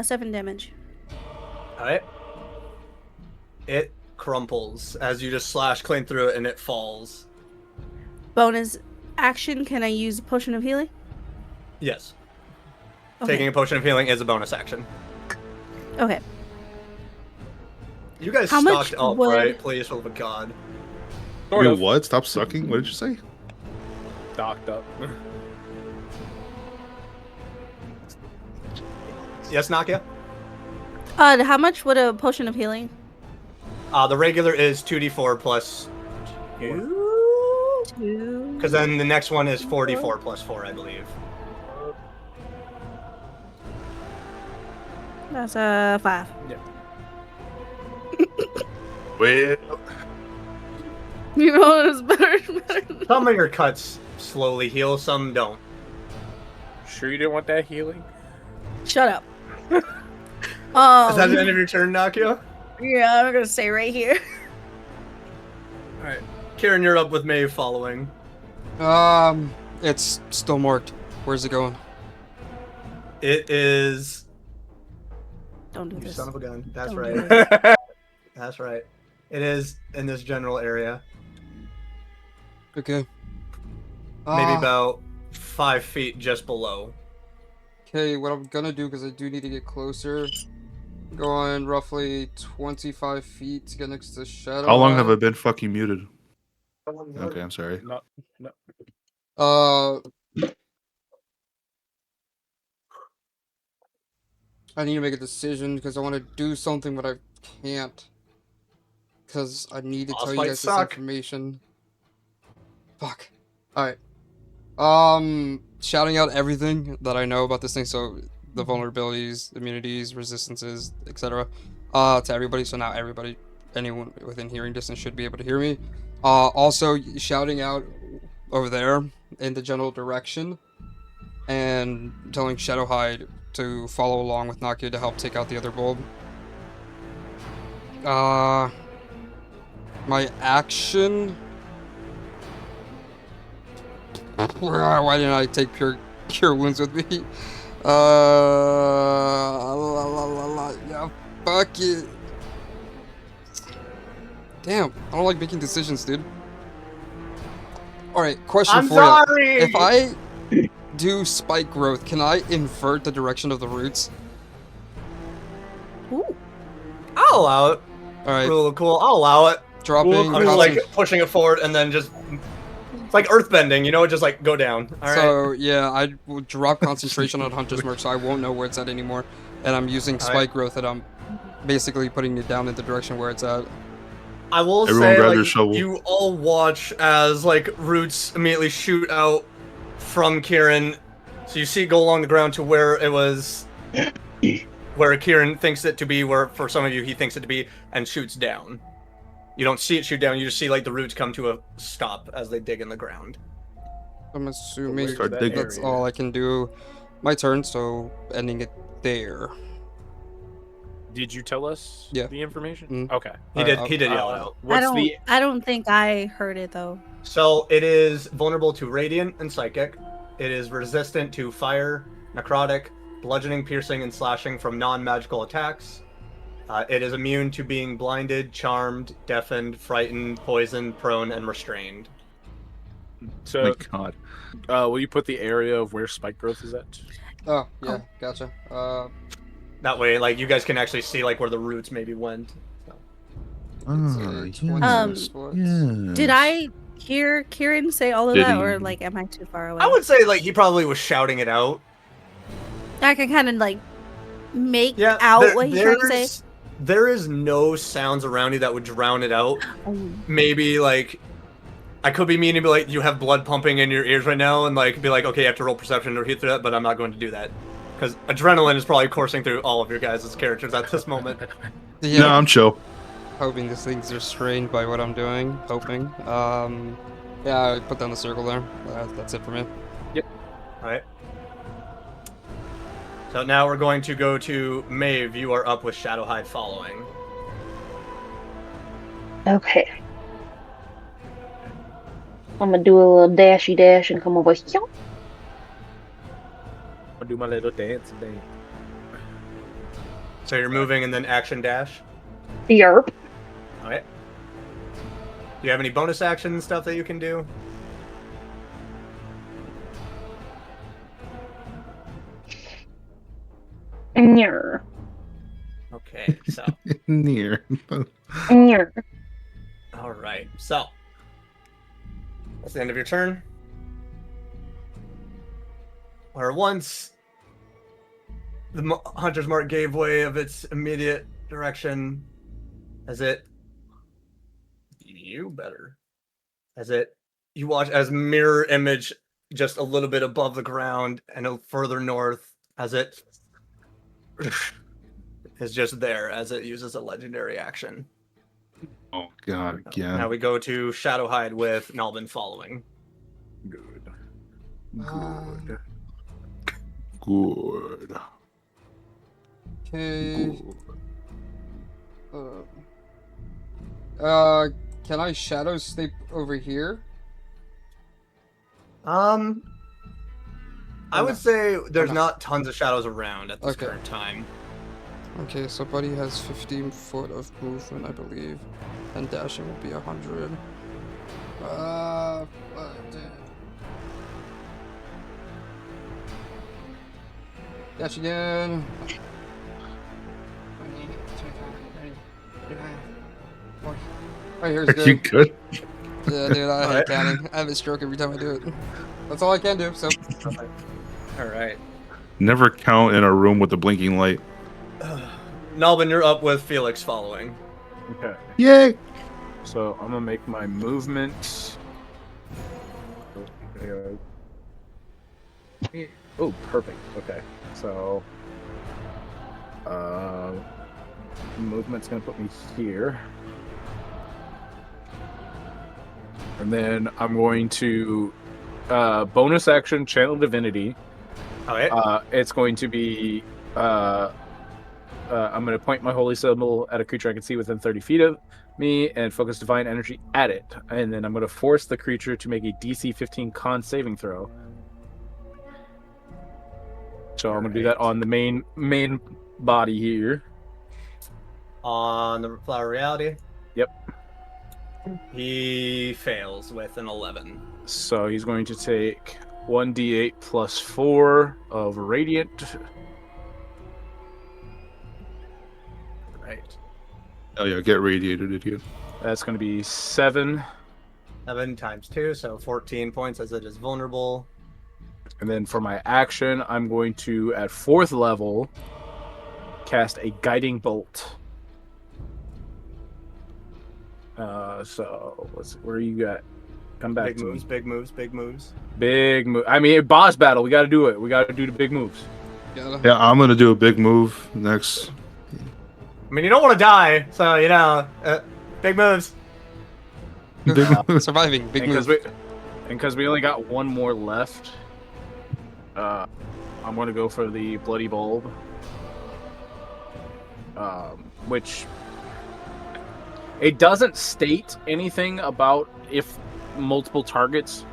7 damage. Alright. It crumples as you just slash clean through it and it falls. Bonus action. Can I use a potion of healing? Yes. Okay. Taking a potion of healing is a bonus action. Okay. You guys How much stocked up, would- right? Please, for the love of God. Sort Wait, of. what? Stop sucking? What did you say? Docked up. Yes, Nakia? How much would a potion of healing? The regular is 2d4 plus 2? 2. Because then the next one is 4d4 plus 4, I believe. That's 5. Well, You know it's better. Some of your cuts slowly heal, some don't. Sure you didn't want that healing? Shut up. Is that the end of your turn, Nakia? Yeah, I'm gonna stay right here. Alright. Kieran, you're up with me following. It's still marked. Where's it going? It is... Don't do You this. son of a gun. That's Don't right. That's right. It is in this general area. Okay. Maybe about 5 feet just below. Okay, what I'm gonna do, because I do need to get closer, going roughly 25 feet to get next to Shadow. how long have I been fucking muted? Okay, I'm sorry. No, no. I need to make a decision because I want to do something, but I can't. Because I need to Boss tell you fights guys this suck. information. Fuck. Alright. Shouting out everything that I know about this thing, so the vulnerabilities, immunities, resistances, etc. To everybody, so now everybody, anyone within hearing distance should be able to hear me. Also shouting out over there in the general direction and telling Shadowhide to follow along with Nakia to help take out the other bulb. My action. Why didn't I take cure wounds with me? Yeah, fuck it. Damn, I don't like making decisions, dude. Alright, question I'm for sorry! you. If I do spike growth, can I invert the direction of the roots? Ooh. I'll allow it. All right, Cool. I'll allow it. dropping. I'm just like pushing it forward and then just. It's like earthbending, you know, just like go down. All right. So yeah, I will drop concentration on Hunter's Mark, so I won't know where it's at anymore. And I'm using spike growth, and I'm basically putting it down in the direction where it's at. I will Everyone say, grab like, your shovel. you all watch as like roots immediately shoot out from Kieran. So you see it go along the ground to where it was, where Kieran thinks it to be, where for some of you he thinks it to be, and shoots down. You don't see it shoot down. You just see like the roots come to a stop as they dig in the ground. I'm assuming Start digging. that's all I can do. My turn, so ending it there. Did you tell us the information? Mm. Okay. He did yell it out. What's I don't think I heard it though. So it is vulnerable to radiant and psychic. It is resistant to fire, necrotic, bludgeoning, piercing, and slashing from non-magical attacks. It is immune to being blinded, charmed, deafened, frightened, poisoned, prone, and restrained. So, My God. will you put the area of where spike growth is at? Oh yeah, gotcha. That way, like, you guys can actually see like where the roots maybe went. So. Oh, yes. Did I hear Kieran say all of Did that, he? or like, am I too far away? I would say like he probably was shouting it out. I can kind of like make out what he's trying to say. There is no sounds around you that would drown it out. Oh. Maybe like I could be mean to be like you have blood pumping in your ears right now, and like be like, okay, you have to roll perception to hear through that, but I'm not going to do that because adrenaline is probably coursing through all of your guys' characters at this moment. Yeah, No, I'm chill. hoping this thing's restrained by what I'm doing. Hoping. Yeah, I put down the circle there. That's it for me. All right. So now we're going to go to Maeve. You are up with Shadowhide following. Okay. I'm gonna do a little dashy dash and come over here. I'll do my little dance thing. So you're moving and then action dash. Yerp. All right. Do you have any bonus action stuff that you can do? Nyer. Okay, so. Near. Nyer. All right, so. That's the end of your turn. Where once the Hunter's Mark gave way of its immediate direction, as it. You better. As it. You watch as mirror image just a little bit above the ground and a further north as it is just there as it uses a legendary action. Oh God, again. Now we go to Shadowhide with Nalbin following. Good. Good. Okay. Can I shadow step over here? I would say there's not tons of shadows around at this current time. Okay, so Buddy has 15 foot of movement, I believe, and dashing will be 100. Dash again. Oh, here's Are good. you good? Yeah, dude, I hate counting. I have a stroke every time I do it. That's all I can do, so. All right. Never count in a room with a blinking light. Nalbin, you're up with Felix following. Okay. Yay! So I'm gonna make my movement. Oh, perfect. Okay. So, movement's gonna put me here, and then I'm going to bonus action channel divinity. All right. It's going to be. I'm going to point my holy symbol at a creature I can see within 30 feet of me and focus divine energy at it. And then I'm going to force the creature to make a DC 15 con saving throw. So I'm going to do that on the main body here. On the Flower Reality? Yep. He fails with an 11. So he's going to take 1d8 plus 4 of radiant. Right. Oh yeah, get radiated, idiot. That's going to be 7. 7 times 2, so 14 points as it is vulnerable. And then for my action, I'm going to, at 4th level, cast a Guiding Bolt. So, where you got? Come back Big to moves, me. big moves, big moves. Big move. I mean, boss battle. We got to do it. We got to do the big moves. Yeah, I'm gonna do a big move next. I mean, you don't want to die, so, you know, big moves. Big move. Surviving, big And move. because we only got one more left, I'm going to go for the Bloody Bulb. Which it doesn't state anything about if multiple targets,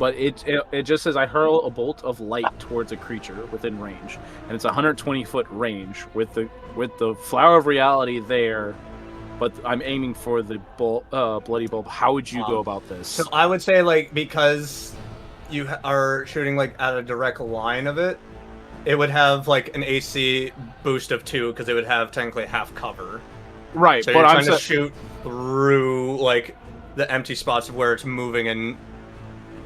but it just says I hurl a bolt of light towards a creature within range, and it's a 120-foot range with the Flower of Reality there, but I'm aiming for the Bloody Bulb. How would you go about this? So I would say, like, because you are shooting, like, at a direct line of it, it would have, like, an AC boost of 2, because it would have technically half cover. Right, So but you're I'm trying to shoot through, like, the empty spots where it's moving and...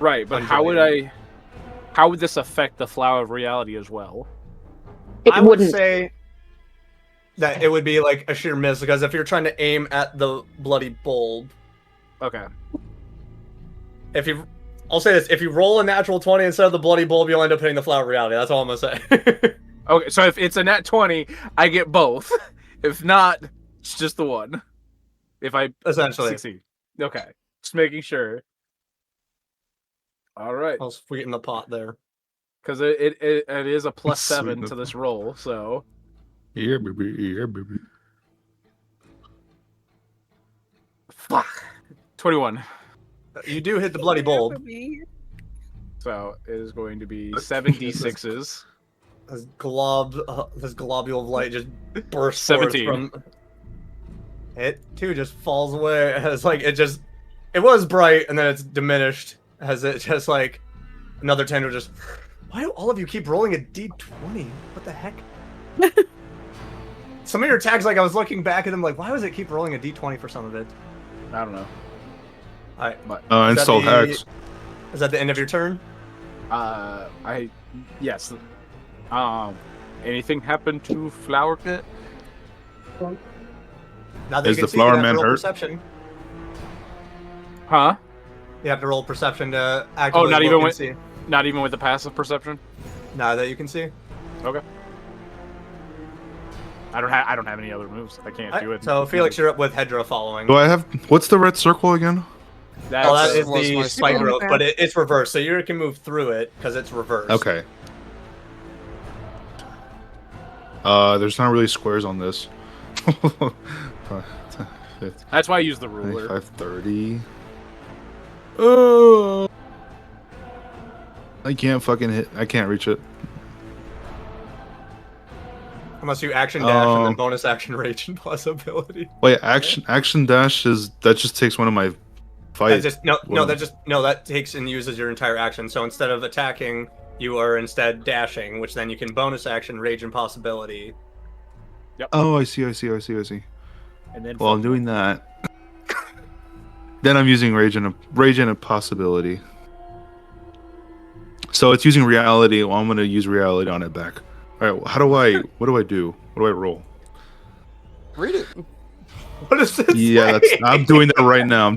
Right, but how would this affect the Flower of Reality as well? I would say that it would be like a sheer miss, because if you're trying to aim at the Bloody Bulb, Okay. I'll say this: if you roll a natural 20 instead of the Bloody Bulb, you'll end up hitting the Flower of Reality. That's all I'm gonna say. Okay, so if it's a nat 20, I get both. If not, it's just the one. If I Essentially. succeed. Okay, just making sure. All right. I was forgetting the pot there. Because it is a plus Sweet 7 to enough. this roll, so... Yeah, baby. Yeah, baby. Fuck. 21. You do hit the Bloody Bulb. So it is going to be 7d6s. This globule of light just bursts 17. forth from it too. Just falls away. It's like it was bright and then it's diminished as it just like another tendril just. Why do all of you keep rolling a d20? What the heck? Some of your tags, like I was looking back at them, like why does it keep rolling a d20 for some of it? I don't know. All right. Install hacks. Is that the end of your turn? Yes. Anything happened to Flower Pit? Now that Is you can the see, you flower have to man roll hurt? Perception. Huh? You have to roll perception to actively Oh, not look even and with see. not even with the passive perception? Now that you can see. Okay. I don't have any other moves. I can't do it. So Felix, you're up with Hedra following. Do I have? What's the red circle again? Oh, that is was the my spike spell. growth, but it's reversed, so you can move through it because it's reversed. Okay. There's not really squares on this. That's why I use the ruler. 25, 30. I can't fucking hit. I can't reach it. Unless you action dash and Oh. then bonus action rage and plus ability. Wait, action dash that just takes one of my fight. That takes and uses your entire action. So instead of attacking, you are instead dashing, which then you can bonus action rage and possibility. Oh, I see. And then Well, I'm doing that. Then I'm using rage and a possibility. So it's using reality. Well, I'm gonna use reality on it back. All right. What do I do? What do I roll? Read it. What is this? Yeah, I'm doing that right now.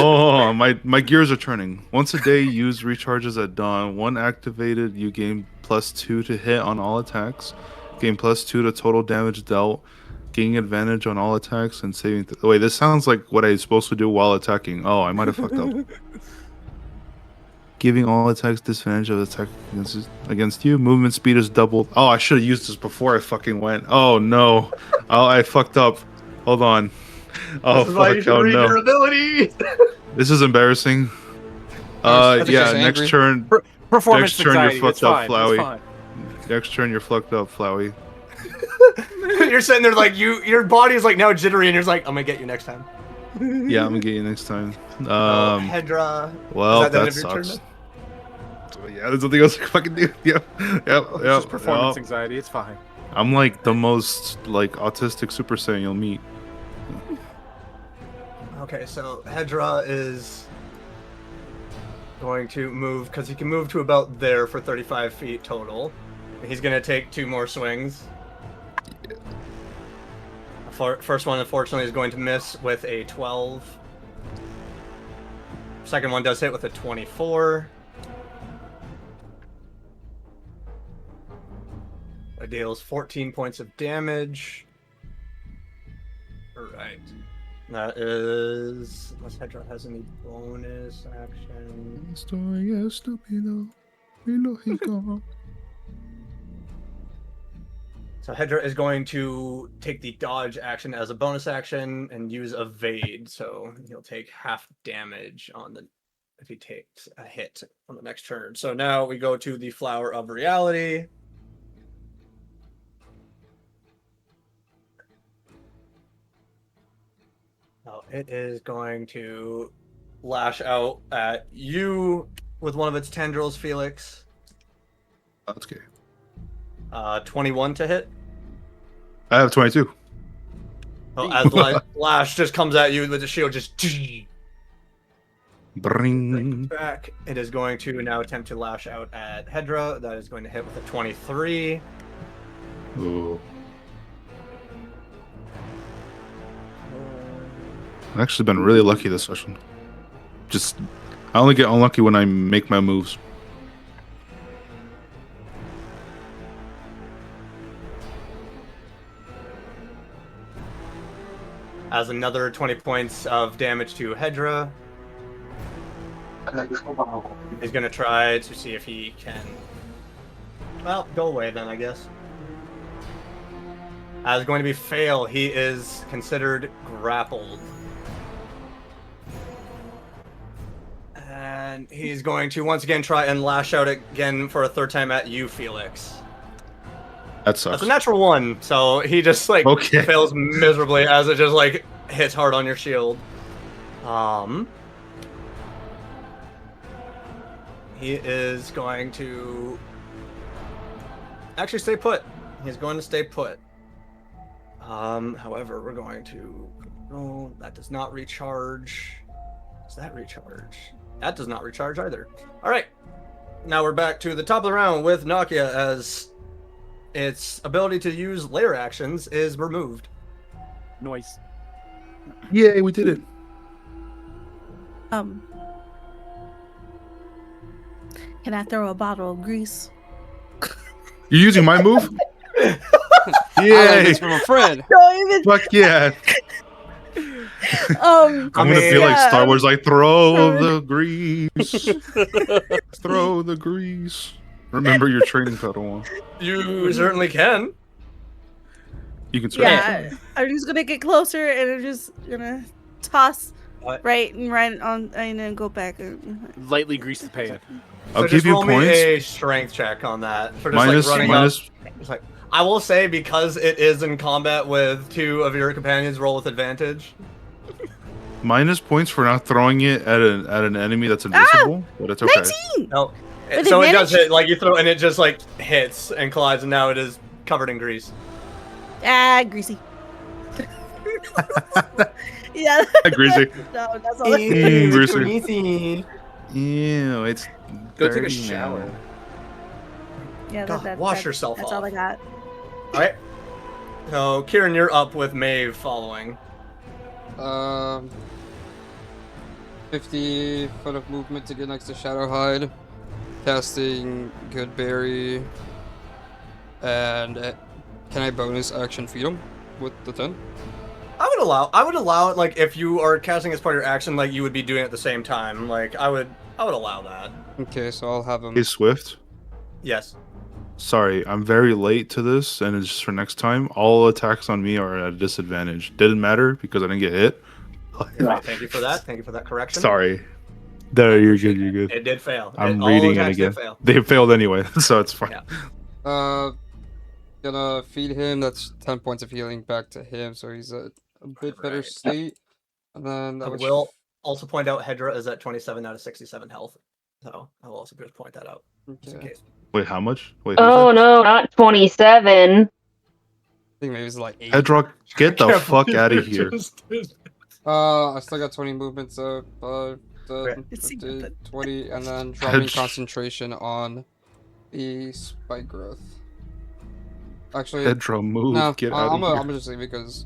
Oh, my gears are turning. Once a day, use recharges at dawn. One activated, you gain +2 to hit on all attacks. Gain +2 to total damage dealt. Gaining advantage on all attacks and saving. Wait, this sounds like what I'm supposed to do while attacking. Oh, I might have fucked up. Giving all attacks disadvantage of attack against you. Movement speed is doubled. Oh, I should have used this before I fucking went. Oh no, I fucked up. Hold on. Oh This is why you fuck! should Oh read your no, ability. this is embarrassing. I think Yeah. she's Next angry. turn. performance Next turn, you're anxiety. fucked It's up, fine. Flowey. It's fine. Next turn, you're fucked up, Flowey. You're sitting there like your body is like now jittery, and you're just like, I'm gonna get you next time. Yeah, I'm gonna get you next time. Hedra. Well, is that the end that of your turn sucks. then? Yeah, there's nothing else I can fucking do. Yep. It's just performance Well, anxiety. It's fine. I'm like the most like autistic Super Saiyan you'll meet. Okay, so Hedra is going to move, because he can move to about there for 35 feet total. He's going to take 2 more swings. First one, unfortunately, is going to miss with a 12. Second one does hit with a 24. It deals 14 points of damage. Alright. That is... Unless Hedra has any bonus action. Story es estúpido, ilógico. So Hedra is going to take the dodge action as a bonus action and use evade. So he'll take half damage on the if he takes a hit on the next turn. So now we go to the Flower of Reality. Oh, it is going to lash out at you with one of its tendrils, Felix. That's okay. 21 to hit. I have 22. Oh, as Lash just comes at you with the shield, just Bring. back. It is going to now attempt to lash out at Hedra. That is going to hit with a 23. Ooh. I've actually been really lucky this session. Just, I only get unlucky when I make my moves. As another 20 points of damage to Hedra. He's going to try to see if he can... Well, go away then, I guess. As going to be fail, he is considered grappled. And he's going to once again try and lash out again for a third time at you, Felix. That sucks. That's a natural 1, so he just like fails miserably as it just like hits hard on your shield. He is going to actually stay put. He's going to stay put. However, we're going to... Oh, that does not recharge. Does that recharge? That does not recharge either. All right. Now we're back to the top of the round with Nakia as its ability to use layer actions is removed. Noise. Yay, we did it. Can I throw a bottle of grease? You're using my move? I learned Yay! this from a friend. Don't even. Fuck yeah! Um, I'm gonna feel like yeah. Star Wars, like throw the grease, throw the grease. Remember your training pedal one. You certainly can. You can. Switch. Yeah, I'm just gonna get closer and I'm just gonna toss right on and then go back. Lightly grease the pan. I'll So give just you roll me points. a strength check on that for just Minus- like running minus- up. It's like, I will say because it is in combat with 2 of your companions, roll with advantage. Minus points for not throwing it at an enemy that's invisible, but it's okay. 19. No, With so it does advantage? hit. Like you throw and it just like hits and collides, and now it is covered in grease. Ah, greasy. Yeah. Greasy. No, that's all. Greasy. Ew, it's Go take a dirty now. shower. Yeah, God, wash yourself That's off. all I got. All right. So Kieran, you're up with Maeve following. 50 foot of movement to get next to Shadowhide. Casting Goodberry. And can I bonus action feed him with the 10? I would allow it. Like if you are casting as part of your action, like you would be doing it at the same time. Like I would allow that. Okay, so I'll have him. Hey, Swift. Yes. Sorry, I'm very late to this, and it's just for next time. All attacks on me are at a disadvantage. Didn't matter because I didn't get hit. Right, thank you for that. Thank you for that correction. Sorry. No, you're good. You're good. It did fail. I'm All reading it attacks did again. fail. They failed anyway, so it's fine. Yeah. Gonna feed him. That's 10 points of healing back to him, so he's at a bit better Right. state. And then I that was will also point out Hedra is at 27 out of 67 health. So I will also just point that out. Just in Okay. case. Wait, how much? Wait, who's Oh no, not 27. I think maybe it's like 8. that? Hedrock, get the fuck out of here. I still got 20 movements, 5, 10, It's 15, secret. 20, and then dropping Hedge. concentration on the spike growth. Actually, Hedra, move. no, Get I'm out of here. gonna just leave it because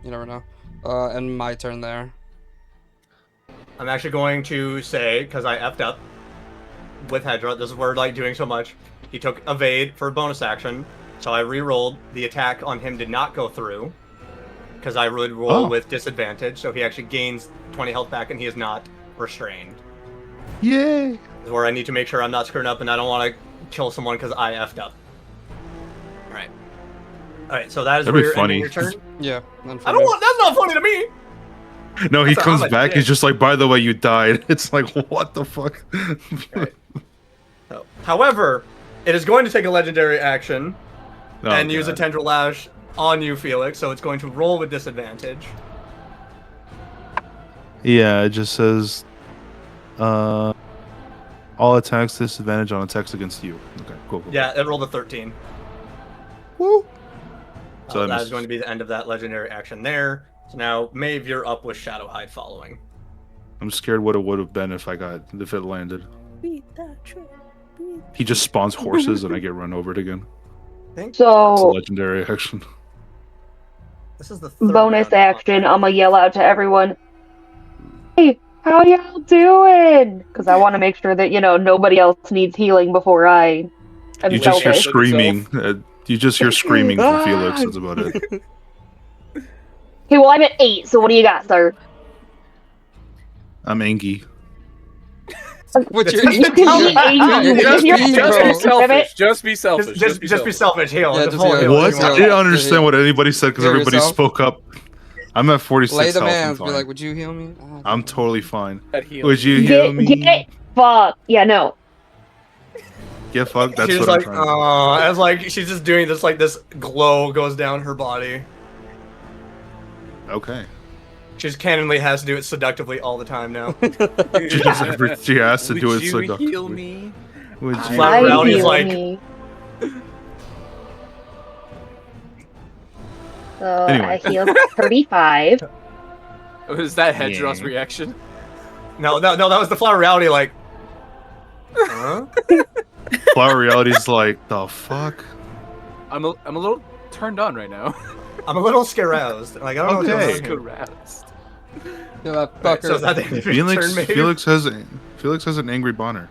you never know. And my turn there. I'm actually going to say, because I effed up with Hedra, this is where like doing so much. He took evade for a bonus action, so I re-rolled. The attack on him did not go through, because I would roll with disadvantage, so he actually gains 20 health back and he is not restrained. Yay! This is where I need to make sure I'm not screwing up and I don't want to kill someone because I effed up. Alright. Alright, so that is That'd where be you're ending funny. your turn. Yeah. Then I don't want, that's not funny to me! No, he That's comes how much back. it He's is. just like, by the way, you died. It's like, what the fuck? So, however, it is going to take a legendary action Oh, and use a God. Tendril Lash on you, Felix, so it's going to roll with disadvantage. Yeah, it just says, all attacks disadvantage on attacks against you. Okay, cool. Yeah, it rolled a 13. Woo! So I that is missed. going to be the end of that legendary action there. So now, Maeve, you're up with Shadowhide following. I'm scared what it would have been if it landed. Beat that trick. Beat He just spawns horses and I get run over it again. It's a So, legendary action. This is the third bonus round. action, I'm gonna yell out to everyone, "Hey, how y'all doing?" Because I want to make sure that, nobody else needs healing before I am You just hear selfish. screaming. You just hear screaming from Felix. That's about it. Okay, well, I'm at 8, so what do you got, sir? I'm angry. What's your You can be angry. Just You're be- angry, Just be bro. damn it. selfish. Just be selfish. Just be selfish. Heal. Yeah, Just just hold heal. heal. What? Anyone I else. didn't understand what anybody said because Heal everybody yourself. spoke up. I'm at 46 Lay the health. man's. I'm Be fine. like, would you heal me? I'm totally fine. That heal. Would you heal me? Get fuck. Yeah, no. Get fucked. That's She's what like, I'm trying. as like she's just doing this, like this glow goes down her body. Okay. She just canonically has to do it seductively all the time now. She has to do it Would so you heal me? Would you? Flower I Rowdy is heal like- me. So Anyway. I healed 35. Was that Hedgeros Yeah. reaction? No, that was the Flower Reality. Like, huh? Flower Reality's like, the fuck? I'm a little turned on right now. I'm a little scaroused. Like, I don't know Okay. what's going on here. Harassed. Yeah, that Right, fucker. so is that the end of your turn, Maeve? Felix has an angry bonner.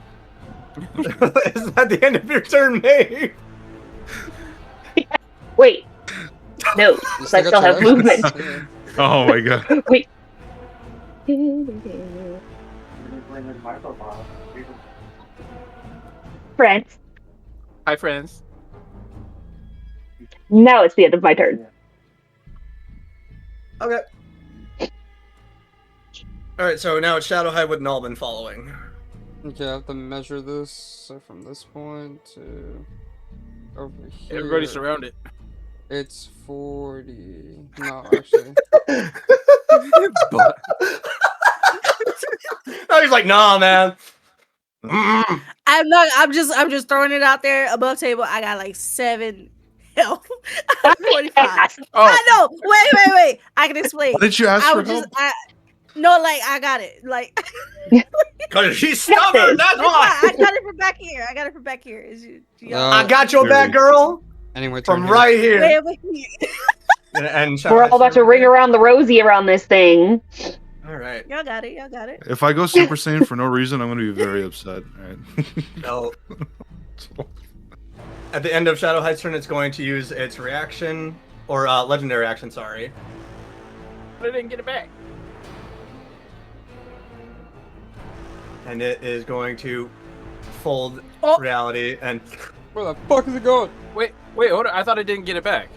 Is that the end of your turn, Maeve? Wait. No, You 'cause I got still your have movement. actions. Yeah. Oh my god. Wait. Friends, Hi, friends. now it's the end of my turn. Okay. All right, so now it's Shadowhide with Nalbin following. Okay, I have to measure this so from this point to over here. Everybody surround it. It's 40. No, actually. No, he's like, nah, man. Mm. I'm not. I'm just throwing it out there above table. I got like 7 health. I'm 45. Oh, I know. Wait. I can explain. Why did you ask I for would help? just. No, like I got it. Like Cause she's stubborn. That's why. I got it from back here. I got your back, girl. Anyway, From turn here. right here. Wait. And We're all about to ring around the rosy around this thing. All right. Y'all got it. If I go Super Saiyan for no reason, I'm gonna be very upset. Alright. No. At the end of Shadowhide's turn, it's going to use its reaction or legendary action. Sorry. but I didn't get it back. And it is going to fold Oh. reality and Where the fuck is it going? Wait, hold on. I thought I didn't get it back.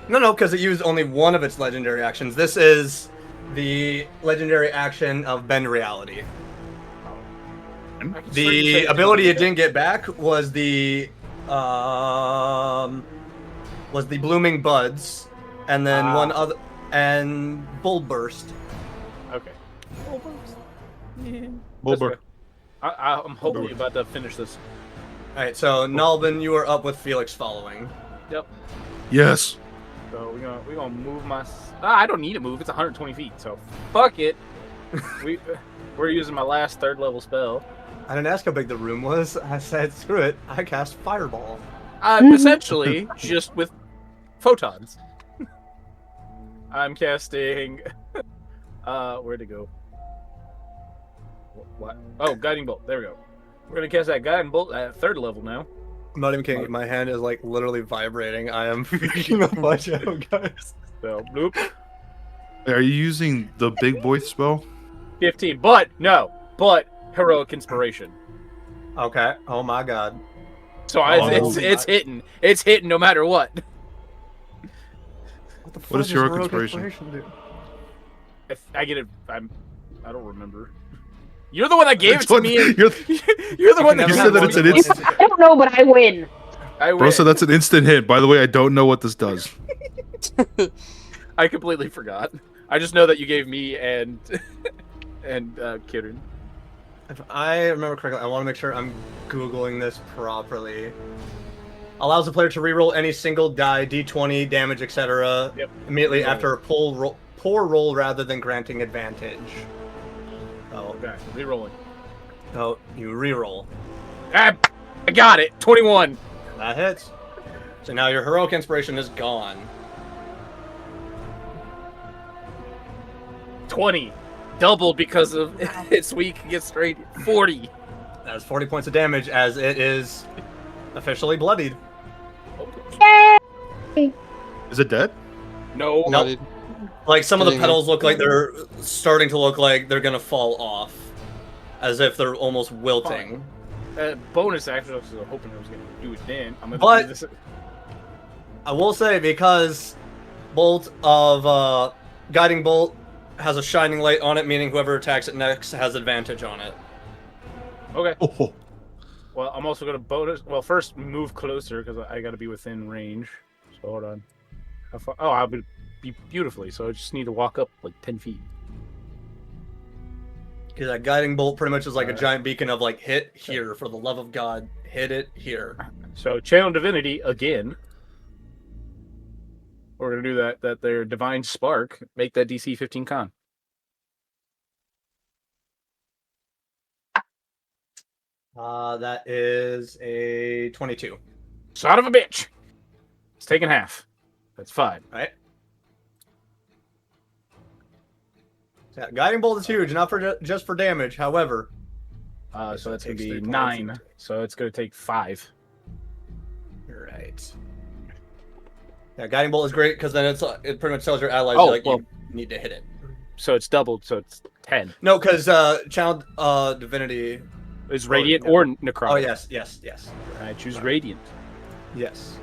no, because it used only one of its legendary actions. This is the legendary action of bend reality. I can certainly The say ability it didn't didn't get back was the blooming buds, and then Ah. one other and bull burst. get it. Okay. Bulber. That's fair. I'm hopefully about to finish this. All right, so Nalbin, you are up with Felix following. Yes. So So we're gonna move my. I don't need to move. It's 120 feet. So fuck it. We're using my last 3rd level spell. I didn't ask how big the room was. I said, screw it. I cast Fireball. Essentially, just with photons. I'm casting. Where'd it go? What? Oh, Guiding Bolt. There we go. We're gonna cast that Guiding Bolt at 3rd level now. I'm not even kidding. My hand is like literally vibrating. I am freaking a bunch out, guys. So, bloop. Are you using the big boy spell? 15. But Heroic Inspiration. Okay. Oh my god. So it's hitting. It's hitting no matter what. What the fuck What is your Heroic inspiration? do? If I get it, I don't remember. You're the one that gave it to me. You're You're the one that You gave said that it it's to an me. instant. I don't know, but I win. I win. Bro, so that's an instant hit. By the way, I don't know what this does. I completely forgot. I just know that you gave me and Kieran. If I remember correctly, I want to make sure I'm Googling this properly. Allows the player to reroll any single die, d20, damage, etc. Yep. Immediately after a poor roll rather than granting advantage. Oh, Okay, rerolling. oh, you reroll. I got it. 21. That hits. So now your heroic inspiration is gone. 20. Doubled because of its weak against straight. 40. That's 40 points of damage as it is officially bloodied. Is it dead? No. No. Bloodied. Like some of the Getting petals look like they're starting to look like they're gonna fall off, as if they're almost wilting. Bonus action. I was hoping I was going to do it then. I'm gonna But- do this. I will say, because Bolt of Guiding Bolt has a shining light on it, meaning whoever attacks it next has advantage on it. Okay. Oh, Well, I'm also going to bonus. Well, first move closer because I got to be within range. So hold on. How far? Oh, I'll be beautifully. So I just need to walk up like 10 feet. Because that Guiding Bolt pretty much is like a giant beacon of like, hit here, for the love of God, hit it here. So channel divinity again. We're gonna do that their divine spark. Make that DC 15 con. That is a 22. Son of a bitch. It's taking half. That's 5. Right? So, yeah, Guiding Bolt is huge, not for just for damage. However, So that's gonna takes be 3 points. 9. So it's gonna take 5. right. Yeah, Guiding Bolt is great because then it pretty much tells your allies Oh, like well. you need to hit it. So it's doubled. So it's 10. No, because Child Divinity. Is radiant or necrotic? Oh yes. I choose radiant. Yes.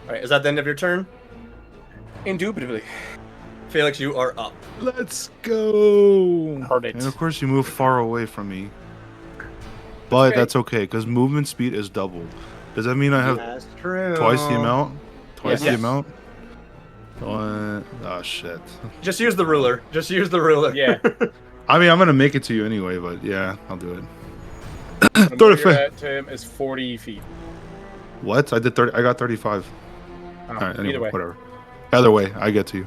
All right, is that the end of your turn? Indubitably. Felix, you are up. let's go. Heard it. And of course, you move far away from me. But Okay. that's okay, because movement speed is doubled. Does that mean I have That's true. twice the amount? Twice the Yes. amount? Oh, shit. Just use the ruler. Just use the ruler. Yeah. I mean, I'm going to make it to you anyway, but yeah, I'll do it. From Throw where it you're fa- at to him is 40 feet. What? I did 30. I got 35. Oh, All right, anyway, either way. whatever. Either way, I get to you.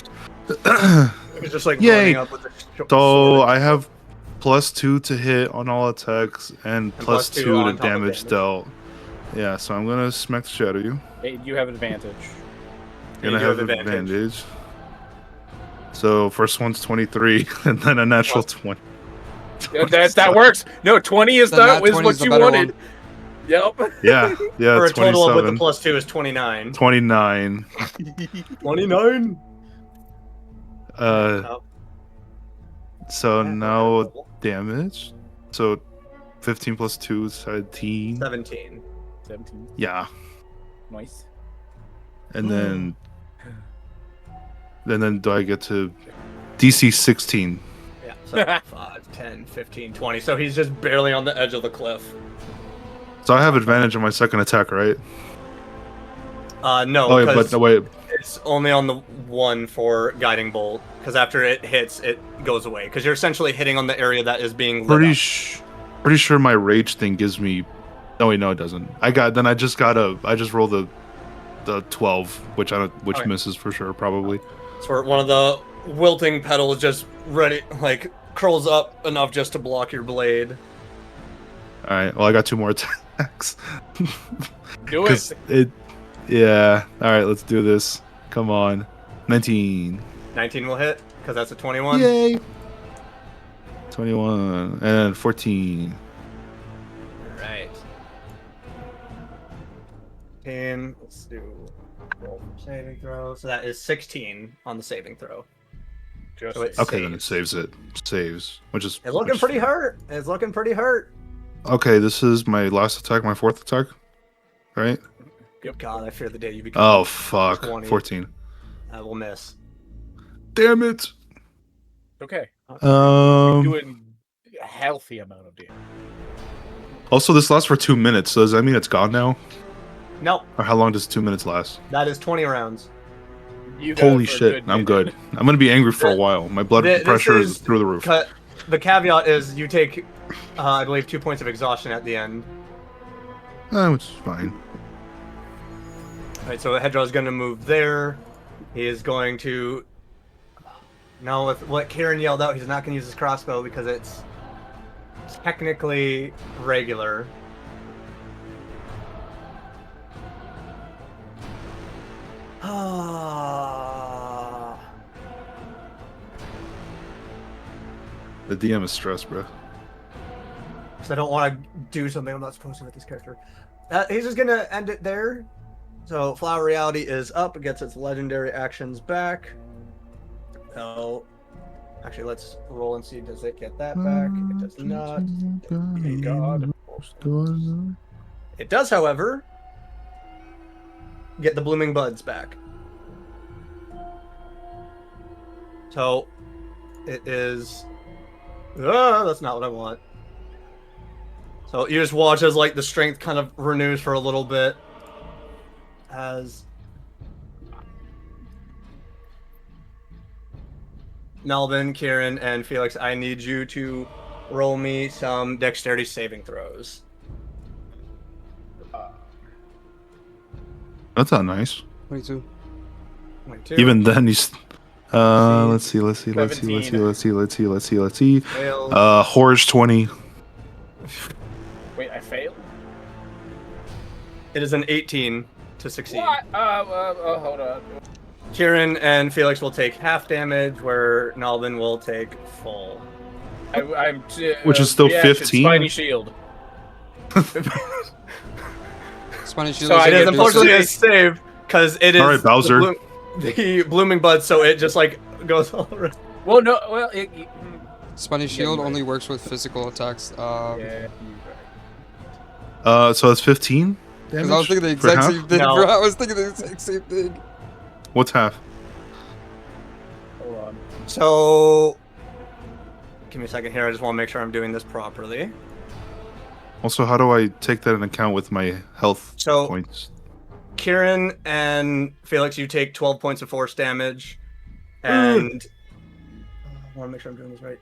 It's just like Yay. running up with the So sword. I have +2 to hit on all attacks and plus two +2 on to top of damage damage. dealt. Yeah, so I'm gonna smack the shit out of you. Hey, you have advantage. Gonna do have have advantage. advantage. So first one's 23, and then a natural 20. That works. No, 20 is Then that 20 what is the you better wanted. one. Yep. Yeah, yeah, For a total of with the 27. +2 is 29. 29. 29. Oh. So now damage. So 15 plus 2 is 17. 17. 17. Yeah, Nice. and then do I get to DC 16? Yeah. So 5, 10, 15, 20. So he's just barely on the edge of the cliff. So I have advantage on my second attack, right? No, Oh, wait, because but wait. it's only on the one for Guiding Bolt. Because after it hits, it goes away. Because you're essentially hitting on the area that is being lit Pretty up. pretty sure my rage thing gives me. No, wait, no, it doesn't. I just rolled a the 12, which Okay. misses for sure, probably. So one of the wilting petals just ready, like curls up enough just to block your blade. All right. Well, I got 2 more attacks. Do it. Yeah. All right. Let's do this. Come on. 19. 19 will hit because that's a 21. Yay. 21 and 14. Right. And let's do roll for saving throw. So that is 16 on the saving throw. Just So it Okay, then it saves. saves it. Saves, which is. It's looking pretty hurt. It's looking pretty hurt. Okay, this is my last attack, my 4th attack, right? God, I fear the day you become. Oh fuck! 20. 14. I will miss. Damn it! okay. Um. Doing a healthy amount of damage. Also, this lasts for 2 minutes. So does that mean it's gone now? No, Or how long does 2 minutes last? that is 20 rounds. You got it Holy for a shit! I'm minute. good. I'm gonna be angry for a while. My blood This pressure is is through the roof. The caveat is you take, I believe, 2 points of exhaustion at the end. Which is fine. Alright, so Hedra is going to move there. He is going to... Now, with what Kieran yelled out, he's not going to use his crossbow because it's technically regular. The DM is stressed, bro. Because I don't want to do something I'm not supposed to with this character. He's just going to end it there. So, Flower Reality is up. It gets its legendary actions back. So, actually, let's roll and see. Does it get that back? It does not. Thank God. It does, however, get the Blooming Buds back. So, it is... that's not what I want. So, you just watch as, like, the strength kind of renews for a little bit. As... Melvin, Kieran, and Felix, I need you to roll me some dexterity saving throws. That's not nice. 22. 22. Even then, he's. Let's see. Fails. Horror's 20. Wait, I failed? It is an 18 to succeed. What? Hold on. Kieran and Felix will take half damage, where Nalvin will take full. I'm Which is still reaction, 15? Spiny shield. Spiny shield. So is it is a unfortunately a save, because it is All right, Bowser. the blooming bud, so it just like goes all around. Well, no, well, Spiny shield only works with physical attacks. yeah. So that's 15 damage. Because I was thinking the for exact half? same thing, No. bro. I was thinking the exact same thing. What's half? Hold on. So, give me a second here. I just want to make sure I'm doing this properly. Also, how do I take that into account with my health So- points? Kieran and Felix, you take 12 points of force damage, and I want to make sure I'm doing this right.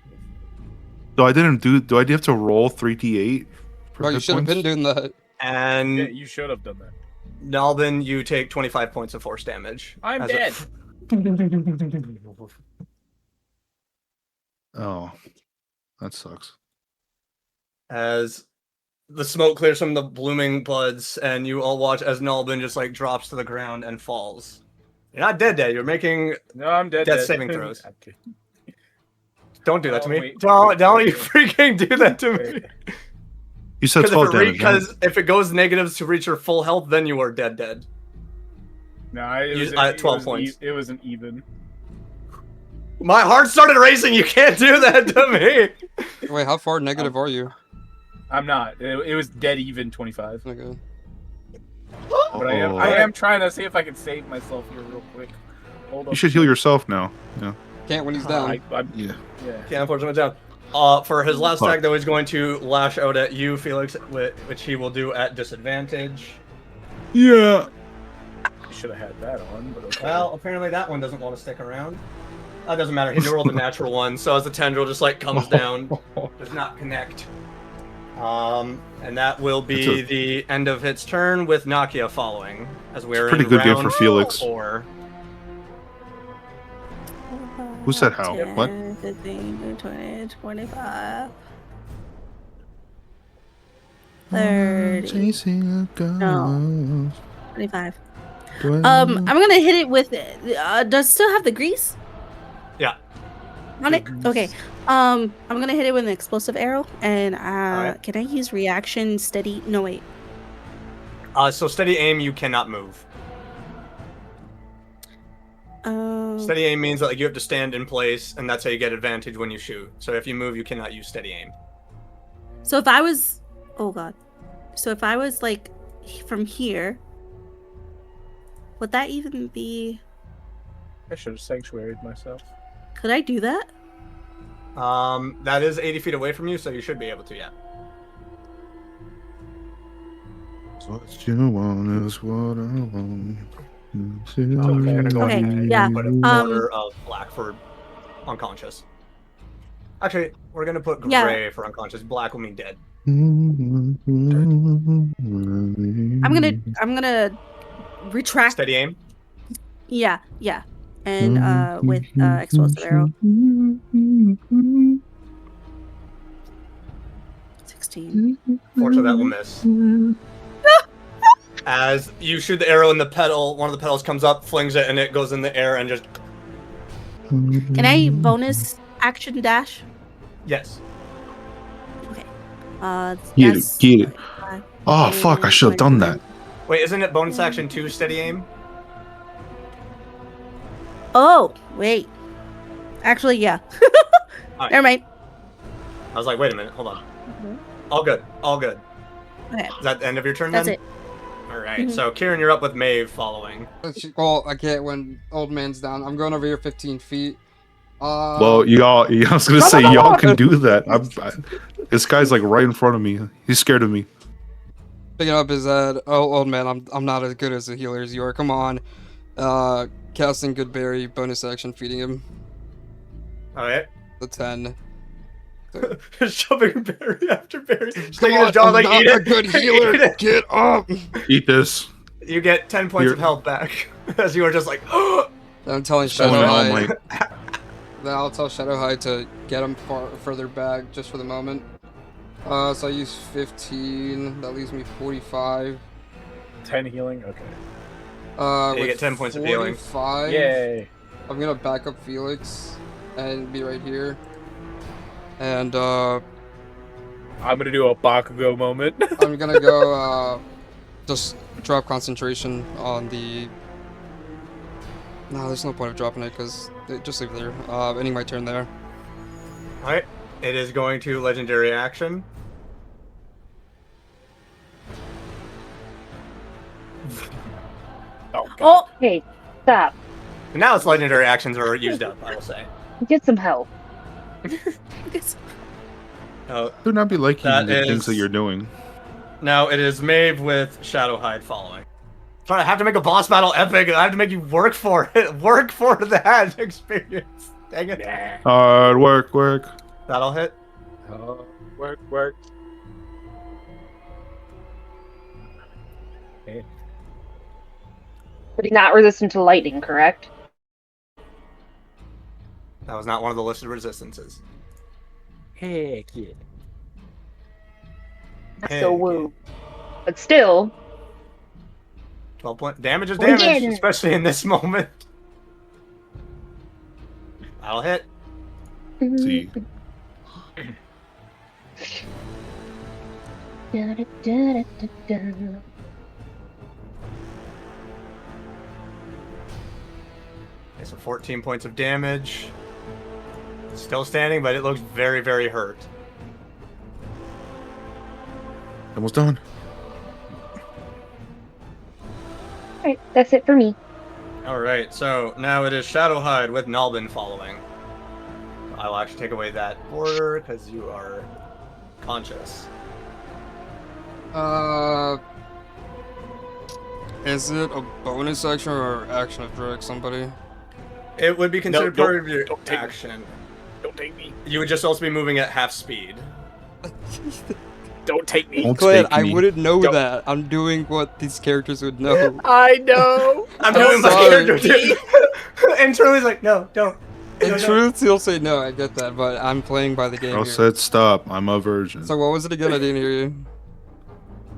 So I didn't do. Do I have to roll 3d8? for Bro, you hit should have been points? doing that. And Yeah, you should have done that. Nalvin, you take 25 points of force damage. I'm as dead. Oh, that sucks. As the smoke clears from the blooming buds, and you all watch as Nalvin just like drops to the ground and falls. You're not dead. You're making. No, I'm dead. Death dead. saving throws. Okay. Don't do that to Oh, me. wait. Don't you freaking do that to me. Wait. You said 12 damage. Because if it goes negatives to reach your full health, then you are dead. No, it You- was, 12 points. It was an even. My heart started racing. You can't do that to me. Wait, how far negative are you? I'm not. It was dead even 25. Okay. But I Oh. am trying to see if I can save myself here real quick. Hold on. You should heal yourself now. Yeah. Can't when he's down. Yeah. Yeah. Yeah, unfortunately, down. For his last attack, though, he's going to lash out at you, Felix, which he will do at disadvantage. Yeah. I should have had that on, but okay. Well, apparently that one doesn't want to stick around. That doesn't matter. He rolled a natural one, so as the tendril just like comes down, does not connect. And that will be the end of its turn with Nakia following, as we're pretty in good game round for Felix. 4. Who said how? 10, What? 15, 20, 25. 30. No. 25. I'm gonna hit it with. Does it still have the grease? Yeah. On it. Okay. I'm gonna hit it with an explosive arrow, and Alright. can I use reaction steady? No wait. So steady aim, you cannot move. Steady aim means that like you have to stand in place, and that's how you get advantage when you shoot. So if you move, you cannot use steady aim. So if I was, oh god, so if I was like from here, would that even be? I should have sanctuaried myself. Could I do that? That is 80 feet away from you, so you should be able to, yeah. What you want is what I want. Okay, yeah. Put a border of black for unconscious. Actually, we're gonna put gray for unconscious. Black will mean dead. I'm gonna retract. Steady aim. Yeah, and with explosive arrow. 16. Fortunately, that will miss. As you shoot the arrow in the petal, one of the petals comes up, flings it, and it goes in the air and just. Can I bonus action dash? Yes. Okay. Get it, that's get it. 5, Oh, fuck, I should have done that. Wait, isn't it bonus action 2 steady aim? Oh, wait. Actually, yeah. Alright. Never mind. I was like, wait a minute, hold on. All good, all good. Okay. Is that the end of your turn That's then? it. Alright, Mhm. so Kieran, you're up with Maeve following. Well, I can't when old man's down. I'm going over here 15 feet. Well, y'all, I was gonna say, y'all can do that. This guy's like right in front of me. He's scared of me. Picking up his head. Oh, old man, I'm not as good as a healer as you are. Come on. Casting Good Berry, bonus action, feeding him. Alright. The 10. Shoving berry after berry. Just Come taking on, his jaw I'm like, not eat a it. good Eat healer. it. Get up. Eat this. You get 10 points You're- of health back. As you are just like, I'm telling That's my All Shadowhide. Might. Then I'll tell Shadowhide to get him further back just for the moment. So I use 15. That leaves me 45. 10 healing? Okay. you With get 10 points of healing. 45, Yay. I'm gonna back up Felix and be right here. And I'm I'm gonna do a Bakugo moment. gonna go just drop concentration on the. No, there's no point of dropping it because just leave it there. Ending my turn there. Alright. It is going to legendary action. Oh, Hey, stop. And now its legendary actions are used up, I will say. Get some help. Oh, Do not be liking That the things is- that you're doing. now it is Maeve with Shadowhide following. Sorry, I have to make a boss battle epic, and I have to make you work for it. Work for that experience. Dang it. Hard work. That'll hit. Oh, work. Okay. But he's not resistant to lightning, correct? That was not one of the listed resistances. Heck yeah. So woo. But still, 12 point damage is We're damage, getting- especially in this moment. That'll hit. See, Okay, so 14 points of damage. Still standing, but it looks very, very hurt. almost done. Alright, that's it for me. Alright, so now it is Shadowhide with Nalbin following. I will actually take away that border because you are conscious. Is it a bonus action or action to direct somebody? It would be considered No, part of your don't take me. action. Don't take me. You would just also be moving at half speed. Don't take me. Don't Glad take I me. wouldn't know Don't. that. I'm doing what these characters would know. I know. I'm I'm doing my sorry. character too. And Charlie's like, no, don't. In No, no. truth, he'll say no. I get that, but I'm playing by the game Girl here. said stop. I'm a virgin. So what was it again? I didn't hear you.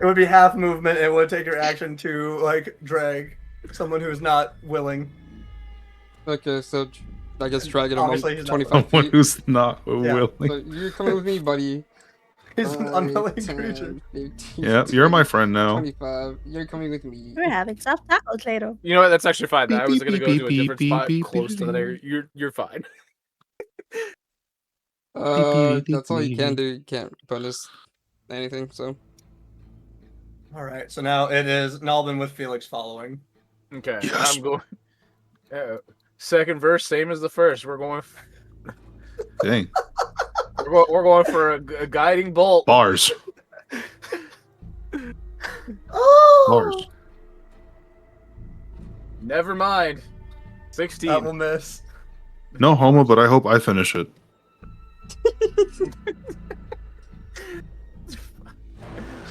It would be half movement. It would take your action to like drag someone who's not willing. Okay, so I guess drag it Obviously, along he's not 25 Someone feet. who's not willing. So you're coming with me, buddy. He's an 5, unwilling 10, creature. 15, Yeah, you're my friend now. 25. You're coming with me. We're having soft tacos later. You know what? That's actually fine. I was Beep, gonna go beep, to a beep, different beep, spot beep, close beep, to there. You're fine. That's all you can do. You can't bonus anything, so. All right, so now it is Nalbin with Felix following. Okay, Yes. I'm going. Second verse, same as the first. We're going. Dang. We're going for a guiding bolt. Bars. Oh! Bars. Never mind. 16. That will miss. No homo, but I hope I finish it.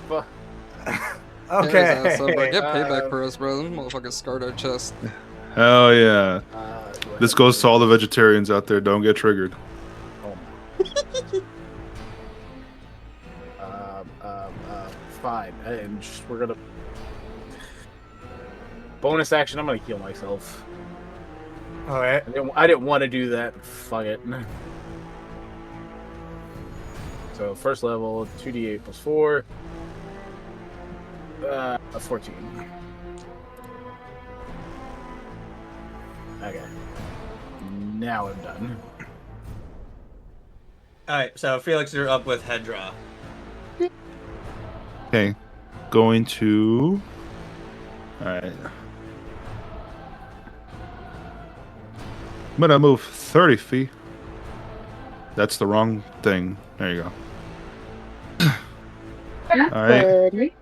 Fu- Okay. So, bro, get payback for us, bro. Them motherfuckers scarred our chest. Hell yeah. This goes to all the vegetarians out there. Don't get triggered. Fine. And just, we're gonna bonus action. I'm gonna heal myself. All right. I didn't want to do that. Fuck it. So first level, 2d8 plus 4. 14. Okay. Now I'm done. All right. So Felix, you're up with head draw. Okay. Going to... Alright. I'm gonna move 30 feet. That's the wrong thing. There you go. Alright.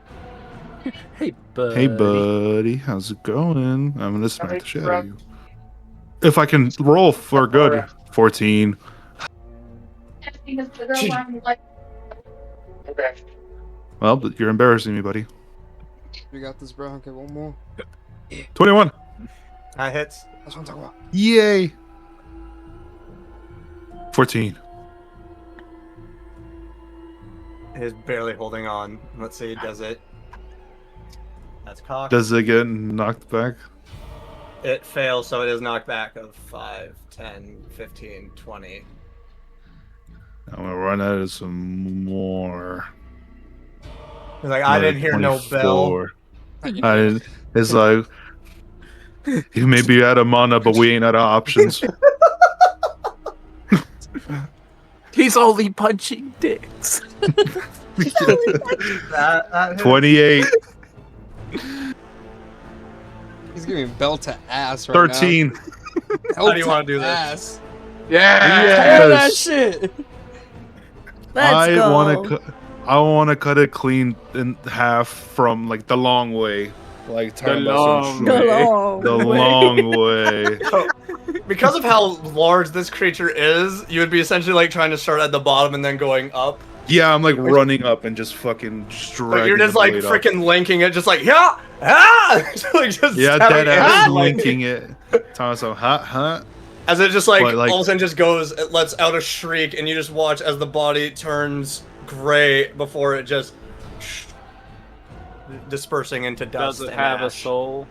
Hey, buddy. Hey, buddy. How's it going? I'm gonna smack the shit out of you. If I can roll for good. 14. Well, but you're embarrassing me, buddy. You got this, bro. Okay, one more. 21. That hits. That's what I'm talking about. Yay. 14. He's barely holding on. Let's see. Does it? That's cocked. Does it get knocked back? It fails, so it is knocked back of 5, 10, 15, 20. I'm gonna run out of some more. He's like, I didn't hear no bell. 24. It's like, you may be out of mana, but we ain't out of options. He's only punching dicks. That hits. 28. He's giving bell to ass right 13. now. How do you want to do this? Ass. Yeah. Tear that shit. Let's I go. want to cut it clean in half from like the long way, like talking about some The shit. long The way. long way. Because of how large this creature is, you would be essentially like trying to start at the bottom and then going up. Yeah, I'm like running up and just fucking dragging. But you're just the like blade up. freaking linking it, just like yeah, ah, like just Yeah, stabbing dead ass it, like- linking it. Telling myself, huh? As it just like, But, like- all of a sudden just goes, it lets out a shriek, and you just watch as the body turns gray before it just dispersing into dust. Does it and have a ash. soul?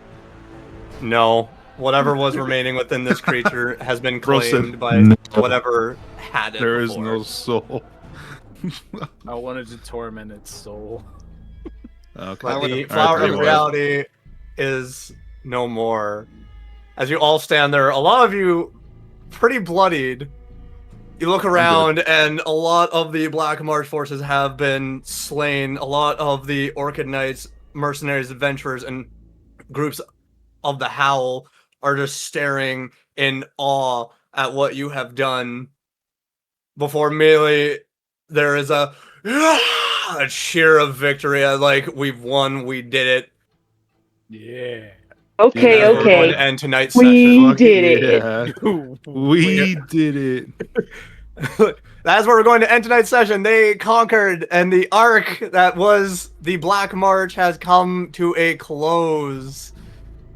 No. Whatever was remaining within this creature has been Bro said claimed by no. whatever had it. There is before. no soul. I wanted to torment its soul. Okay. But the would've- flower agree of with reality is no more. As you all stand there, a lot of you pretty bloodied. You look around, and a lot of the Black March forces have been slain. A lot of the Orchid Knights, mercenaries, adventurers, and groups of the Howl are just staring in awe at what you have done. Before merely there is a cheer of victory. Like, we've won, we did it. Yeah. Okay, And we're going okay. to end tonight's We session. did it. Yeah. We did it. That's where we're going to end tonight's session. They conquered, and the arc that was the Black March has come to a close.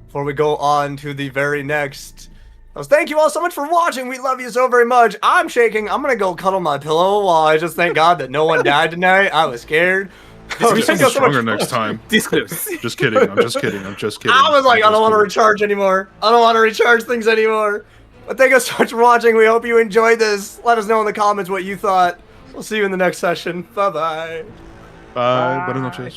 Before we go on to the very next. Thank you all so much for watching. We love you so very much. I'm shaking. I'm gonna go cuddle my pillow while I just thank God that no one died tonight. I was scared. Be stronger next time. Just kidding. I'm just kidding. I was like, I don't want to recharge anymore. I don't want to recharge things anymore. But thank you so much for watching. We hope you enjoyed this. Let us know in the comments what you thought. We'll see you in the next session. Bye-bye. Bye. Buenas noches.